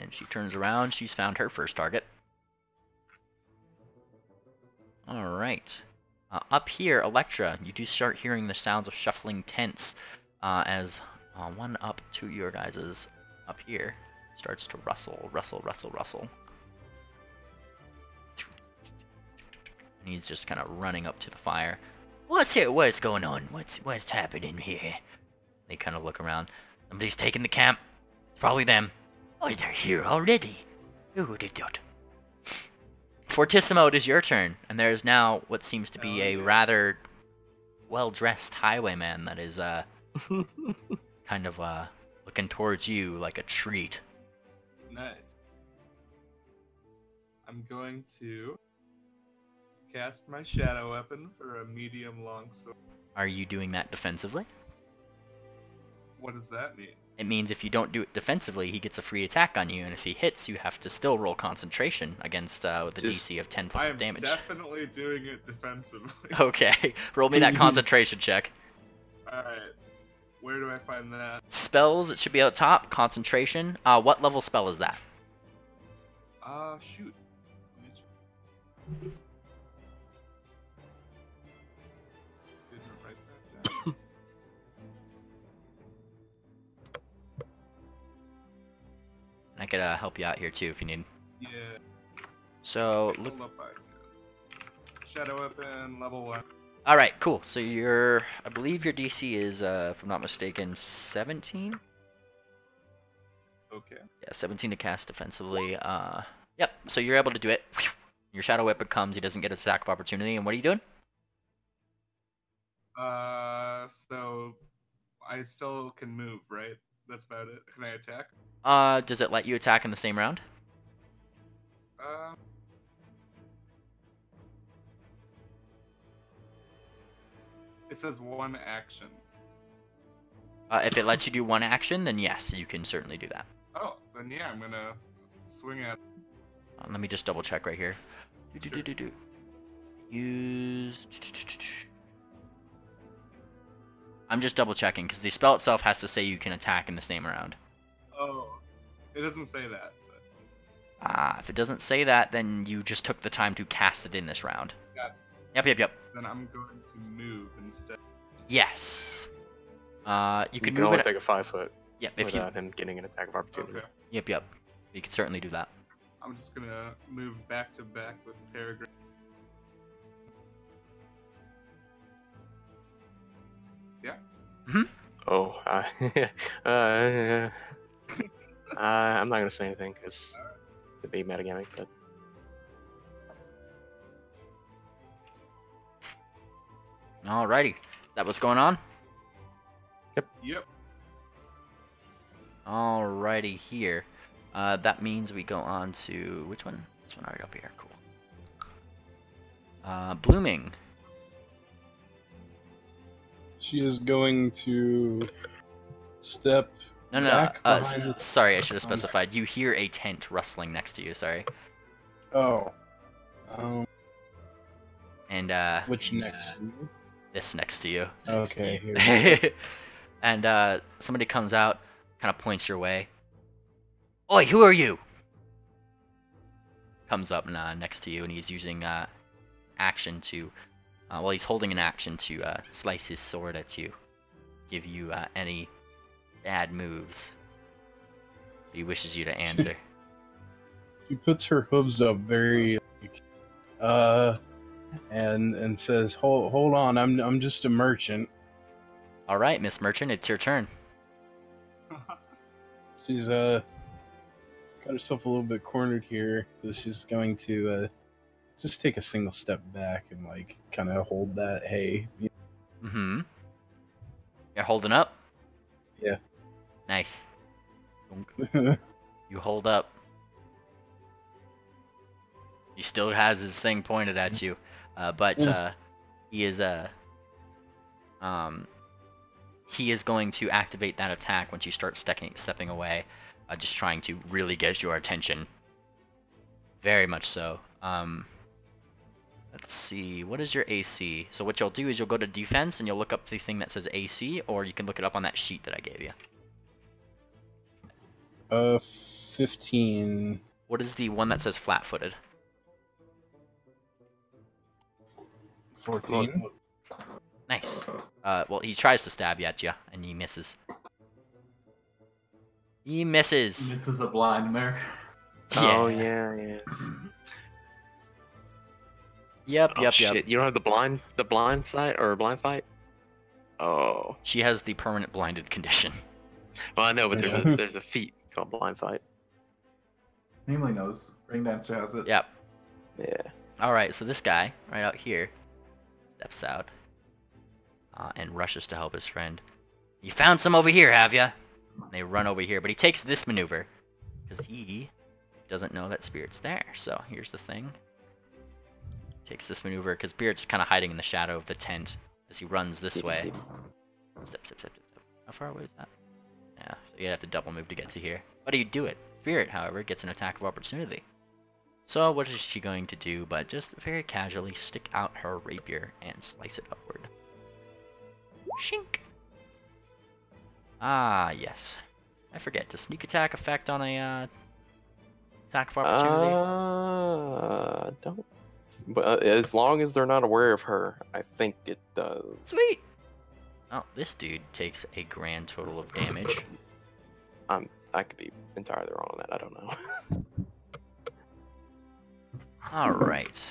she turns around. She's found her first target. Alright. Up here, Electra, you do start hearing the sounds of shuffling tents as one up to your guys's up here starts to rustle. And he's just kind of running up to the fire. What's it? What's going on? What's happening here? They kind of look around. Somebody's taking the camp. It's probably them. Oh, they're here already. Who would have thought? Fortissimo, it is your turn, and there is now what seems to be a rather well-dressed highwayman that is kind of looking towards you like a treat. Nice. I'm going to cast my shadow weapon for a medium long sword. Are you doing that defensively? What does that mean? It means if you don't do it defensively, he gets a free attack on you, and if he hits, you have to still roll concentration against with a DC of 10 plus I am damage. definitely doing it defensively. Okay, roll me that concentration check. Alright. Where do I find that? Spells, it should be out top. Concentration. What level spell is that? Shoot. Let me check. Didn't write that down. I could help you out here too if you need. Yeah. So look. Pull up Shadow Weapon, level 1. All right, cool. So I believe your DC is, if I'm not mistaken, 17. Okay. Yeah, 17 to cast defensively. Yep. So you're able to do it. Your Shadow Weapon comes. He doesn't get a attack of opportunity. And what are you doing? So I still can move, right? That's about it. Can I attack? Does it let you attack in the same round? It says 1 action. If it lets you do 1 action, then yes, you can certainly do that. Oh, then yeah, I'm gonna swing at. Let me just double check right here. Sure. Use. I'm just double checking because the spell itself has to say you can attack in the same round. Oh, it doesn't say that. But... If it doesn't say that, then you just took the time to cast it in this round. Got Yep. Then I'm going to move instead. Yes. You You can can move only it. take a 5 foot Yep. If you. without him getting an attack of opportunity. Okay. Yep. You can certainly do that. I'm just gonna move back to back with Peregrine. Yeah. Oh, I'm not gonna say anything because it'd be metagaming, but Alrighty. Is that what's going on? Yep. Alrighty here. That means we go on to which one? This one right up here. Cool. Blooming. She is going to step No. back behind the... Sorry, I should have specified. You hear a tent rustling next to you. Sorry. Oh. And Which next? this next to you. Okay. Here. And somebody comes out, kind of points your way. Oi, who are you? Comes up next to you, and he's using action to. Well, he's holding an action to slice his sword at you, give you any bad moves. He wishes you to answer. She puts her hooves up very, like, and says, "Hold on, I'm just a merchant." All right, Miss Merchant, it's your turn. She's got herself a little bit cornered here, so she's going to just take a single step back and like kind of hold that hay. Mm-hmm. You're holding up? Yeah. Nice. You hold up. He still has his thing pointed at you, but he is going to activate that attack once you start stepping away, just trying to really get your attention. Very much so. Let's see, what is your AC? So what you'll do is you'll go to defense and you'll look up the thing that says AC, or you can look it up on that sheet that I gave you. 15. What is the one that says flat-footed? 14. Nice. Well, he tries to stab at you, and he misses. He misses. This is a blind mare. Yeah. Oh yeah. Yep. Oh, shit. You don't have the blind sight or blind fight? Oh. She has the permanent blinded condition. Well, I know, but Yeah. there's a feat called blind fight. Namely knows. Ring Dancer has it. Yep. Yeah. Alright, so this guy, right out here, steps out and rushes to help his friend. You found some over here, have ya? They run over here, but he takes this maneuver because he doesn't know that Spirit's there. So here's the thing. Takes this maneuver because Spirit's kind of hiding in the shadow of the tent as he runs this way. Step. How far away is that? Yeah, so you'd have to double move to get to here. But you do it. Spirit, however, gets an attack of opportunity. So what is she going to do but just very casually stick out her rapier and slice it upward. Shink! Ah, yes. I forget, does sneak attack affect on a attack of opportunity? Don't. But as long as they're not aware of her, I think it does. Sweet! Oh, this dude takes a grand total of damage. I could be entirely wrong on that. I don't know. Alright.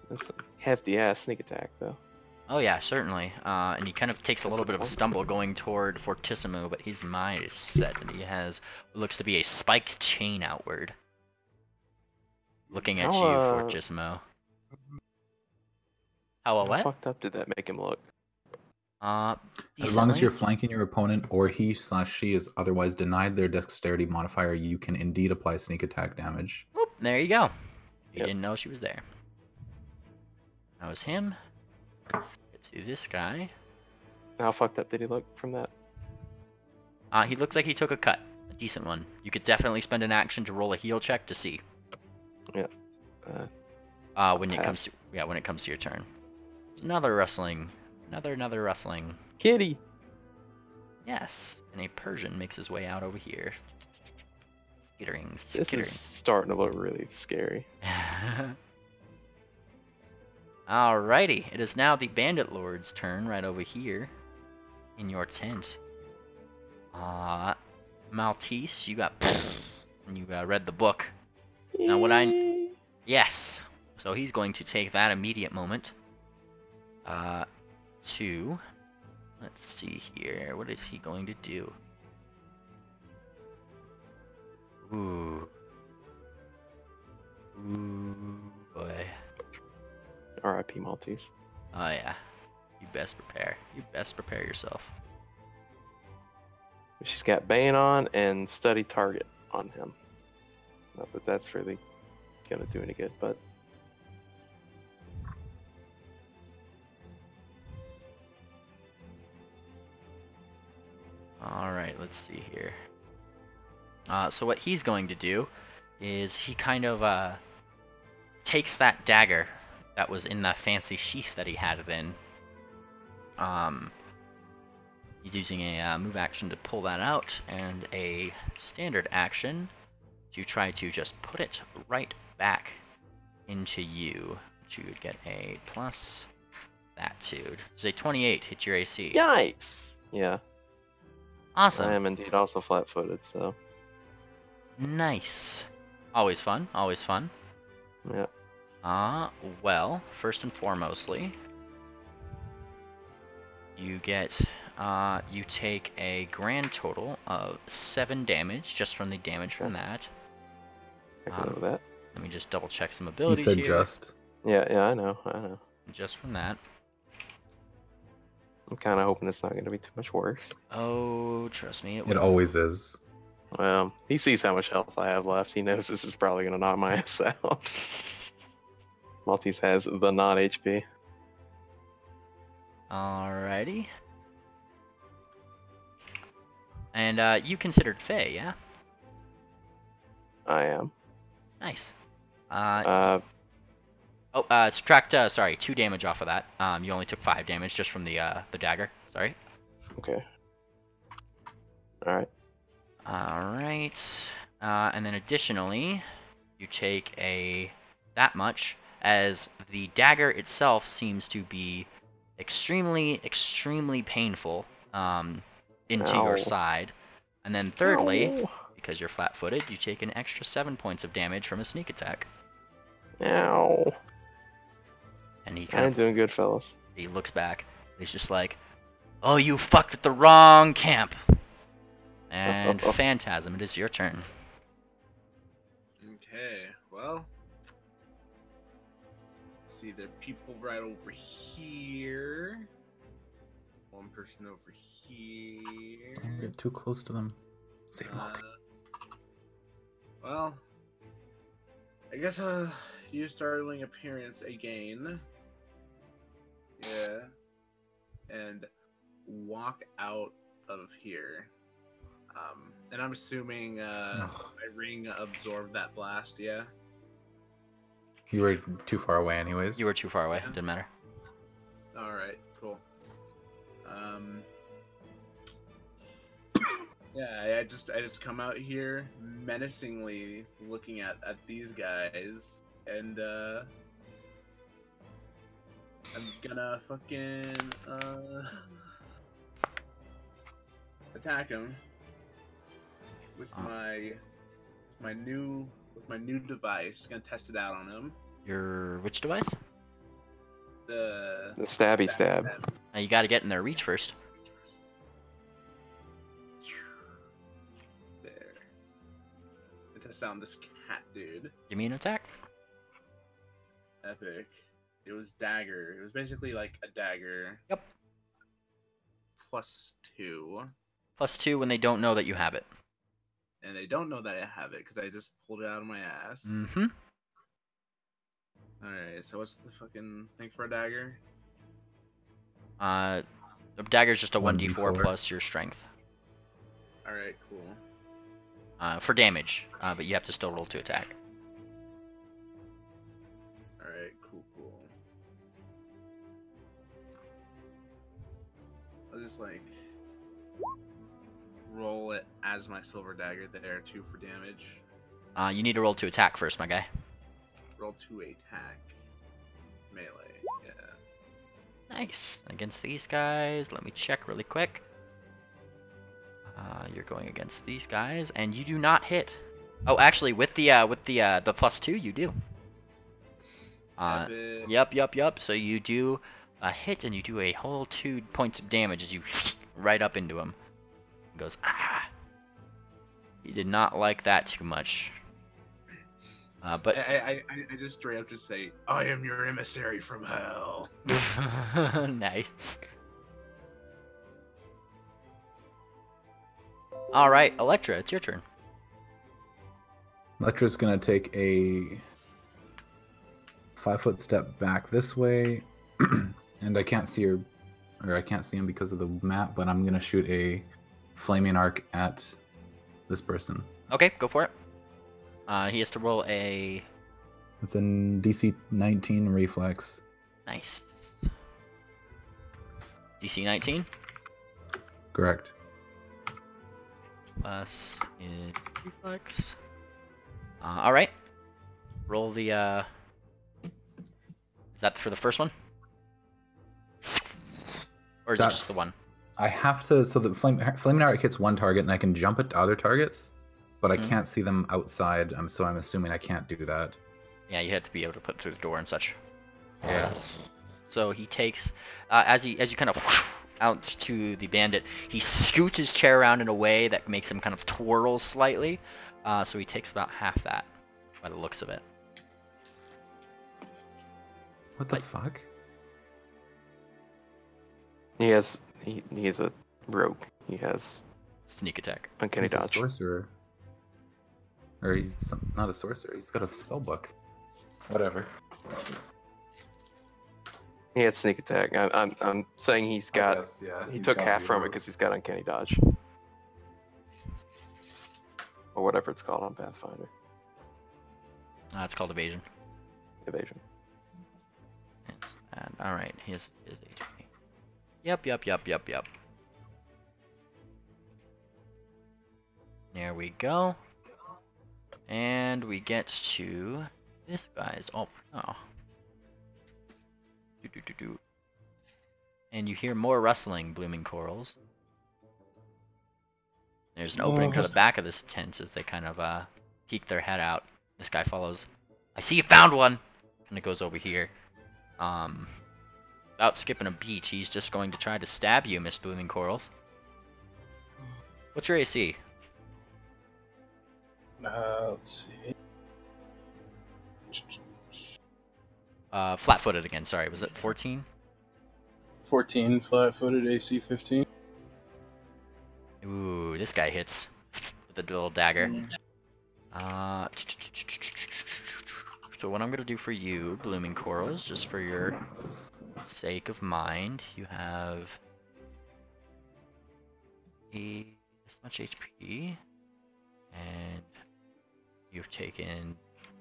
That's a hefty ass sneak attack, though. Oh yeah, certainly. And he kind of takes a little bit of a stumble going toward Fortissimo, but his mind is set, and he has what looks to be a spiked chain outward. Looking at you, Fortissimo. How How fucked up did that make him look? As long as you're flanking your opponent or he/she is otherwise denied their dexterity modifier, you can indeed apply sneak attack damage. Oop, there you go. You Yep. didn't know she was there. That was him. Get to this guy. How fucked up did he look from that? He looks like he took a cut. A decent one. You could definitely spend an action to roll a heal check to see. Yeah. When it comes to when it comes to your turn. Another rustling. Another rustling. Kitty! Yes. And a Persian makes his way out over here. Skittering, This skittering. is starting to look really scary. Alrighty. It is now the Bandit Lord's turn right over here. In your tent. Maltese, you got... you read the book. Now what I... Yes. So he's going to take that immediate moment. To... Let's see here. What is he going to do? Ooh. Ooh, boy. R.I.P. Maltese. Oh yeah. You best prepare. You best prepare yourself. She's got Bane on and Study Target on him. Not that that's really gonna do any good, but... Alright, let's see here. So what he's going to do is he kind of takes that dagger that was in that fancy sheath that he had it in. He's using a move action to pull that out, and a standard action to try to just put it right back into you. Which you would get a plus that dude. Does a 28 hit your AC? Yikes! Yeah, Awesome. I am indeed also flat-footed, so... Nice. Always fun, always fun. Yeah. Well, first and foremostly, you get, you take a grand total of 7 damage just from the damage from that. I can live with that. Let me just double check some He abilities said here. just. Yeah, I know. Just from that. I'm kind of hoping it's not going to be too much worse. Oh, trust me, it It will. always is. Well, he sees how much health I have left. He knows this is probably going to knock my ass out. Maltese has the non-HP. Alrighty. And you considered Fae, yeah? I am. Nice. Subtract 2 damage off of that. You only took 5 damage just from the dagger. Sorry. Okay. Alright. Alright. And then additionally, you take that much, as the dagger itself seems to be extremely, extremely painful into your side. And then thirdly, because you're flat-footed, you take an extra 7 points of damage from a sneak attack. Ow. And he I kind ain't of doing good, fellas. he looks back. He's just like, "Oh, you fucked with the wrong camp." And Phantasm, it is your turn. Okay, well. Let's see, there are people right over here. One person over here. Don't get too close to them. Save multi. Well, I guess use startling appearance again. Yeah. And walk out of here. And I'm assuming my ring absorbed that blast, yeah? You were too far away, anyways. You were too far away. Yeah. Didn't matter. Alright, cool. Yeah, I just come out here menacingly looking at these guys, and I'm gonna fucking attack him with my new device. Gonna test it out on him. Your which device? The stabby stab. Now you got to get in their reach first. There. I test out on this cat dude. Give me an attack. Epic. It was dagger. It was basically like a dagger. Yep. +2. +2 when they don't know that you have it. And they don't know that I have it because I just pulled it out of my ass. Mm-hmm. Alright, so what's the fucking thing for a dagger? The dagger's just a 1d4 1d4 plus your strength. Alright, cool. For damage, but you have to still roll to attack. Alright, cool. I'll just like roll it as my silver dagger there too for damage. You need to roll to attack first, my guy. Roll to attack. Melee, yeah. Nice. Against these guys, let me check really quick. You're going against these guys, and you do not hit. Oh, actually, with the +2, you do. Epic. Yep. So you do a hit, and you do a whole 2 points of damage as you right up into him. He goes, ah. He did not like that too much. But I just straight up just say, I am your emissary from hell. nice. All right, Electra, it's your turn. Electra's gonna take a 5-foot step back this way, and I can't see her, or I can't see him because of the map. But I'm gonna shoot a flaming arc at this person. Okay, go for it. He has to roll a... It's in DC 19 reflex. Nice. DC 19? Correct. Plus is reflex. Alright. Roll the, Is that for the first one? Or is it just the one? I have to... So the flaming arc hits one target, and I can jump it to other targets. But I can't see them outside, so I'm assuming I can't do that. Yeah, you have to be able to put through the door and such. Yeah. So he takes, as you kind of out to the bandit, he scoots his chair around in a way that makes him kind of twirl slightly. So he takes about half that, by the looks of it. What the fuck? He is a rogue. He has Sneak attack. uncanny He's a dodge. sorcerer. Or he's not a sorcerer. He's got a spell book. Whatever. He had sneak attack. I'm saying he's got. Guess, yeah, he he's took got half the from it rogue. because he's got uncanny dodge, or whatever it's called on Pathfinder. It's called evasion. Evasion. And all right, his HP. Yep. There we go. And we get to this guy's. Oh. And you hear more rustling, blooming corals. There's an opening to the back of this tent as they kind of peek their head out. This guy follows. I see you found one! And it goes over here. Without skipping a beat, he's just going to try to stab you, Miss Blooming Corals. What's your AC? Let's see. Flat-footed again, sorry. Was it 14? 14, flat-footed, AC 15. Ooh, this guy hits with a little dagger. So what I'm going to do for you, Blooming Corals, just for your sake of mind, you have this much HP, and you've taken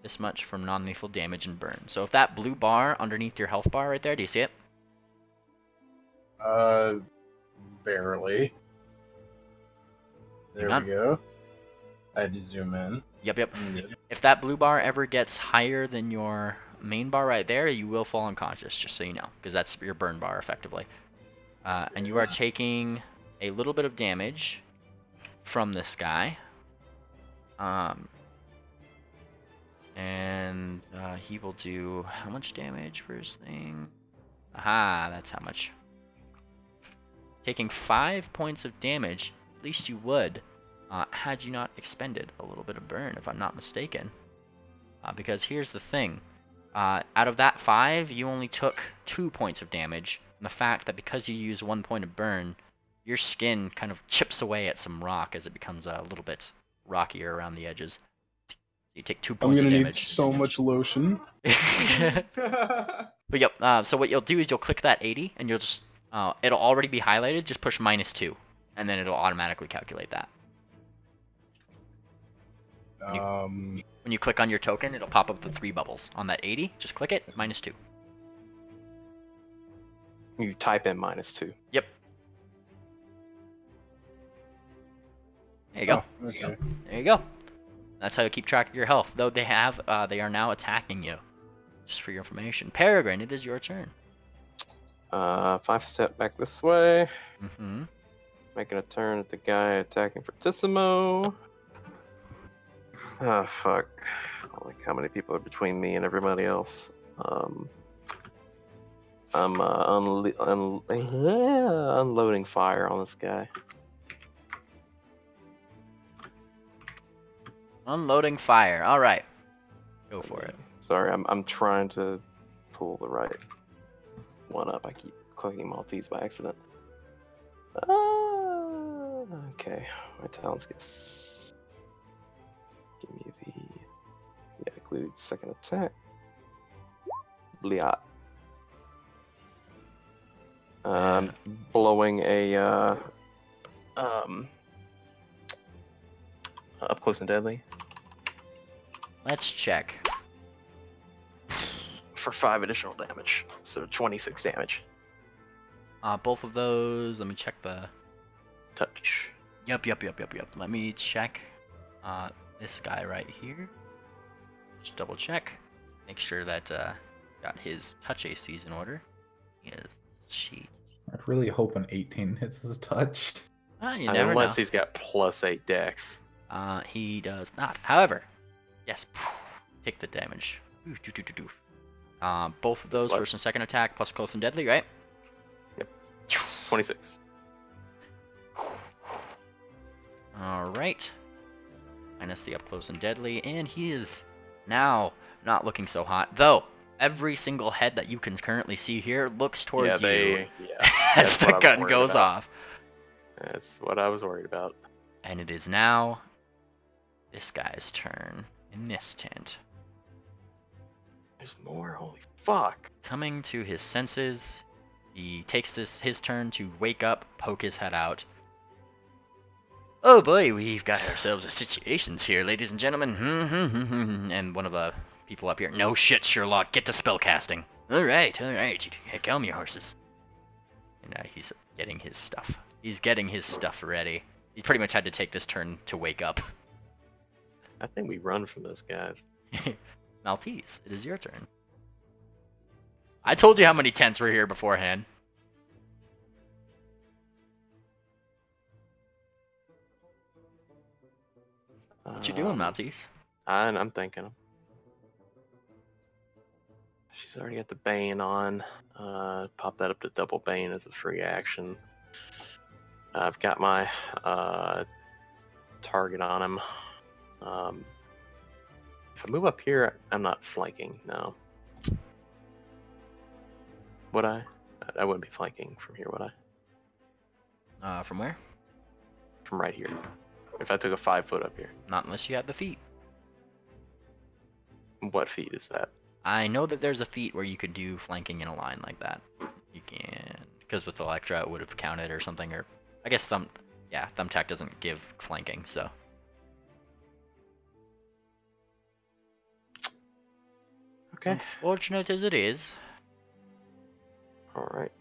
this much from non-lethal damage and burn. So if that blue bar underneath your health bar right there, do you see it? Barely. There we go. I had to zoom in. Yep. If that blue bar ever gets higher than your main bar right there, you will fall unconscious, just so you know, because that's your burn bar, effectively. And you are taking a little bit of damage from this guy. And he will do how much damage for his thing? Aha, that's how much. Taking 5 points of damage, at least you would, had you not expended a little bit of burn, if I'm not mistaken. Because here's the thing. Out of that 5, you only took 2 points of damage. And the fact that because you use 1 point of burn, your skin kind of chips away at some rock as it becomes a little bit rockier around the edges. You take 2 points of damage. I'm gonna need so much lotion. But yep, so what you'll do is you'll click that 80, and you'll just, it'll already be highlighted, just push -2, and then it'll automatically calculate that. When you click on your token, it'll pop up the 3 bubbles. On that 80, just click it, -2. You type in -2. Yep. There you go. Oh, okay. There you go. That's how you keep track of your health. Though they are now attacking you. Just for your information. Peregrine, it is your turn. 5 step back this way. Mm-hmm. Making a turn at the guy attacking Fortissimo. Ah, fuck. Like, how many people are between me and everybody else? I'm unloading fire on this guy. Unloading fire. All right. Go for it. Sorry, I'm trying to pull the right one up. I keep clicking Maltese by accident. Okay. My talents get. Give me the. Yeah, include second attack. Bliat. Blowing a. Up close and deadly. Let's check. For 5 additional damage, so 26 damage. Both of those. Let me check the. Touch. Yep. Let me check. This guy right here. Just double check. Make sure that got his touch ACs in order. His sheet. I really hope an 18 hits his touch. You never unless know. he's got +8 dex. He does not. However, yes, take the damage. Both of those, first and second attack, plus close and deadly, right? Yep. 26. Alright. Minus the up close and deadly, and he is now not looking so hot. Though, every single head that you can currently see here looks towards you as the gun goes off. That's what I was worried about. And it is now this guy's turn in this tent. There's more? Holy fuck. Coming to his senses, he takes his turn to wake up, poke his head out. Oh boy, we've got ourselves a situation here, ladies and gentlemen. And one of the people up here, no shit, Sherlock, get to spellcasting. Alright, calm your horses. And he's getting his stuff. He's getting his stuff ready. He pretty much had to take this turn to wake up. I think we run from this, guys. Maltese, it is your turn. I told you how many tents were here beforehand. What you doing, Maltese? I'm thinking. She's already got the Bane on. Pop that up to double Bane as a free action. I've got my target on him. If I move up here, I'm not flanking, no. Would I? I wouldn't be flanking from here, would I? From where? From right here. If I took a 5 foot up here. Not unless you had the feet. What feat is that? I know that there's a feat where you could do flanking in a line like that. You can, because with Electra it would have counted or something, or I guess yeah, Thumbtack doesn't give flanking, so. Okay. Unfortunate as it is. All right.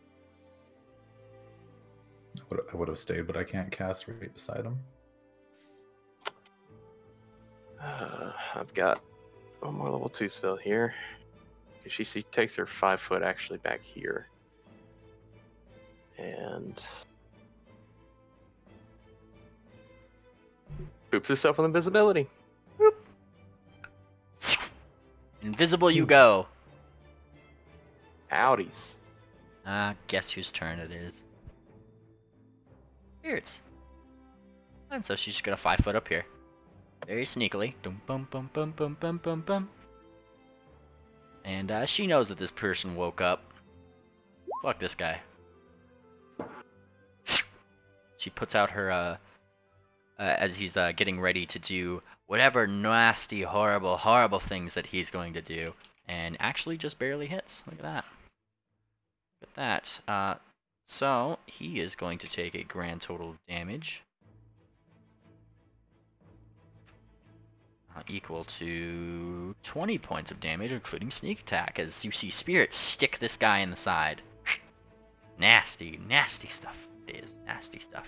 I would have stayed, but I can't cast right beside him. I've got one more level 2 spell here. She takes her 5 foot actually back here. And poops herself with invisibility. Invisible you go. Howdies. Guess whose turn it is? Spirits. And so she's just gonna 5 foot up here. Very sneakily. Dum bum bum bum bum bum bum bum. And she knows that this person woke up. Fuck this guy. She puts out her as he's getting ready to do whatever nasty, horrible things that he's going to do, and actually just barely hits. Look at that. Look at that. So he is going to take a grand total of damage equal to 20 points of damage, including sneak attack, as you see spirits stick this guy in the side. Nasty, nasty stuff. It is nasty stuff.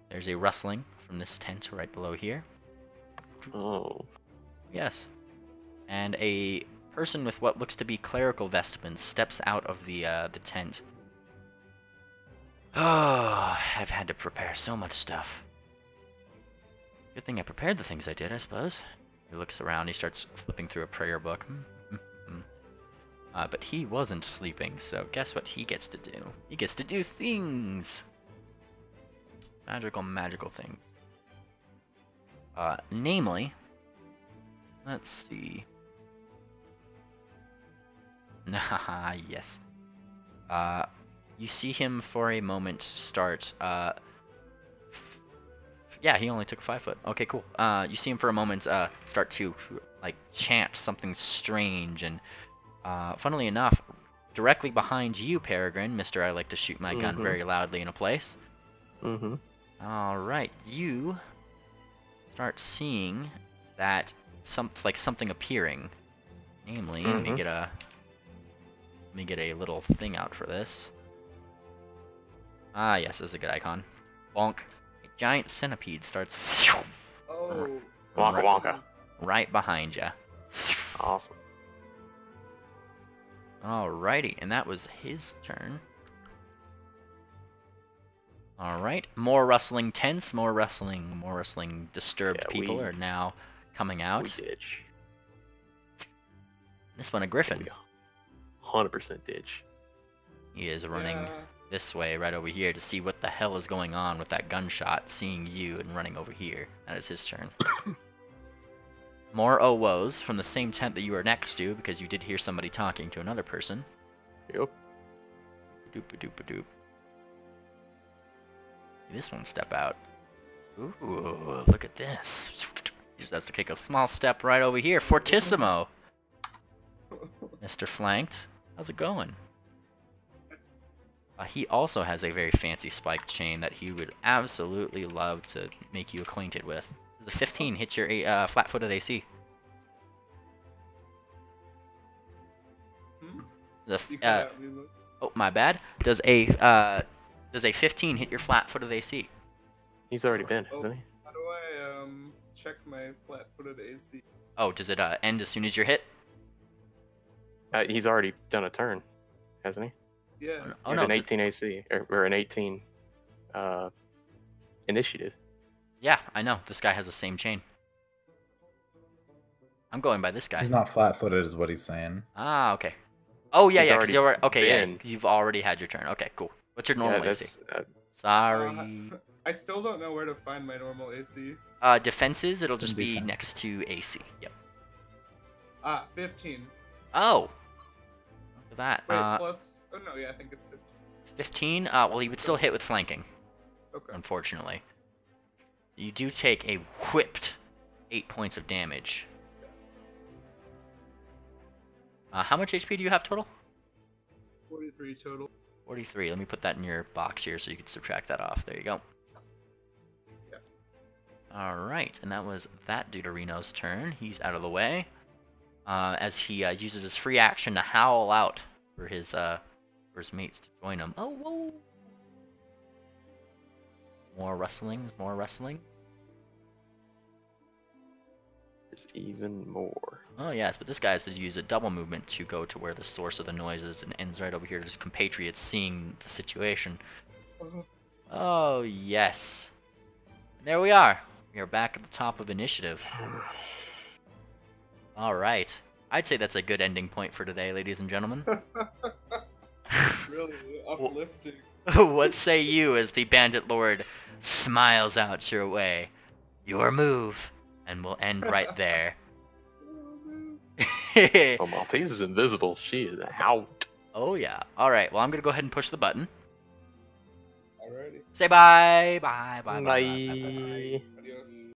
There's a rustling from this tent right below here. Oh. Yes. And a person with what looks to be clerical vestments steps out of the tent. Oh, I've had to prepare so much stuff. Good thing I prepared the things I did, I suppose. He looks around, he starts flipping through a prayer book. But he wasn't sleeping, so guess what he gets to do? He gets to do things! Magical things. Namely, let's see. Nah, yes. You see him for a moment start, yeah, he only took 5 foot. Okay, cool. You see him for a moment, start to, like, chant something strange, and, funnily enough, directly behind you, Peregrine, Mr. I like to shoot my gun very loudly in a place. Alright, you start seeing that something appearing. Namely, let me get a little thing out for this. Ah, yes, this is a good icon. Bonk. A giant centipede starts Oh. Wonka wonka. right behind you. Awesome. Alrighty, and that was his turn. Alright, more rustling tents, more rustling disturbed Yeah, people we- are now coming out. We ditch. This one a griffin. 100% ditch. He is running Yeah. this way, right over here, to see what the hell is going on with that gunshot, seeing you and running over here. That is his turn. More woes from the same tent that you were next to, because you did hear somebody talking to another person. Yep. Doop-a-doop-a-doop. This one step out. Ooh, look at this. He just has to take a small step right over here. Fortissimo! Mr. Flanked, how's it going? He also has a very fancy spiked chain that he would absolutely love to make you acquainted with. The 15 hits your flat-footed AC. The You cut out, Lilo. oh, my bad. Does a 15 hit your flat-footed AC? He's already been, hasn't he? How do I check my flat-footed AC? Oh, does it end as soon as you're hit? He's already done a turn, hasn't he? Yeah. Oh With no. an 18 AC or an 18 initiative. Yeah, I know. This guy has the same chain. I'm going by this guy. He's not flat-footed, is what he's saying. Ah, okay. Oh yeah, He's yeah. 'Cause already you're already, okay, yeah. been. You've already had your turn. Okay, cool. What's your normal Yeah, AC? that's Sorry. I still don't know where to find my normal AC. Defenses. It'll just be Defense. next to AC. Yep. 15. Oh. Look at that. Wait, plus. Oh no, yeah, I think it's 15. 15. Well, he would still hit with flanking. Okay. Unfortunately. You do take a whipped 8 points of damage. How much HP do you have total? 43 total. 43. Let me put that in your box here so you can subtract that off. There you go. Yeah. Alright, and that was that Deuterino's turn. He's out of the way. As he uses his free action to howl out for his mates to join him. Oh, whoa! More rustlings, more rustling. There's even more. Oh yes, but this guy has to use a double movement to go to where the source of the noise is, and ends right over here to his compatriots seeing the situation. Oh yes. There we are. We are back at the top of initiative. Alright. I'd say that's a good ending point for today, ladies and gentlemen. Really uplifting. What say you as the Bandit Lord smiles out your way? Your move, and we'll end right there. Oh, Maltese is invisible. She is out. Oh yeah. Alright, well I'm gonna go ahead and push the button. Alrighty. Say bye. Bye. Bye. Bye. Bye. Bye. Bye. Bye.